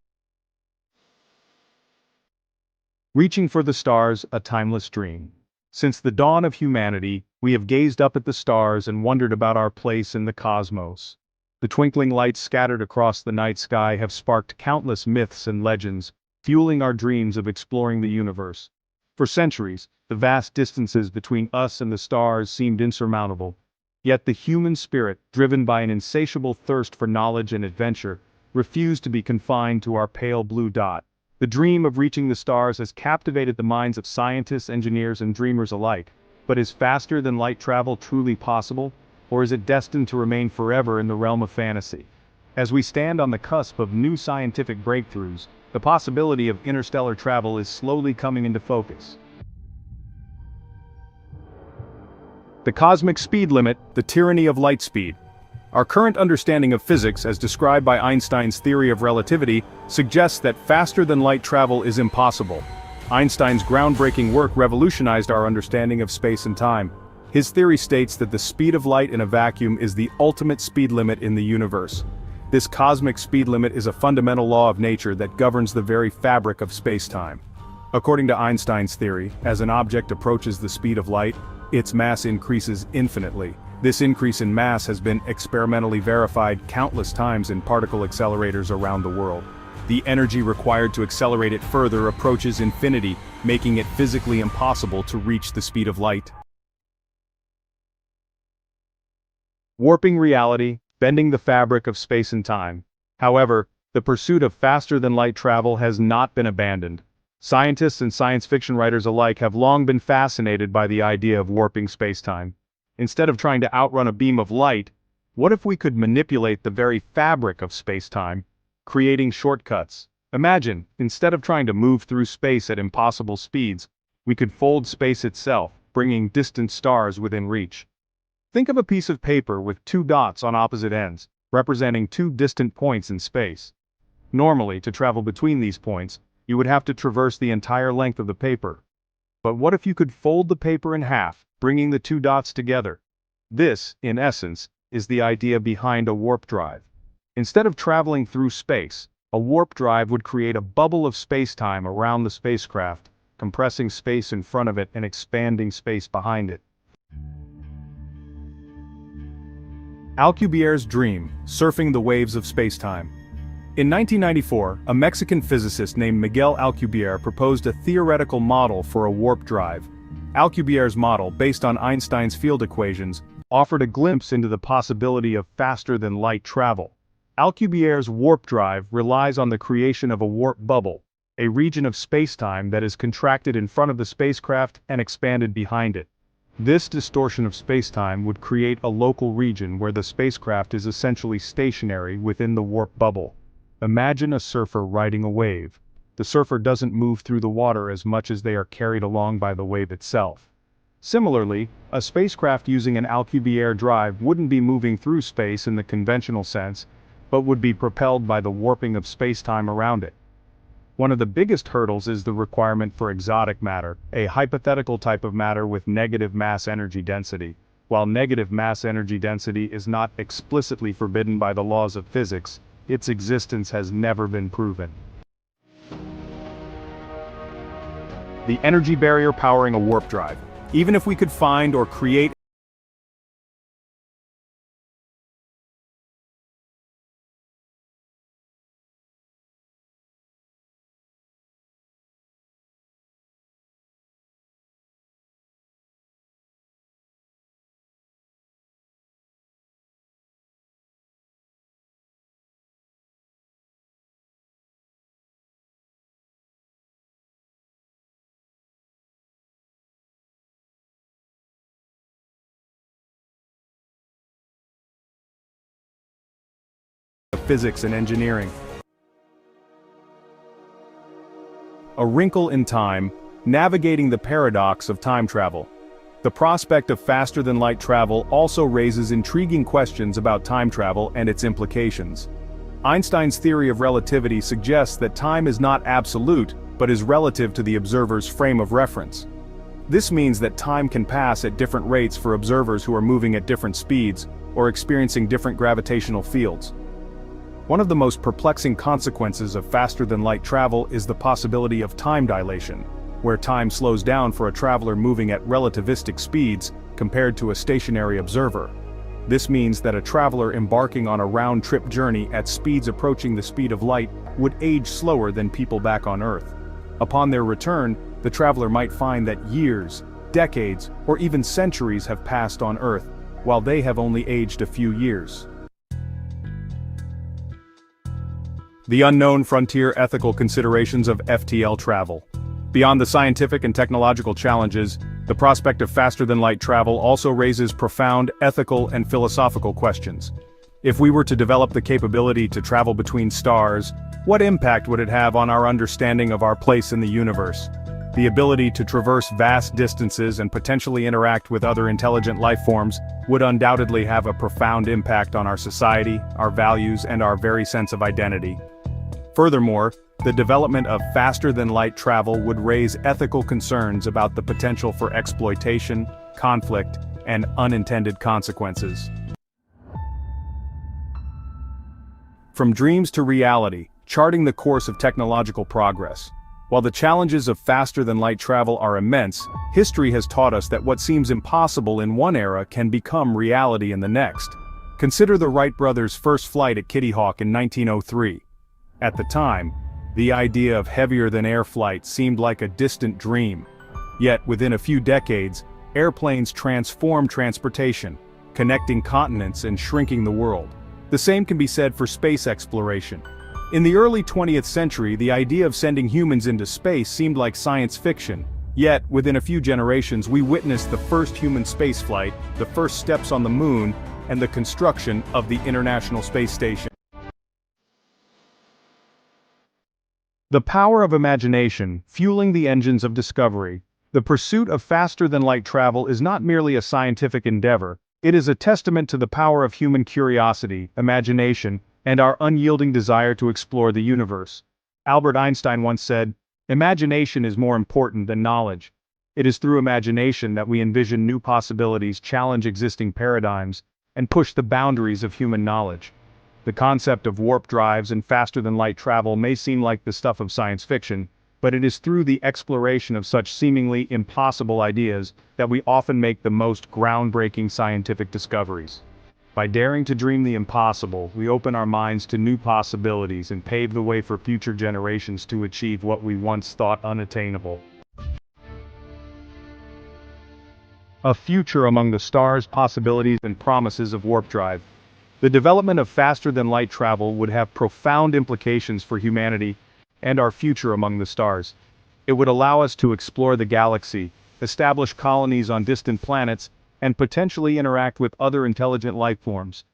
Reaching for the stars, a timeless dream. Since the dawn of humanity, we have gazed up at the stars and wondered about our place in the cosmos. The twinkling lights scattered across the night sky have sparked countless myths and legends, fueling our dreams of exploring the universe. For centuries, the vast distances between us and the stars seemed insurmountable. Yet the human spirit, driven by an insatiable thirst for knowledge and adventure, refused to be confined to our pale blue dot. The dream of reaching the stars has captivated the minds of scientists, engineers, and dreamers alike. But is faster-than-light travel truly possible, or is it destined to remain forever in the realm of fantasy? As we stand on the cusp of new scientific breakthroughs, the possibility of interstellar travel is slowly coming into focus. The cosmic speed limit, the tyranny of light speed. Our current understanding of physics, as described by Einstein's theory of relativity, suggests that faster-than-light travel is impossible. Einstein's groundbreaking work revolutionized our understanding of space and time. His theory states that the speed of light in a vacuum is the ultimate speed limit in the universe. This cosmic speed limit is a fundamental law of nature that governs the very fabric of space-time. According to Einstein's theory, as an object approaches the speed of light, its mass increases infinitely. This increase in mass has been experimentally verified countless times in particle accelerators around the world. The energy required to accelerate it further approaches infinity, making it physically impossible to reach the speed of light. Warping reality, bending the fabric of space and time. However, the pursuit of faster-than-light travel has not been abandoned. Scientists and science fiction writers alike have long been fascinated by the idea of warping space-time. Instead of trying to outrun a beam of light, what if we could manipulate the very fabric of space-time, creating shortcuts? Imagine, instead of trying to move through space at impossible speeds, we could fold space itself, bringing distant stars within reach. Think of a piece of paper with two dots on opposite ends, representing two distant points in space. Normally, to travel between these points, you would have to traverse the entire length of the paper. But what if you could fold the paper in half, bringing the two dots together? This, in essence, is the idea behind a warp drive. Instead of traveling through space, a warp drive would create a bubble of space-time around the spacecraft, compressing space in front of it and expanding space behind it. Alcubierre's dream, surfing the waves of space-time. In 1994, a Mexican physicist named Miguel Alcubierre proposed a theoretical model for a warp drive. Alcubierre's model, based on Einstein's field equations, offered a glimpse into the possibility of faster-than-light travel. Alcubierre's warp drive relies on the creation of a warp bubble, a region of spacetime that is contracted in front of the spacecraft and expanded behind it. This distortion of spacetime would create a local region where the spacecraft is essentially stationary within the warp bubble. Imagine a surfer riding a wave. The surfer doesn't move through the water as much as they are carried along by the wave itself. Similarly, a spacecraft using an Alcubierre drive wouldn't be moving through space in the conventional sense, but would be propelled by the warping of space-time around it. One of the biggest hurdles is the requirement for exotic matter, a hypothetical type of matter with negative mass energy density. While negative mass energy density is not explicitly forbidden by the laws of physics, its existence has never been proven. The energy barrier powering a warp drive. Even if we could find or create physics and engineering. A wrinkle in time, navigating the paradox of time travel. The prospect of faster-than-light travel also raises intriguing questions about time travel and its implications. Einstein's theory of relativity suggests that time is not absolute, but is relative to the observer's frame of reference. This means that time can pass at different rates for observers who are moving at different speeds or experiencing different gravitational fields. One of the most perplexing consequences of faster-than-light travel is the possibility of time dilation, where time slows down for a traveler moving at relativistic speeds compared to a stationary observer. This means that a traveler embarking on a round-trip journey at speeds approaching the speed of light would age slower than people back on Earth. Upon their return, the traveler might find that years, decades, or even centuries have passed on Earth, while they have only aged a few years. The unknown frontier ethical considerations of FTL travel. Beyond the scientific and technological challenges, the prospect of faster-than-light travel also raises profound ethical and philosophical questions. If we were to develop the capability to travel between stars, what impact would it have on our understanding of our place in the universe? The ability to traverse vast distances and potentially interact with other intelligent life forms would undoubtedly have a profound impact on our society, our values, and our very sense of identity. Furthermore, the development of faster-than-light travel would raise ethical concerns about the potential for exploitation, conflict, and unintended consequences. From dreams to reality, charting the course of technological progress. While the challenges of faster-than-light travel are immense, history has taught us that what seems impossible in one era can become reality in the next. Consider the Wright brothers' first flight at Kitty Hawk in 1903. At the time, the idea of heavier-than-air flight seemed like a distant dream. Yet, within a few decades, airplanes transformed transportation, connecting continents and shrinking the world. The same can be said for space exploration. In the early 20th century, the idea of sending humans into space seemed like science fiction. Yet, within a few generations, we witnessed the first human spaceflight, the first steps on the moon, and the construction of the International Space Station. The power of imagination, fueling the engines of discovery. The pursuit of faster-than-light travel is not merely a scientific endeavor, it is a testament to the power of human curiosity, imagination, and our unyielding desire to explore the universe. Albert Einstein once said, "Imagination is more important than knowledge." It is through imagination that we envision new possibilities, challenge existing paradigms, and push the boundaries of human knowledge. The concept of warp drives and faster-than-light travel may seem like the stuff of science fiction, but it is through the exploration of such seemingly impossible ideas that we often make the most groundbreaking scientific discoveries. By daring to dream the impossible, we open our minds to new possibilities and pave the way for future generations to achieve what we once thought unattainable. A future among the stars, possibilities and promises of warp drive. The development of faster-than-light travel would have profound implications for humanity and our future among the stars. It would allow us to explore the galaxy, establish colonies on distant planets, and potentially interact with other intelligent life forms.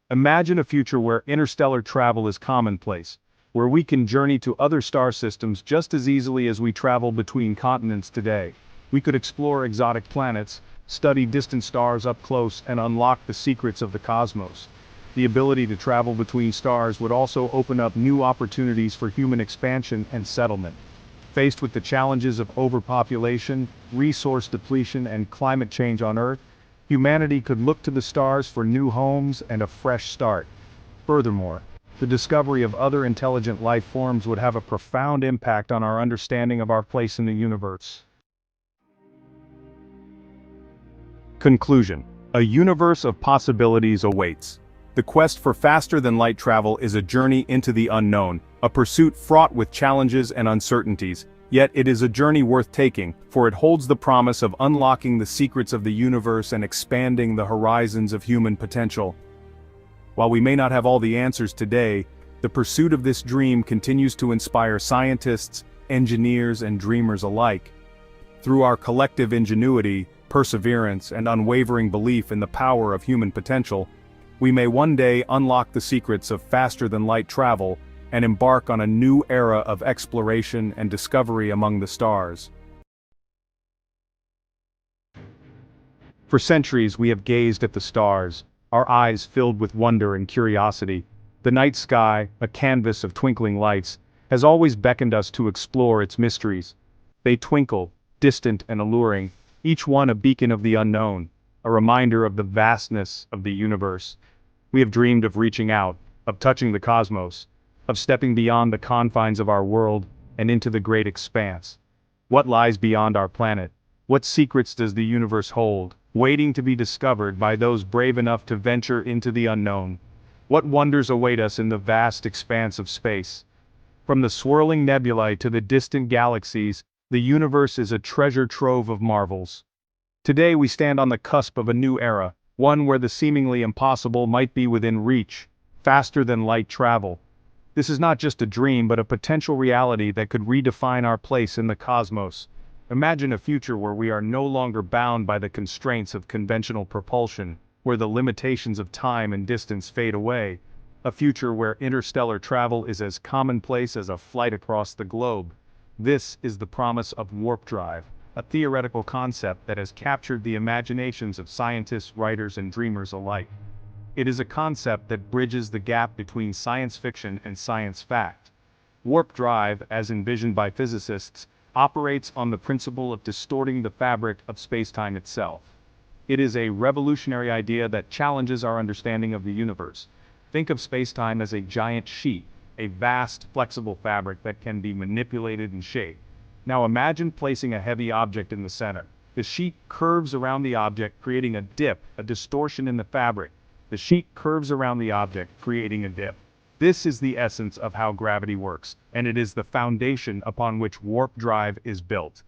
Imagine a future where interstellar travel is commonplace, where we can journey to other star systems just as easily as we travel between continents today. We could explore exotic planets, study distant stars up close, and unlock the secrets of the cosmos. The ability to travel between stars would also open up new opportunities for human expansion and settlement. Faced with the challenges of overpopulation, resource depletion, and climate change on Earth, humanity could look to the stars for new homes and a fresh start. Furthermore, the discovery of other intelligent life forms would have a profound impact on our understanding of our place in the universe. Conclusion: a universe of possibilities awaits. The quest for faster-than-light travel is a journey into the unknown, a pursuit fraught with challenges and uncertainties. Yet it is a journey worth taking, for it holds the promise of unlocking the secrets of the universe and expanding the horizons of human potential. While we may not have all the answers today, the pursuit of this dream continues to inspire scientists, engineers, and dreamers alike. Through our collective ingenuity, perseverance, and unwavering belief in the power of human potential, we may one day unlock the secrets of faster-than-light travel and embark on a new era of exploration and discovery among the stars. For centuries we have gazed at the stars, our eyes filled with wonder and curiosity. The night sky, a canvas of twinkling lights, has always beckoned us to explore its mysteries. They twinkle, distant and alluring, each one a beacon of the unknown, a reminder of the vastness of the universe. We have dreamed of reaching out, of touching the cosmos, of stepping beyond the confines of our world and into the great expanse. What lies beyond our planet? What secrets does the universe hold, waiting to be discovered by those brave enough to venture into the unknown? What wonders await us in the vast expanse of space? From the swirling nebulae to the distant galaxies, the universe is a treasure trove of marvels. Today we stand on the cusp of a new era, one where the seemingly impossible might be within reach, faster than light travel. This is not just a dream but a potential reality that could redefine our place in the cosmos. Imagine a future where we are no longer bound by the constraints of conventional propulsion, where the limitations of time and distance fade away. A future where interstellar travel is as commonplace as a flight across the globe. This is the promise of warp drive, a theoretical concept that has captured the imaginations of scientists, writers, and dreamers alike. It is a concept that bridges the gap between science fiction and science fact. Warp drive, as envisioned by physicists, operates on the principle of distorting the fabric of space-time itself. It is a revolutionary idea that challenges our understanding of the universe. Think of space-time as a giant sheet, a vast, flexible fabric that can be manipulated and shaped. Now imagine placing a heavy object in the center. The sheet curves around the object, creating a dip, a distortion in the fabric. The sheet curves around the object, creating a dip. This is the essence of how gravity works, and it is the foundation upon which warp drive is built.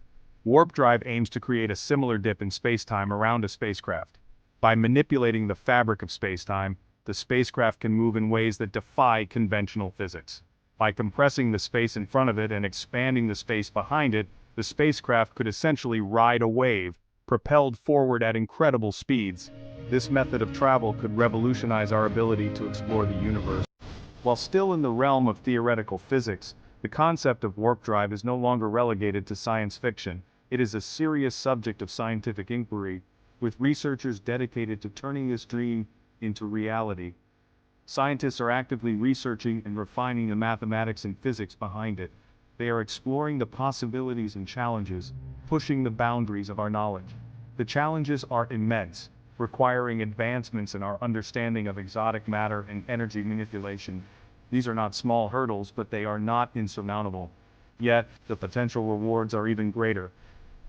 Warp drive aims to create a similar dip in space-time around a spacecraft. By manipulating the fabric of space-time, the spacecraft can move in ways that defy conventional physics. By compressing the space in front of it and expanding the space behind it, the spacecraft could essentially ride a wave, propelled forward at incredible speeds. This method of travel could revolutionize our ability to explore the universe. While still in the realm of theoretical physics, the concept of warp drive is no longer relegated to science fiction. It is a serious subject of scientific inquiry, with researchers dedicated to turning this dream into reality. Scientists are actively researching and refining the mathematics and physics behind it. They are exploring the possibilities and challenges, pushing the boundaries of our knowledge. The challenges are immense, requiring advancements in our understanding of exotic matter and energy manipulation. These are not small hurdles, but they are not insurmountable. Yet, the potential rewards are even greater.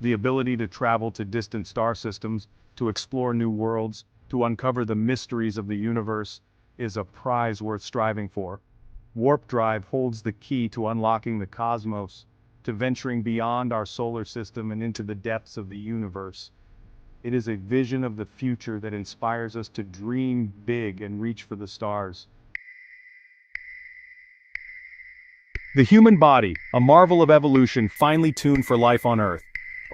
The ability to travel to distant star systems, to explore new worlds, to uncover the mysteries of the universe, is a prize worth striving for. Warp drive holds the key to unlocking the cosmos, to venturing beyond our solar system and into the depths of the universe. It is a vision of the future that inspires us to dream big and reach for the stars. The human body, a marvel of evolution finely tuned for life on Earth.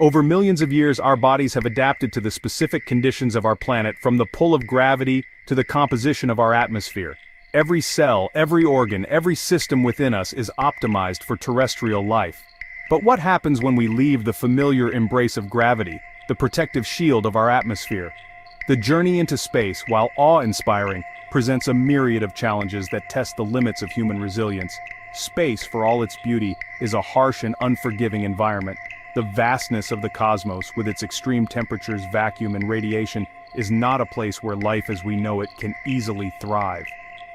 Over millions of years, our bodies have adapted to the specific conditions of our planet, from the pull of gravity to the composition of our atmosphere. Every cell, every organ, every system within us is optimized for terrestrial life. But what happens when we leave the familiar embrace of gravity, the protective shield of our atmosphere? The journey into space, while awe-inspiring, presents a myriad of challenges that test the limits of human resilience. Space, for all its beauty, is a harsh and unforgiving environment. The vastness of the cosmos, with its extreme temperatures, vacuum, and radiation, is not a place where life as we know it can easily thrive.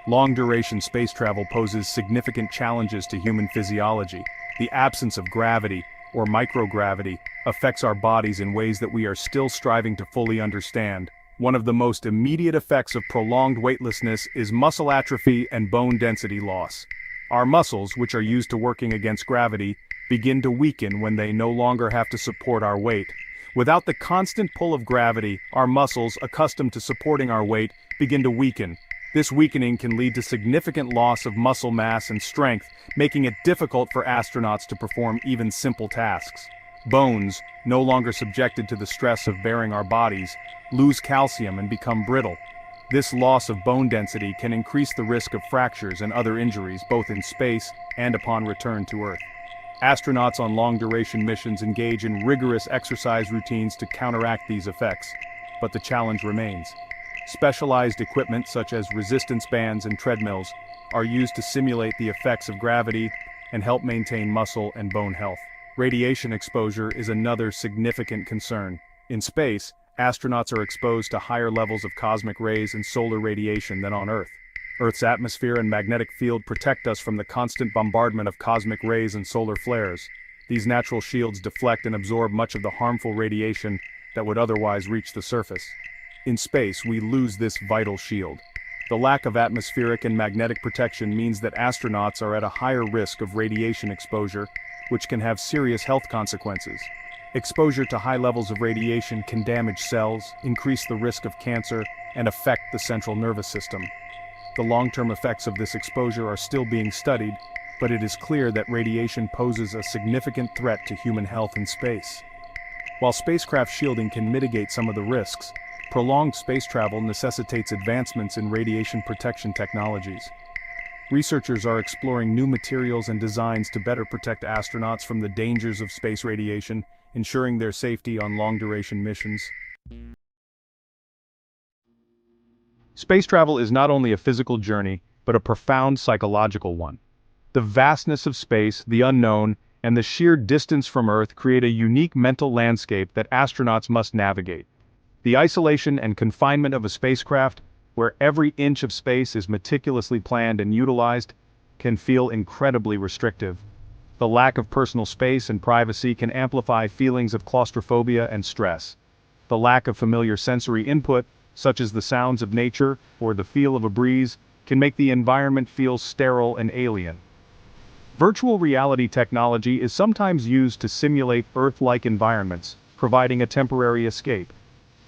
Long-duration space travel poses significant challenges to human physiology. The absence of gravity, or microgravity, affects our bodies in ways that we are still striving to fully understand. One of the most immediate effects of prolonged weightlessness is muscle atrophy and bone density loss. Our muscles, which are used to working against gravity, begin to weaken when they no longer have to support our weight. Without the constant pull of gravity, our muscles, accustomed to supporting our weight, begin to weaken. This weakening can lead to significant loss of muscle mass and strength, making it difficult for astronauts to perform even simple tasks. Bones, no longer subjected to the stress of bearing our bodies, lose calcium and become brittle. This loss of bone density can increase the risk of fractures and other injuries both in space and upon return to Earth. Astronauts on long-duration missions engage in rigorous exercise routines to counteract these effects, but the challenge remains. Specialized equipment such as resistance bands and treadmills are used to simulate the effects of gravity and help maintain muscle and bone health. Radiation exposure is another significant concern. In space, astronauts are exposed to higher levels of cosmic rays and solar radiation than on Earth. Earth's atmosphere and magnetic field protect us from the constant bombardment of cosmic rays and solar flares. These natural shields deflect and absorb much of the harmful radiation that would otherwise reach the surface. In space, we lose this vital shield. The lack of atmospheric and magnetic protection means that astronauts are at a higher risk of radiation exposure, which can have serious health consequences. Exposure to high levels of radiation can damage cells, increase the risk of cancer, and affect the central nervous system. The long-term effects of this exposure are still being studied, but it is clear that radiation poses a significant threat to human health in space. While spacecraft shielding can mitigate some of the risks, prolonged space travel necessitates advancements in radiation protection technologies. Researchers are exploring new materials and designs to better protect astronauts from the dangers of space radiation, ensuring their safety on long-duration missions. Space travel is not only a physical journey, but a profound psychological one. The vastness of space, the unknown, and the sheer distance from Earth create a unique mental landscape that astronauts must navigate. The isolation and confinement of a spacecraft, where every inch of space is meticulously planned and utilized, can feel incredibly restrictive. The lack of personal space and privacy can amplify feelings of claustrophobia and stress. The lack of familiar sensory input, such as the sounds of nature or the feel of a breeze, can make the environment feel sterile and alien. Virtual reality technology is sometimes used to simulate Earth-like environments, providing a temporary escape.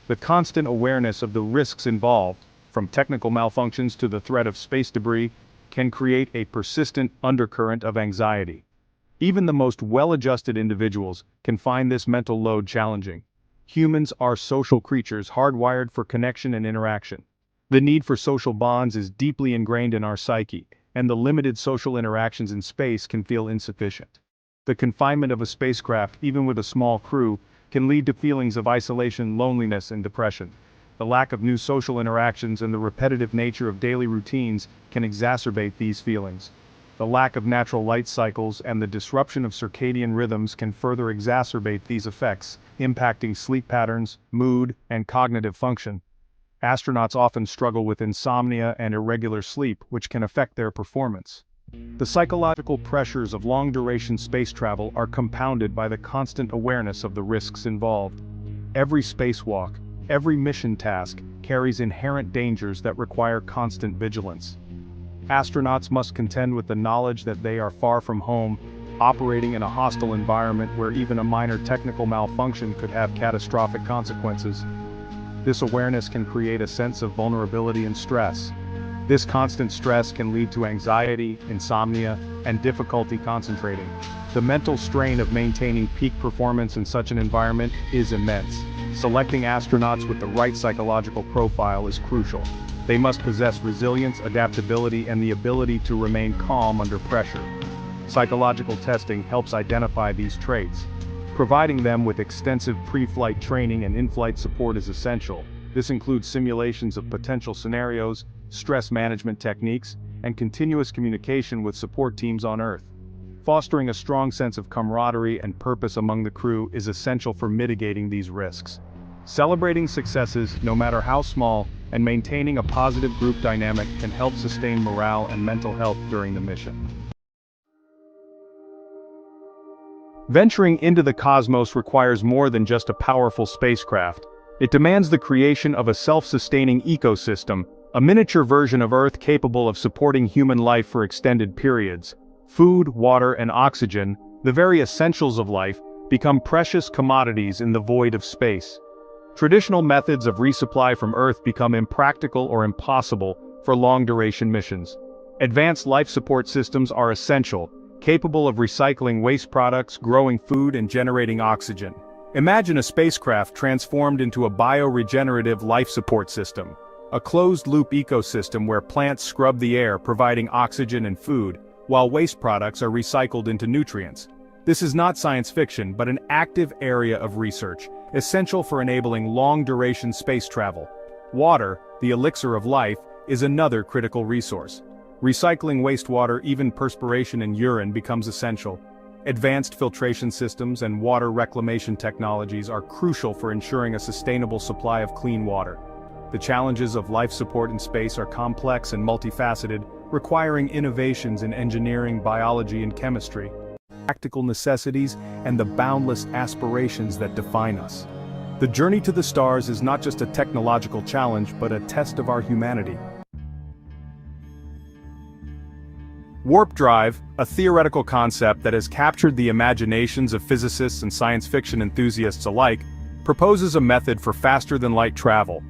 The constant awareness of the risks involved, from technical malfunctions to the threat of space debris, can create a persistent undercurrent of anxiety. Even the most well-adjusted individuals can find this mental load challenging. Humans are social creatures hardwired for connection and interaction. The need for social bonds is deeply ingrained in our psyche, and the limited social interactions in space can feel insufficient. The confinement of a spacecraft, even with a small crew, can lead to feelings of isolation, loneliness, and depression. The lack of new social interactions and the repetitive nature of daily routines can exacerbate these feelings. The lack of natural light cycles and the disruption of circadian rhythms can further exacerbate these effects, impacting sleep patterns, mood, and cognitive function. Astronauts often struggle with insomnia and irregular sleep, which can affect their performance. The psychological pressures of long-duration space travel are compounded by the constant awareness of the risks involved. Every spacewalk, every mission task, carries inherent dangers that require constant vigilance. Astronauts must contend with the knowledge that they are far from home, operating in a hostile environment where even a minor technical malfunction could have catastrophic consequences. This awareness can create a sense of vulnerability and stress. This constant stress can lead to anxiety, insomnia, and difficulty concentrating. The mental strain of maintaining peak performance in such an environment is immense. Selecting astronauts with the right psychological profile is crucial. They must possess resilience, adaptability, and the ability to remain calm under pressure. Psychological testing helps identify these traits. Providing them with extensive pre-flight training and in-flight support is essential. This includes simulations of potential scenarios, stress management techniques, and continuous communication with support teams on Earth. Fostering a strong sense of camaraderie and purpose among the crew is essential for mitigating these risks. Celebrating successes, no matter how small, and maintaining a positive group dynamic can help sustain morale and mental health during the mission. Venturing into the cosmos requires more than just a powerful spacecraft. It demands the creation of a self-sustaining ecosystem, a miniature version of Earth capable of supporting human life for extended periods. Food, water, and oxygen, the very essentials of life, become precious commodities in the void of space. Traditional methods of resupply from Earth become impractical or impossible for long-duration missions. Advanced life support systems are essential, capable of recycling waste products, growing food, and generating oxygen. Imagine a spacecraft transformed into a bioregenerative life support system, a closed-loop ecosystem where plants scrub the air providing oxygen and food, while waste products are recycled into nutrients. This is not science fiction, but an active area of research, essential for enabling long-duration space travel. Water, the elixir of life, is another critical resource. Recycling wastewater, even perspiration and urine, becomes essential. Advanced filtration systems and water reclamation technologies are crucial for ensuring a sustainable supply of clean water. The challenges of life support in space are complex and multifaceted, requiring innovations in engineering, biology, and chemistry. Practical necessities and the boundless aspirations that define us. The journey to the stars is not just a technological challenge, but a test of our humanity. Warp drive, a theoretical concept that has captured the imaginations of physicists and science fiction enthusiasts alike, proposes a method for faster-than-light travel.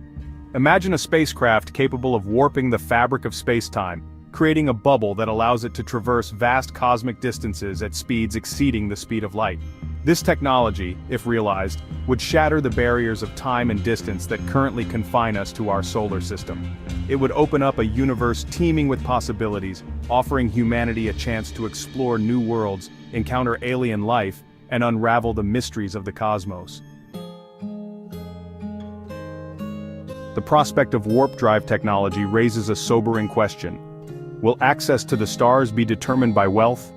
Imagine a spacecraft capable of warping the fabric of space-time, creating a bubble that allows it to traverse vast cosmic distances at speeds exceeding the speed of light. This technology, if realized, would shatter the barriers of time and distance that currently confine us to our solar system. It would open up a universe teeming with possibilities, offering humanity a chance to explore new worlds, encounter alien life, and unravel the mysteries of the cosmos. The prospect of warp drive technology raises a sobering question. Will access to the stars be determined by wealth?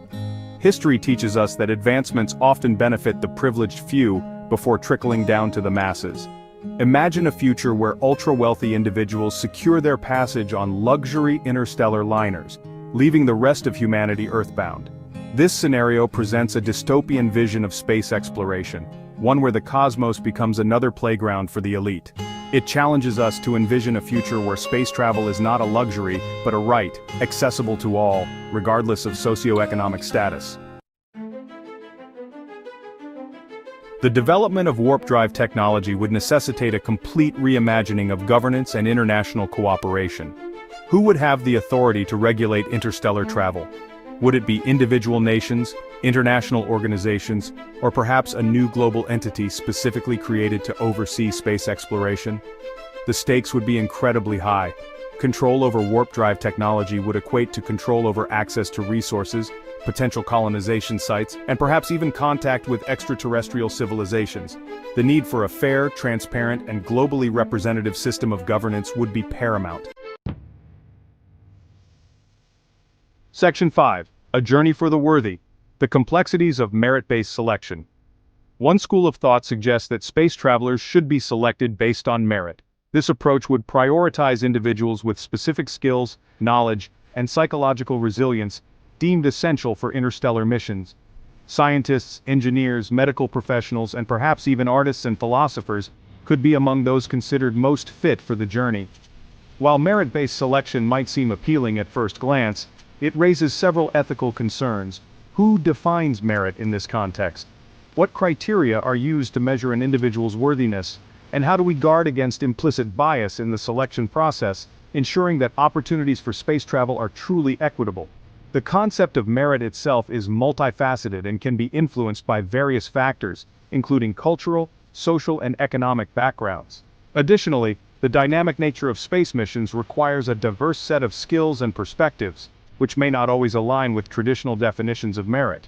History teaches us that advancements often benefit the privileged few before trickling down to the masses. Imagine a future where ultra-wealthy individuals secure their passage on luxury interstellar liners, leaving the rest of humanity earthbound. This scenario presents a dystopian vision of space exploration, one where the cosmos becomes another playground for the elite. It challenges us to envision a future where space travel is not a luxury, but a right, accessible to all, regardless of socioeconomic status. The development of warp drive technology would necessitate a complete reimagining of governance and international cooperation. Who would have the authority to regulate interstellar travel? Would it be individual nations, international organizations, or perhaps a new global entity specifically created to oversee space exploration? The stakes would be incredibly high. Control over warp drive technology would equate to control over access to resources, potential colonization sites, and perhaps even contact with extraterrestrial civilizations. The need for a fair, transparent, and globally representative system of governance would be paramount. Section 5. A Journey for the Worthy. The complexities of merit-based selection. One school of thought suggests that space travelers should be selected based on merit. This approach would prioritize individuals with specific skills, knowledge, and psychological resilience deemed essential for interstellar missions. Scientists, engineers, medical professionals, and perhaps even artists and philosophers could be among those considered most fit for the journey. While merit-based selection might seem appealing at first glance, it raises several ethical concerns. Who defines merit in this context? What criteria are used to measure an individual's worthiness? And how do we guard against implicit bias in the selection process, ensuring that opportunities for space travel are truly equitable? The concept of merit itself is multifaceted and can be influenced by various factors, including cultural, social, and economic backgrounds. Additionally, the dynamic nature of space missions requires a diverse set of skills and perspectives, which may not always align with traditional definitions of merit.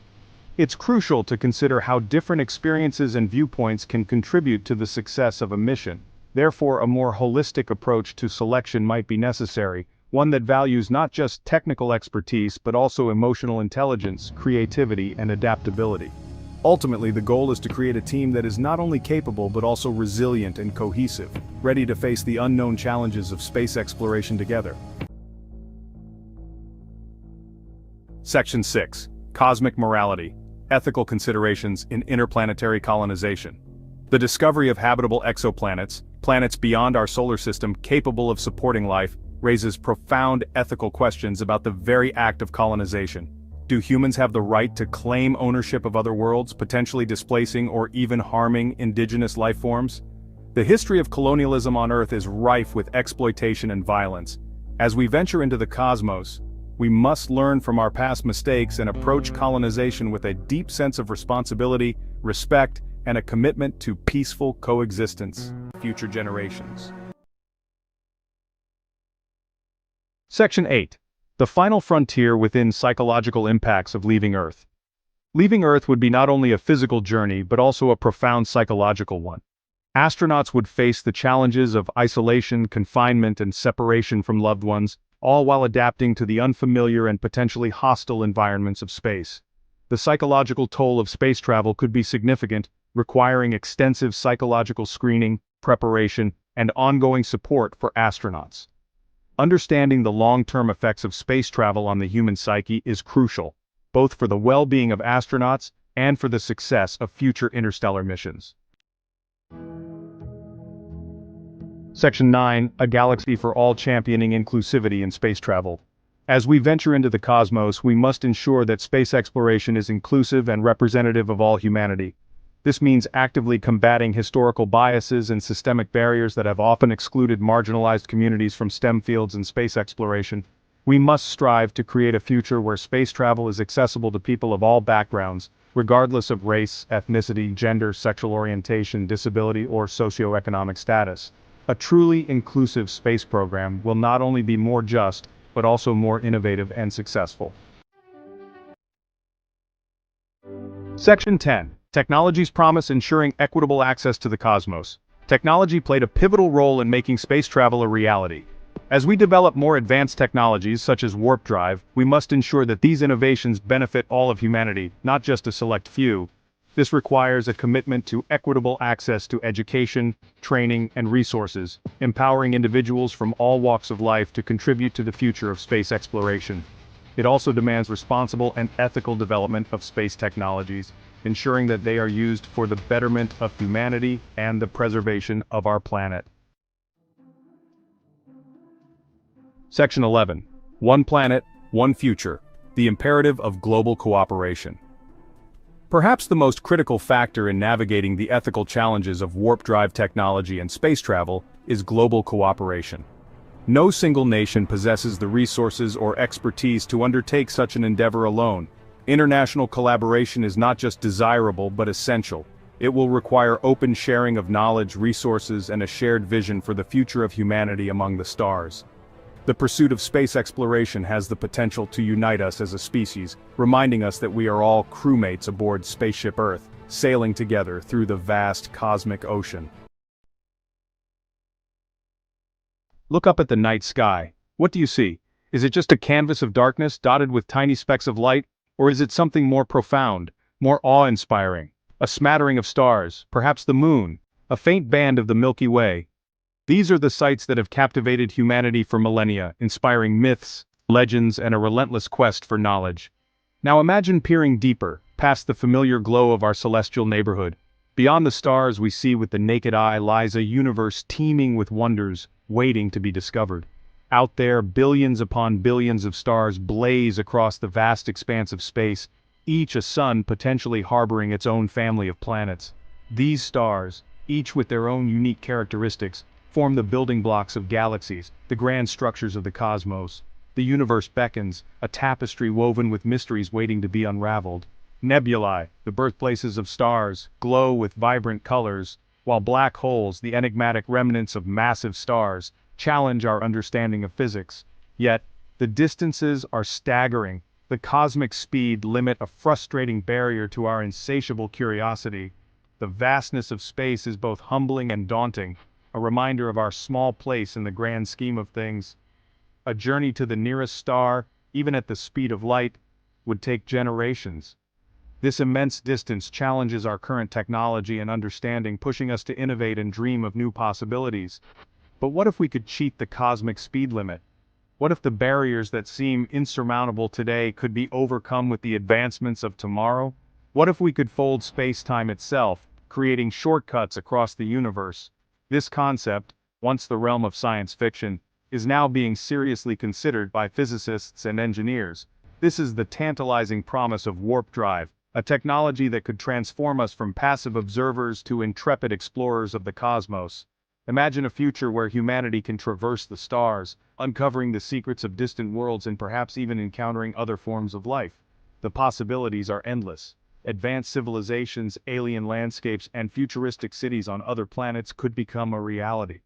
It's crucial to consider how different experiences and viewpoints can contribute to the success of a mission. Therefore, a more holistic approach to selection might be necessary, one that values not just technical expertise but also emotional intelligence, creativity, and adaptability. Ultimately, the goal is to create a team that is not only capable but also resilient and cohesive, ready to face the unknown challenges of space exploration together. Section 6. Cosmic Morality. Ethical Considerations in Interplanetary Colonization. The discovery of habitable exoplanets, planets beyond our solar system capable of supporting life, raises profound ethical questions about the very act of colonization. Do humans have the right to claim ownership of other worlds, potentially displacing or even harming indigenous life forms? The history of colonialism on Earth is rife with exploitation and violence. As we venture into the cosmos, we must learn from our past mistakes and approach colonization with a deep sense of responsibility, respect, and a commitment to peaceful coexistence with future generations. Section 8. The final frontier within psychological impacts of leaving Earth. Leaving Earth would be not only a physical journey but also a profound psychological one. Astronauts would face the challenges of isolation, confinement, and separation from loved ones, all while adapting to the unfamiliar and potentially hostile environments of space. The psychological toll of space travel could be significant, requiring extensive psychological screening, preparation, and ongoing support for astronauts. Understanding the long-term effects of space travel on the human psyche is crucial, both for the well-being of astronauts and for the success of future interstellar missions. Section 9. A Galaxy for All, championing inclusivity in space travel. As we venture into the cosmos, we must ensure that space exploration is inclusive and representative of all humanity. This means actively combating historical biases and systemic barriers that have often excluded marginalized communities from STEM fields and space exploration. We must strive to create a future where space travel is accessible to people of all backgrounds, regardless of race, ethnicity, gender, sexual orientation, disability, or socioeconomic status. A truly inclusive space program will not only be more just, but also more innovative and successful. Section 10. Technology's promise ensuring equitable access to the cosmos. Technology played a pivotal role in making space travel a reality. As we develop more advanced technologies such as warp drive, we must ensure that these innovations benefit all of humanity, not just a select few. This requires a commitment to equitable access to education, training, and resources, empowering individuals from all walks of life to contribute to the future of space exploration. It also demands responsible and ethical development of space technologies, ensuring that they are used for the betterment of humanity and the preservation of our planet. Section 11. One Planet, One Future. The imperative of global cooperation. Perhaps the most critical factor in navigating the ethical challenges of warp drive technology and space travel is global cooperation. No single nation possesses the resources or expertise to undertake such an endeavor alone. International collaboration is not just desirable but essential. It will require open sharing of knowledge, resources, and a shared vision for the future of humanity among the stars. The pursuit of space exploration has the potential to unite us as a species, reminding us that we are all crewmates aboard Spaceship Earth, sailing together through the vast cosmic ocean. Look up at the night sky. What do you see? Is it just a canvas of darkness dotted with tiny specks of light? Or is it something more profound, more awe-inspiring? A smattering of stars, perhaps the moon, a faint band of the Milky Way. These are the sights that have captivated humanity for millennia, inspiring myths, legends, and a relentless quest for knowledge. Now imagine peering deeper, past the familiar glow of our celestial neighborhood. Beyond the stars we see with the naked eye lies a universe teeming with wonders, waiting to be discovered. Out there, billions upon billions of stars blaze across the vast expanse of space, each a sun potentially harboring its own family of planets. These stars, each with their own unique characteristics, form the building blocks of galaxies, the grand structures of the cosmos. The universe beckons, a tapestry woven with mysteries waiting to be unraveled. Nebulae, the birthplaces of stars, glow with vibrant colors, while black holes, the enigmatic remnants of massive stars, challenge our understanding of physics. Yet, the distances are staggering. The cosmic speed limit a frustrating barrier to our insatiable curiosity. The vastness of space is both humbling and daunting. a reminder of our small place in the grand scheme of things. A journey to the nearest star, even at the speed of light, would take generations. This immense distance challenges our current technology and understanding, pushing us to innovate and dream of new possibilities. But what if we could cheat the cosmic speed limit? What if the barriers that seem insurmountable today could be overcome with the advancements of tomorrow? What if we could fold space-time itself, creating shortcuts across the universe? This concept, once the realm of science fiction, is now being seriously considered by physicists and engineers. This is the tantalizing promise of warp drive, a technology that could transform us from passive observers to intrepid explorers of the cosmos. Imagine a future where humanity can traverse the stars, uncovering the secrets of distant worlds and perhaps even encountering other forms of life. The possibilities are endless. Advanced civilizations, alien landscapes, and futuristic cities on other planets could become a reality.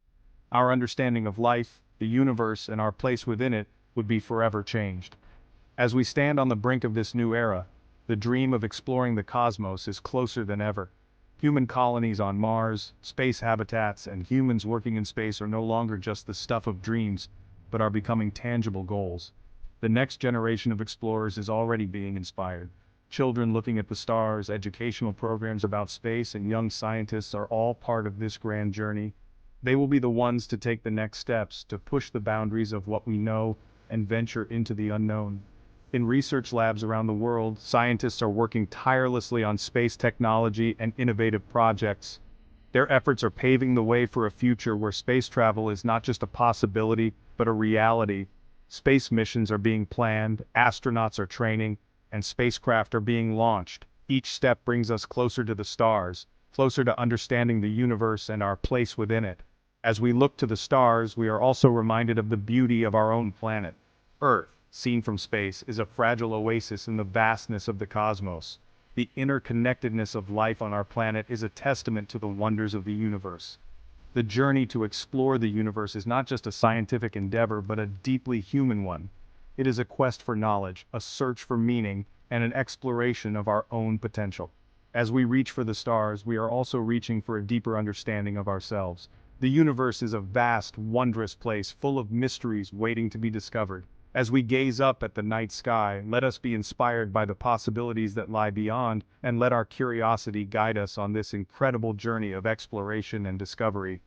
Our understanding of life, the universe, and our place within it would be forever changed. As we stand on the brink of this new era, the dream of exploring the cosmos is closer than ever. Human colonies on Mars, space habitats, and humans working in space are no longer just the stuff of dreams, but are becoming tangible goals. The next generation of explorers is already being inspired. Children looking at the stars, educational programs about space, and young scientists are all part of this grand journey. They will be the ones to take the next steps, to push the boundaries of what we know and venture into the unknown. In research labs around the world, scientists are working tirelessly on space technology and innovative projects. Their efforts are paving the way for a future where space travel is not just a possibility, but a reality. Space missions are being planned, astronauts are training, and spacecraft are being launched. Each step brings us closer to the stars, closer to understanding the universe and our place within it. As we look to the stars, we are also reminded of the beauty of our own planet. Earth, seen from space, is a fragile oasis in the vastness of the cosmos. The interconnectedness of life on our planet is a testament to the wonders of the universe. The journey to explore the universe is not just a scientific endeavor, but a deeply human one. It is a quest for knowledge, a search for meaning, and an exploration of our own potential. As we reach for the stars, we are also reaching for a deeper understanding of ourselves. The universe is a vast, wondrous place full of mysteries waiting to be discovered. As we gaze up at the night sky, let us be inspired by the possibilities that lie beyond, and let our curiosity guide us on this incredible journey of exploration and discovery.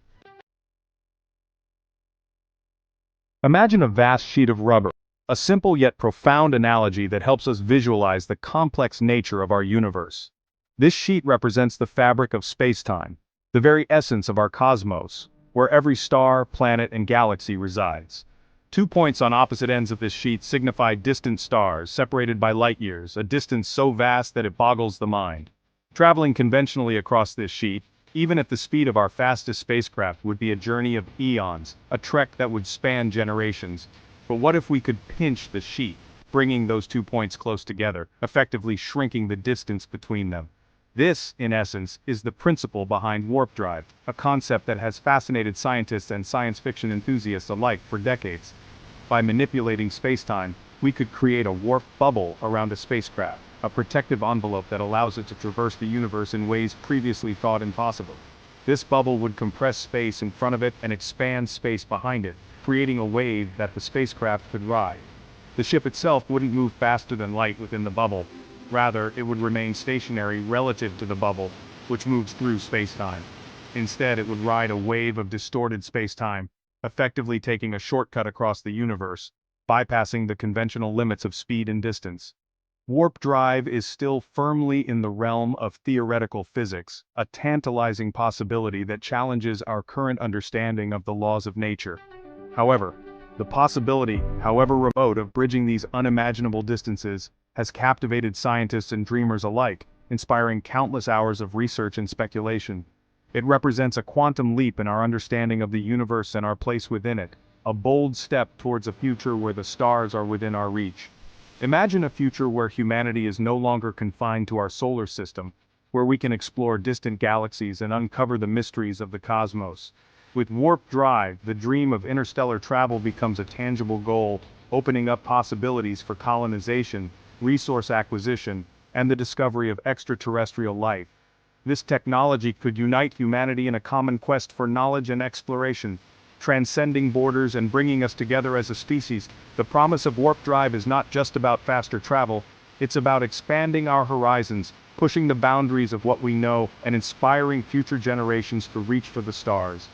Imagine a vast sheet of rubber, a simple yet profound analogy that helps us visualize the complex nature of our universe. This sheet represents the fabric of space-time, the very essence of our cosmos, where every star, planet, and galaxy resides. 2 points on opposite ends of this sheet signify distant stars, separated by light years, a distance so vast that it boggles the mind. Traveling conventionally across this sheet, even at the speed of our fastest spacecraft, would be a journey of eons, a trek that would span generations. But what if we could pinch the sheet, bringing those 2 points close together, effectively shrinking the distance between them? This, in essence, is the principle behind warp drive, a concept that has fascinated scientists and science fiction enthusiasts alike for decades. By manipulating space-time, we could create a warp bubble around a spacecraft, a protective envelope that allows it to traverse the universe in ways previously thought impossible. This bubble would compress space in front of it and expand space behind it, creating a wave that the spacecraft could ride. The ship itself wouldn't move faster than light within the bubble. Rather, it would remain stationary relative to the bubble, which moves through space-time. Instead, it would ride a wave of distorted space-time, effectively taking a shortcut across the universe, bypassing the conventional limits of speed and distance. Warp drive is still firmly in the realm of theoretical physics, a tantalizing possibility that challenges our current understanding of the laws of nature. However, the possibility, however remote, of bridging these unimaginable distances has captivated scientists and dreamers alike, inspiring countless hours of research and speculation. It represents a quantum leap in our understanding of the universe and our place within it, a bold step towards a future where the stars are within our reach. Imagine a future where humanity is no longer confined to our solar system, where we can explore distant galaxies and uncover the mysteries of the cosmos. With warp drive, the dream of interstellar travel becomes a tangible goal, opening up possibilities for colonization, resource acquisition, and the discovery of extraterrestrial life. This technology could unite humanity in a common quest for knowledge and exploration, transcending borders and bringing us together as a species. The promise of warp drive is not just about faster travel, it's about expanding our horizons, pushing the boundaries of what we know, and inspiring future generations to reach for the stars.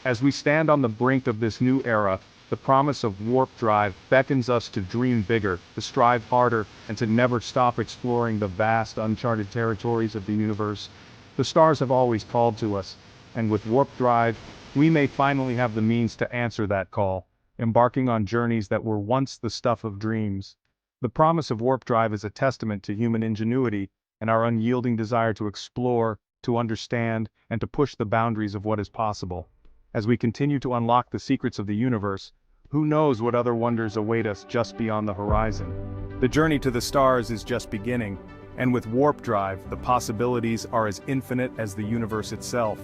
As we stand on the brink of this new era, the promise of warp drive beckons us to dream bigger, to strive harder, and to never stop exploring the vast uncharted territories of the universe. The stars have always called to us, and with warp drive, we may finally have the means to answer that call, embarking on journeys that were once the stuff of dreams. The promise of warp drive is a testament to human ingenuity and our unyielding desire to explore, to understand, and to push the boundaries of what is possible. As we continue to unlock the secrets of the universe, who knows what other wonders await us just beyond the horizon? The journey to the stars is just beginning, and with warp drive, the possibilities are as infinite as the universe itself.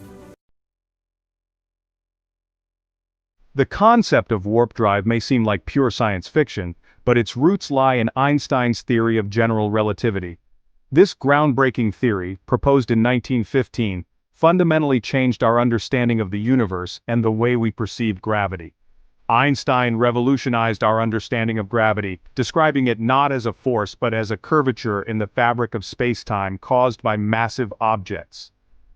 The concept of warp drive may seem like pure science fiction, but its roots lie in Einstein's theory of general relativity. This groundbreaking theory, proposed in 1915, fundamentally changed our understanding of the universe and the way we perceive gravity. Einstein revolutionized our understanding of gravity, describing it not as a force but as a curvature in the fabric of space-time caused by massive objects.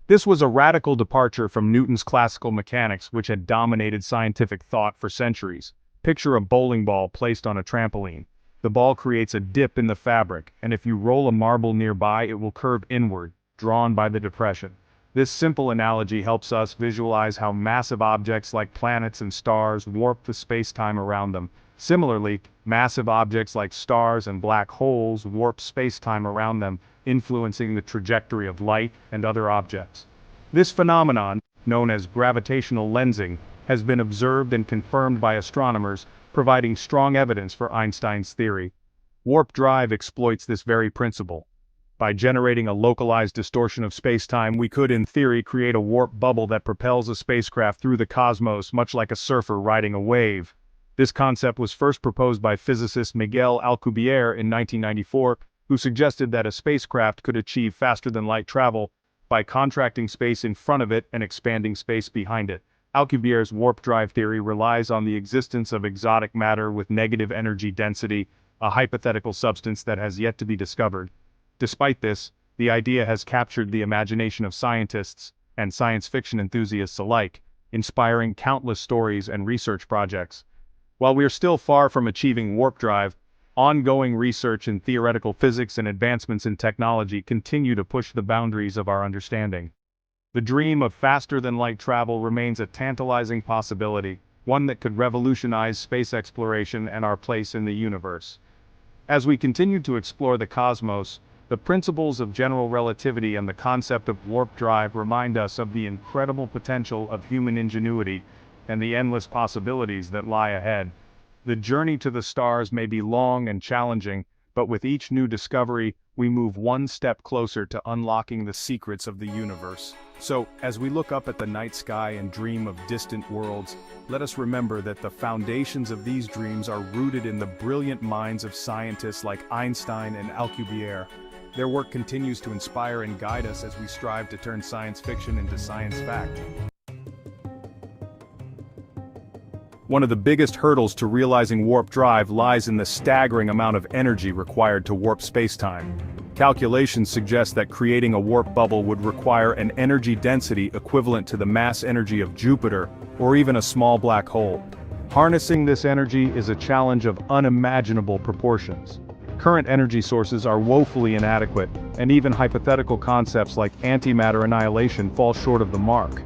This was a radical departure from Newton's classical mechanics, which had dominated scientific thought for centuries. Picture a bowling ball placed on a trampoline. The ball creates a dip in the fabric, and if you roll a marble nearby, it will curve inward, drawn by the depression. This simple analogy helps us visualize how massive objects like planets and stars warp the space-time around them. Similarly, massive objects like stars and black holes warp space-time around them, influencing the trajectory of light and other objects. This phenomenon, known as gravitational lensing, has been observed and confirmed by astronomers, providing strong evidence for Einstein's theory. Warp drive exploits this very principle. By generating a localized distortion of space-time, we could, in theory, create a warp bubble that propels a spacecraft through the cosmos, much like a surfer riding a wave. This concept was first proposed by physicist Miguel Alcubierre in 1994, who suggested that a spacecraft could achieve faster-than-light travel by contracting space in front of it and expanding space behind it. Alcubierre's warp drive theory relies on the existence of exotic matter with negative energy density, a hypothetical substance that has yet to be discovered. Despite this, the idea has captured the imagination of scientists and science fiction enthusiasts alike, inspiring countless stories and research projects. While we are still far from achieving warp drive, ongoing research in theoretical physics and advancements in technology continue to push the boundaries of our understanding. The dream of faster-than-light travel remains a tantalizing possibility, one that could revolutionize space exploration and our place in the universe. As we continue to explore the cosmos, the principles of general relativity and the concept of warp drive remind us of the incredible potential of human ingenuity and the endless possibilities that lie ahead. The journey to the stars may be long and challenging, but with each new discovery, we move one step closer to unlocking the secrets of the universe. So, as we look up at the night sky and dream of distant worlds, let us remember that the foundations of these dreams are rooted in the brilliant minds of scientists like Einstein and Alcubierre. Their work continues to inspire and guide us as we strive to turn science fiction into science fact. One of the biggest hurdles to realizing warp drive lies in the staggering amount of energy required to warp spacetime. Calculations suggest that creating a warp bubble would require an energy density equivalent to the mass energy of Jupiter or even a small black hole. Harnessing this energy is a challenge of unimaginable proportions. Current energy sources are woefully inadequate, and even hypothetical concepts like antimatter annihilation fall short of the mark.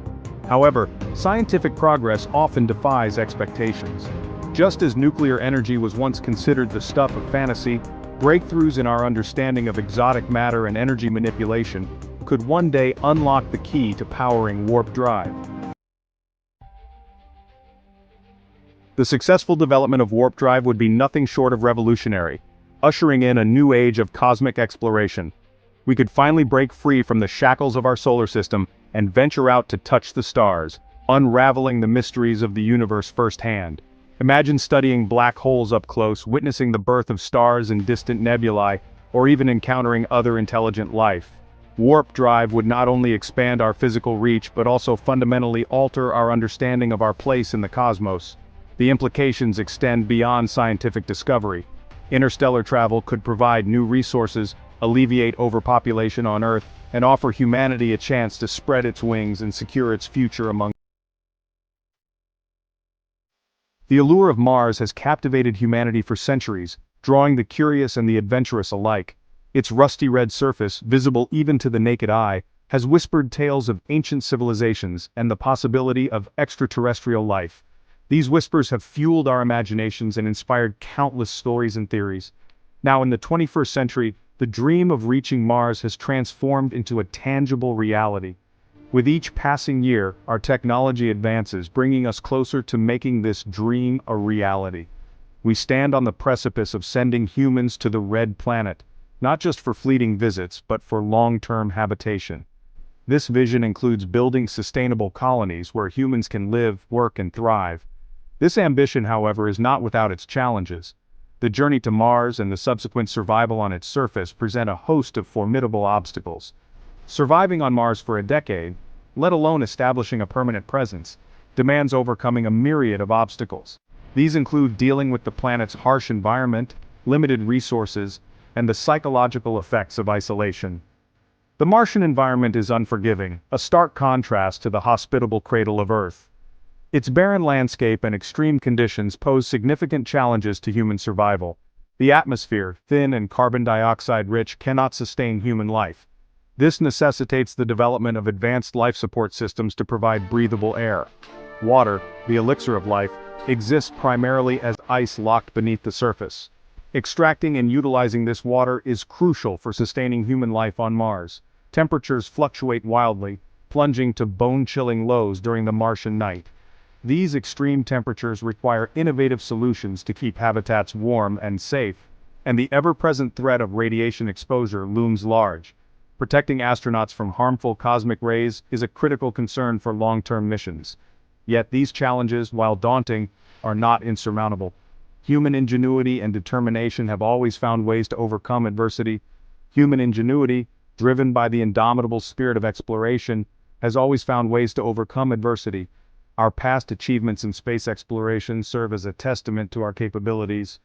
However, scientific progress often defies expectations. Just as nuclear energy was once considered the stuff of fantasy, breakthroughs in our understanding of exotic matter and energy manipulation could one day unlock the key to powering warp drive. The successful development of warp drive would be nothing short of revolutionary, ushering in a new age of cosmic exploration. We could finally break free from the shackles of our solar system and venture out to touch the stars, unraveling the mysteries of the universe firsthand. Imagine studying black holes up close, witnessing the birth of stars in distant nebulae, or even encountering other intelligent life. Warp drive would not only expand our physical reach but also fundamentally alter our understanding of our place in the cosmos. The implications extend beyond scientific discovery. Interstellar travel could provide new resources, alleviate overpopulation on Earth, and offer humanity a chance to spread its wings and secure its future among. The allure of Mars has captivated humanity for centuries, drawing the curious and the adventurous alike. Its rusty red surface, visible even to the naked eye, has whispered tales of ancient civilizations and the possibility of extraterrestrial life. These whispers have fueled our imaginations and inspired countless stories and theories. Now in the 21st century, the dream of reaching Mars has transformed into a tangible reality. With each passing year, our technology advances, bringing us closer to making this dream a reality. We stand on the precipice of sending humans to the Red Planet, not just for fleeting visits, but for long-term habitation. This vision includes building sustainable colonies where humans can live, work, and thrive. This ambition, however, is not without its challenges. The journey to Mars and the subsequent survival on its surface present a host of formidable obstacles. Surviving on Mars for a decade, let alone establishing a permanent presence, demands overcoming a myriad of obstacles. These include dealing with the planet's harsh environment, limited resources, and the psychological effects of isolation. The Martian environment is unforgiving, a stark contrast to the hospitable cradle of Earth. Its barren landscape and extreme conditions pose significant challenges to human survival. The atmosphere, thin and carbon dioxide rich, cannot sustain human life. This necessitates the development of advanced life support systems to provide breathable air. Water, the elixir of life, exists primarily as ice locked beneath the surface. Extracting and utilizing this water is crucial for sustaining human life on Mars. Temperatures fluctuate wildly, plunging to bone-chilling lows during the Martian night. These extreme temperatures require innovative solutions to keep habitats warm and safe, and the ever-present threat of radiation exposure looms large. Protecting astronauts from harmful cosmic rays is a critical concern for long-term missions. Yet these challenges, while daunting, are not insurmountable. Human ingenuity and determination have always found ways to overcome adversity. Human ingenuity, driven by the indomitable spirit of exploration, has always found ways to overcome adversity. Our past achievements in space exploration serve as a testament to our capabilities.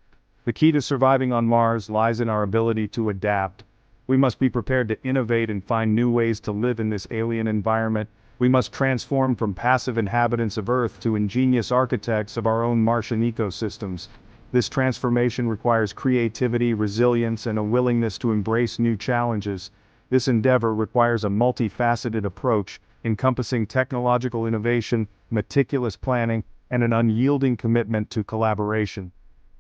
The key to surviving on Mars lies in our ability to adapt. We must be prepared to innovate and find new ways to live in this alien environment. We must transform from passive inhabitants of Earth to ingenious architects of our own Martian ecosystems. This transformation requires creativity, resilience, and a willingness to embrace new challenges. This endeavor requires a multifaceted approach, encompassing technological innovation, meticulous planning, and an unyielding commitment to collaboration.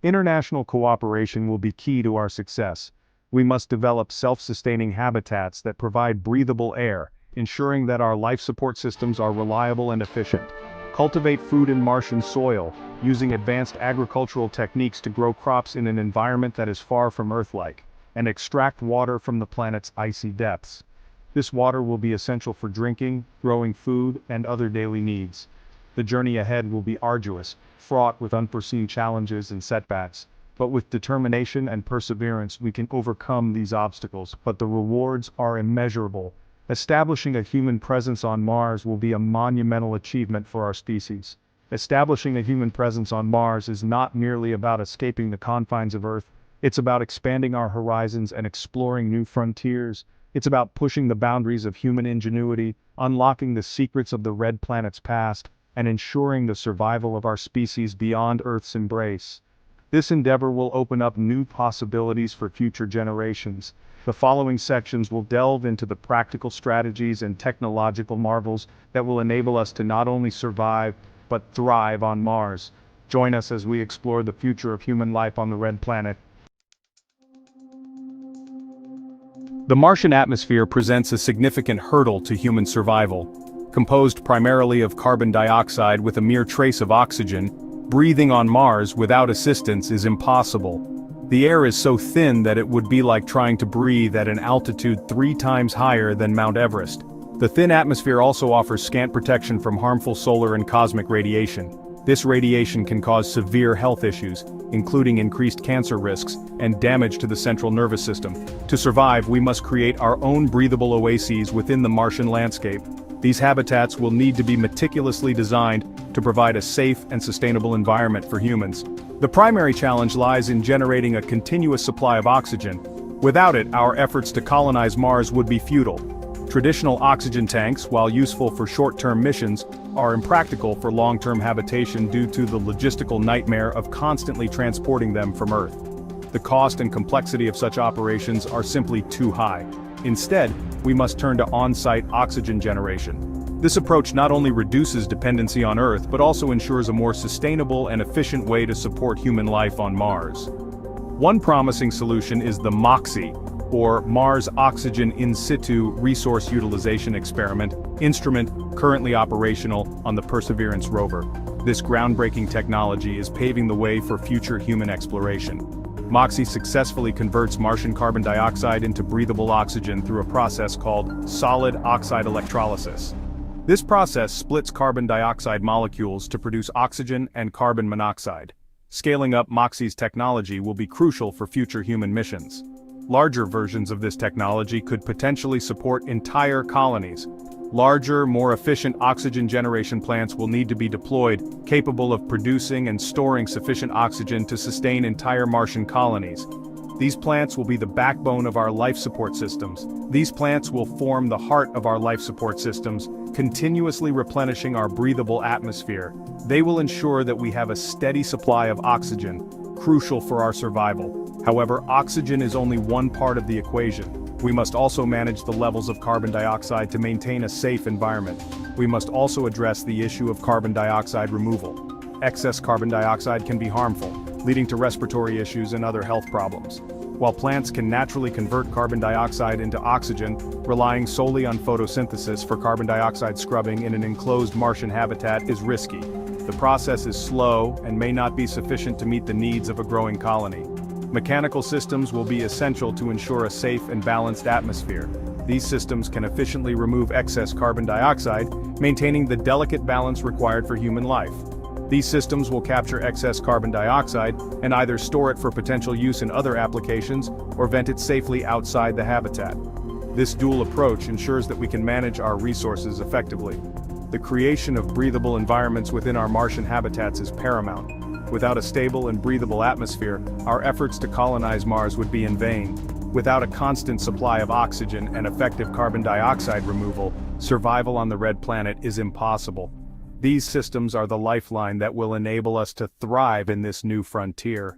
International cooperation will be key to our success. We must develop self-sustaining habitats that provide breathable air, ensuring that our life support systems are reliable and efficient. Cultivate food in Martian soil, using advanced agricultural techniques to grow crops in an environment that is far from Earth-like, and extract water from the planet's icy depths. This water will be essential for drinking, growing food, and other daily needs. The journey ahead will be arduous, fraught with unforeseen challenges and setbacks, but with determination and perseverance we can overcome these obstacles, but the rewards are immeasurable. Establishing a human presence on Mars will be a monumental achievement for our species. Establishing a human presence on Mars is not merely about escaping the confines of Earth, it's about expanding our horizons and exploring new frontiers. It's about pushing the boundaries of human ingenuity, unlocking the secrets of the Red Planet's past, and ensuring the survival of our species beyond Earth's embrace. This endeavor will open up new possibilities for future generations. The following sections will delve into the practical strategies and technological marvels that will enable us to not only survive, but thrive on Mars. Join us as we explore the future of human life on the Red Planet. The Martian atmosphere presents a significant hurdle to human survival. Composed primarily of carbon dioxide with a mere trace of oxygen, breathing on Mars without assistance is impossible. The air is so thin that it would be like trying to breathe at an altitude 3 times higher than Mount Everest. The thin atmosphere also offers scant protection from harmful solar and cosmic radiation. This radiation can cause severe health issues, including increased cancer risks and damage to the central nervous system. To survive, we must create our own breathable oases within the Martian landscape. These habitats will need to be meticulously designed to provide a safe and sustainable environment for humans. The primary challenge lies in generating a continuous supply of oxygen. Without it, our efforts to colonize Mars would be futile. Traditional oxygen tanks, while useful for short-term missions, are impractical for long-term habitation due to the logistical nightmare of constantly transporting them from Earth. The cost and complexity of such operations are simply too high. Instead, we must turn to on-site oxygen generation. This approach not only reduces dependency on Earth but also ensures a more sustainable and efficient way to support human life on Mars. One promising solution is the MOXIE, or Mars Oxygen In Situ Resource Utilization Experiment, instrument currently operational on the Perseverance rover. This groundbreaking technology is paving the way for future human exploration. MOXIE successfully converts Martian carbon dioxide into breathable oxygen through a process called solid oxide electrolysis. This process splits carbon dioxide molecules to produce oxygen and carbon monoxide. Scaling up MOXIE's technology will be crucial for future human missions. Larger versions of this technology could potentially support entire colonies. Larger, more efficient oxygen generation plants will need to be deployed, capable of producing and storing sufficient oxygen to sustain entire Martian colonies. These plants will be the backbone of our life support systems. These plants will form the heart of our life support systems, continuously replenishing our breathable atmosphere. They will ensure that we have a steady supply of oxygen, crucial for our survival. However, oxygen is only one part of the equation. We must also manage the levels of carbon dioxide to maintain a safe environment. We must also address the issue of carbon dioxide removal. Excess carbon dioxide can be harmful, leading to respiratory issues and other health problems. While plants can naturally convert carbon dioxide into oxygen, relying solely on photosynthesis for carbon dioxide scrubbing in an enclosed Martian habitat is risky. The process is slow and may not be sufficient to meet the needs of a growing colony. Mechanical systems will be essential to ensure a safe and balanced atmosphere. These systems can efficiently remove excess carbon dioxide, maintaining the delicate balance required for human life. These systems will capture excess carbon dioxide and either store it for potential use in other applications or vent it safely outside the habitat. This dual approach ensures that we can manage our resources effectively. The creation of breathable environments within our Martian habitats is paramount. Without a stable and breathable atmosphere, our efforts to colonize Mars would be in vain. Without a constant supply of oxygen and effective carbon dioxide removal, survival on the Red Planet is impossible. These systems are the lifeline that will enable us to thrive in this new frontier.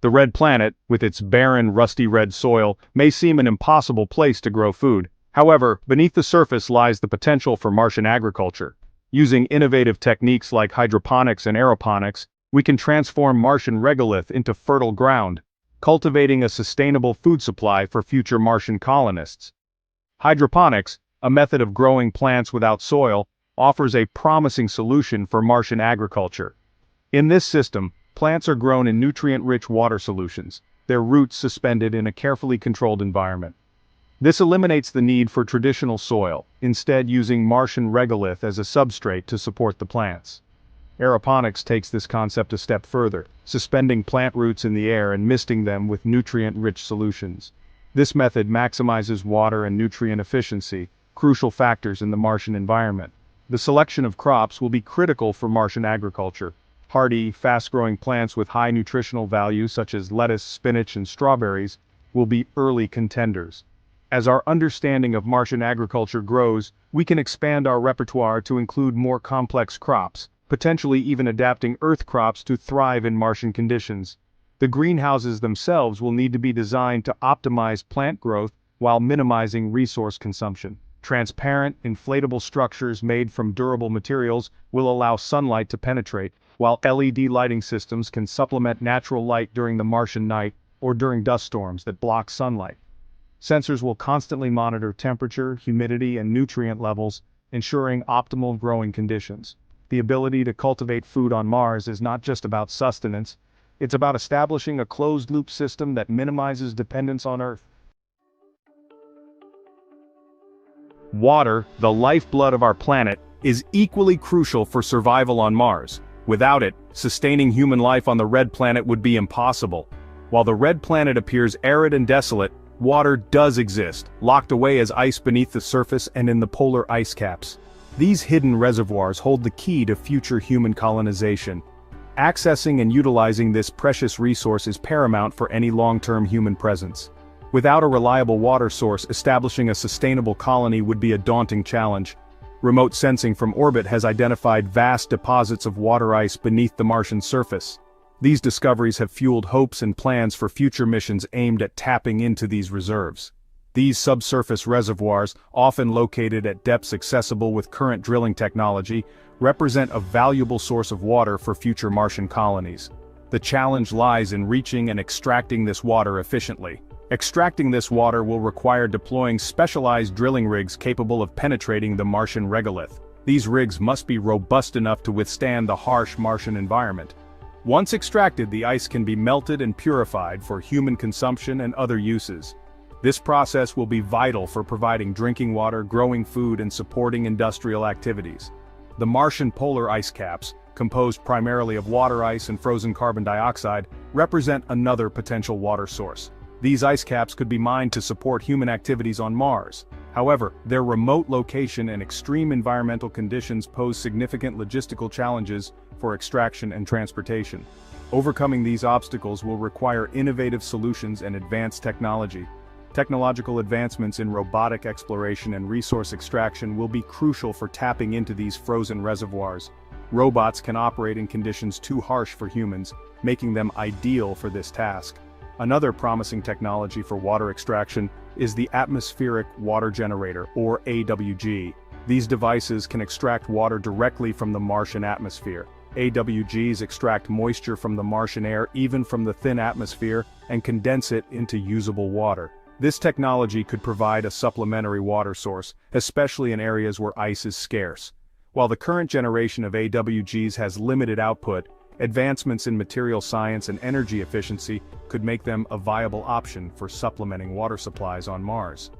The Red Planet, with its barren, rusty red soil, may seem an impossible place to grow food. However, beneath the surface lies the potential for Martian agriculture. Using innovative techniques like hydroponics and aeroponics, we can transform Martian regolith into fertile ground, cultivating a sustainable food supply for future Martian colonists. Hydroponics, a method of growing plants without soil, offers a promising solution for Martian agriculture. In this system, plants are grown in nutrient-rich water solutions, their roots suspended in a carefully controlled environment. This eliminates the need for traditional soil, instead using Martian regolith as a substrate to support the plants. Aeroponics takes this concept a step further, suspending plant roots in the air and misting them with nutrient-rich solutions. This method maximizes water and nutrient efficiency, crucial factors in the Martian environment. The selection of crops will be critical for Martian agriculture. Hardy, fast-growing plants with high nutritional value such as lettuce, spinach, and strawberries will be early contenders. As our understanding of Martian agriculture grows, we can expand our repertoire to include more complex crops, potentially even adapting Earth crops to thrive in Martian conditions. The greenhouses themselves will need to be designed to optimize plant growth while minimizing resource consumption. Transparent, inflatable structures made from durable materials will allow sunlight to penetrate, while LED lighting systems can supplement natural light during the Martian night or during dust storms that block sunlight. Sensors will constantly monitor temperature, humidity, and nutrient levels, ensuring optimal growing conditions. The ability to cultivate food on Mars is not just about sustenance, it's about establishing a closed-loop system that minimizes dependence on Earth. Water, the lifeblood of our planet, is equally crucial for survival on Mars. Without it, sustaining human life on the red planet would be impossible. While the red planet appears arid and desolate, water does exist, locked away as ice beneath the surface and in the polar ice caps. These hidden reservoirs hold the key to future human colonization. Accessing and utilizing this precious resource is paramount for any long-term human presence. Without a reliable water source, establishing a sustainable colony would be a daunting challenge. Remote sensing from orbit has identified vast deposits of water ice beneath the Martian surface. These discoveries have fueled hopes and plans for future missions aimed at tapping into these reserves. These subsurface reservoirs, often located at depths accessible with current drilling technology, represent a valuable source of water for future Martian colonies. The challenge lies in reaching and extracting this water efficiently. Extracting this water will require deploying specialized drilling rigs capable of penetrating the Martian regolith. These rigs must be robust enough to withstand the harsh Martian environment. Once extracted, the ice can be melted and purified for human consumption and other uses. This process will be vital for providing drinking water, growing food, and supporting industrial activities. The Martian polar ice caps, composed primarily of water ice and frozen carbon dioxide, represent another potential water source. These ice caps could be mined to support human activities on Mars. However, their remote location and extreme environmental conditions pose significant logistical challenges for extraction and transportation. Overcoming these obstacles will require innovative solutions and advanced technology. Technological advancements in robotic exploration and resource extraction will be crucial for tapping into these frozen reservoirs. Robots can operate in conditions too harsh for humans, making them ideal for this task. Another promising technology for water extraction is the atmospheric water generator, or AWG. These devices can extract water directly from the Martian atmosphere. AWGs extract moisture from the Martian air, even from the thin atmosphere, and condense it into usable water. This technology could provide a supplementary water source, especially in areas where ice is scarce. While the current generation of AWGs has limited output, advancements in material science and energy efficiency could make them a viable option for supplementing water supplies on Mars.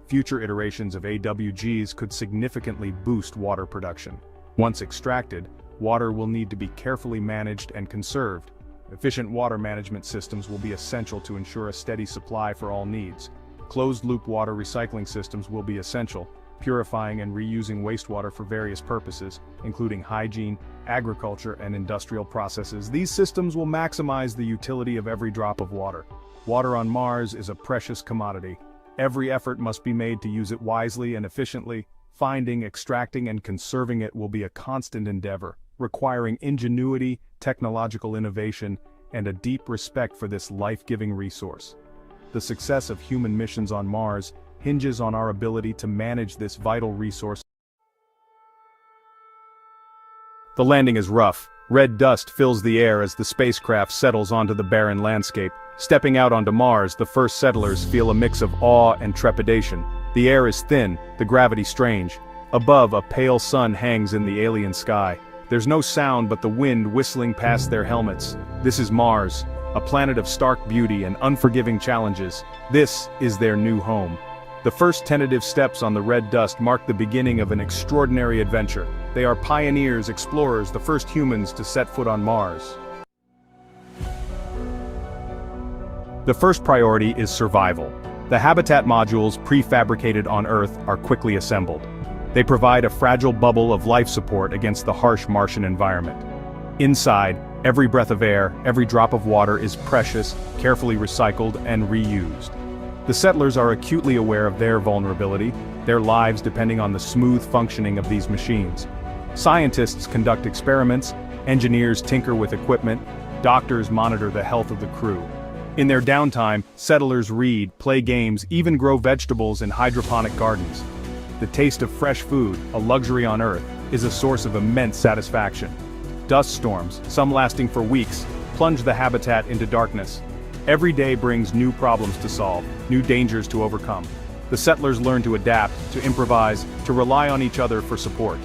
Future iterations of AWGs could significantly boost water production. Once extracted, water will need to be carefully managed and conserved. Efficient water management systems will be essential to ensure a steady supply for all needs. Closed-loop water recycling systems will be essential, purifying and reusing wastewater for various purposes, including hygiene, agriculture, and industrial processes. These systems will maximize the utility of every drop of water. Water on Mars is a precious commodity. Every effort must be made to use it wisely and efficiently. Finding, extracting, and conserving it will be a constant endeavor, requiring ingenuity, technological innovation, and a deep respect for this life-giving resource. The success of human missions on Mars hinges on our ability to manage this vital resource. The landing is rough. Red dust fills the air as the spacecraft settles onto the barren landscape. Stepping out onto Mars, the first settlers feel a mix of awe and trepidation. The air is thin, the gravity strange. Above, a pale sun hangs in the alien sky. There's no sound but the wind whistling past their helmets. This is Mars, a planet of stark beauty and unforgiving challenges. This is their new home. The first tentative steps on the red dust mark the beginning of an extraordinary adventure. They are pioneers, explorers, the first humans to set foot on Mars. The first priority is survival. The habitat modules prefabricated on Earth are quickly assembled. They provide a fragile bubble of life support against the harsh Martian environment. Inside, every breath of air, every drop of water is precious, carefully recycled, and reused. The settlers are acutely aware of their vulnerability, their lives depending on the smooth functioning of these machines. Scientists conduct experiments, engineers tinker with equipment, doctors monitor the health of the crew. In their downtime, settlers read, play games, even grow vegetables in hydroponic gardens. The taste of fresh food, a luxury on Earth, is a source of immense satisfaction. Dust storms, some lasting for weeks, plunge the habitat into darkness. Every day brings new problems to solve, new dangers to overcome. The settlers learn to adapt, to improvise, to rely on each other for support.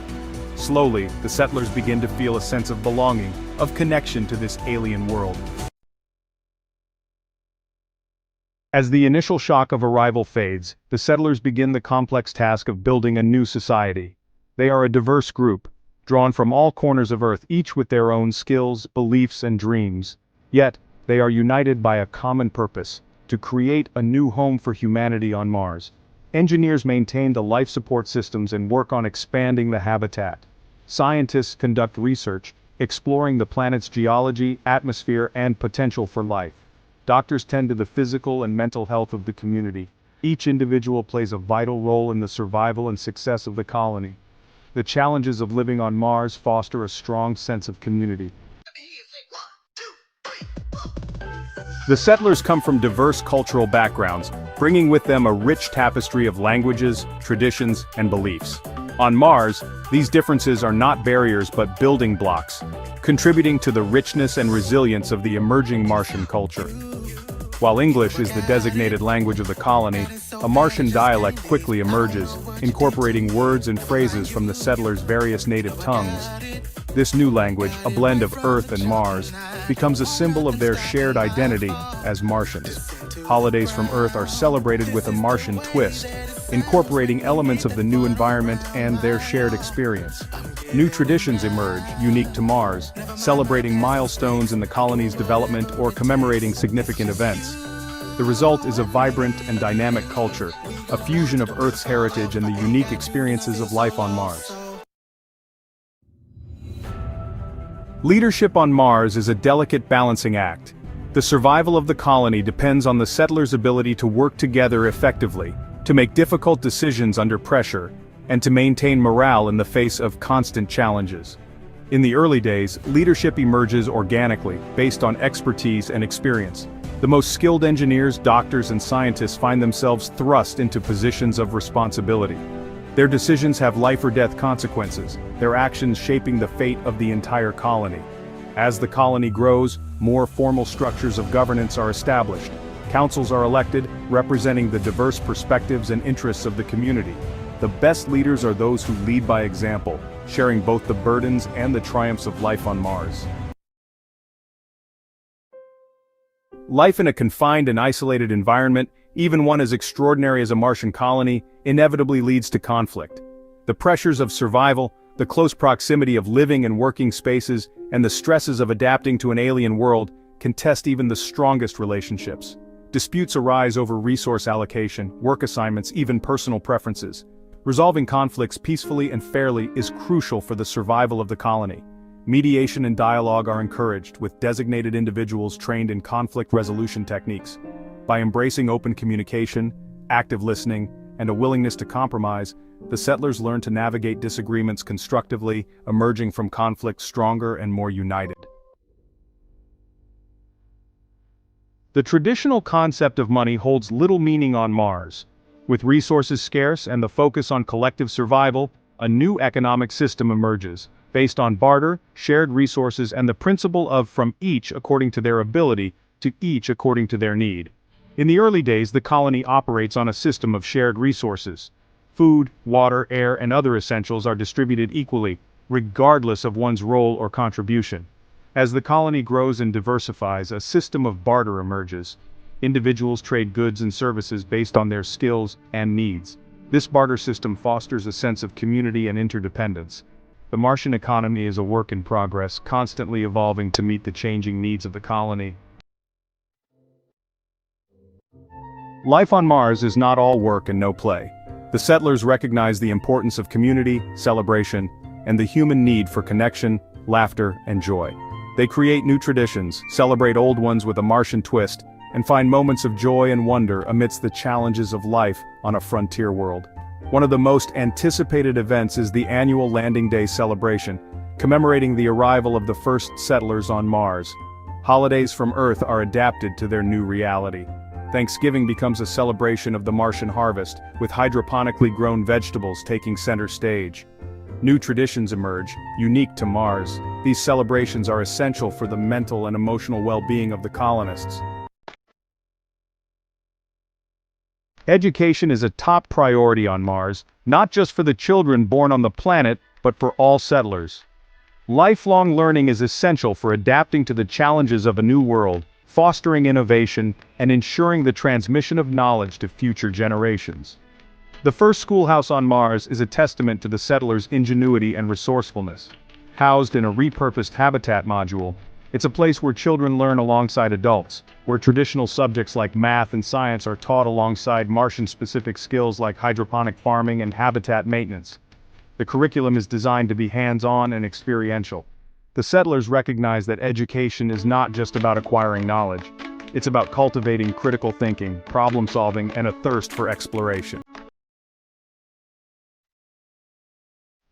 Slowly, the settlers begin to feel a sense of belonging, of connection to this alien world. As the initial shock of arrival fades, the settlers begin the complex task of building a new society. They are a diverse group, drawn from all corners of Earth, each with their own skills, beliefs, and dreams. Yet, they are united by a common purpose: to create a new home for humanity on Mars. Engineers maintain the life support systems and work on expanding the habitat. Scientists conduct research, exploring the planet's geology, atmosphere, and potential for life. Doctors tend to the physical and mental health of the community. Each individual plays a vital role in the survival and success of the colony. The challenges of living on Mars foster a strong sense of community. The settlers come from diverse cultural backgrounds, bringing with them a rich tapestry of languages, traditions, and beliefs. On Mars, these differences are not barriers but building blocks, contributing to the richness and resilience of the emerging Martian culture. While English is the designated language of the colony, a Martian dialect quickly emerges, incorporating words and phrases from the settlers' various native tongues. This new language, a blend of Earth and Mars, becomes a symbol of their shared identity as Martians. Holidays from Earth are celebrated with a Martian twist, incorporating elements of the new environment and their shared experience. New traditions emerge, unique to Mars, celebrating milestones in the colony's development or commemorating significant events. The result is a vibrant and dynamic culture, a fusion of Earth's heritage and the unique experiences of life on Mars. Leadership on Mars is a delicate balancing act. The survival of the colony depends on the settlers' ability to work together effectively, to make difficult decisions under pressure, and to maintain morale in the face of constant challenges. In the early days, leadership emerges organically, based on expertise and experience. The most skilled engineers, doctors, and scientists find themselves thrust into positions of responsibility. Their decisions have life or death consequences, their actions shaping the fate of the entire colony. As the colony grows, more formal structures of governance are established. Councils are elected, representing the diverse perspectives and interests of the community. The best leaders are those who lead by example, sharing both the burdens and the triumphs of life on Mars. Life in a confined and isolated environment, even one as extraordinary as a Martian colony, inevitably leads to conflict. The pressures of survival, the close proximity of living and working spaces, and the stresses of adapting to an alien world can test even the strongest relationships. Disputes arise over resource allocation, work assignments, even personal preferences. Resolving conflicts peacefully and fairly is crucial for the survival of the colony. Mediation and dialogue are encouraged, with designated individuals trained in conflict resolution techniques. By embracing open communication, active listening, and a willingness to compromise, the settlers learn to navigate disagreements constructively, emerging from conflict stronger and more united. The traditional concept of money holds little meaning on Mars. With resources scarce and the focus on collective survival, a new economic system emerges, based on barter, shared resources, and the principle of from each according to their ability, to each according to their need. In the early days, the colony operates on a system of shared resources. Food, water, air, and other essentials are distributed equally, regardless of one's role or contribution. As the colony grows and diversifies, a system of barter emerges. Individuals trade goods and services based on their skills and needs. This barter system fosters a sense of community and interdependence. The Martian economy is a work in progress, constantly evolving to meet the changing needs of the colony. Life on Mars is not all work and no play. The settlers recognize the importance of community, celebration, and the human need for connection, laughter, and joy. They create new traditions, celebrate old ones with a Martian twist, and find moments of joy and wonder amidst the challenges of life on a frontier world. One of the most anticipated events is the annual Landing Day celebration, commemorating the arrival of the first settlers on Mars. Holidays from Earth are adapted to their new reality. Thanksgiving becomes a celebration of the Martian harvest, with hydroponically grown vegetables taking center stage. New traditions emerge, unique to Mars. These celebrations are essential for the mental and emotional well-being of the colonists. Education is a top priority on Mars, not just for the children born on the planet, but for all settlers. Lifelong learning is essential for adapting to the challenges of a new world, fostering innovation, and ensuring the transmission of knowledge to future generations. The first schoolhouse on Mars is a testament to the settlers' ingenuity and resourcefulness. Housed in a repurposed habitat module, it's a place where children learn alongside adults, where traditional subjects like math and science are taught alongside Martian-specific skills like hydroponic farming and habitat maintenance. The curriculum is designed to be hands-on and experiential. The settlers recognize that education is not just about acquiring knowledge. It's about cultivating critical thinking, problem-solving, and a thirst for exploration.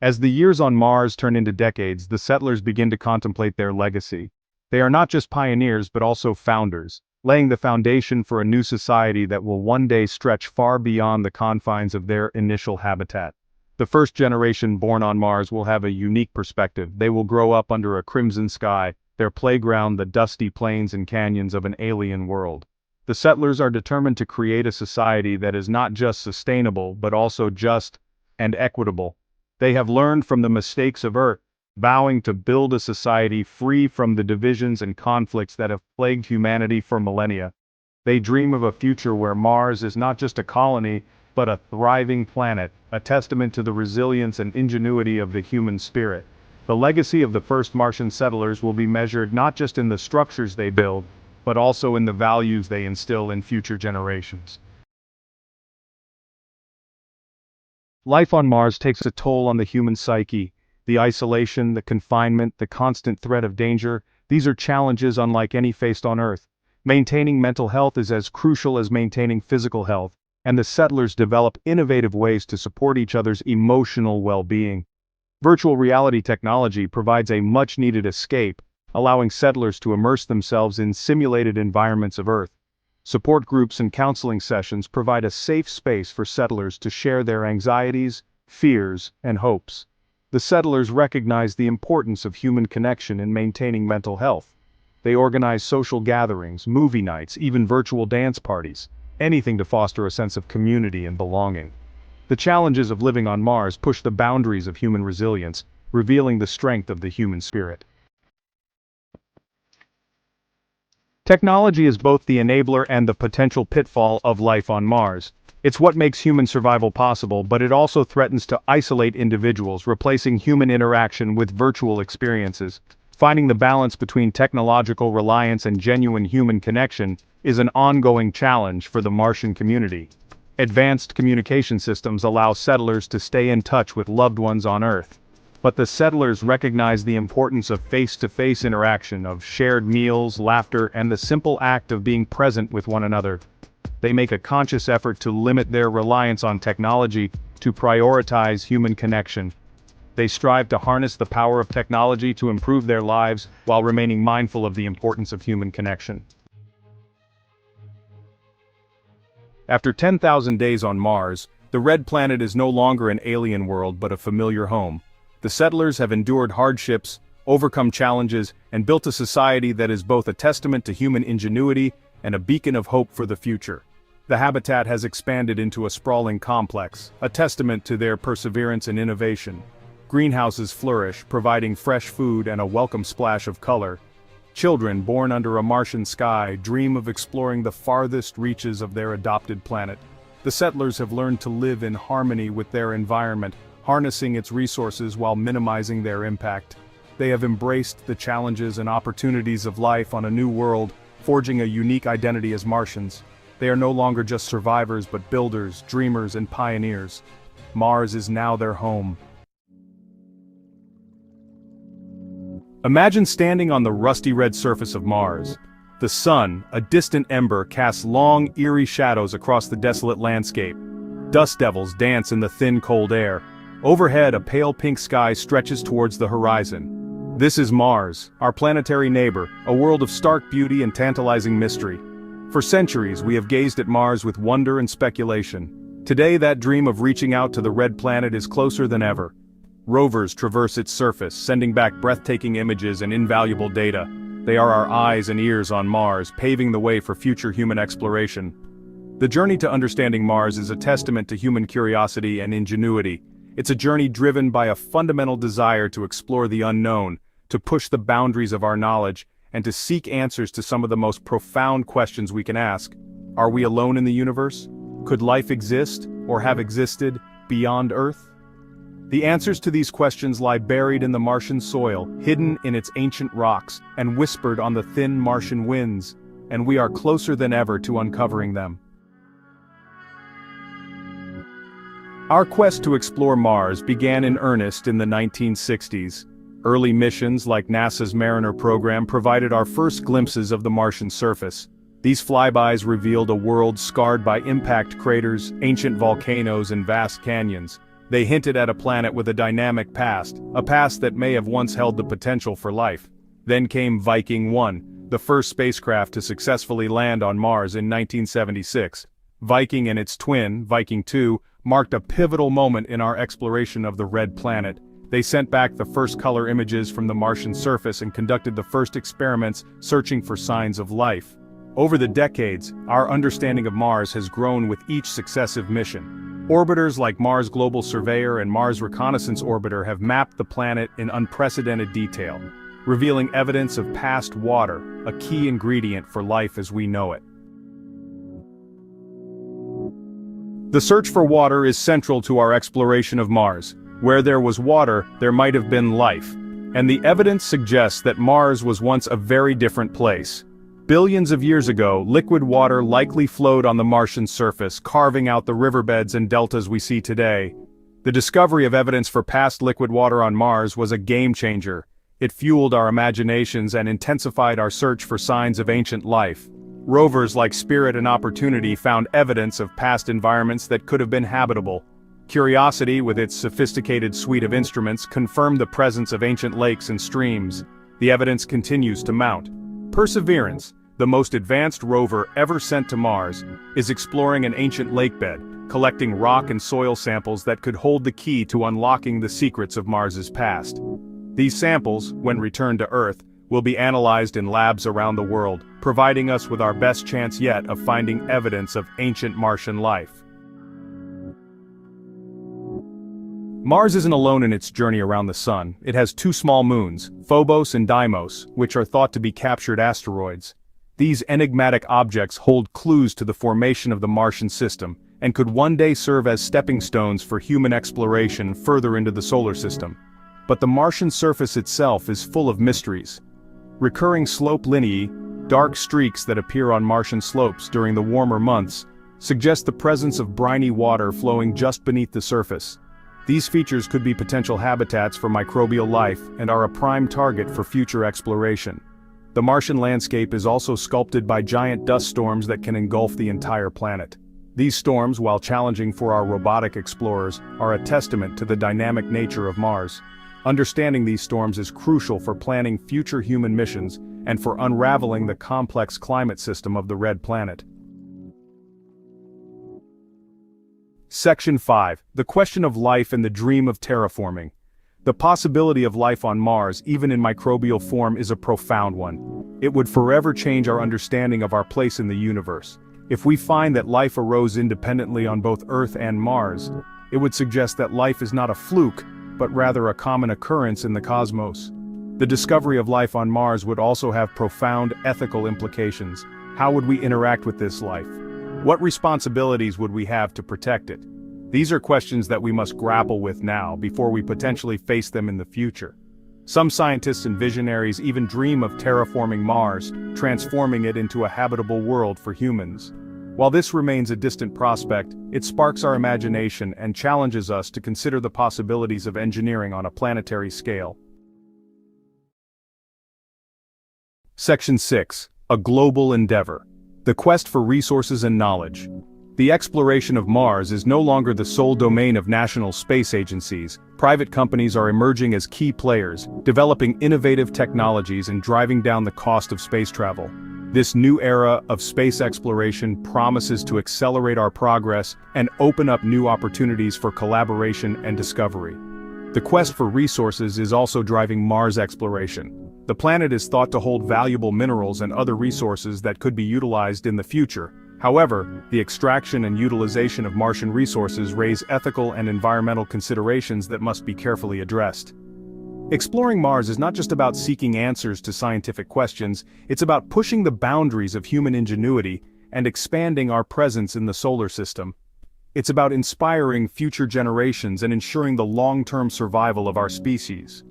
As the years on Mars turn into decades, the settlers begin to contemplate their legacy. They are not just pioneers but also founders, laying the foundation for a new society that will one day stretch far beyond the confines of their initial habitat. The first generation born on Mars will have a unique perspective. They will grow up under a crimson sky, their playground the dusty plains and canyons of an alien world. The settlers are determined to create a society that is not just sustainable but also just and equitable. They have learned from the mistakes of Earth, vowing to build a society free from the divisions and conflicts that have plagued humanity for millennia. They dream of a future where Mars is not just a colony, but a thriving planet, a testament to the resilience and ingenuity of the human spirit. The legacy of the first Martian settlers will be measured not just in the structures they build, but also in the values they instill in future generations. Life on Mars takes a toll on the human psyche. The isolation, the confinement, the constant threat of danger, these are challenges unlike any faced on Earth. Maintaining mental health is as crucial as maintaining physical health, and the settlers develop innovative ways to support each other's emotional well-being. Virtual reality technology provides a much-needed escape, allowing settlers to immerse themselves in simulated environments of Earth. Support groups and counseling sessions provide a safe space for settlers to share their anxieties, fears, and hopes. The settlers recognize the importance of human connection in maintaining mental health. They organize social gatherings, movie nights, even virtual dance parties, anything to foster a sense of community and belonging. The challenges of living on Mars push the boundaries of human resilience, revealing the strength of the human spirit. Technology is both the enabler and the potential pitfall of life on Mars. It's what makes human survival possible, but it also threatens to isolate individuals, replacing human interaction with virtual experiences. Finding the balance between technological reliance and genuine human connection is an ongoing challenge for the Martian community. Advanced communication systems allow settlers to stay in touch with loved ones on Earth. But the settlers recognize the importance of face-to-face interaction, of shared meals, laughter, and the simple act of being present with one another. They make a conscious effort to limit their reliance on technology, to prioritize human connection. They strive to harness the power of technology to improve their lives while remaining mindful of the importance of human connection. After 10,000 days on Mars, the Red Planet is no longer an alien world but a familiar home. The settlers have endured hardships, overcome challenges, and built a society that is both a testament to human ingenuity and a beacon of hope for the future. The habitat has expanded into a sprawling complex, a testament to their perseverance and innovation. Greenhouses flourish, providing fresh food and a welcome splash of color. Children born under a Martian sky dream of exploring the farthest reaches of their adopted planet. The settlers have learned to live in harmony with their environment, harnessing its resources while minimizing their impact. They have embraced the challenges and opportunities of life on a new world, forging a unique identity as Martians. They are no longer just survivors but builders, dreamers, and pioneers. Mars is now their home. Imagine standing on the rusty red surface of Mars. The sun, a distant ember, casts long, eerie shadows across the desolate landscape. Dust devils dance in the thin, cold air. Overhead, a pale pink sky stretches towards the horizon. This is Mars, our planetary neighbor, a world of stark beauty and tantalizing mystery. For centuries, we have gazed at Mars with wonder and speculation. Today, that dream of reaching out to the red planet is closer than ever. Rovers traverse its surface, sending back breathtaking images and invaluable data. They are our eyes and ears on Mars, paving the way for future human exploration. The journey to understanding Mars is a testament to human curiosity and ingenuity. It's a journey driven by a fundamental desire to explore the unknown, to push the boundaries of our knowledge, and to seek answers to some of the most profound questions we can ask. Are we alone in the universe? Could life exist, or have existed, beyond Earth? The answers to these questions lie buried in the Martian soil, hidden in its ancient rocks, and whispered on the thin Martian winds, and we are closer than ever to uncovering them. Our quest to explore Mars began in earnest in the 1960s. Early missions like NASA's Mariner program provided our first glimpses of the Martian surface. These flybys revealed a world scarred by impact craters, ancient volcanoes, and vast canyons. They hinted at a planet with a dynamic past, a past that may have once held the potential for life. Then came Viking 1, the first spacecraft to successfully land on Mars in 1976. Viking and its twin, Viking 2, marked a pivotal moment in our exploration of the Red Planet. They sent back the first color images from the Martian surface and conducted the first experiments searching for signs of life. Over the decades, our understanding of Mars has grown with each successive mission. Orbiters like Mars Global Surveyor and Mars Reconnaissance Orbiter have mapped the planet in unprecedented detail, revealing evidence of past water, a key ingredient for life as we know it. The search for water is central to our exploration of Mars. Where there was water, there might have been life, and the evidence suggests that Mars was once a very different place. Billions of years ago, liquid water likely flowed on the Martian surface, carving out the riverbeds and deltas we see today. The discovery of evidence for past liquid water on Mars was a game-changer. It fueled our imaginations and intensified our search for signs of ancient life. Rovers like Spirit and Opportunity found evidence of past environments that could have been habitable. Curiosity, with its sophisticated suite of instruments, confirmed the presence of ancient lakes and streams. The evidence continues to mount. Perseverance, the most advanced rover ever sent to Mars, is exploring an ancient lakebed, collecting rock and soil samples that could hold the key to unlocking the secrets of Mars's past. These samples, when returned to Earth, will be analyzed in labs around the world, providing us with our best chance yet of finding evidence of ancient Martian life. Mars isn't alone in its journey around the Sun. It has two small moons, Phobos and Deimos, which are thought to be captured asteroids. These enigmatic objects hold clues to the formation of the Martian system, and could one day serve as stepping stones for human exploration further into the solar system. But the Martian surface itself is full of mysteries. Recurring slope lineae, dark streaks that appear on Martian slopes during the warmer months, suggest the presence of briny water flowing just beneath the surface. These features could be potential habitats for microbial life and are a prime target for future exploration. The Martian landscape is also sculpted by giant dust storms that can engulf the entire planet. These storms, while challenging for our robotic explorers, are a testament to the dynamic nature of Mars. Understanding these storms is crucial for planning future human missions and for unraveling the complex climate system of the Red Planet. Section 5. The question of life and the dream of terraforming. The possibility of life on Mars, even in microbial form, is a profound one. It would forever change our understanding of our place in the universe. If we find that life arose independently on both Earth and Mars, it would suggest that life is not a fluke, but rather a common occurrence in the cosmos. The discovery of life on Mars would also have profound ethical implications. How would we interact with this life? What responsibilities would we have to protect it? These are questions that we must grapple with now before we potentially face them in the future. Some scientists and visionaries even dream of terraforming Mars, transforming it into a habitable world for humans. While this remains a distant prospect, it sparks our imagination and challenges us to consider the possibilities of engineering on a planetary scale. Section 6. A global endeavor. The quest for resources and knowledge. The exploration of Mars is no longer the sole domain of national space agencies. Private companies are emerging as key players, developing innovative technologies and driving down the cost of space travel. This new era of space exploration promises to accelerate our progress and open up new opportunities for collaboration and discovery. The quest for resources is also driving Mars exploration. The planet is thought to hold valuable minerals and other resources that could be utilized in the future. However, the extraction and utilization of Martian resources raise ethical and environmental considerations that must be carefully addressed. Exploring Mars is not just about seeking answers to scientific questions, it's about pushing the boundaries of human ingenuity and expanding our presence in the solar system. It's about inspiring future generations and ensuring the long-term survival of our species.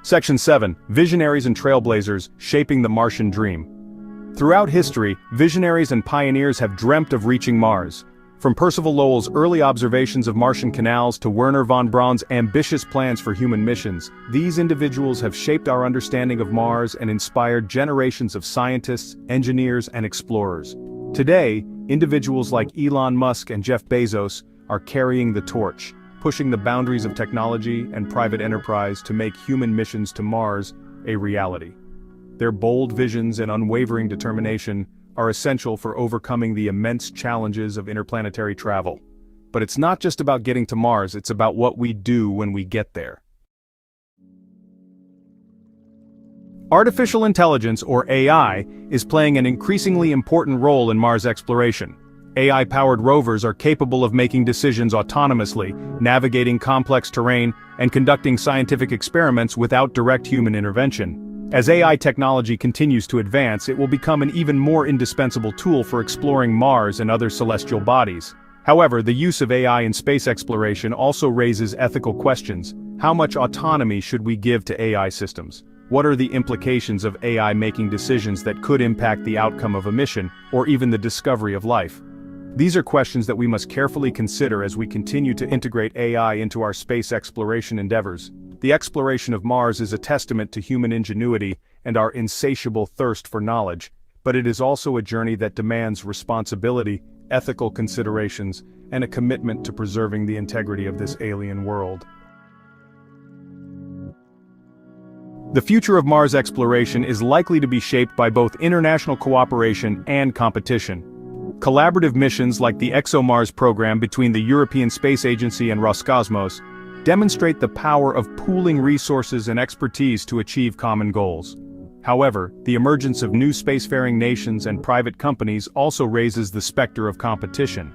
Section 7. Visionaries and Trailblazers Shaping the Martian Dream. Throughout history, visionaries and pioneers have dreamt of reaching Mars. From Percival Lowell's early observations of Martian canals to Wernher von Braun's ambitious plans for human missions, these individuals have shaped our understanding of Mars and inspired generations of scientists, engineers, and explorers. Today, individuals like Elon Musk and Jeff Bezos are carrying the torch, pushing the boundaries of technology and private enterprise to make human missions to Mars a reality. Their bold visions and unwavering determination are essential for overcoming the immense challenges of interplanetary travel. But it's not just about getting to Mars, it's about what we do when we get there. Artificial intelligence, or AI, is playing an increasingly important role in Mars exploration. AI-powered rovers are capable of making decisions autonomously, navigating complex terrain, and conducting scientific experiments without direct human intervention. As AI technology continues to advance, it will become an even more indispensable tool for exploring Mars and other celestial bodies. However, the use of AI in space exploration also raises ethical questions. How much autonomy should we give to AI systems? What are the implications of AI making decisions that could impact the outcome of a mission, or even the discovery of life? These are questions that we must carefully consider as we continue to integrate AI into our space exploration endeavors. The exploration of Mars is a testament to human ingenuity and our insatiable thirst for knowledge, but it is also a journey that demands responsibility, ethical considerations, and a commitment to preserving the integrity of this alien world. The future of Mars exploration is likely to be shaped by both international cooperation and competition. Collaborative missions like the ExoMars program between the European Space Agency and Roscosmos demonstrate the power of pooling resources and expertise to achieve common goals. However, the emergence of new spacefaring nations and private companies also raises the specter of competition.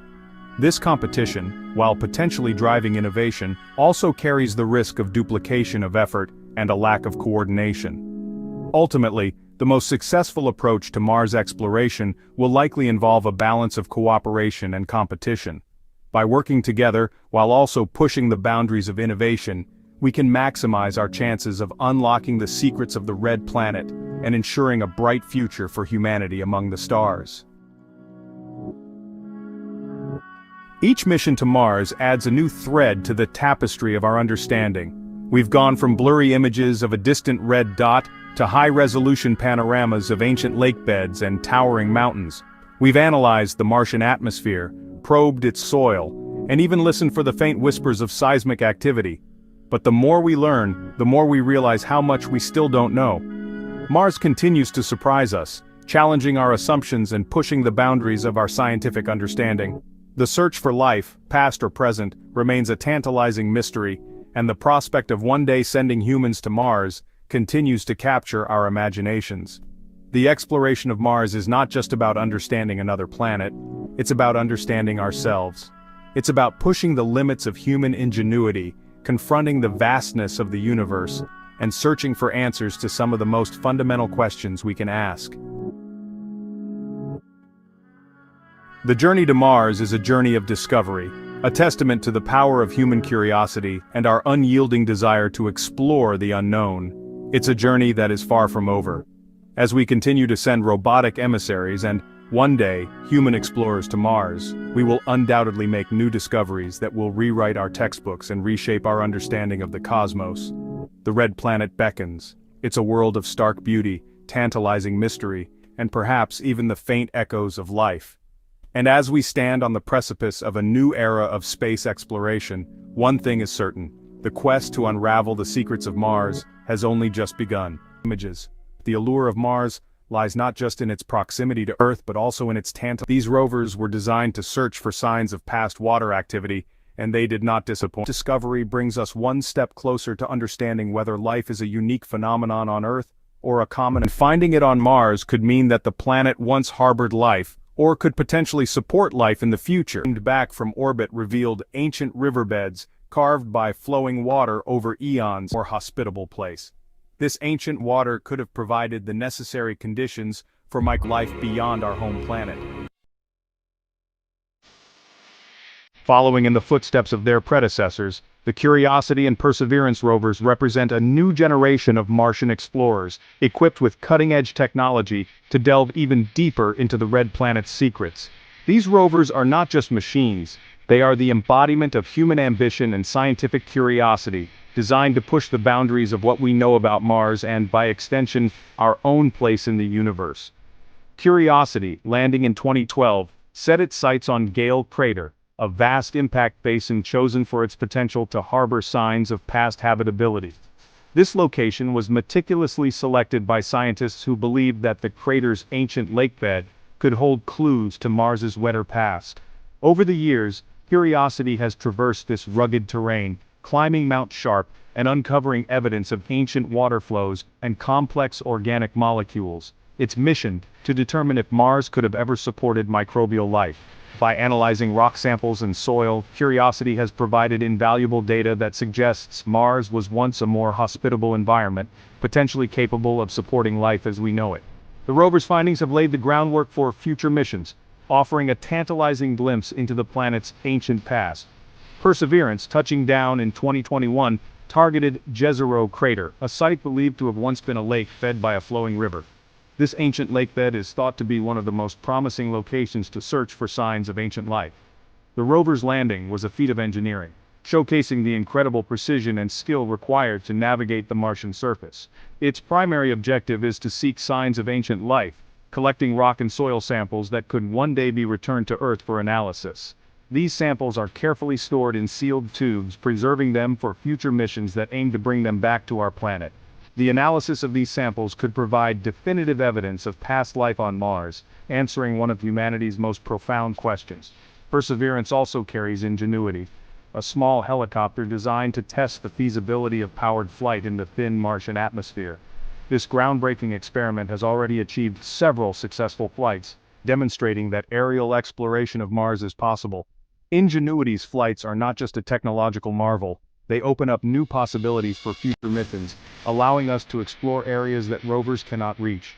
This competition, while potentially driving innovation, also carries the risk of duplication of effort and a lack of coordination. Ultimately, the most successful approach to Mars exploration will likely involve a balance of cooperation and competition. By working together, while also pushing the boundaries of innovation, we can maximize our chances of unlocking the secrets of the Red Planet and ensuring a bright future for humanity among the stars. Each mission to Mars adds a new thread to the tapestry of our understanding. We've gone from blurry images of a distant red dot to high-resolution panoramas of ancient lake beds and towering mountains. We've analyzed the Martian atmosphere, probed its soil, and even listened for the faint whispers of seismic activity. But the more we learn, the more we realize how much we still don't know. Mars continues to surprise us, challenging our assumptions and pushing the boundaries of our scientific understanding. The search for life, past or present, remains a tantalizing mystery, and the prospect of one day sending humans to Mars continues to capture our imaginations. The exploration of Mars is not just about understanding another planet, it's about understanding ourselves. It's about pushing the limits of human ingenuity, confronting the vastness of the universe, and searching for answers to some of the most fundamental questions we can ask. The journey to Mars is a journey of discovery, a testament to the power of human curiosity and our unyielding desire to explore the unknown. It's a journey that is far from over. As we continue to send robotic emissaries and, one day, human explorers to Mars, we will undoubtedly make new discoveries that will rewrite our textbooks and reshape our understanding of the cosmos. The Red Planet beckons. It's a world of stark beauty, tantalizing mystery, and perhaps even the faint echoes of life. And as we stand on the precipice of a new era of space exploration, one thing is certain: the quest to unravel the secrets of Mars has only just begun. The allure of Mars lies not just in its proximity to Earth but also in its These rovers were designed to search for signs of past water activity, and they did not disappoint. Discovery brings us one step closer to understanding whether life is a unique phenomenon on Earth or a common. And finding it on Mars could mean that the planet once harbored life, or could potentially support life in the future. Back from orbit revealed ancient riverbeds carved by flowing water over eons. More hospitable place. This ancient water could have provided the necessary conditions for life beyond our home planet. Following in the footsteps of their predecessors, the Curiosity and Perseverance rovers represent a new generation of Martian explorers, equipped with cutting-edge technology to delve even deeper into the Red Planet's secrets. These rovers are not just machines, they are the embodiment of human ambition and scientific curiosity, designed to push the boundaries of what we know about Mars and, by extension, our own place in the universe. Curiosity, landing in 2012, set its sights on Gale Crater, a vast impact basin chosen for its potential to harbor signs of past habitability. This location was meticulously selected by scientists who believed that the crater's ancient lakebed could hold clues to Mars's wetter past. Over the years, Curiosity has traversed this rugged terrain, climbing Mount Sharp and uncovering evidence of ancient water flows and complex organic molecules. Its mission, to determine if Mars could have ever supported microbial life. By analyzing rock samples and soil, Curiosity has provided invaluable data that suggests Mars was once a more hospitable environment, potentially capable of supporting life as we know it. The rover's findings have laid the groundwork for future missions, offering a tantalizing glimpse into the planet's ancient past. Perseverance, touching down in 2021, targeted Jezero Crater, a site believed to have once been a lake fed by a flowing river. This ancient lakebed is thought to be one of the most promising locations to search for signs of ancient life. The rover's landing was a feat of engineering, showcasing the incredible precision and skill required to navigate the Martian surface. Its primary objective is to seek signs of ancient life, collecting rock and soil samples that could one day be returned to Earth for analysis. These samples are carefully stored in sealed tubes, preserving them for future missions that aim to bring them back to our planet. The analysis of these samples could provide definitive evidence of past life on Mars, answering one of humanity's most profound questions. Perseverance also carries Ingenuity, a small helicopter designed to test the feasibility of powered flight in the thin Martian atmosphere. This groundbreaking experiment has already achieved several successful flights, demonstrating that aerial exploration of Mars is possible. Ingenuity's flights are not just a technological marvel, they open up new possibilities for future missions, allowing us to explore areas that rovers cannot reach.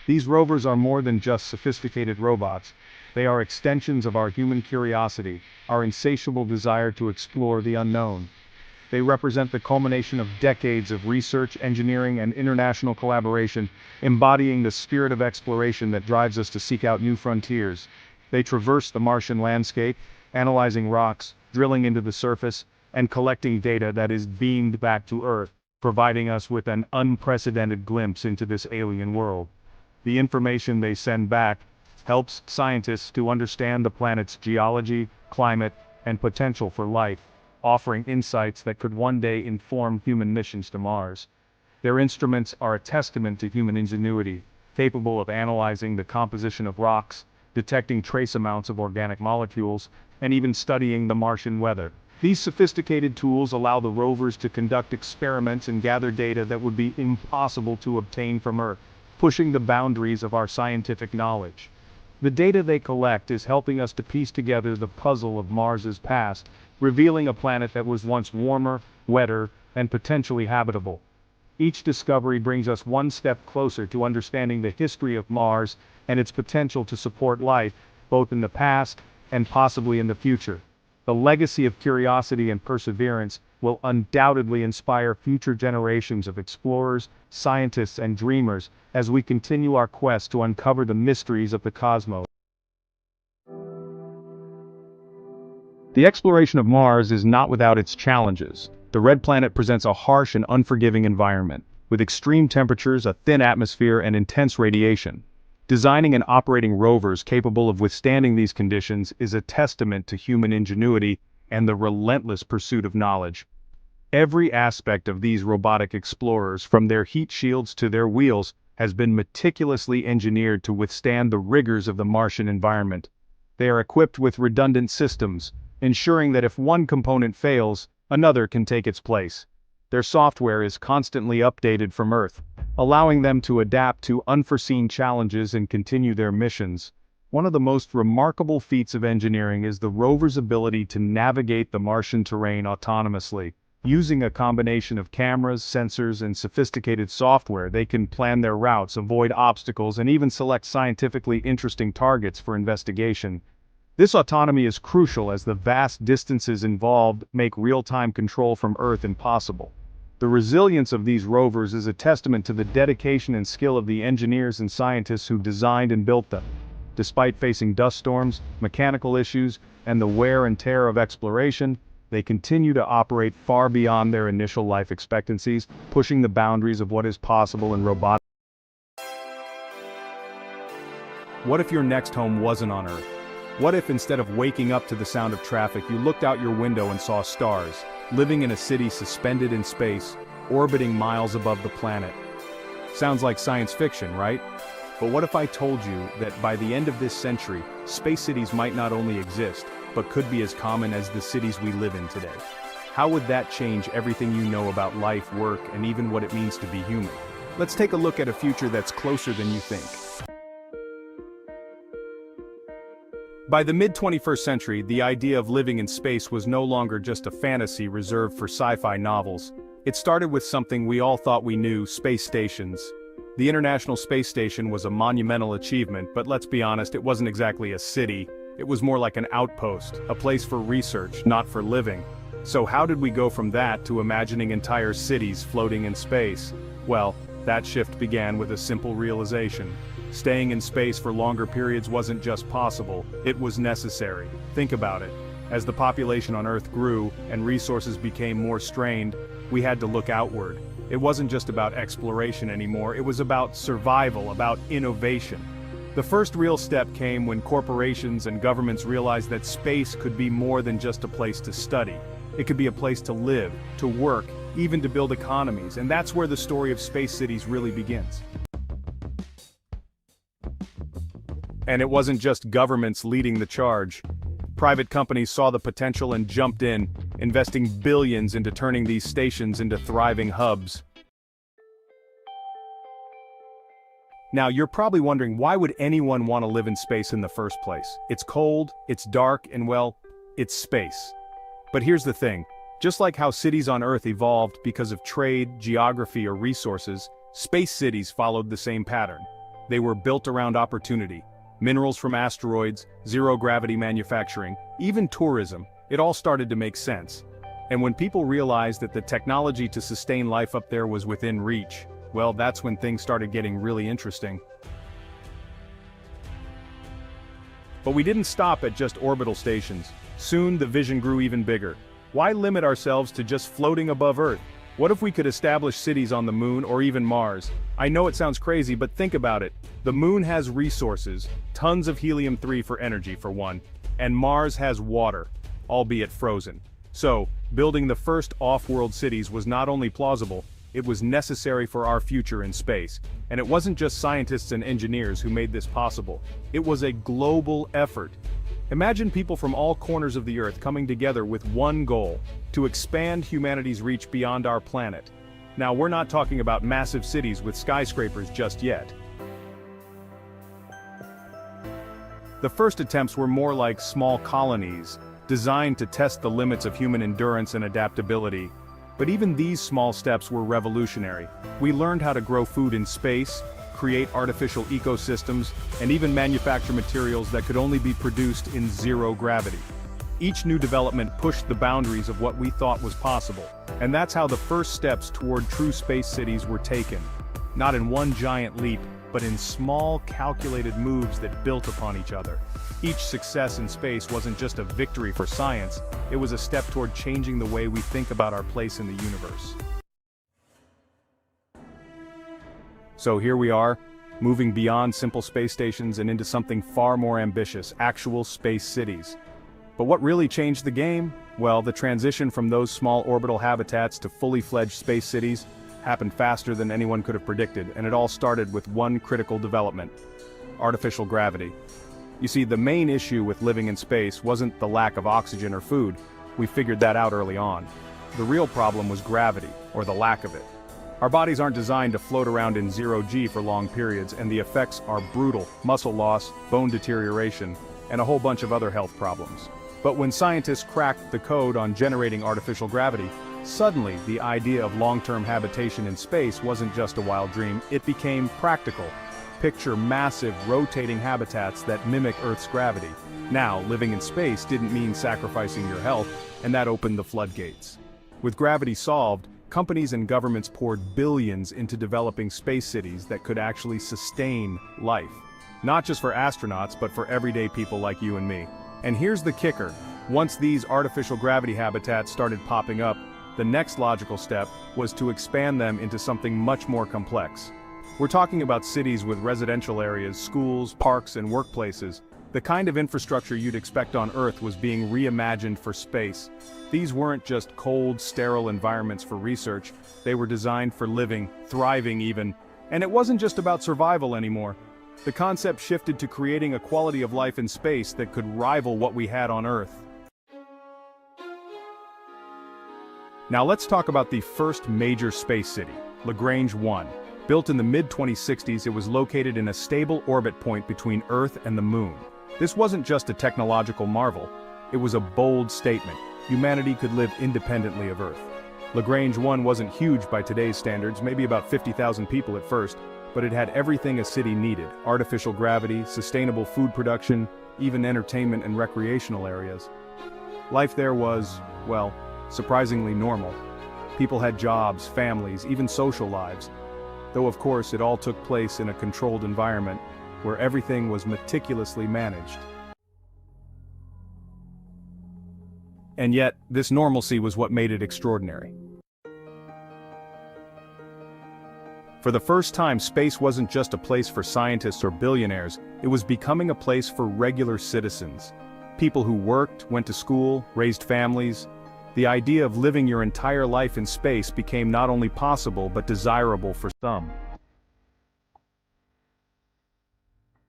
These rovers are more than just sophisticated robots. They are extensions of our human curiosity, our insatiable desire to explore the unknown. They represent the culmination of decades of research, engineering, and international collaboration, embodying the spirit of exploration that drives us to seek out new frontiers. They traverse the Martian landscape, analyzing rocks, drilling into the surface, and collecting data that is beamed back to Earth, providing us with an unprecedented glimpse into this alien world. The information they send back helps scientists to understand the planet's geology, climate, and potential for life, offering insights that could one day inform human missions to Mars. Their instruments are a testament to human ingenuity, capable of analyzing the composition of rocks, detecting trace amounts of organic molecules, and even studying the Martian weather. These sophisticated tools allow the rovers to conduct experiments and gather data that would be impossible to obtain from Earth, pushing the boundaries of our scientific knowledge. The data they collect is helping us to piece together the puzzle of Mars's past, revealing a planet that was once warmer, wetter, and potentially habitable. Each discovery brings us one step closer to understanding the history of Mars and its potential to support life, both in the past and possibly in the future. The legacy of curiosity and perseverance will undoubtedly inspire future generations of explorers, scientists, and dreamers as we continue our quest to uncover the mysteries of the cosmos. The exploration of Mars is not without its challenges. The red planet presents a harsh and unforgiving environment, with extreme temperatures, a thin atmosphere, and intense radiation. Designing and operating rovers capable of withstanding these conditions is a testament to human ingenuity and the relentless pursuit of knowledge. Every aspect of these robotic explorers, from their heat shields to their wheels, has been meticulously engineered to withstand the rigors of the Martian environment. They are equipped with redundant systems, ensuring that if one component fails, another can take its place. Their software is constantly updated from Earth, allowing them to adapt to unforeseen challenges and continue their missions. One of the most remarkable feats of engineering is the rover's ability to navigate the Martian terrain autonomously. Using a combination of cameras, sensors, and sophisticated software, they can plan their routes, avoid obstacles, and even select scientifically interesting targets for investigation. This autonomy is crucial as the vast distances involved make real-time control from Earth impossible. The resilience of these rovers is a testament to the dedication and skill of the engineers and scientists who designed and built them. Despite facing dust storms, mechanical issues, and the wear and tear of exploration, they continue to operate far beyond their initial life expectancies, pushing the boundaries of what is possible in robotics. What if your next home wasn't on Earth? What if instead of waking up to the sound of traffic, you looked out your window and saw stars, living in a city suspended in space, orbiting miles above the planet? Sounds like science fiction, right? But what if I told you that by the end of this century, space cities might not only exist, but could be as common as the cities we live in today? How would that change everything you know about life, work, and even what it means to be human? Let's take a look at a future that's closer than you think. By the mid-21st century, the idea of living in space was no longer just a fantasy reserved for sci-fi novels. It started with something we all thought we knew: space stations. The International Space Station was a monumental achievement, but let's be honest, it wasn't exactly a city. It was more like an outpost, a place for research, not for living. So how did we go from that to imagining entire cities floating in space? Well, that shift began with a simple realization. Staying in space for longer periods wasn't just possible, it was necessary. Think about it. As the population on Earth grew and resources became more strained, we had to look outward. It wasn't just about exploration anymore, it was about survival, about innovation. The first real step came when corporations and governments realized that space could be more than just a place to study. It could be a place to live, to work, even to build economies, and that's where the story of space cities really begins. And it wasn't just governments leading the charge. Private companies saw the potential and jumped in, investing billions into turning these stations into thriving hubs. Now, you're probably wondering, why would anyone want to live in space in the first place? It's cold, it's dark, and well, it's space. But here's the thing. Just like how cities on Earth evolved because of trade, geography, or resources, space cities followed the same pattern. They were built around opportunity. Minerals from asteroids, zero-gravity manufacturing, even tourism, it all started to make sense. And when people realized that the technology to sustain life up there was within reach, well, that's when things started getting really interesting. But we didn't stop at just orbital stations. Soon the vision grew even bigger. Why limit ourselves to just floating above Earth? What if we could establish cities on the Moon or even Mars? I know it sounds crazy, but think about it. The Moon has resources, tons of helium-3 for energy for one, and Mars has water, albeit frozen. So, building the first off-world cities was not only plausible, it was necessary for our future in space. And it wasn't just scientists and engineers who made this possible. It was a global effort. Imagine people from all corners of the Earth coming together with one goal: to expand humanity's reach beyond our planet. Now, we're not talking about massive cities with skyscrapers just yet. The first attempts were more like small colonies, designed to test the limits of human endurance and adaptability. But even these small steps were revolutionary. We learned how to grow food in space, create artificial ecosystems, and even manufacture materials that could only be produced in zero gravity. Each new development pushed the boundaries of what we thought was possible. And that's how the first steps toward true space cities were taken. Not in one giant leap, but in small, calculated moves that built upon each other. Each success in space wasn't just a victory for science, it was a step toward changing the way we think about our place in the universe. So here we are, moving beyond simple space stations and into something far more ambitious: actual space cities. But what really changed the game? Well, the transition from those small orbital habitats to fully fledged space cities happened faster than anyone could have predicted, and it all started with one critical development: artificial gravity. You see, the main issue with living in space wasn't the lack of oxygen or food. We figured that out early on. The real problem was gravity, or the lack of it. Our bodies aren't designed to float around in zero-G for long periods, and the effects are brutal: muscle loss, bone deterioration, and a whole bunch of other health problems. But when scientists cracked the code on generating artificial gravity, Suddenly, the idea of long-term habitation in space wasn't just a wild dream, it became practical. Picture massive, rotating habitats that mimic Earth's gravity. Now, living in space didn't mean sacrificing your health, and that opened the floodgates. With gravity solved, companies and governments poured billions into developing space cities that could actually sustain life. Not just for astronauts, but for everyday people like you and me. And here's the kicker. Once these artificial gravity habitats started popping up, the next logical step was to expand them into something much more complex. We're talking about cities with residential areas, schools, parks, and workplaces. The kind of infrastructure you'd expect on Earth was being reimagined for space. These weren't just cold, sterile environments for research, they were designed for living, thriving even. And it wasn't just about survival anymore. The concept shifted to creating a quality of life in space that could rival what we had on Earth. Now let's talk about the first major space city, Lagrange 1. Built in the mid-2060s, it was located in a stable orbit point between Earth and the Moon. This wasn't just a technological marvel, it was a bold statement. Humanity could live independently of Earth. Lagrange 1 wasn't huge by today's standards, maybe about 50,000 people at first, but it had everything a city needed: artificial gravity, sustainable food production, even entertainment and recreational areas. Life there was, well, surprisingly normal. People had jobs, families, even social lives. Though of course it all took place in a controlled environment, where everything was meticulously managed. And yet, this normalcy was what made it extraordinary. For the first time, space wasn't just a place for scientists or billionaires, it was becoming a place for regular citizens. People who worked, went to school, raised families. The idea of living your entire life in space became not only possible but desirable for some.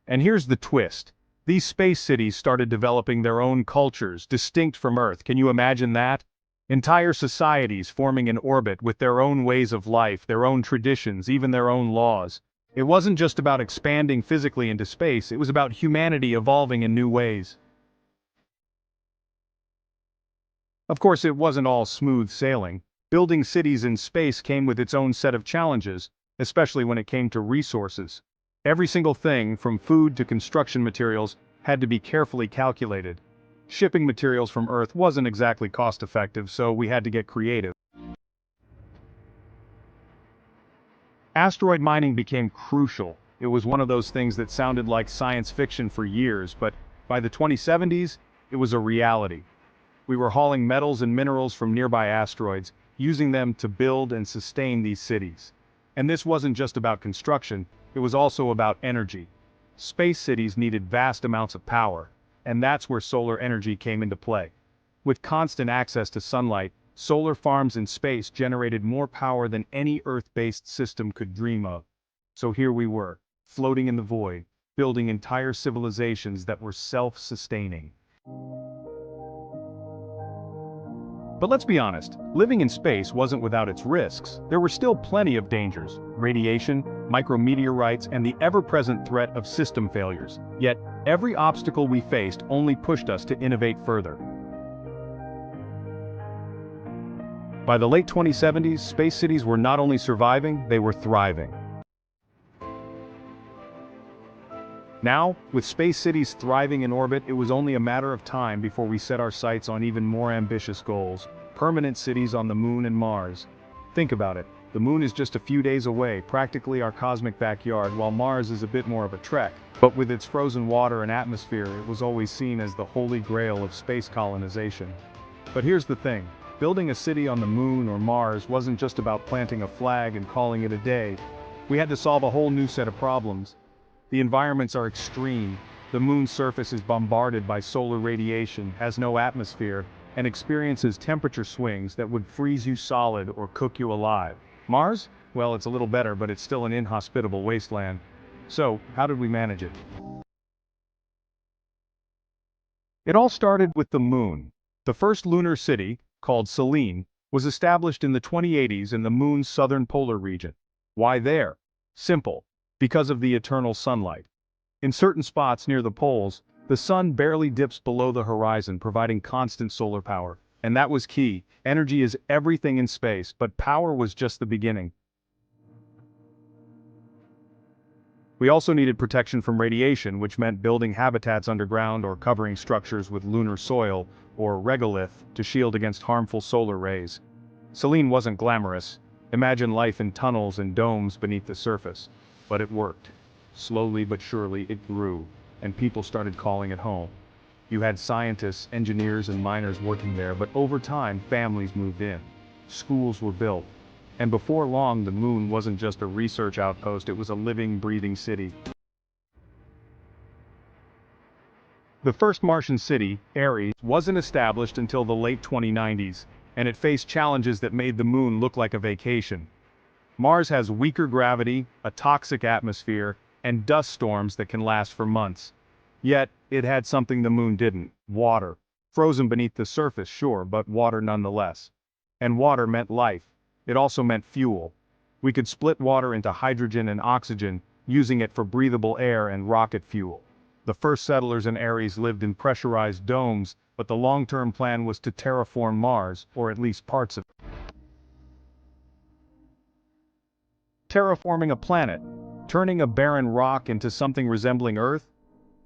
And here's the twist. These space cities started developing their own cultures, distinct from Earth. Can you imagine that? Entire societies forming in orbit with their own ways of life, their own traditions, even their own laws. It wasn't just about expanding physically into space, it was about humanity evolving in new ways. Of course, it wasn't all smooth sailing. Building cities in space came with its own set of challenges, especially when it came to resources. Every single thing, from food to construction materials, had to be carefully calculated. Shipping materials from Earth wasn't exactly cost-effective, so we had to get creative. Asteroid mining became crucial. It was one of those things that sounded like science fiction for years, but by the 2070s, it was a reality. We were hauling metals and minerals from nearby asteroids, using them to build and sustain these cities. And this wasn't just about construction, it was also about energy. Space cities needed vast amounts of power, and that's where solar energy came into play. With constant access to sunlight, solar farms in space generated more power than any Earth-based system could dream of. So here we were, floating in the void, building entire civilizations that were self-sustaining. But let's be honest, living in space wasn't without its risks. There were still plenty of dangers: radiation, micrometeorites, and the ever-present threat of system failures. Yet, every obstacle we faced only pushed us to innovate further. By the late 2070s, space cities were not only surviving, they were thriving. Now, with space cities thriving in orbit, it was only a matter of time before we set our sights on even more ambitious goals: permanent cities on the Moon and Mars. Think about it. The Moon is just a few days away, practically our cosmic backyard, while Mars is a bit more of a trek. But with its frozen water and atmosphere, it was always seen as the holy grail of space colonization. But here's the thing. Building a city on the Moon or Mars wasn't just about planting a flag and calling it a day. We had to solve a whole new set of problems. The environments are extreme. The Moon's surface is bombarded by solar radiation, has no atmosphere, and experiences temperature swings that would freeze you solid or cook you alive. Mars? Well, it's a little better, but it's still an inhospitable wasteland. So, how did we manage it? It all started with the Moon. The first lunar city, called Selene, was established in the 2080s in the Moon's southern polar region. Why there? Simple. Because of the eternal sunlight. In certain spots near the poles, the sun barely dips below the horizon, providing constant solar power. And that was key. Energy is everything in space, but power was just the beginning. We also needed protection from radiation, which meant building habitats underground or covering structures with lunar soil, or regolith, to shield against harmful solar rays. Selene wasn't glamorous. Imagine life in tunnels and domes beneath the surface. But it worked. Slowly but surely it grew, and people started calling it home. You had scientists, engineers, and miners working there, but over time, families moved in. Schools were built. And before long, the moon wasn't just a research outpost, it was a living, breathing city. The first Martian city, Ares, wasn't established until the late 2090s, and it faced challenges that made the moon look like a vacation. Mars has weaker gravity, a toxic atmosphere, and dust storms that can last for months. Yet, it had something the moon didn't: water. Frozen beneath the surface, sure, but water nonetheless. And water meant life. It also meant fuel. We could split water into hydrogen and oxygen, using it for breathable air and rocket fuel. The first settlers in Ares lived in pressurized domes, but the long-term plan was to terraform Mars, or at least parts of it. Terraforming a planet, turning a barren rock into something resembling Earth?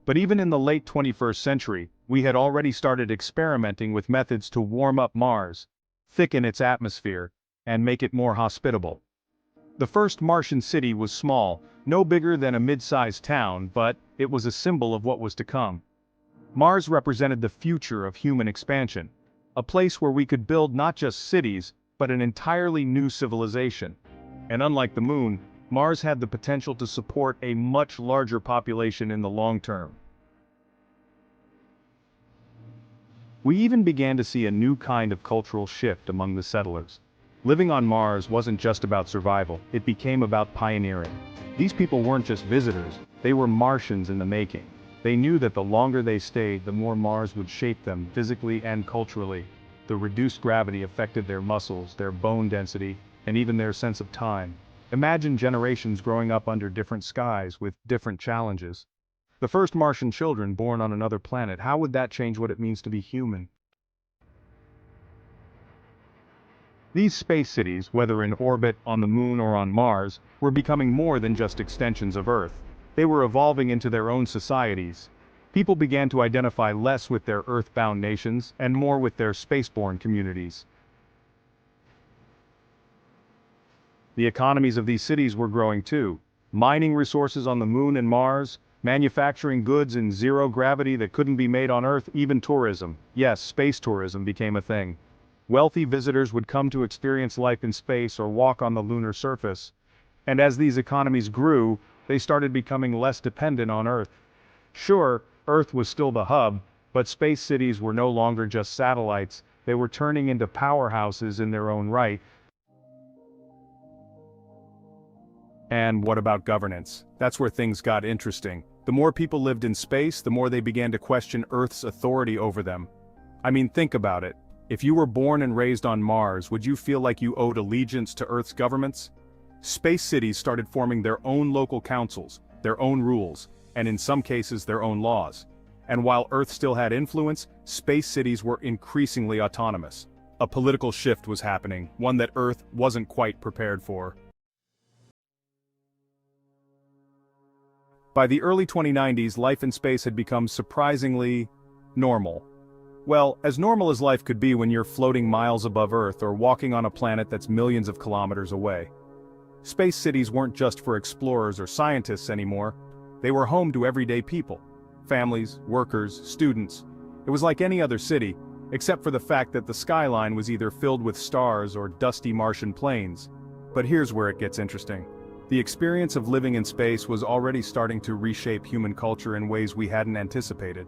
But even in the late 21st century, we had already started experimenting with methods to warm up Mars, thicken its atmosphere, and make it more hospitable. The first Martian city was small, no bigger than a mid-sized town, but it was a symbol of what was to come. Mars represented the future of human expansion, a place where we could build not just cities, but an entirely new civilization. And unlike the moon, Mars had the potential to support a much larger population in the long term. We even began to see a new kind of cultural shift among the settlers. Living on Mars wasn't just about survival, it became about pioneering. These people weren't just visitors, they were Martians in the making. They knew that the longer they stayed, the more Mars would shape them physically and culturally. The reduced gravity affected their muscles, their bone density, and even their sense of time. Imagine generations growing up under different skies with different challenges. The first Martian children born on another planet, how would that change what it means to be human? These space cities, whether in orbit, on the moon, or on Mars, were becoming more than just extensions of Earth. They were evolving into their own societies. People began to identify less with their Earth-bound nations and more with their spaceborne communities. The economies of these cities were growing too. Mining resources on the moon and Mars, manufacturing goods in zero gravity that couldn't be made on Earth, even tourism. Yes, space tourism became a thing. Wealthy visitors would come to experience life in space or walk on the lunar surface. And as these economies grew, they started becoming less dependent on Earth. Sure, Earth was still the hub, but space cities were no longer just satellites, they were turning into powerhouses in their own right. And what about governance? That's where things got interesting. The more people lived in space, the more they began to question Earth's authority over them. I mean, think about it. If you were born and raised on Mars, would you feel like you owed allegiance to Earth's governments? Space cities started forming their own local councils, their own rules, and in some cases their own laws. And while Earth still had influence, space cities were increasingly autonomous. A political shift was happening, one that Earth wasn't quite prepared for. By the early 2090s, life in space had become surprisingly normal. Well, as normal as life could be when you're floating miles above Earth or walking on a planet that's millions of kilometers away. Space cities weren't just for explorers or scientists anymore. They were home to everyday people. Families, workers, students. It was like any other city, except for the fact that the skyline was either filled with stars or dusty Martian plains. But here's where it gets interesting. The experience of living in space was already starting to reshape human culture in ways we hadn't anticipated.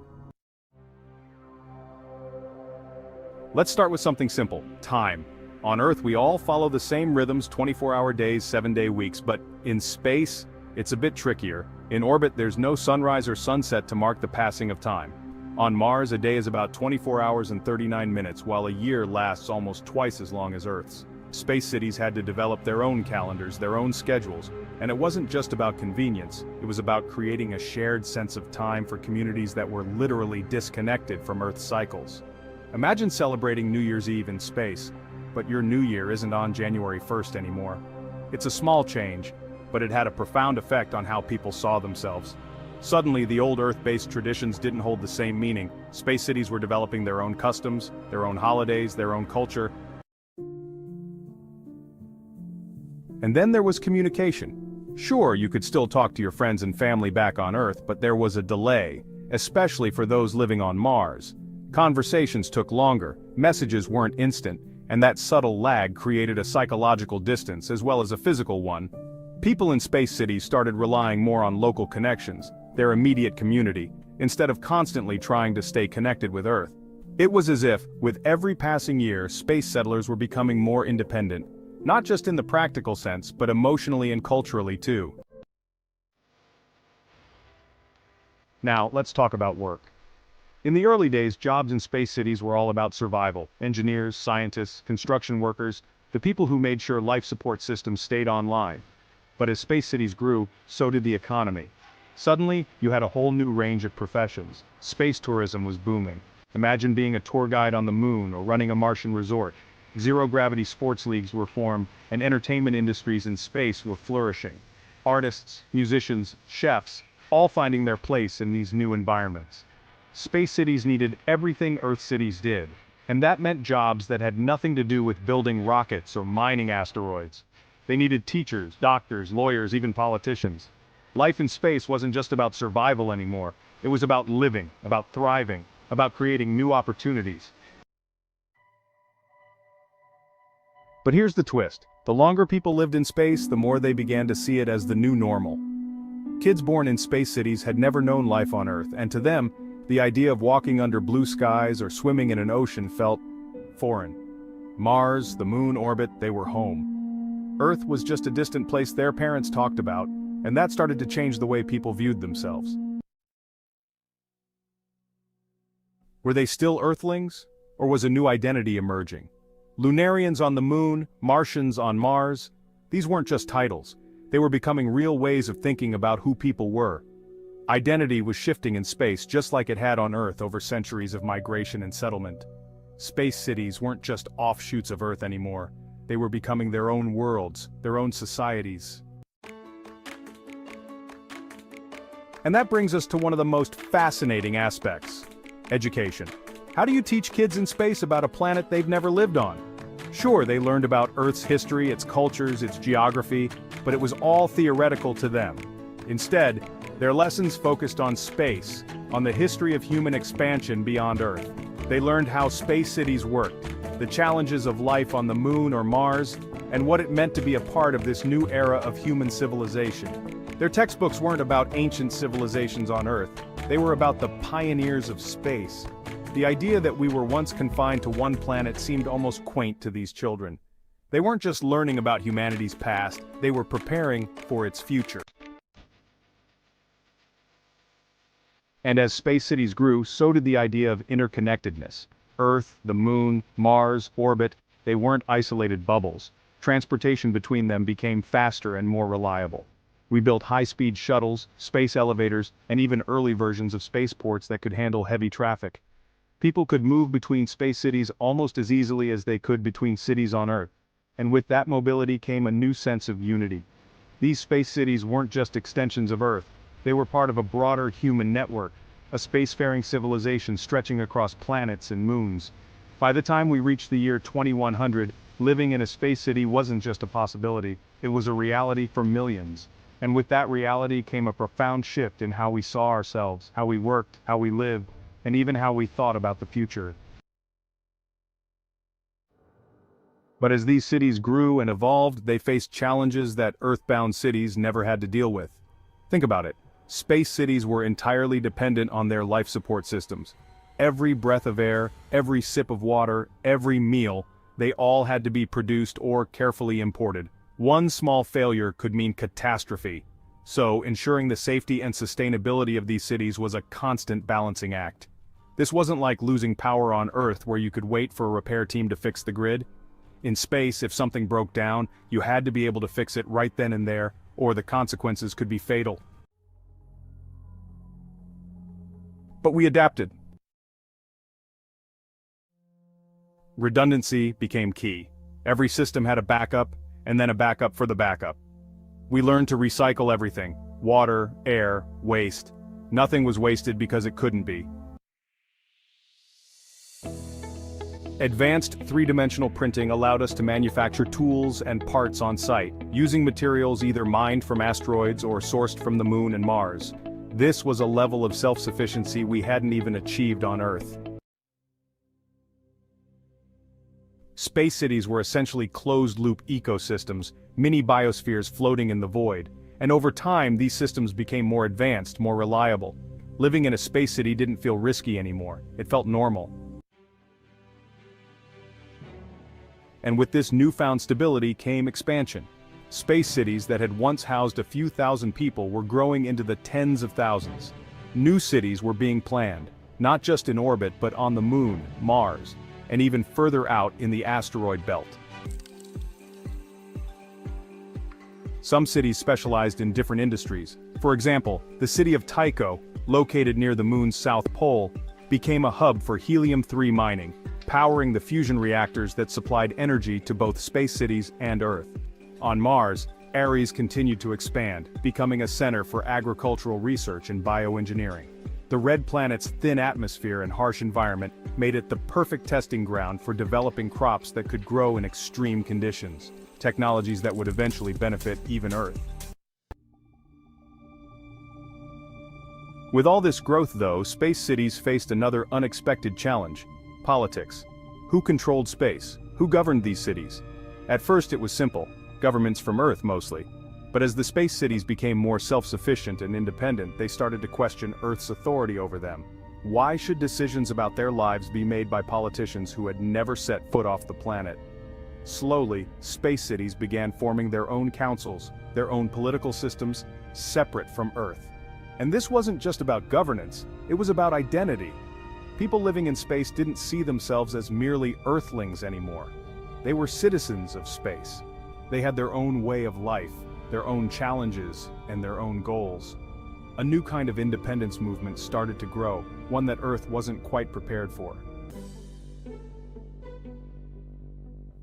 Let's start with something simple: time. On Earth, we all follow the same rhythms: 24-hour days, 7-day weeks, but in space, it's a bit trickier. In orbit, there's no sunrise or sunset to mark the passing of time. On Mars, a day is about 24 hours and 39 minutes, while a year lasts almost twice as long as Earth's. Space cities had to develop their own calendars, their own schedules, and it wasn't just about convenience, it was about creating a shared sense of time for communities that were literally disconnected from Earth's cycles. Imagine celebrating New Year's Eve in space, but your New Year isn't on January 1st anymore. It's a small change, but it had a profound effect on how people saw themselves. Suddenly, the old Earth-based traditions didn't hold the same meaning. Space cities were developing their own customs, their own holidays, their own culture. And then there was communication. Sure, you could still talk to your friends and family back on Earth, but there was a delay, especially for those living on Mars. Conversations took longer, messages weren't instant, and that subtle lag created a psychological distance as well as a physical one. People in space cities started relying more on local connections, their immediate community, instead of constantly trying to stay connected with Earth. It was as if, with every passing year, space settlers were becoming more independent, not just in the practical sense, but emotionally and culturally too. Now, let's talk about work. In the early days, jobs in space cities were all about survival. Engineers, scientists, construction workers, the people who made sure life support systems stayed online. But as space cities grew, so did the economy. Suddenly, you had a whole new range of professions. Space tourism was booming. Imagine being a tour guide on the moon or running a Martian resort. Zero-gravity sports leagues were formed, and entertainment industries in space were flourishing. Artists, musicians, chefs, all finding their place in these new environments. Space cities needed everything Earth cities did, and that meant jobs that had nothing to do with building rockets or mining asteroids. They needed teachers, doctors, lawyers, even politicians. Life in space wasn't just about survival anymore. It was about living, about thriving, about creating new opportunities. But here's the twist. The longer people lived in space, the more they began to see it as the new normal. Kids born in space cities had never known life on Earth, and to them, the idea of walking under blue skies or swimming in an ocean felt foreign. Mars, the moon orbit, they were home. Earth was just a distant place their parents talked about, and that started to change the way people viewed themselves. Were they still Earthlings, or was a new identity emerging? Lunarians on the moon, Martians on Mars, these weren't just titles. They were becoming real ways of thinking about who people were. Identity was shifting in space just like it had on Earth over centuries of migration and settlement. Space cities weren't just offshoots of Earth anymore. They were becoming their own worlds, their own societies. And that brings us to one of the most fascinating aspects: education. How do you teach kids in space about a planet they've never lived on? Sure, they learned about Earth's history, its cultures, its geography, but it was all theoretical to them. Instead, their lessons focused on space, on the history of human expansion beyond Earth. They learned how space cities worked, the challenges of life on the moon or Mars, and what it meant to be a part of this new era of human civilization. Their textbooks weren't about ancient civilizations on Earth. They were about the pioneers of space. The idea that we were once confined to one planet seemed almost quaint to these children. They weren't just learning about humanity's past, they were preparing for its future. And as space cities grew, so did the idea of interconnectedness. Earth, the moon, Mars, orbit, they weren't isolated bubbles. Transportation between them became faster and more reliable. We built high-speed shuttles, space elevators, and even early versions of spaceports that could handle heavy traffic. People could move between space cities almost as easily as they could between cities on Earth. And with that mobility came a new sense of unity. These space cities weren't just extensions of Earth. They were part of a broader human network, a spacefaring civilization stretching across planets and moons. By the time we reached the year 2100, living in a space city wasn't just a possibility, it was a reality for millions. And with that reality came a profound shift in how we saw ourselves, how we worked, how we lived, and even how we thought about the future. But as these cities grew and evolved, they faced challenges that Earthbound cities never had to deal with. Think about it. Space cities were entirely dependent on their life support systems. Every breath of air, every sip of water, every meal, they all had to be produced or carefully imported. One small failure could mean catastrophe. So, ensuring the safety and sustainability of these cities was a constant balancing act. This wasn't like losing power on Earth where you could wait for a repair team to fix the grid. In space, if something broke down, you had to be able to fix it right then and there, or the consequences could be fatal. But we adapted. Redundancy became key. Every system had a backup, and then a backup for the backup. We learned to recycle everything: water, air, waste. Nothing was wasted because it couldn't be. Advanced three-dimensional printing allowed us to manufacture tools and parts on site, using materials either mined from asteroids or sourced from the Moon and Mars. This was a level of self-sufficiency we hadn't even achieved on Earth. Space cities were essentially closed-loop ecosystems, mini biospheres floating in the void, and over time these systems became more advanced, more reliable. Living in a space city didn't feel risky anymore, it felt normal. And with this newfound stability came expansion. Space cities that had once housed a few thousand people were growing into the tens of thousands. New cities were being planned, not just in orbit but on the Moon, Mars, and even further out in the asteroid belt. Some cities specialized in different industries. For example, the city of Tycho, located near the Moon's south pole, became a hub for helium-3 mining, powering the fusion reactors that supplied energy to both space cities and Earth. On Mars, Ares continued to expand, becoming a center for agricultural research and bioengineering. The red planet's thin atmosphere and harsh environment made it the perfect testing ground for developing crops that could grow in extreme conditions, technologies that would eventually benefit even Earth. With all this growth though, space cities faced another unexpected challenge: politics. Who controlled space? Who governed these cities? At first it was simple, governments from Earth mostly. But as the space cities became more self-sufficient and independent, they started to question Earth's authority over them. Why should decisions about their lives be made by politicians who had never set foot off the planet? Slowly, space cities began forming their own councils, their own political systems, separate from Earth. And this wasn't just about governance, it was about identity. People living in space didn't see themselves as merely Earthlings anymore. They were citizens of space. They had their own way of life, their own challenges, and their own goals. A new kind of independence movement started to grow, one that Earth wasn't quite prepared for.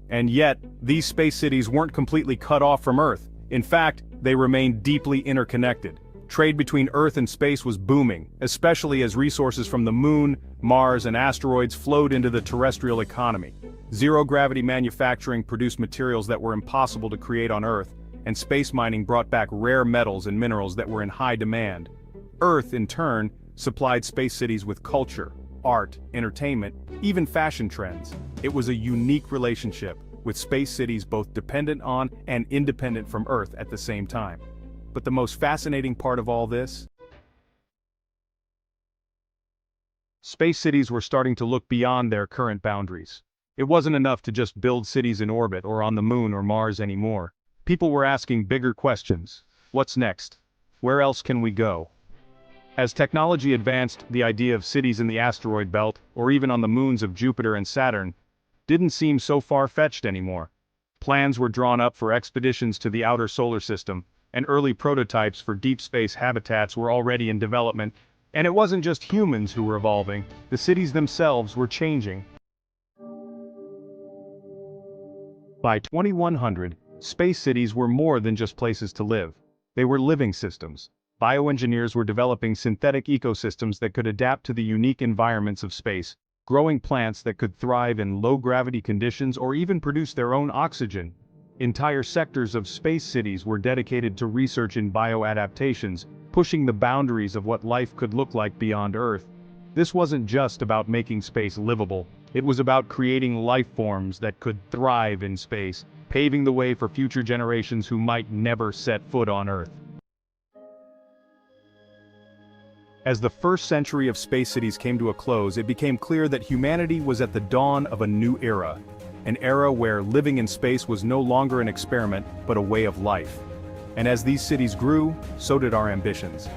And yet, these space cities weren't completely cut off from Earth. In fact, they remained deeply interconnected. Trade between Earth and space was booming, especially as resources from the Moon, Mars, and asteroids flowed into the terrestrial economy. Zero-gravity manufacturing produced materials that were impossible to create on Earth, and space mining brought back rare metals and minerals that were in high demand. Earth, in turn, supplied space cities with culture, art, entertainment, even fashion trends. It was a unique relationship, with space cities both dependent on and independent from Earth at the same time. But the most fascinating part of all this? Space cities were starting to look beyond their current boundaries. It wasn't enough to just build cities in orbit or on the Moon or Mars anymore. People were asking bigger questions. What's next? Where else can we go? As technology advanced, the idea of cities in the asteroid belt, or even on the moons of Jupiter and Saturn, didn't seem so far-fetched anymore. Plans were drawn up for expeditions to the outer solar system, and early prototypes for deep space habitats were already in development. And it wasn't just humans who were evolving, the cities themselves were changing. By 2100, space cities were more than just places to live. They were living systems. Bioengineers were developing synthetic ecosystems that could adapt to the unique environments of space, growing plants that could thrive in low-gravity conditions or even produce their own oxygen. Entire sectors of space cities were dedicated to research in bioadaptations, pushing the boundaries of what life could look like beyond Earth. This wasn't just about making space livable, it was about creating life forms that could thrive in space, paving the way for future generations who might never set foot on Earth. As the first century of space cities came to a close, it became clear that humanity was at the dawn of a new era. An era where living in space was no longer an experiment, but a way of life. And as these cities grew, so did our ambitions.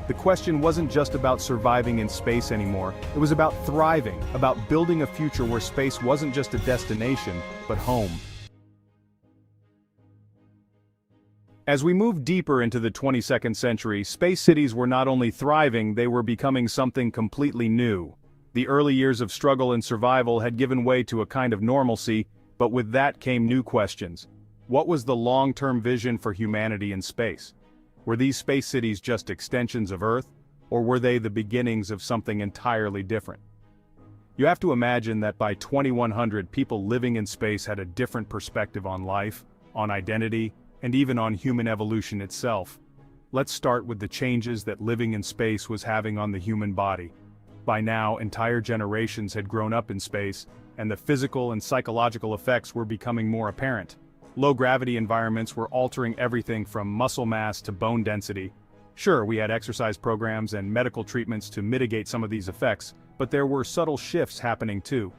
The question wasn't just about surviving in space anymore, it was about thriving, about building a future where space wasn't just a destination, but home. As we moved deeper into the 22nd century, space cities were not only thriving, they were becoming something completely new. The early years of struggle and survival had given way to a kind of normalcy, but with that came new questions. What was the long-term vision for humanity in space? Were these space cities just extensions of Earth, or were they the beginnings of something entirely different? You have to imagine that by 2100 people living in space had a different perspective on life, on identity, and even on human evolution itself. Let's start with the changes that living in space was having on the human body. By now, entire generations had grown up in space, and the physical and psychological effects were becoming more apparent. Low-gravity environments were altering everything from muscle mass to bone density. Sure, we had exercise programs and medical treatments to mitigate some of these effects, but there were subtle shifts happening too.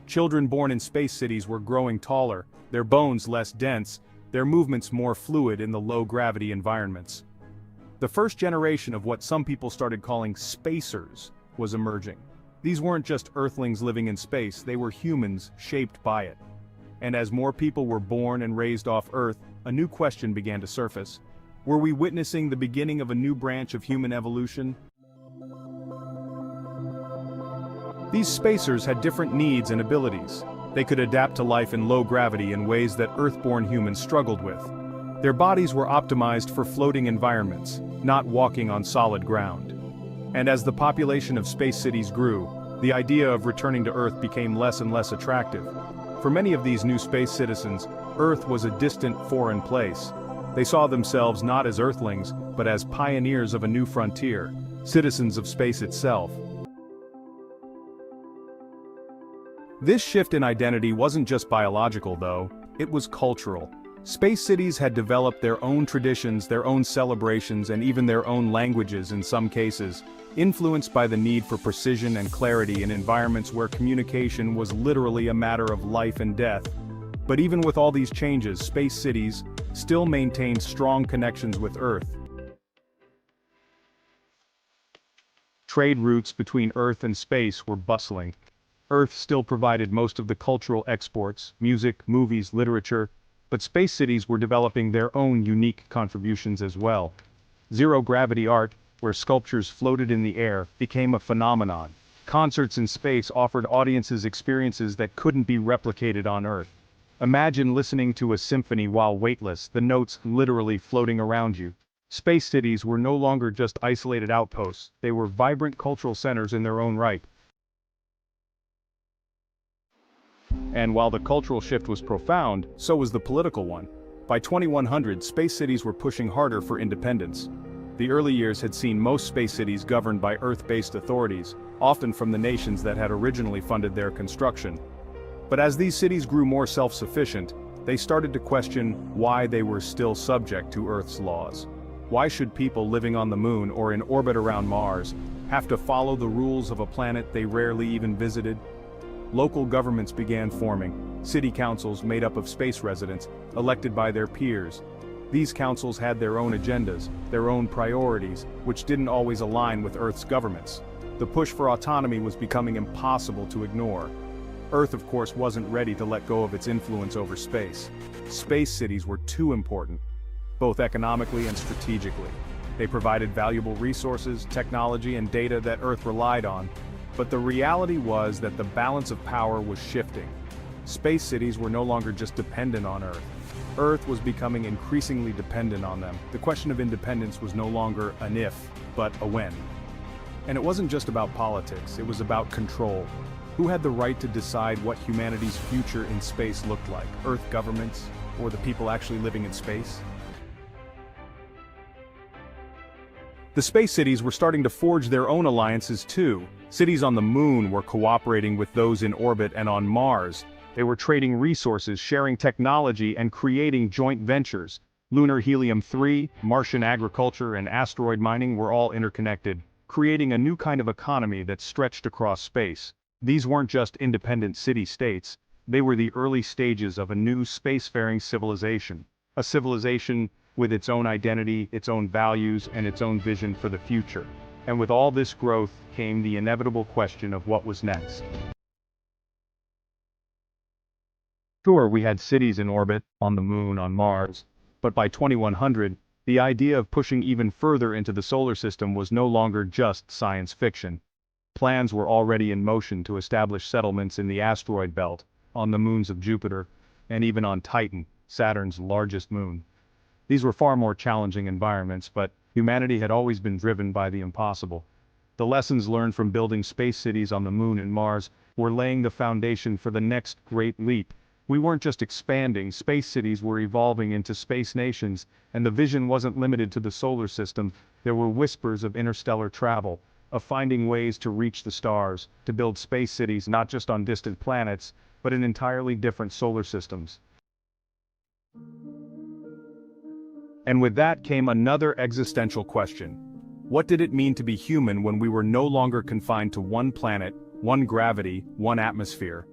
Children born in space cities were growing taller, their bones less dense, their movements more fluid in the low-gravity environments. The first generation of what some people started calling spacers was emerging. These weren't just Earthlings living in space, they were humans shaped by it. And as more people were born and raised off Earth, a new question began to surface. Were we witnessing the beginning of a new branch of human evolution? These spacers had different needs and abilities. They could adapt to life in low gravity in ways that Earth-born humans struggled with. Their bodies were optimized for floating environments, not walking on solid ground. And as the population of space cities grew, the idea of returning to Earth became less and less attractive. For many of these new space citizens, Earth was a distant, foreign place. They saw themselves not as Earthlings, but as pioneers of a new frontier, citizens of space itself. This shift in identity wasn't just biological, though, it was cultural. Space cities had developed their own traditions, their own celebrations, and even their own languages in some cases, influenced by the need for precision and clarity in environments where communication was literally a matter of life and death. But even with all these changes, space cities still maintained strong connections with Earth. Trade routes between Earth and space were bustling. Earth still provided most of the cultural exports, music, movies, literature, but space cities were developing their own unique contributions as well. Zero-gravity art, where sculptures floated in the air, became a phenomenon. Concerts in space offered audiences experiences that couldn't be replicated on Earth. Imagine listening to a symphony while weightless, the notes literally floating around you. Space cities were no longer just isolated outposts, they were vibrant cultural centers in their own right. And while the cultural shift was profound, So was the political one. By 2100, space cities were pushing harder for independence. The early years had seen most space cities governed by Earth-based authorities, often from the nations that had originally funded their construction. But as these cities grew more self-sufficient, they started to question why they were still subject to Earth's laws. Why should people living on the Moon or in orbit around Mars have to follow the rules of a planet they rarely even visited? Local governments began forming, city councils made up of space residents, elected by their peers. These councils had their own agendas, their own priorities, which didn't always align with Earth's governments. The push for autonomy was becoming impossible to ignore. Earth, of course, wasn't ready to let go of its influence over space. Space cities were too important, both economically and strategically. They provided valuable resources, technology, and data that Earth relied on. But the reality was that the balance of power was shifting. Space cities were no longer just dependent on Earth. Earth was becoming increasingly dependent on them. The question of independence was no longer an if, but a when. And it wasn't just about politics, it was about control. Who had the right to decide what humanity's future in space looked like? Earth governments, or the people actually living in space? The space cities were starting to forge their own alliances too. Cities on the Moon were cooperating with those in orbit, and on Mars, they were trading resources, sharing technology, and creating joint ventures. Lunar helium-3, Martian agriculture, and asteroid mining were all interconnected, creating a new kind of economy that stretched across space. These weren't just independent city-states, they were the early stages of a new spacefaring civilization. A civilization with its own identity, its own values, and its own vision for the future. And with all this growth came the inevitable question of what was next. Sure, we had cities in orbit, on the Moon, on Mars, but by 2100, the idea of pushing even further into the solar system was no longer just science fiction. Plans were already in motion to establish settlements in the asteroid belt, on the moons of Jupiter, and even on Titan, Saturn's largest moon. These were far more challenging environments, but humanity had always been driven by the impossible. The lessons learned from building space cities on the moon and Mars were laying the foundation for the next great leap. We weren't just expanding, space cities were evolving into space nations, and the vision wasn't limited to the solar system. There were whispers of interstellar travel, of finding ways to reach the stars, to build space cities not just on distant planets, but in entirely different solar systems. And with that came another existential question. What did it mean to be human when we were no longer confined to one planet, one gravity, one atmosphere?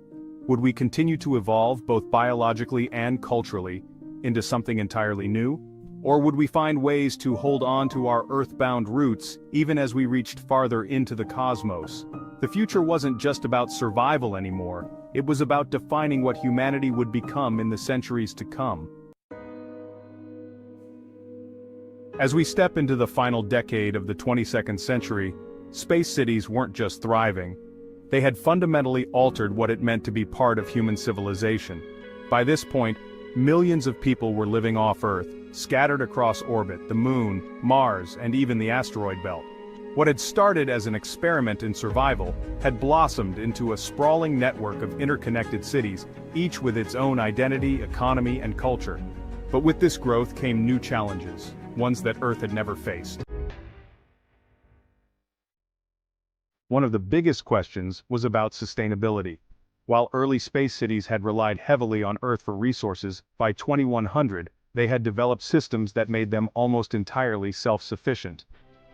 Would we continue to evolve both biologically and culturally into something entirely new? Or would we find ways to hold on to our earthbound roots even as we reached farther into the cosmos? The future wasn't just about survival anymore, it was about defining what humanity would become in the centuries to come. As we step into the final decade of the 22nd century, space cities weren't just thriving. They had fundamentally altered what it meant to be part of human civilization. By this point, millions of people were living off Earth, scattered across orbit, the moon, Mars, and even the asteroid belt. What had started as an experiment in survival had blossomed into a sprawling network of interconnected cities, each with its own identity, economy, and culture. But with this growth came new challenges, ones that Earth had never faced. One of the biggest questions was about sustainability. While early space cities had relied heavily on Earth for resources, by 2100, they had developed systems that made them almost entirely self-sufficient.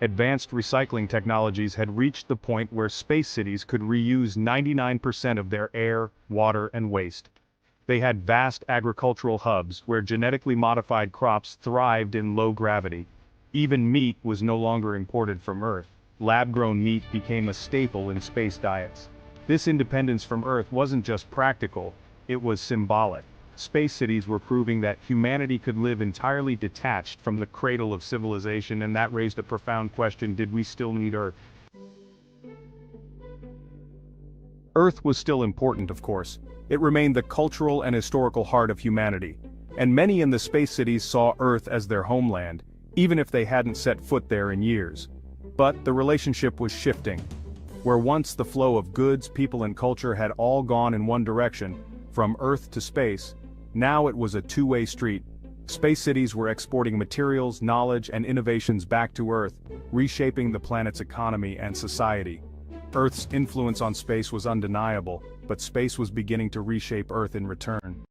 Advanced recycling technologies had reached the point where space cities could reuse 99% of their air, water, and waste. They had vast agricultural hubs where genetically modified crops thrived in low gravity. Even meat was no longer imported from Earth. Lab-grown meat became a staple in space diets. This independence from Earth wasn't just practical, it was symbolic. Space cities were proving that humanity could live entirely detached from the cradle of civilization, and that raised a profound question: did we still need Earth? Earth was still important, of course. It remained the cultural and historical heart of humanity, and many in the space cities saw Earth as their homeland, even if they hadn't set foot there in years. But the relationship was shifting. Where once the flow of goods, people, and culture had all gone in one direction, from Earth to space, now it was a two-way street. Space cities were exporting materials, knowledge, and innovations back to Earth, reshaping the planet's economy and society. Earth's influence on space was undeniable, but space was beginning to reshape Earth in return.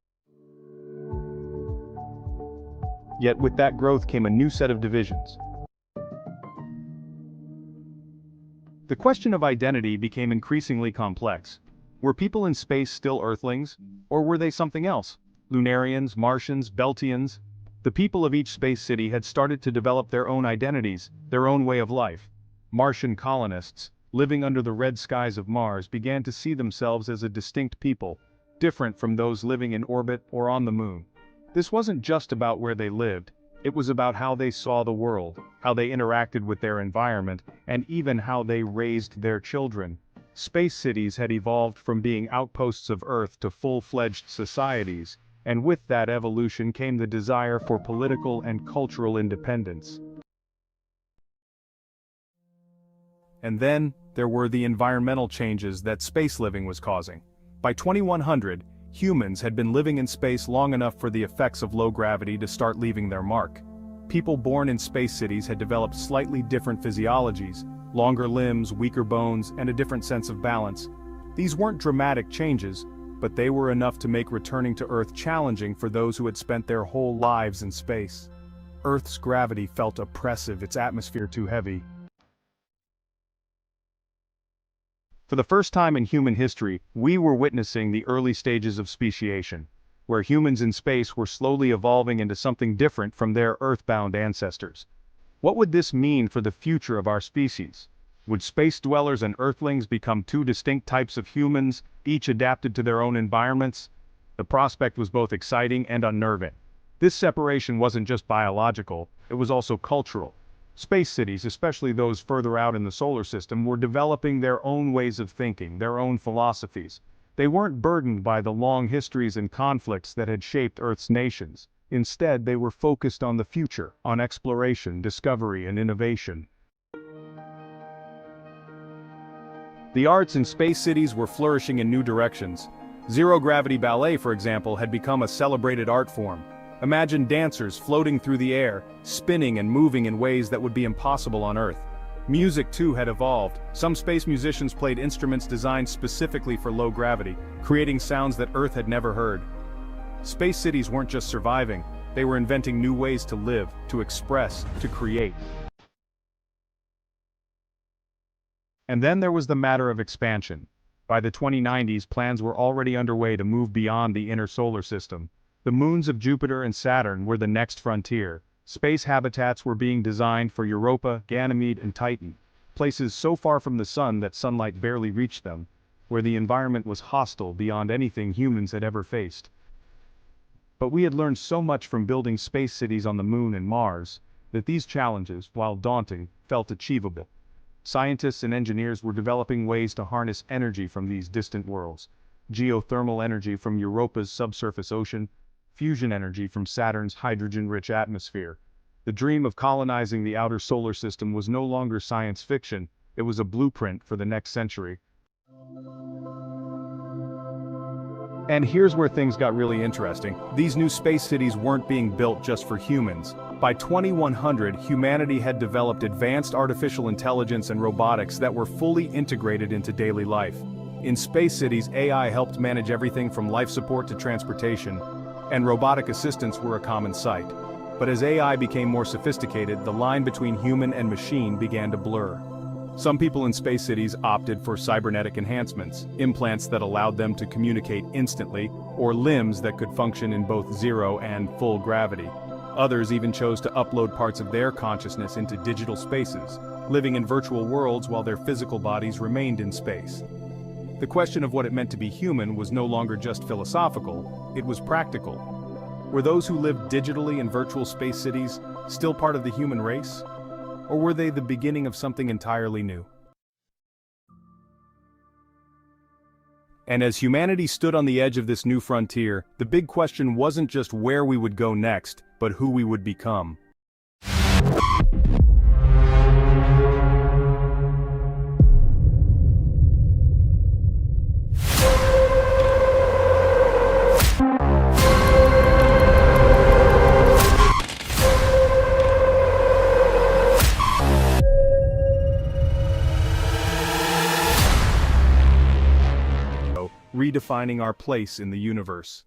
Yet with that growth came a new set of divisions. The question of identity became increasingly complex. Were people in space still Earthlings, or were they something else? Lunarians, Martians, Beltians? The people of each space city had started to develop their own identities, their own way of life. Martian colonists, living under the red skies of Mars, began to see themselves as a distinct people, different from those living in orbit or on the moon. This wasn't just about where they lived, it was about how they saw the world, how they interacted with their environment, and even how they raised their children. Space cities had evolved from being outposts of Earth to full-fledged societies, and with that evolution came the desire for political and cultural independence. And then, there were the environmental changes that space living was causing. By 2100, humans had been living in space long enough for the effects of low gravity to start leaving their mark. People born in space cities had developed slightly different physiologies, longer limbs, weaker bones, and a different sense of balance. These weren't dramatic changes, but they were enough to make returning to Earth challenging for those who had spent their whole lives in space. Earth's gravity felt oppressive, its atmosphere too heavy. For the first time in human history, we were witnessing the early stages of speciation, where humans in space were slowly evolving into something different from their Earthbound ancestors. What would this mean for the future of our species? Would space dwellers and Earthlings become two distinct types of humans, each adapted to their own environments? The prospect was both exciting and unnerving. This separation wasn't just biological, it was also cultural. Space cities, especially those further out in the solar system, were developing their own ways of thinking, their own philosophies. They weren't burdened by the long histories and conflicts that had shaped Earth's nations. Instead, they were focused on the future, on exploration, discovery, and innovation. The arts in space cities were flourishing in new directions. Zero-gravity ballet, for example, had become a celebrated art form. Imagine dancers floating through the air, spinning and moving in ways that would be impossible on Earth. Music, too, had evolved. Some space musicians played instruments designed specifically for low gravity, creating sounds that Earth had never heard. Space cities weren't just surviving, they were inventing new ways to live, to express, to create. And then there was the matter of expansion. By the 2090s, plans were already underway to move beyond the inner solar system. The moons of Jupiter and Saturn were the next frontier. Space habitats were being designed for Europa, Ganymede, and Titan, places so far from the sun that sunlight barely reached them, where the environment was hostile beyond anything humans had ever faced. But we had learned so much from building space cities on the Moon and Mars, that these challenges, while daunting, felt achievable. Scientists and engineers were developing ways to harness energy from these distant worlds. Geothermal energy from Europa's subsurface ocean, fusion energy from Saturn's hydrogen-rich atmosphere. The dream of colonizing the outer solar system was no longer science fiction, it was a blueprint for the next century. And here's where things got really interesting. These new space cities weren't being built just for humans. By 2100, humanity had developed advanced artificial intelligence and robotics that were fully integrated into daily life. In space cities, AI helped manage everything from life support to transportation, and robotic assistants were a common sight. But as AI became more sophisticated, the line between human and machine began to blur. Some people in space cities opted for cybernetic enhancements, implants that allowed them to communicate instantly, or limbs that could function in both zero and full gravity. Others even chose to upload parts of their consciousness into digital spaces, living in virtual worlds while their physical bodies remained in space. The question of what it meant to be human was no longer just philosophical, it was practical. Were those who lived digitally in virtual space cities still part of the human race? Or were they the beginning of something entirely new? And as humanity stood on the edge of this new frontier, the big question wasn't just where we would go next, but who we would become. Redefining our place in the universe.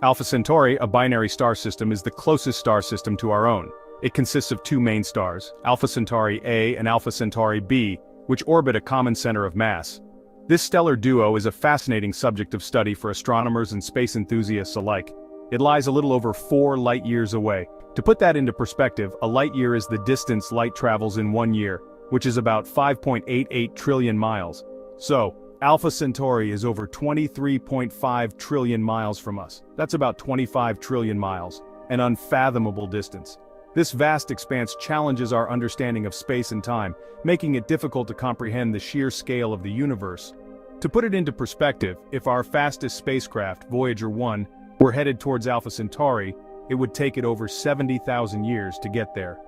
Alpha Centauri, a binary star system, is the closest star system to our own. It consists of two main stars, Alpha Centauri A and Alpha Centauri B, which orbit a common center of mass. This stellar duo is a fascinating subject of study for astronomers and space enthusiasts alike. It lies a little over 4 light-years away. To put that into perspective, a light-year is the distance light travels in 1 year, which is about 5.88 trillion miles. So, Alpha Centauri is over 23.5 trillion miles from us. That's about 25 trillion miles, an unfathomable distance. This vast expanse challenges our understanding of space and time, making it difficult to comprehend the sheer scale of the universe. To put it into perspective, if our fastest spacecraft, Voyager 1, were headed towards Alpha Centauri, it would take it over 70,000 years to get there.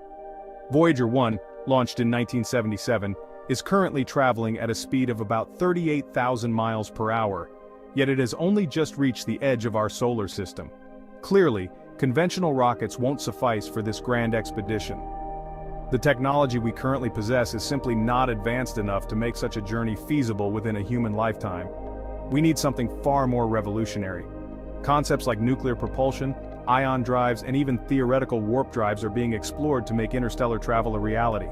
Voyager 1, launched in 1977, is currently traveling at a speed of about 38,000 miles per hour, yet it has only just reached the edge of our solar system. Clearly, conventional rockets won't suffice for this grand expedition. The technology we currently possess is simply not advanced enough to make such a journey feasible within a human lifetime. We need something far more revolutionary. Concepts like nuclear propulsion, ion drives, and even theoretical warp drives are being explored to make interstellar travel a reality.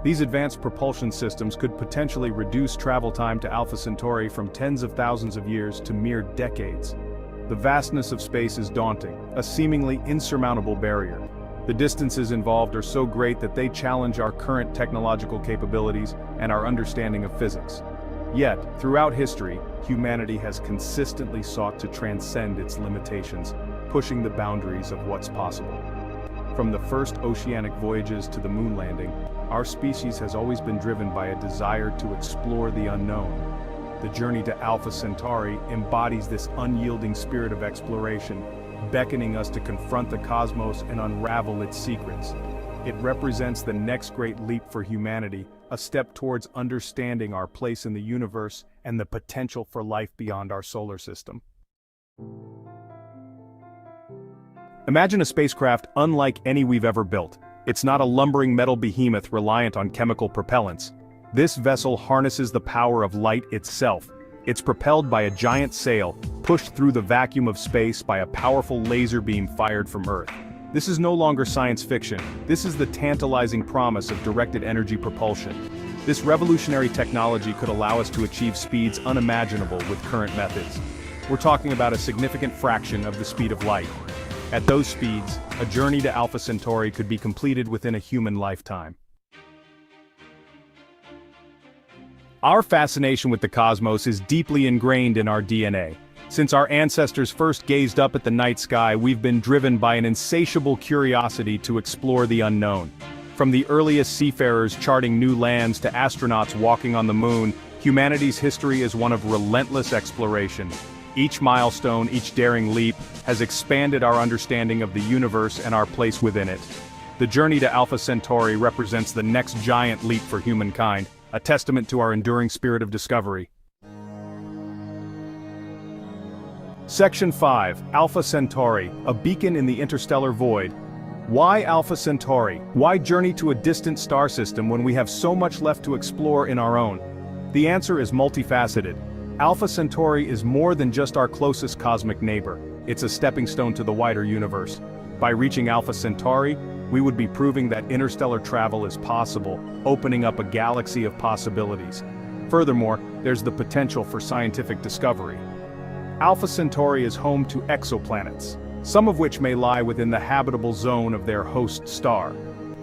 These advanced propulsion systems could potentially reduce travel time to Alpha Centauri from tens of thousands of years to mere decades. The vastness of space is daunting, a seemingly insurmountable barrier. The distances involved are so great that they challenge our current technological capabilities and our understanding of physics. Yet, throughout history, humanity has consistently sought to transcend its limitations, pushing the boundaries of what's possible. From the first oceanic voyages to the moon landing, our species has always been driven by a desire to explore the unknown. The journey to Alpha Centauri embodies this unyielding spirit of exploration, beckoning us to confront the cosmos and unravel its secrets. It represents the next great leap for humanity, a step towards understanding our place in the universe and the potential for life beyond our solar system. Imagine a spacecraft unlike any we've ever built. It's not a lumbering metal behemoth reliant on chemical propellants. This vessel harnesses the power of light itself. It's propelled by a giant sail, pushed through the vacuum of space by a powerful laser beam fired from Earth. This is no longer science fiction. This is the tantalizing promise of directed energy propulsion. This revolutionary technology could allow us to achieve speeds unimaginable with current methods. We're talking about a significant fraction of the speed of light. At those speeds, a journey to Alpha Centauri could be completed within a human lifetime. Our fascination with the cosmos is deeply ingrained in our DNA. Since our ancestors first gazed up at the night sky, we've been driven by an insatiable curiosity to explore the unknown. From the earliest seafarers charting new lands to astronauts walking on the moon, humanity's history is one of relentless exploration. Each milestone, each daring leap, has expanded our understanding of the universe and our place within it. The journey to Alpha Centauri represents the next giant leap for humankind, a testament to our enduring spirit of discovery. Section 5, Alpha Centauri, a beacon in the interstellar void. Why Alpha Centauri? Why journey to a distant star system when we have so much left to explore in our own? The answer is multifaceted. Alpha Centauri is more than just our closest cosmic neighbor. It's a stepping stone to the wider universe. By reaching Alpha Centauri, we would be proving that interstellar travel is possible, opening up a galaxy of possibilities. Furthermore, there's the potential for scientific discovery. Alpha Centauri is home to exoplanets, some of which may lie within the habitable zone of their host star.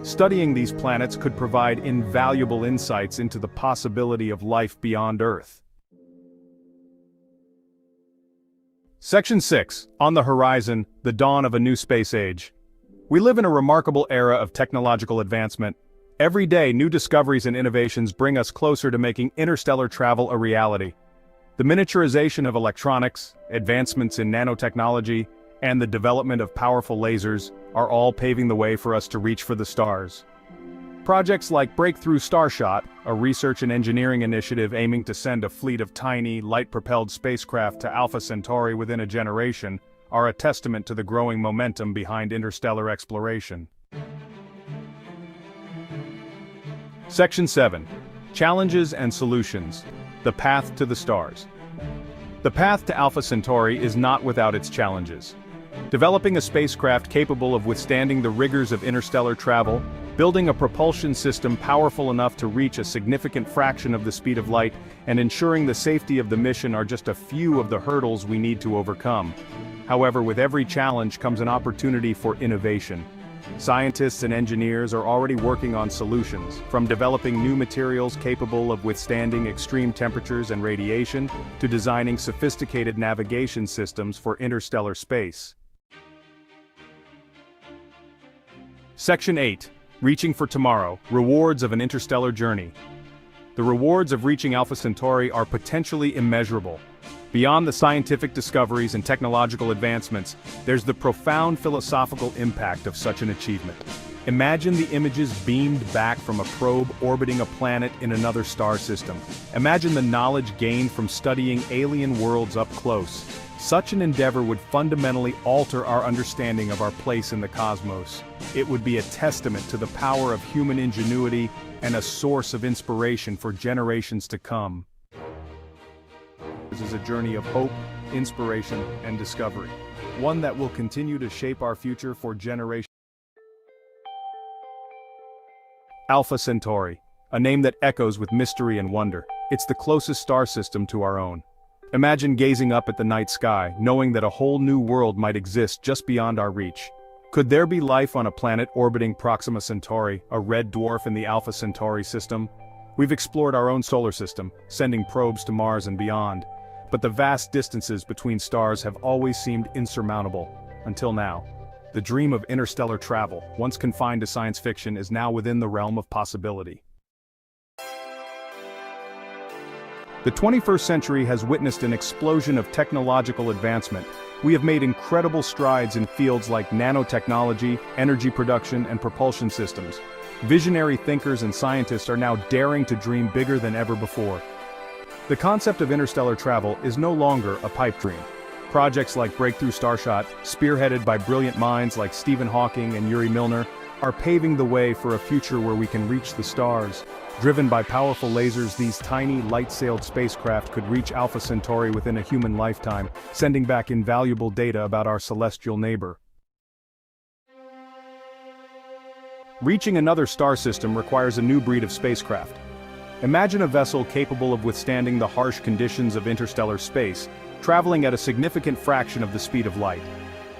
Studying these planets could provide invaluable insights into the possibility of life beyond Earth. Section 6, On the Horizon, the Dawn of a New Space Age. We live in a remarkable era of technological advancement. Every day, new discoveries and innovations bring us closer to making interstellar travel a reality. The miniaturization of electronics, advancements in nanotechnology, and the development of powerful lasers are all paving the way for us to reach for the stars. Projects like Breakthrough Starship, a research and engineering initiative aiming to send a fleet of tiny, light-propelled spacecraft to Alpha Centauri within a generation, are a testament to the growing momentum behind interstellar exploration. Section 7. Challenges and Solutions. The Path to the Stars. The path to Alpha Centauri is not without its challenges. Developing a spacecraft capable of withstanding the rigors of interstellar travel, building a propulsion system powerful enough to reach a significant fraction of the speed of light, and ensuring the safety of the mission are just a few of the hurdles we need to overcome. However, with every challenge comes an opportunity for innovation. Scientists and engineers are already working on solutions, from developing new materials capable of withstanding extreme temperatures and radiation, to designing sophisticated navigation systems for interstellar space. Section 8. Reaching for Tomorrow, Rewards of an Interstellar Journey. The rewards of reaching Alpha Centauri are potentially immeasurable. Beyond the scientific discoveries and technological advancements, there's the profound philosophical impact of such an achievement. Imagine the images beamed back from a probe orbiting a planet in another star system. Imagine the knowledge gained from studying alien worlds up close. Such an endeavor would fundamentally alter our understanding of our place in the cosmos. It would be a testament to the power of human ingenuity and a source of inspiration for generations to come. This is a journey of hope, inspiration, and discovery. One that will continue to shape our future for generations. Alpha Centauri, a name that echoes with mystery and wonder. It's the closest star system to our own. Imagine gazing up at the night sky, knowing that a whole new world might exist just beyond our reach. Could there be life on a planet orbiting Proxima Centauri, a red dwarf in the Alpha Centauri system? We've explored our own solar system, sending probes to Mars and beyond. But the vast distances between stars have always seemed insurmountable, until now. The dream of interstellar travel, once confined to science fiction, is now within the realm of possibility. The 21st century has witnessed an explosion of technological advancement. We have made incredible strides in fields like nanotechnology, energy production, and propulsion systems. Visionary thinkers and scientists are now daring to dream bigger than ever before. The concept of interstellar travel is no longer a pipe dream. Projects like Breakthrough Starship, spearheaded by brilliant minds like Stephen Hawking and Yuri Milner, are paving the way for a future where we can reach the stars. Driven by powerful lasers, these tiny, light-sailed spacecraft could reach Alpha Centauri within a human lifetime, sending back invaluable data about our celestial neighbor. Reaching another star system requires a new breed of spacecraft. Imagine a vessel capable of withstanding the harsh conditions of interstellar space, traveling at a significant fraction of the speed of light.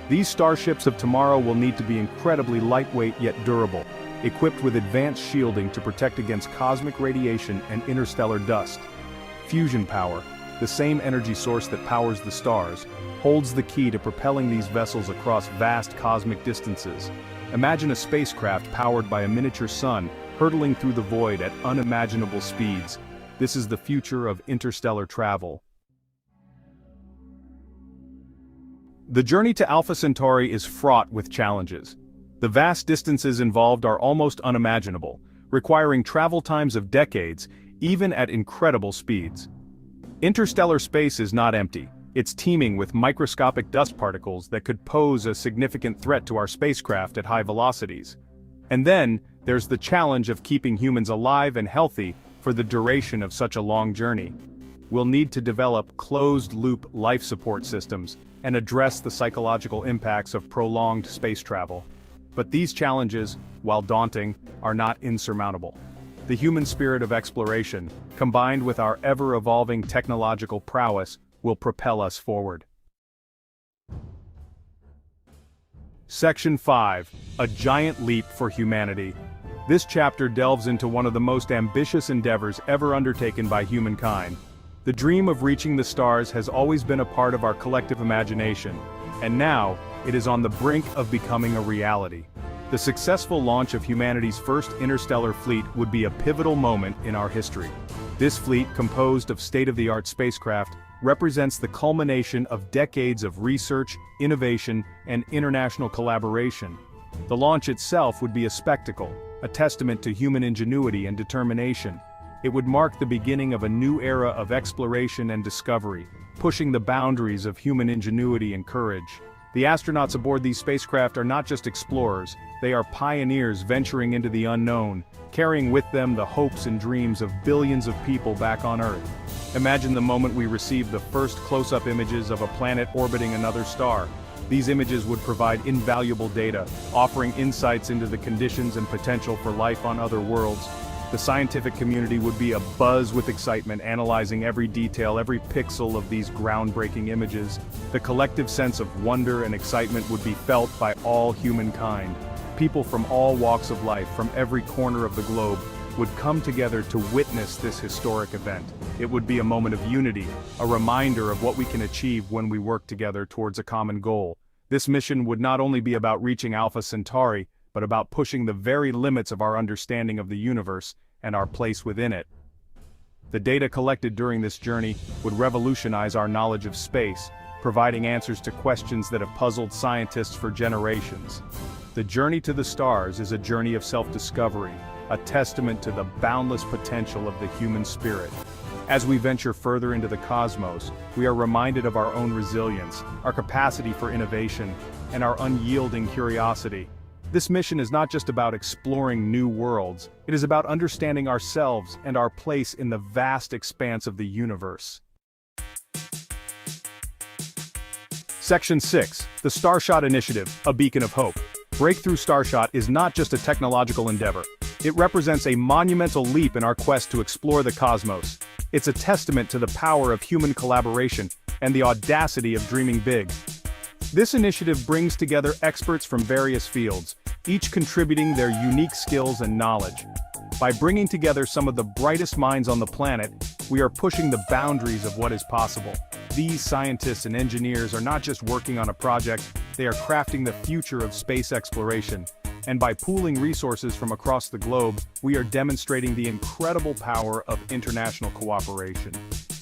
These starships of tomorrow will need to be incredibly lightweight yet durable, equipped with advanced shielding to protect against cosmic radiation and interstellar dust. Fusion power, the same energy source that powers the stars, holds the key to propelling these vessels across vast cosmic distances. Imagine a spacecraft powered by a miniature sun, hurtling through the void at unimaginable speeds. This is the future of interstellar travel. The journey to Alpha Centauri is fraught with challenges. The vast distances involved are almost unimaginable, requiring travel times of decades, even at incredible speeds. Interstellar space is not empty. It's teeming with microscopic dust particles that could pose a significant threat to our spacecraft at high velocities. And then, there's the challenge of keeping humans alive and healthy for the duration of such a long journey. We'll need to develop closed-loop life support systems and address the psychological impacts of prolonged space travel. But these challenges, while daunting, are not insurmountable. The human spirit of exploration, combined with our ever-evolving technological prowess, will propel us forward. Section 5. A Giant Leap for Humanity. This chapter delves into one of the most ambitious endeavors ever undertaken by humankind. The dream of reaching the stars has always been a part of our collective imagination, and now, it is on the brink of becoming a reality. The successful launch of humanity's first interstellar fleet would be a pivotal moment in our history. This fleet, composed of state-of-the-art spacecraft, represents the culmination of decades of research, innovation, and international collaboration. The launch itself would be a spectacle, a testament to human ingenuity and determination. It would mark the beginning of a new era of exploration and discovery, pushing the boundaries of human ingenuity and courage. The astronauts aboard these spacecraft are not just explorers, they are pioneers venturing into the unknown, carrying with them the hopes and dreams of billions of people back on Earth. Imagine the moment we receive the first close-up images of a planet orbiting another star. These images would provide invaluable data, offering insights into the conditions and potential for life on other worlds. The scientific community would be abuzz with excitement, analyzing every detail, every pixel of these groundbreaking images. The collective sense of wonder and excitement would be felt by all humankind. People from all walks of life, from every corner of the globe, would come together to witness this historic event. It would be a moment of unity, a reminder of what we can achieve when we work together towards a common goal. This mission would not only be about reaching Alpha Centauri, but about pushing the very limits of our understanding of the universe and our place within it. The data collected during this journey would revolutionize our knowledge of space, providing answers to questions that have puzzled scientists for generations. The journey to the stars is a journey of self-discovery, a testament to the boundless potential of the human spirit. As we venture further into the cosmos, we are reminded of our own resilience, our capacity for innovation, and our unyielding curiosity. This mission is not just about exploring new worlds, it is about understanding ourselves and our place in the vast expanse of the universe. Section 6. The Starship Initiative, a beacon of hope. Breakthrough Starship is not just a technological endeavor. It represents a monumental leap in our quest to explore the cosmos. It's a testament to the power of human collaboration and the audacity of dreaming big. This initiative brings together experts from various fields, each contributing their unique skills and knowledge. By bringing together some of the brightest minds on the planet, we are pushing the boundaries of what is possible. These scientists and engineers are not just working on a project, they are crafting the future of space exploration. And by pooling resources from across the globe, we are demonstrating the incredible power of international cooperation.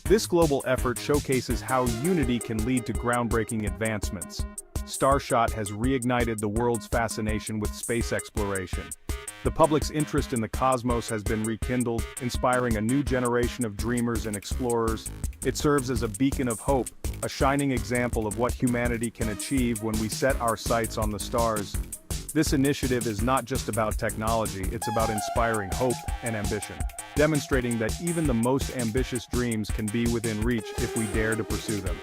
This global effort showcases how unity can lead to groundbreaking advancements. Starship has reignited the world's fascination with space exploration. The public's interest in the cosmos has been rekindled, inspiring a new generation of dreamers and explorers. It serves as a beacon of hope, a shining example of what humanity can achieve when we set our sights on the stars. This initiative is not just about technology, it's about inspiring hope and ambition, demonstrating that even the most ambitious dreams can be within reach if we dare to pursue them.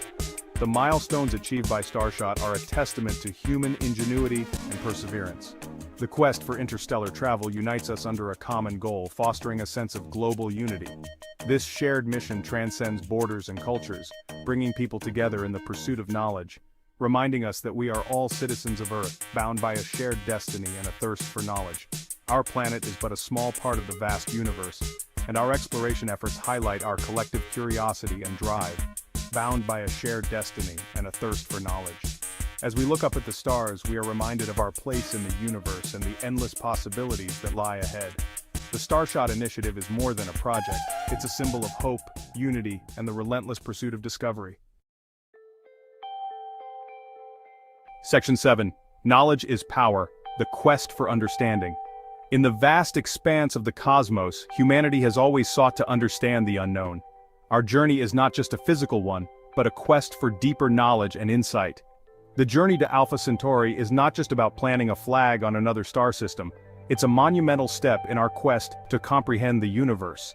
The milestones achieved by Starship are a testament to human ingenuity and perseverance. The quest for interstellar travel unites us under a common goal, fostering a sense of global unity. This shared mission transcends borders and cultures, bringing people together in the pursuit of knowledge, reminding us that we are all citizens of Earth, bound by a shared destiny and a thirst for knowledge. Our planet is but a small part of the vast universe, and our exploration efforts highlight our collective curiosity and drive, bound by a shared destiny and a thirst for knowledge. As we look up at the stars, we are reminded of our place in the universe and the endless possibilities that lie ahead. The Starship initiative is more than a project, it's a symbol of hope, unity, and the relentless pursuit of discovery. Section 7. Knowledge is power, the quest for understanding. In the vast expanse of the cosmos, humanity has always sought to understand the unknown. Our journey is not just a physical one, but a quest for deeper knowledge and insight. The journey to Alpha Centauri is not just about planting a flag on another star system, it's a monumental step in our quest to comprehend the universe.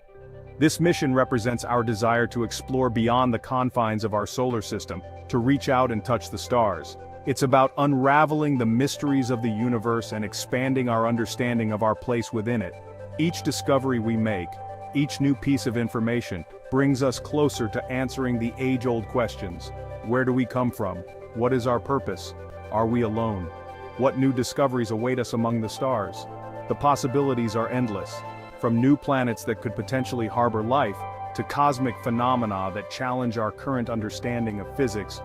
This mission represents our desire to explore beyond the confines of our solar system, to reach out and touch the stars. It's about unraveling the mysteries of the universe and expanding our understanding of our place within it. Each discovery we make, each new piece of information, brings us closer to answering the age-old questions. Where do we come from? What is our purpose? Are we alone? What new discoveries await us among the stars? The possibilities are endless, from new planets that could potentially harbor life, to cosmic phenomena that challenge our current understanding of physics.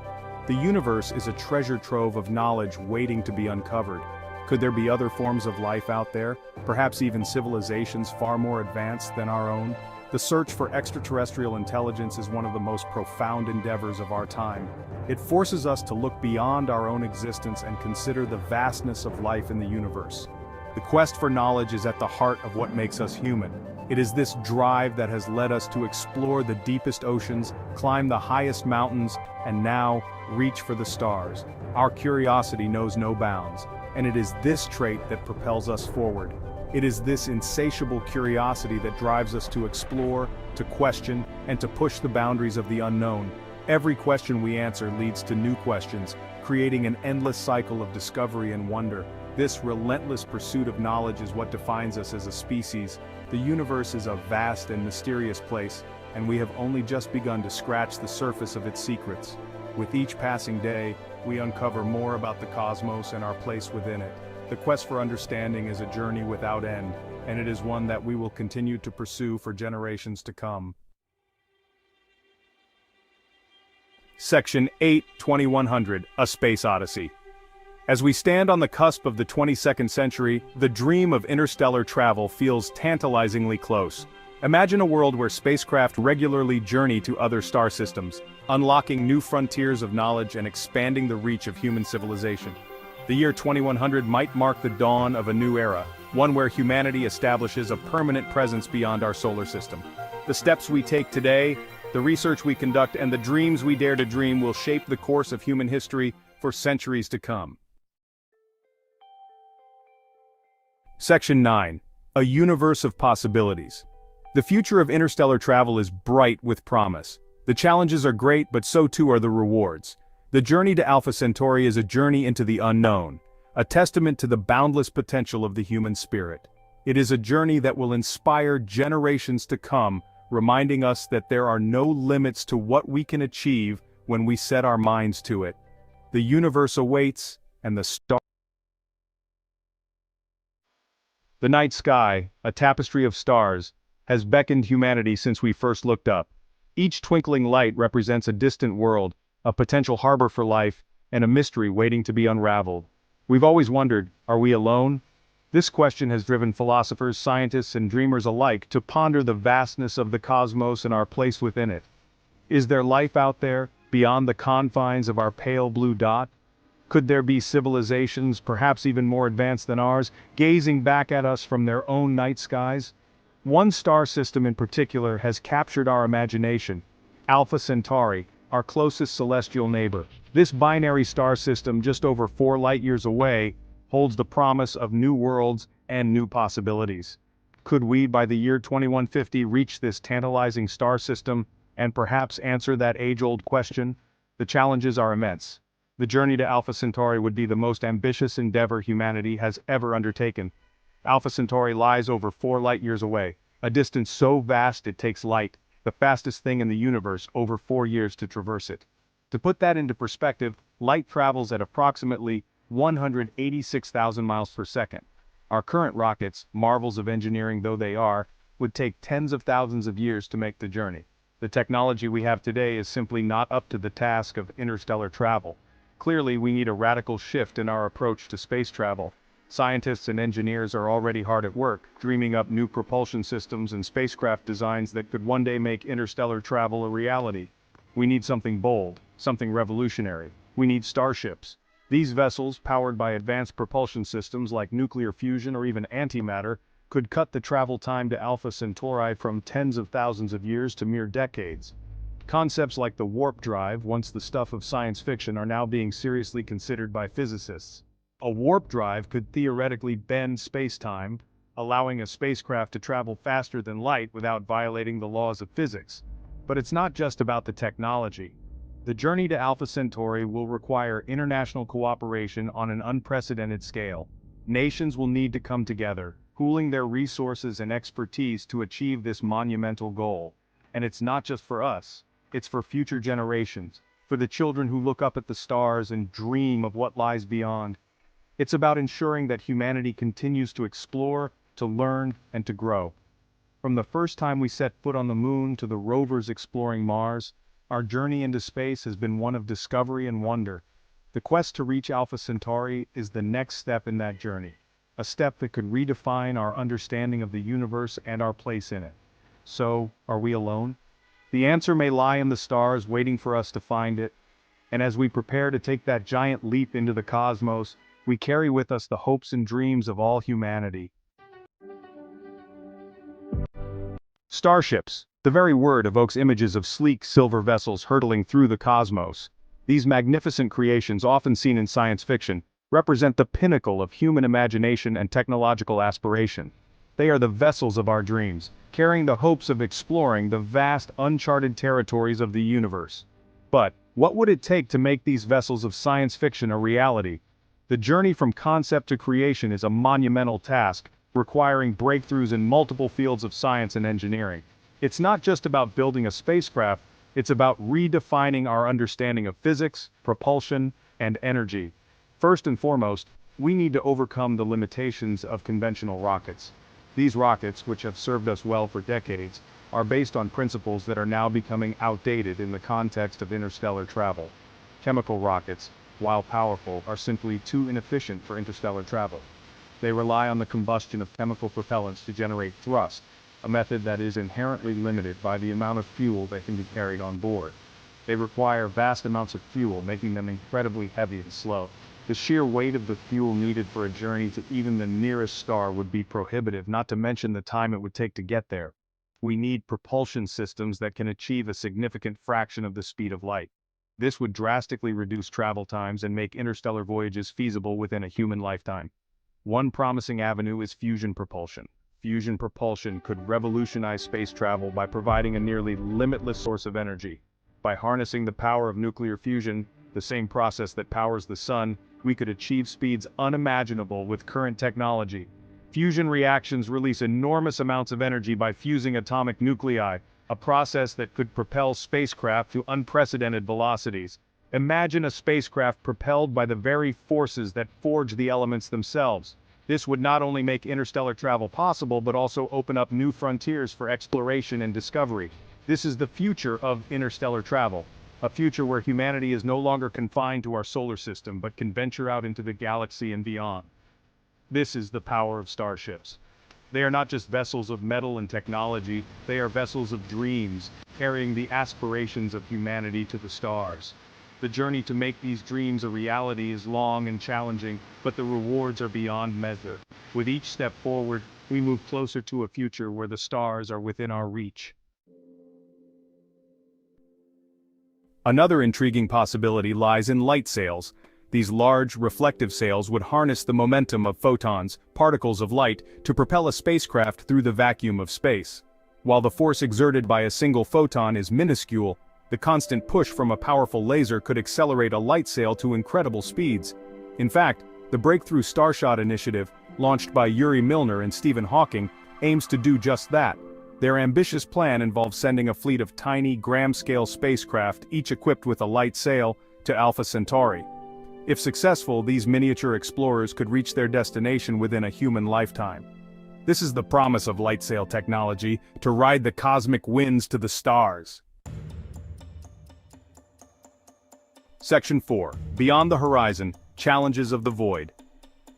The universe is a treasure trove of knowledge waiting to be uncovered. Could there be other forms of life out there, perhaps even civilizations far more advanced than our own? The search for extraterrestrial intelligence is one of the most profound endeavors of our time. It forces us to look beyond our own existence and consider the vastness of life in the universe. The quest for knowledge is at the heart of what makes us human. It is this drive that has led us to explore the deepest oceans, climb the highest mountains, and now reach for the stars. Our curiosity knows no bounds, and it is this trait that propels us forward. It is this insatiable curiosity that drives us to explore, to question, and to push the boundaries of the unknown. Every question we answer leads to new questions, creating an endless cycle of discovery and wonder. This relentless pursuit of knowledge is what defines us as a species. The universe is a vast and mysterious place, and we have only just begun to scratch the surface of its secrets. With each passing day, we uncover more about the cosmos and our place within it. The quest for understanding is a journey without end, and it is one that we will continue to pursue for generations to come. Section 8, 2100, A Space Odyssey. As we stand on the cusp of the 22nd century, the dream of interstellar travel feels tantalizingly close. Imagine a world where spacecraft regularly journey to other star systems, unlocking new frontiers of knowledge and expanding the reach of human civilization. The year 2100 might mark the dawn of a new era, one where humanity establishes a permanent presence beyond our solar system. The steps we take today, the research we conduct, and the dreams we dare to dream will shape the course of human history for centuries to come. Section 9. A Universe of Possibilities. The future of interstellar travel is bright with promise. The challenges are great, but so too are the rewards. The journey to Alpha Centauri is a journey into the unknown, a testament to the boundless potential of the human spirit. It is a journey that will inspire generations to come, reminding us that there are no limits to what we can achieve when we set our minds to it. The universe awaits, and the night sky, a tapestry of stars, has beckoned humanity since we first looked up. Each twinkling light represents a distant world, a potential harbor for life, and a mystery waiting to be unraveled. We've always wondered, are we alone? This question has driven philosophers, scientists, and dreamers alike to ponder the vastness of the cosmos and our place within it. Is there life out there, beyond the confines of our pale blue dot? Could there be civilizations, perhaps even more advanced than ours, gazing back at us from their own night skies? One star system in particular has captured our imagination: Alpha Centauri, our closest celestial neighbor. This binary star system, just over 4 light-years away, holds the promise of new worlds and new possibilities. Could we, by the year 2150, reach this tantalizing star system and perhaps answer that age-old question? The challenges are immense. The journey to Alpha Centauri would be the most ambitious endeavor humanity has ever undertaken. Alpha Centauri lies over 4 light-years away, a distance so vast it takes light, the fastest thing in the universe, over 4 years to traverse it. To put that into perspective, light travels at approximately 186,000 miles per second. Our current rockets, marvels of engineering though they are, would take tens of thousands of years to make the journey. The technology we have today is simply not up to the task of interstellar travel. Clearly, we need a radical shift in our approach to space travel. Scientists and engineers are already hard at work, dreaming up new propulsion systems and spacecraft designs that could one day make interstellar travel a reality. We need something bold, something revolutionary. We need starships. These vessels, powered by advanced propulsion systems like nuclear fusion or even antimatter, could cut the travel time to Alpha Centauri from tens of thousands of years to mere decades. Concepts like the warp drive, once the stuff of science fiction, are now being seriously considered by physicists. A warp drive could theoretically bend space-time, allowing a spacecraft to travel faster than light without violating the laws of physics. But it's not just about the technology. The journey to Alpha Centauri will require international cooperation on an unprecedented scale. Nations will need to come together, pooling their resources and expertise to achieve this monumental goal. And it's not just for us, it's for future generations, for the children who look up at the stars and dream of what lies beyond. It's about ensuring that humanity continues to explore, to learn, and to grow. From the first time we set foot on the moon to the rovers exploring Mars, our journey into space has been one of discovery and wonder. The quest to reach Alpha Centauri is the next step in that journey, a step that could redefine our understanding of the universe and our place in it. So, are we alone? The answer may lie in the stars waiting for us to find it. And as we prepare to take that giant leap into the cosmos, we carry with us the hopes and dreams of all humanity. Starships. The very word evokes images of sleek silver vessels hurtling through the cosmos. These magnificent creations, often seen in science fiction, represent the pinnacle of human imagination and technological aspiration. They are the vessels of our dreams, carrying the hopes of exploring the vast, uncharted territories of the universe. But, what would it take to make these vessels of science fiction a reality? The journey from concept to creation is a monumental task, requiring breakthroughs in multiple fields of science and engineering. It's not just about building a spacecraft, it's about redefining our understanding of physics, propulsion, and energy. First and foremost, we need to overcome the limitations of conventional rockets. These rockets, which have served us well for decades, are based on principles that are now becoming outdated in the context of interstellar travel. Chemical rockets, while powerful, are simply too inefficient for interstellar travel. They rely on the combustion of chemical propellants to generate thrust, a method that is inherently limited by the amount of fuel that can be carried on board. They require vast amounts of fuel, making them incredibly heavy and slow. The sheer weight of the fuel needed for a journey to even the nearest star would be prohibitive, not to mention the time it would take to get there. We need propulsion systems that can achieve a significant fraction of the speed of light. This would drastically reduce travel times and make interstellar voyages feasible within a human lifetime. One promising avenue is fusion propulsion. Fusion propulsion could revolutionize space travel by providing a nearly limitless source of energy. By harnessing the power of nuclear fusion, the same process that powers the sun, we could achieve speeds unimaginable with current technology. Fusion reactions release enormous amounts of energy by fusing atomic nuclei, a process that could propel spacecraft to unprecedented velocities. Imagine a spacecraft propelled by the very forces that forge the elements themselves. This would not only make interstellar travel possible, but also open up new frontiers for exploration and discovery. This is the future of interstellar travel. A future where humanity is no longer confined to our solar system but can venture out into the galaxy and beyond. This is the power of starships. They are not just vessels of metal and technology, they are vessels of dreams, carrying the aspirations of humanity to the stars. The journey to make these dreams a reality is long and challenging, but the rewards are beyond measure. With each step forward, we move closer to a future where the stars are within our reach. Another intriguing possibility lies in light sails. These large, reflective sails would harness the momentum of photons, particles of light, to propel a spacecraft through the vacuum of space. While the force exerted by a single photon is minuscule, the constant push from a powerful laser could accelerate a light sail to incredible speeds. In fact, the Breakthrough Starshot initiative, launched by Yuri Milner and Stephen Hawking, aims to do just that. Their ambitious plan involves sending a fleet of tiny, gram-scale spacecraft, each equipped with a light sail, to Alpha Centauri. If successful, these miniature explorers could reach their destination within a human lifetime. This is the promise of light sail technology, to ride the cosmic winds to the stars. Section 4. Beyond the Horizon, Challenges of the Void.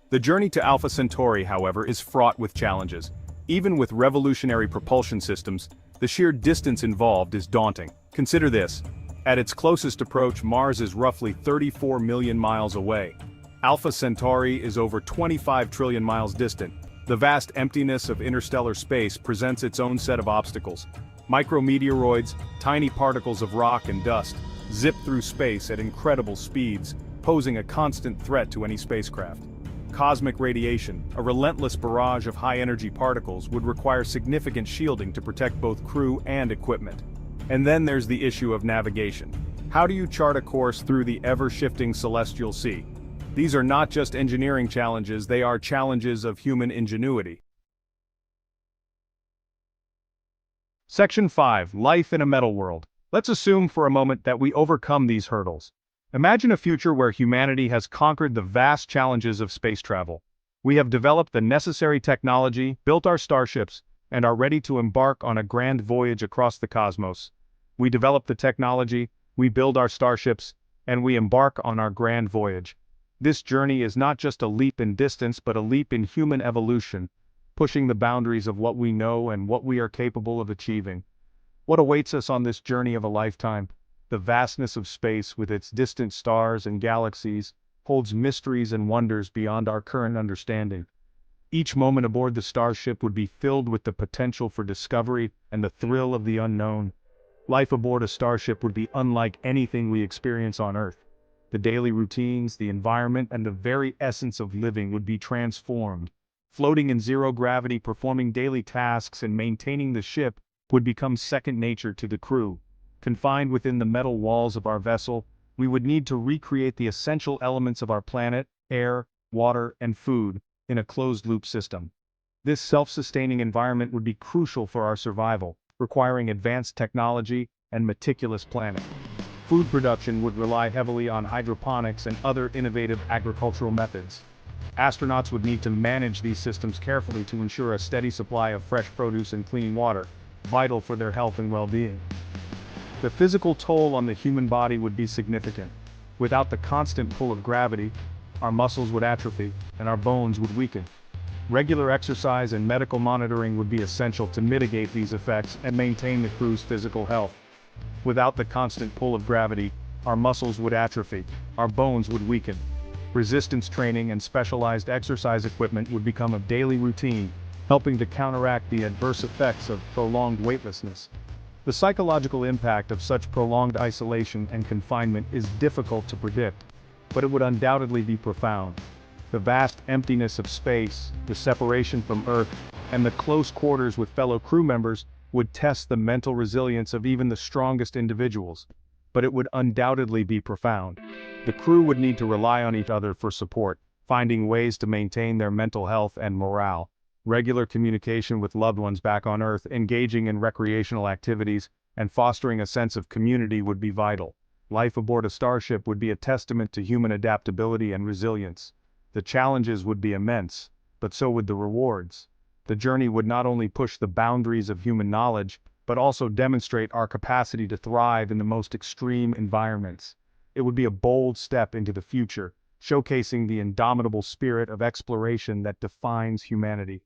The journey to Alpha Centauri, however, is fraught with challenges. Even with revolutionary propulsion systems, the sheer distance involved is daunting. Consider this. At its closest approach, Mars is roughly 34 million miles away. Alpha Centauri is over 25 trillion miles distant. The vast emptiness of interstellar space presents its own set of obstacles. Micrometeoroids, tiny particles of rock and dust, zip through space at incredible speeds, posing a constant threat to any spacecraft. Cosmic radiation, a relentless barrage of high-energy particles, would require significant shielding to protect both crew and equipment. And then there's the issue of navigation. How do you chart a course through the ever-shifting celestial sea? These are not just engineering challenges, they are challenges of human ingenuity. Section 5. Life in a metal world. Let's assume for a moment that we overcome these hurdles. Imagine a future where humanity has conquered the vast challenges of space travel. We have developed the necessary technology, built our starships, and are ready to embark on a grand voyage across the cosmos. We develop the technology, we build our starships, and we embark on our grand voyage. This journey is not just a leap in distance but a leap in human evolution, pushing the boundaries of what we know and what we are capable of achieving. What awaits us on this journey of a lifetime? The vastness of space, with its distant stars and galaxies, holds mysteries and wonders beyond our current understanding. Each moment aboard the Starship would be filled with the potential for discovery and the thrill of the unknown. Life aboard a Starship would be unlike anything we experience on Earth. The daily routines, the environment, and the very essence of living would be transformed. Floating in zero gravity, performing daily tasks, and maintaining the ship would become second nature to the crew. Confined within the metal walls of our vessel, we would need to recreate the essential elements of our planet, air, water, and food, in a closed-loop system. This self-sustaining environment would be crucial for our survival, requiring advanced technology and meticulous planning. Food production would rely heavily on hydroponics and other innovative agricultural methods. Astronauts would need to manage these systems carefully to ensure a steady supply of fresh produce and clean water, vital for their health and well-being. The physical toll on the human body would be significant. Without the constant pull of gravity, our muscles would atrophy and our bones would weaken. Regular exercise and medical monitoring would be essential to mitigate these effects and maintain the crew's physical health. Without the constant pull of gravity, our muscles would atrophy, our bones would weaken. Resistance training and specialized exercise equipment would become a daily routine, helping to counteract the adverse effects of prolonged weightlessness. The psychological impact of such prolonged isolation and confinement is difficult to predict, but it would undoubtedly be profound. The vast emptiness of space, the separation from Earth, and the close quarters with fellow crew members would test the mental resilience of even the strongest individuals. But it would undoubtedly be profound. The crew would need to rely on each other for support, finding ways to maintain their mental health and morale. Regular communication with loved ones back on Earth, engaging in recreational activities, and fostering a sense of community would be vital. Life aboard a starship would be a testament to human adaptability and resilience. The challenges would be immense, but so would the rewards. The journey would not only push the boundaries of human knowledge, but also demonstrate our capacity to thrive in the most extreme environments. It would be a bold step into the future, showcasing the indomitable spirit of exploration that defines humanity.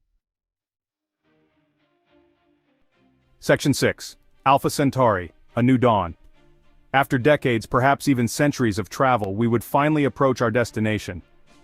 Section 6. Alpha Centauri, A New Dawn. After decades, perhaps even centuries of travel, we would finally approach our destination.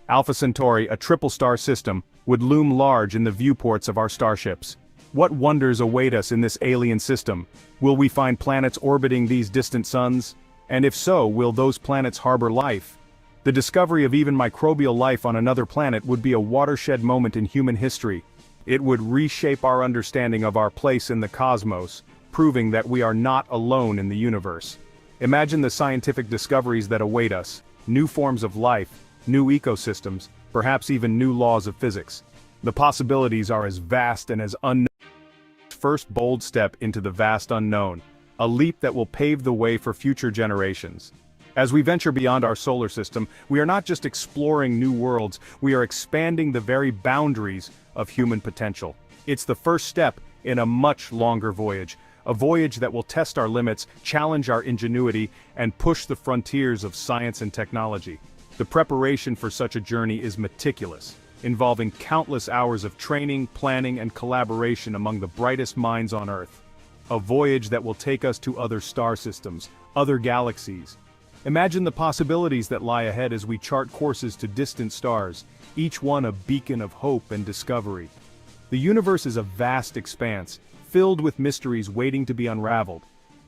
Alpha Centauri, a triple-star system, would loom large in the viewports of our starships. What wonders await us in this alien system? Will we find planets orbiting these distant suns? And if so, will those planets harbor life? The discovery of even microbial life on another planet would be a watershed moment in human history. It would reshape our understanding of our place in the cosmos, proving that we are not alone in the universe. Imagine the scientific discoveries that await us: new forms of life, new ecosystems, perhaps even new laws of physics. The possibilities are as vast and as unknown. First bold step into the vast unknown, a leap that will pave the way for future generations. As we venture beyond our solar system, we are not just exploring new worlds, we are expanding the very boundaries of human potential. It's the first step in a much longer voyage, a voyage that will test our limits, challenge our ingenuity, and push the frontiers of science and technology. The preparation for such a journey is meticulous, involving countless hours of training, planning, and collaboration among the brightest minds on Earth. A voyage that will take us to other star systems, other galaxies. Imagine the possibilities that lie ahead as we chart courses to distant stars, each one a beacon of hope and discovery. The universe is a vast expanse, filled with mysteries waiting to be unraveled,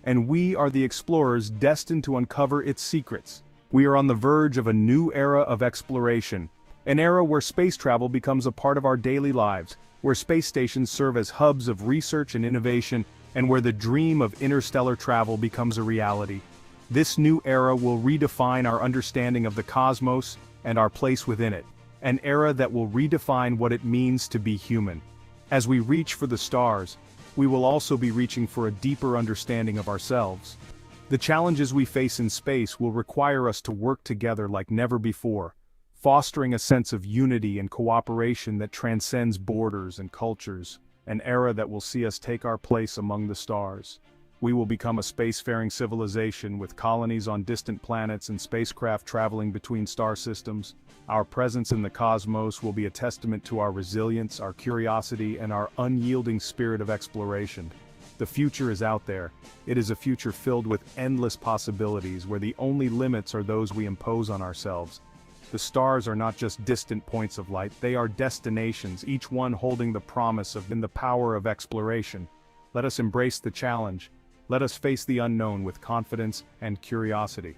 and we are the explorers destined to uncover its secrets. We are on the verge of a new era of exploration, an era where space travel becomes a part of our daily lives, where space stations serve as hubs of research and innovation, and where the dream of interstellar travel becomes a reality. This new era will redefine our understanding of the cosmos and our place within it, an era that will redefine what it means to be human. As we reach for the stars, we will also be reaching for a deeper understanding of ourselves. The challenges we face in space will require us to work together like never before, fostering a sense of unity and cooperation that transcends borders and cultures, an era that will see us take our place among the stars. We will become a spacefaring civilization with colonies on distant planets and spacecraft traveling between star systems. Our presence in the cosmos will be a testament to our resilience, our curiosity, and our unyielding spirit of exploration. The future is out there. It is a future filled with endless possibilities where the only limits are those we impose on ourselves. The stars are not just distant points of light, they are destinations, each one holding the promise of the power of exploration. Let us embrace the challenge. Let us face the unknown with confidence and curiosity.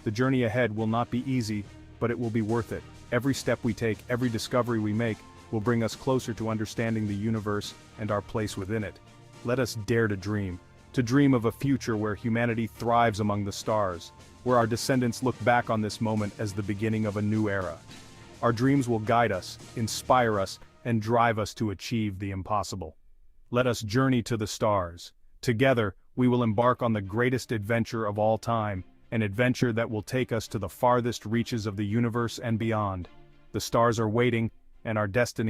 The journey ahead will not be easy, but it will be worth it. Every step we take, every discovery we make, will bring us closer to understanding the universe and our place within it. Let us dare to dream of a future where humanity thrives among the stars, where our descendants look back on this moment as the beginning of a new era. Our dreams will guide us, inspire us, and drive us to achieve the impossible. Let us journey to the stars. Together, we will embark on the greatest adventure of all time, an adventure that will take us to the farthest reaches of the universe and beyond. The stars are waiting, and our destiny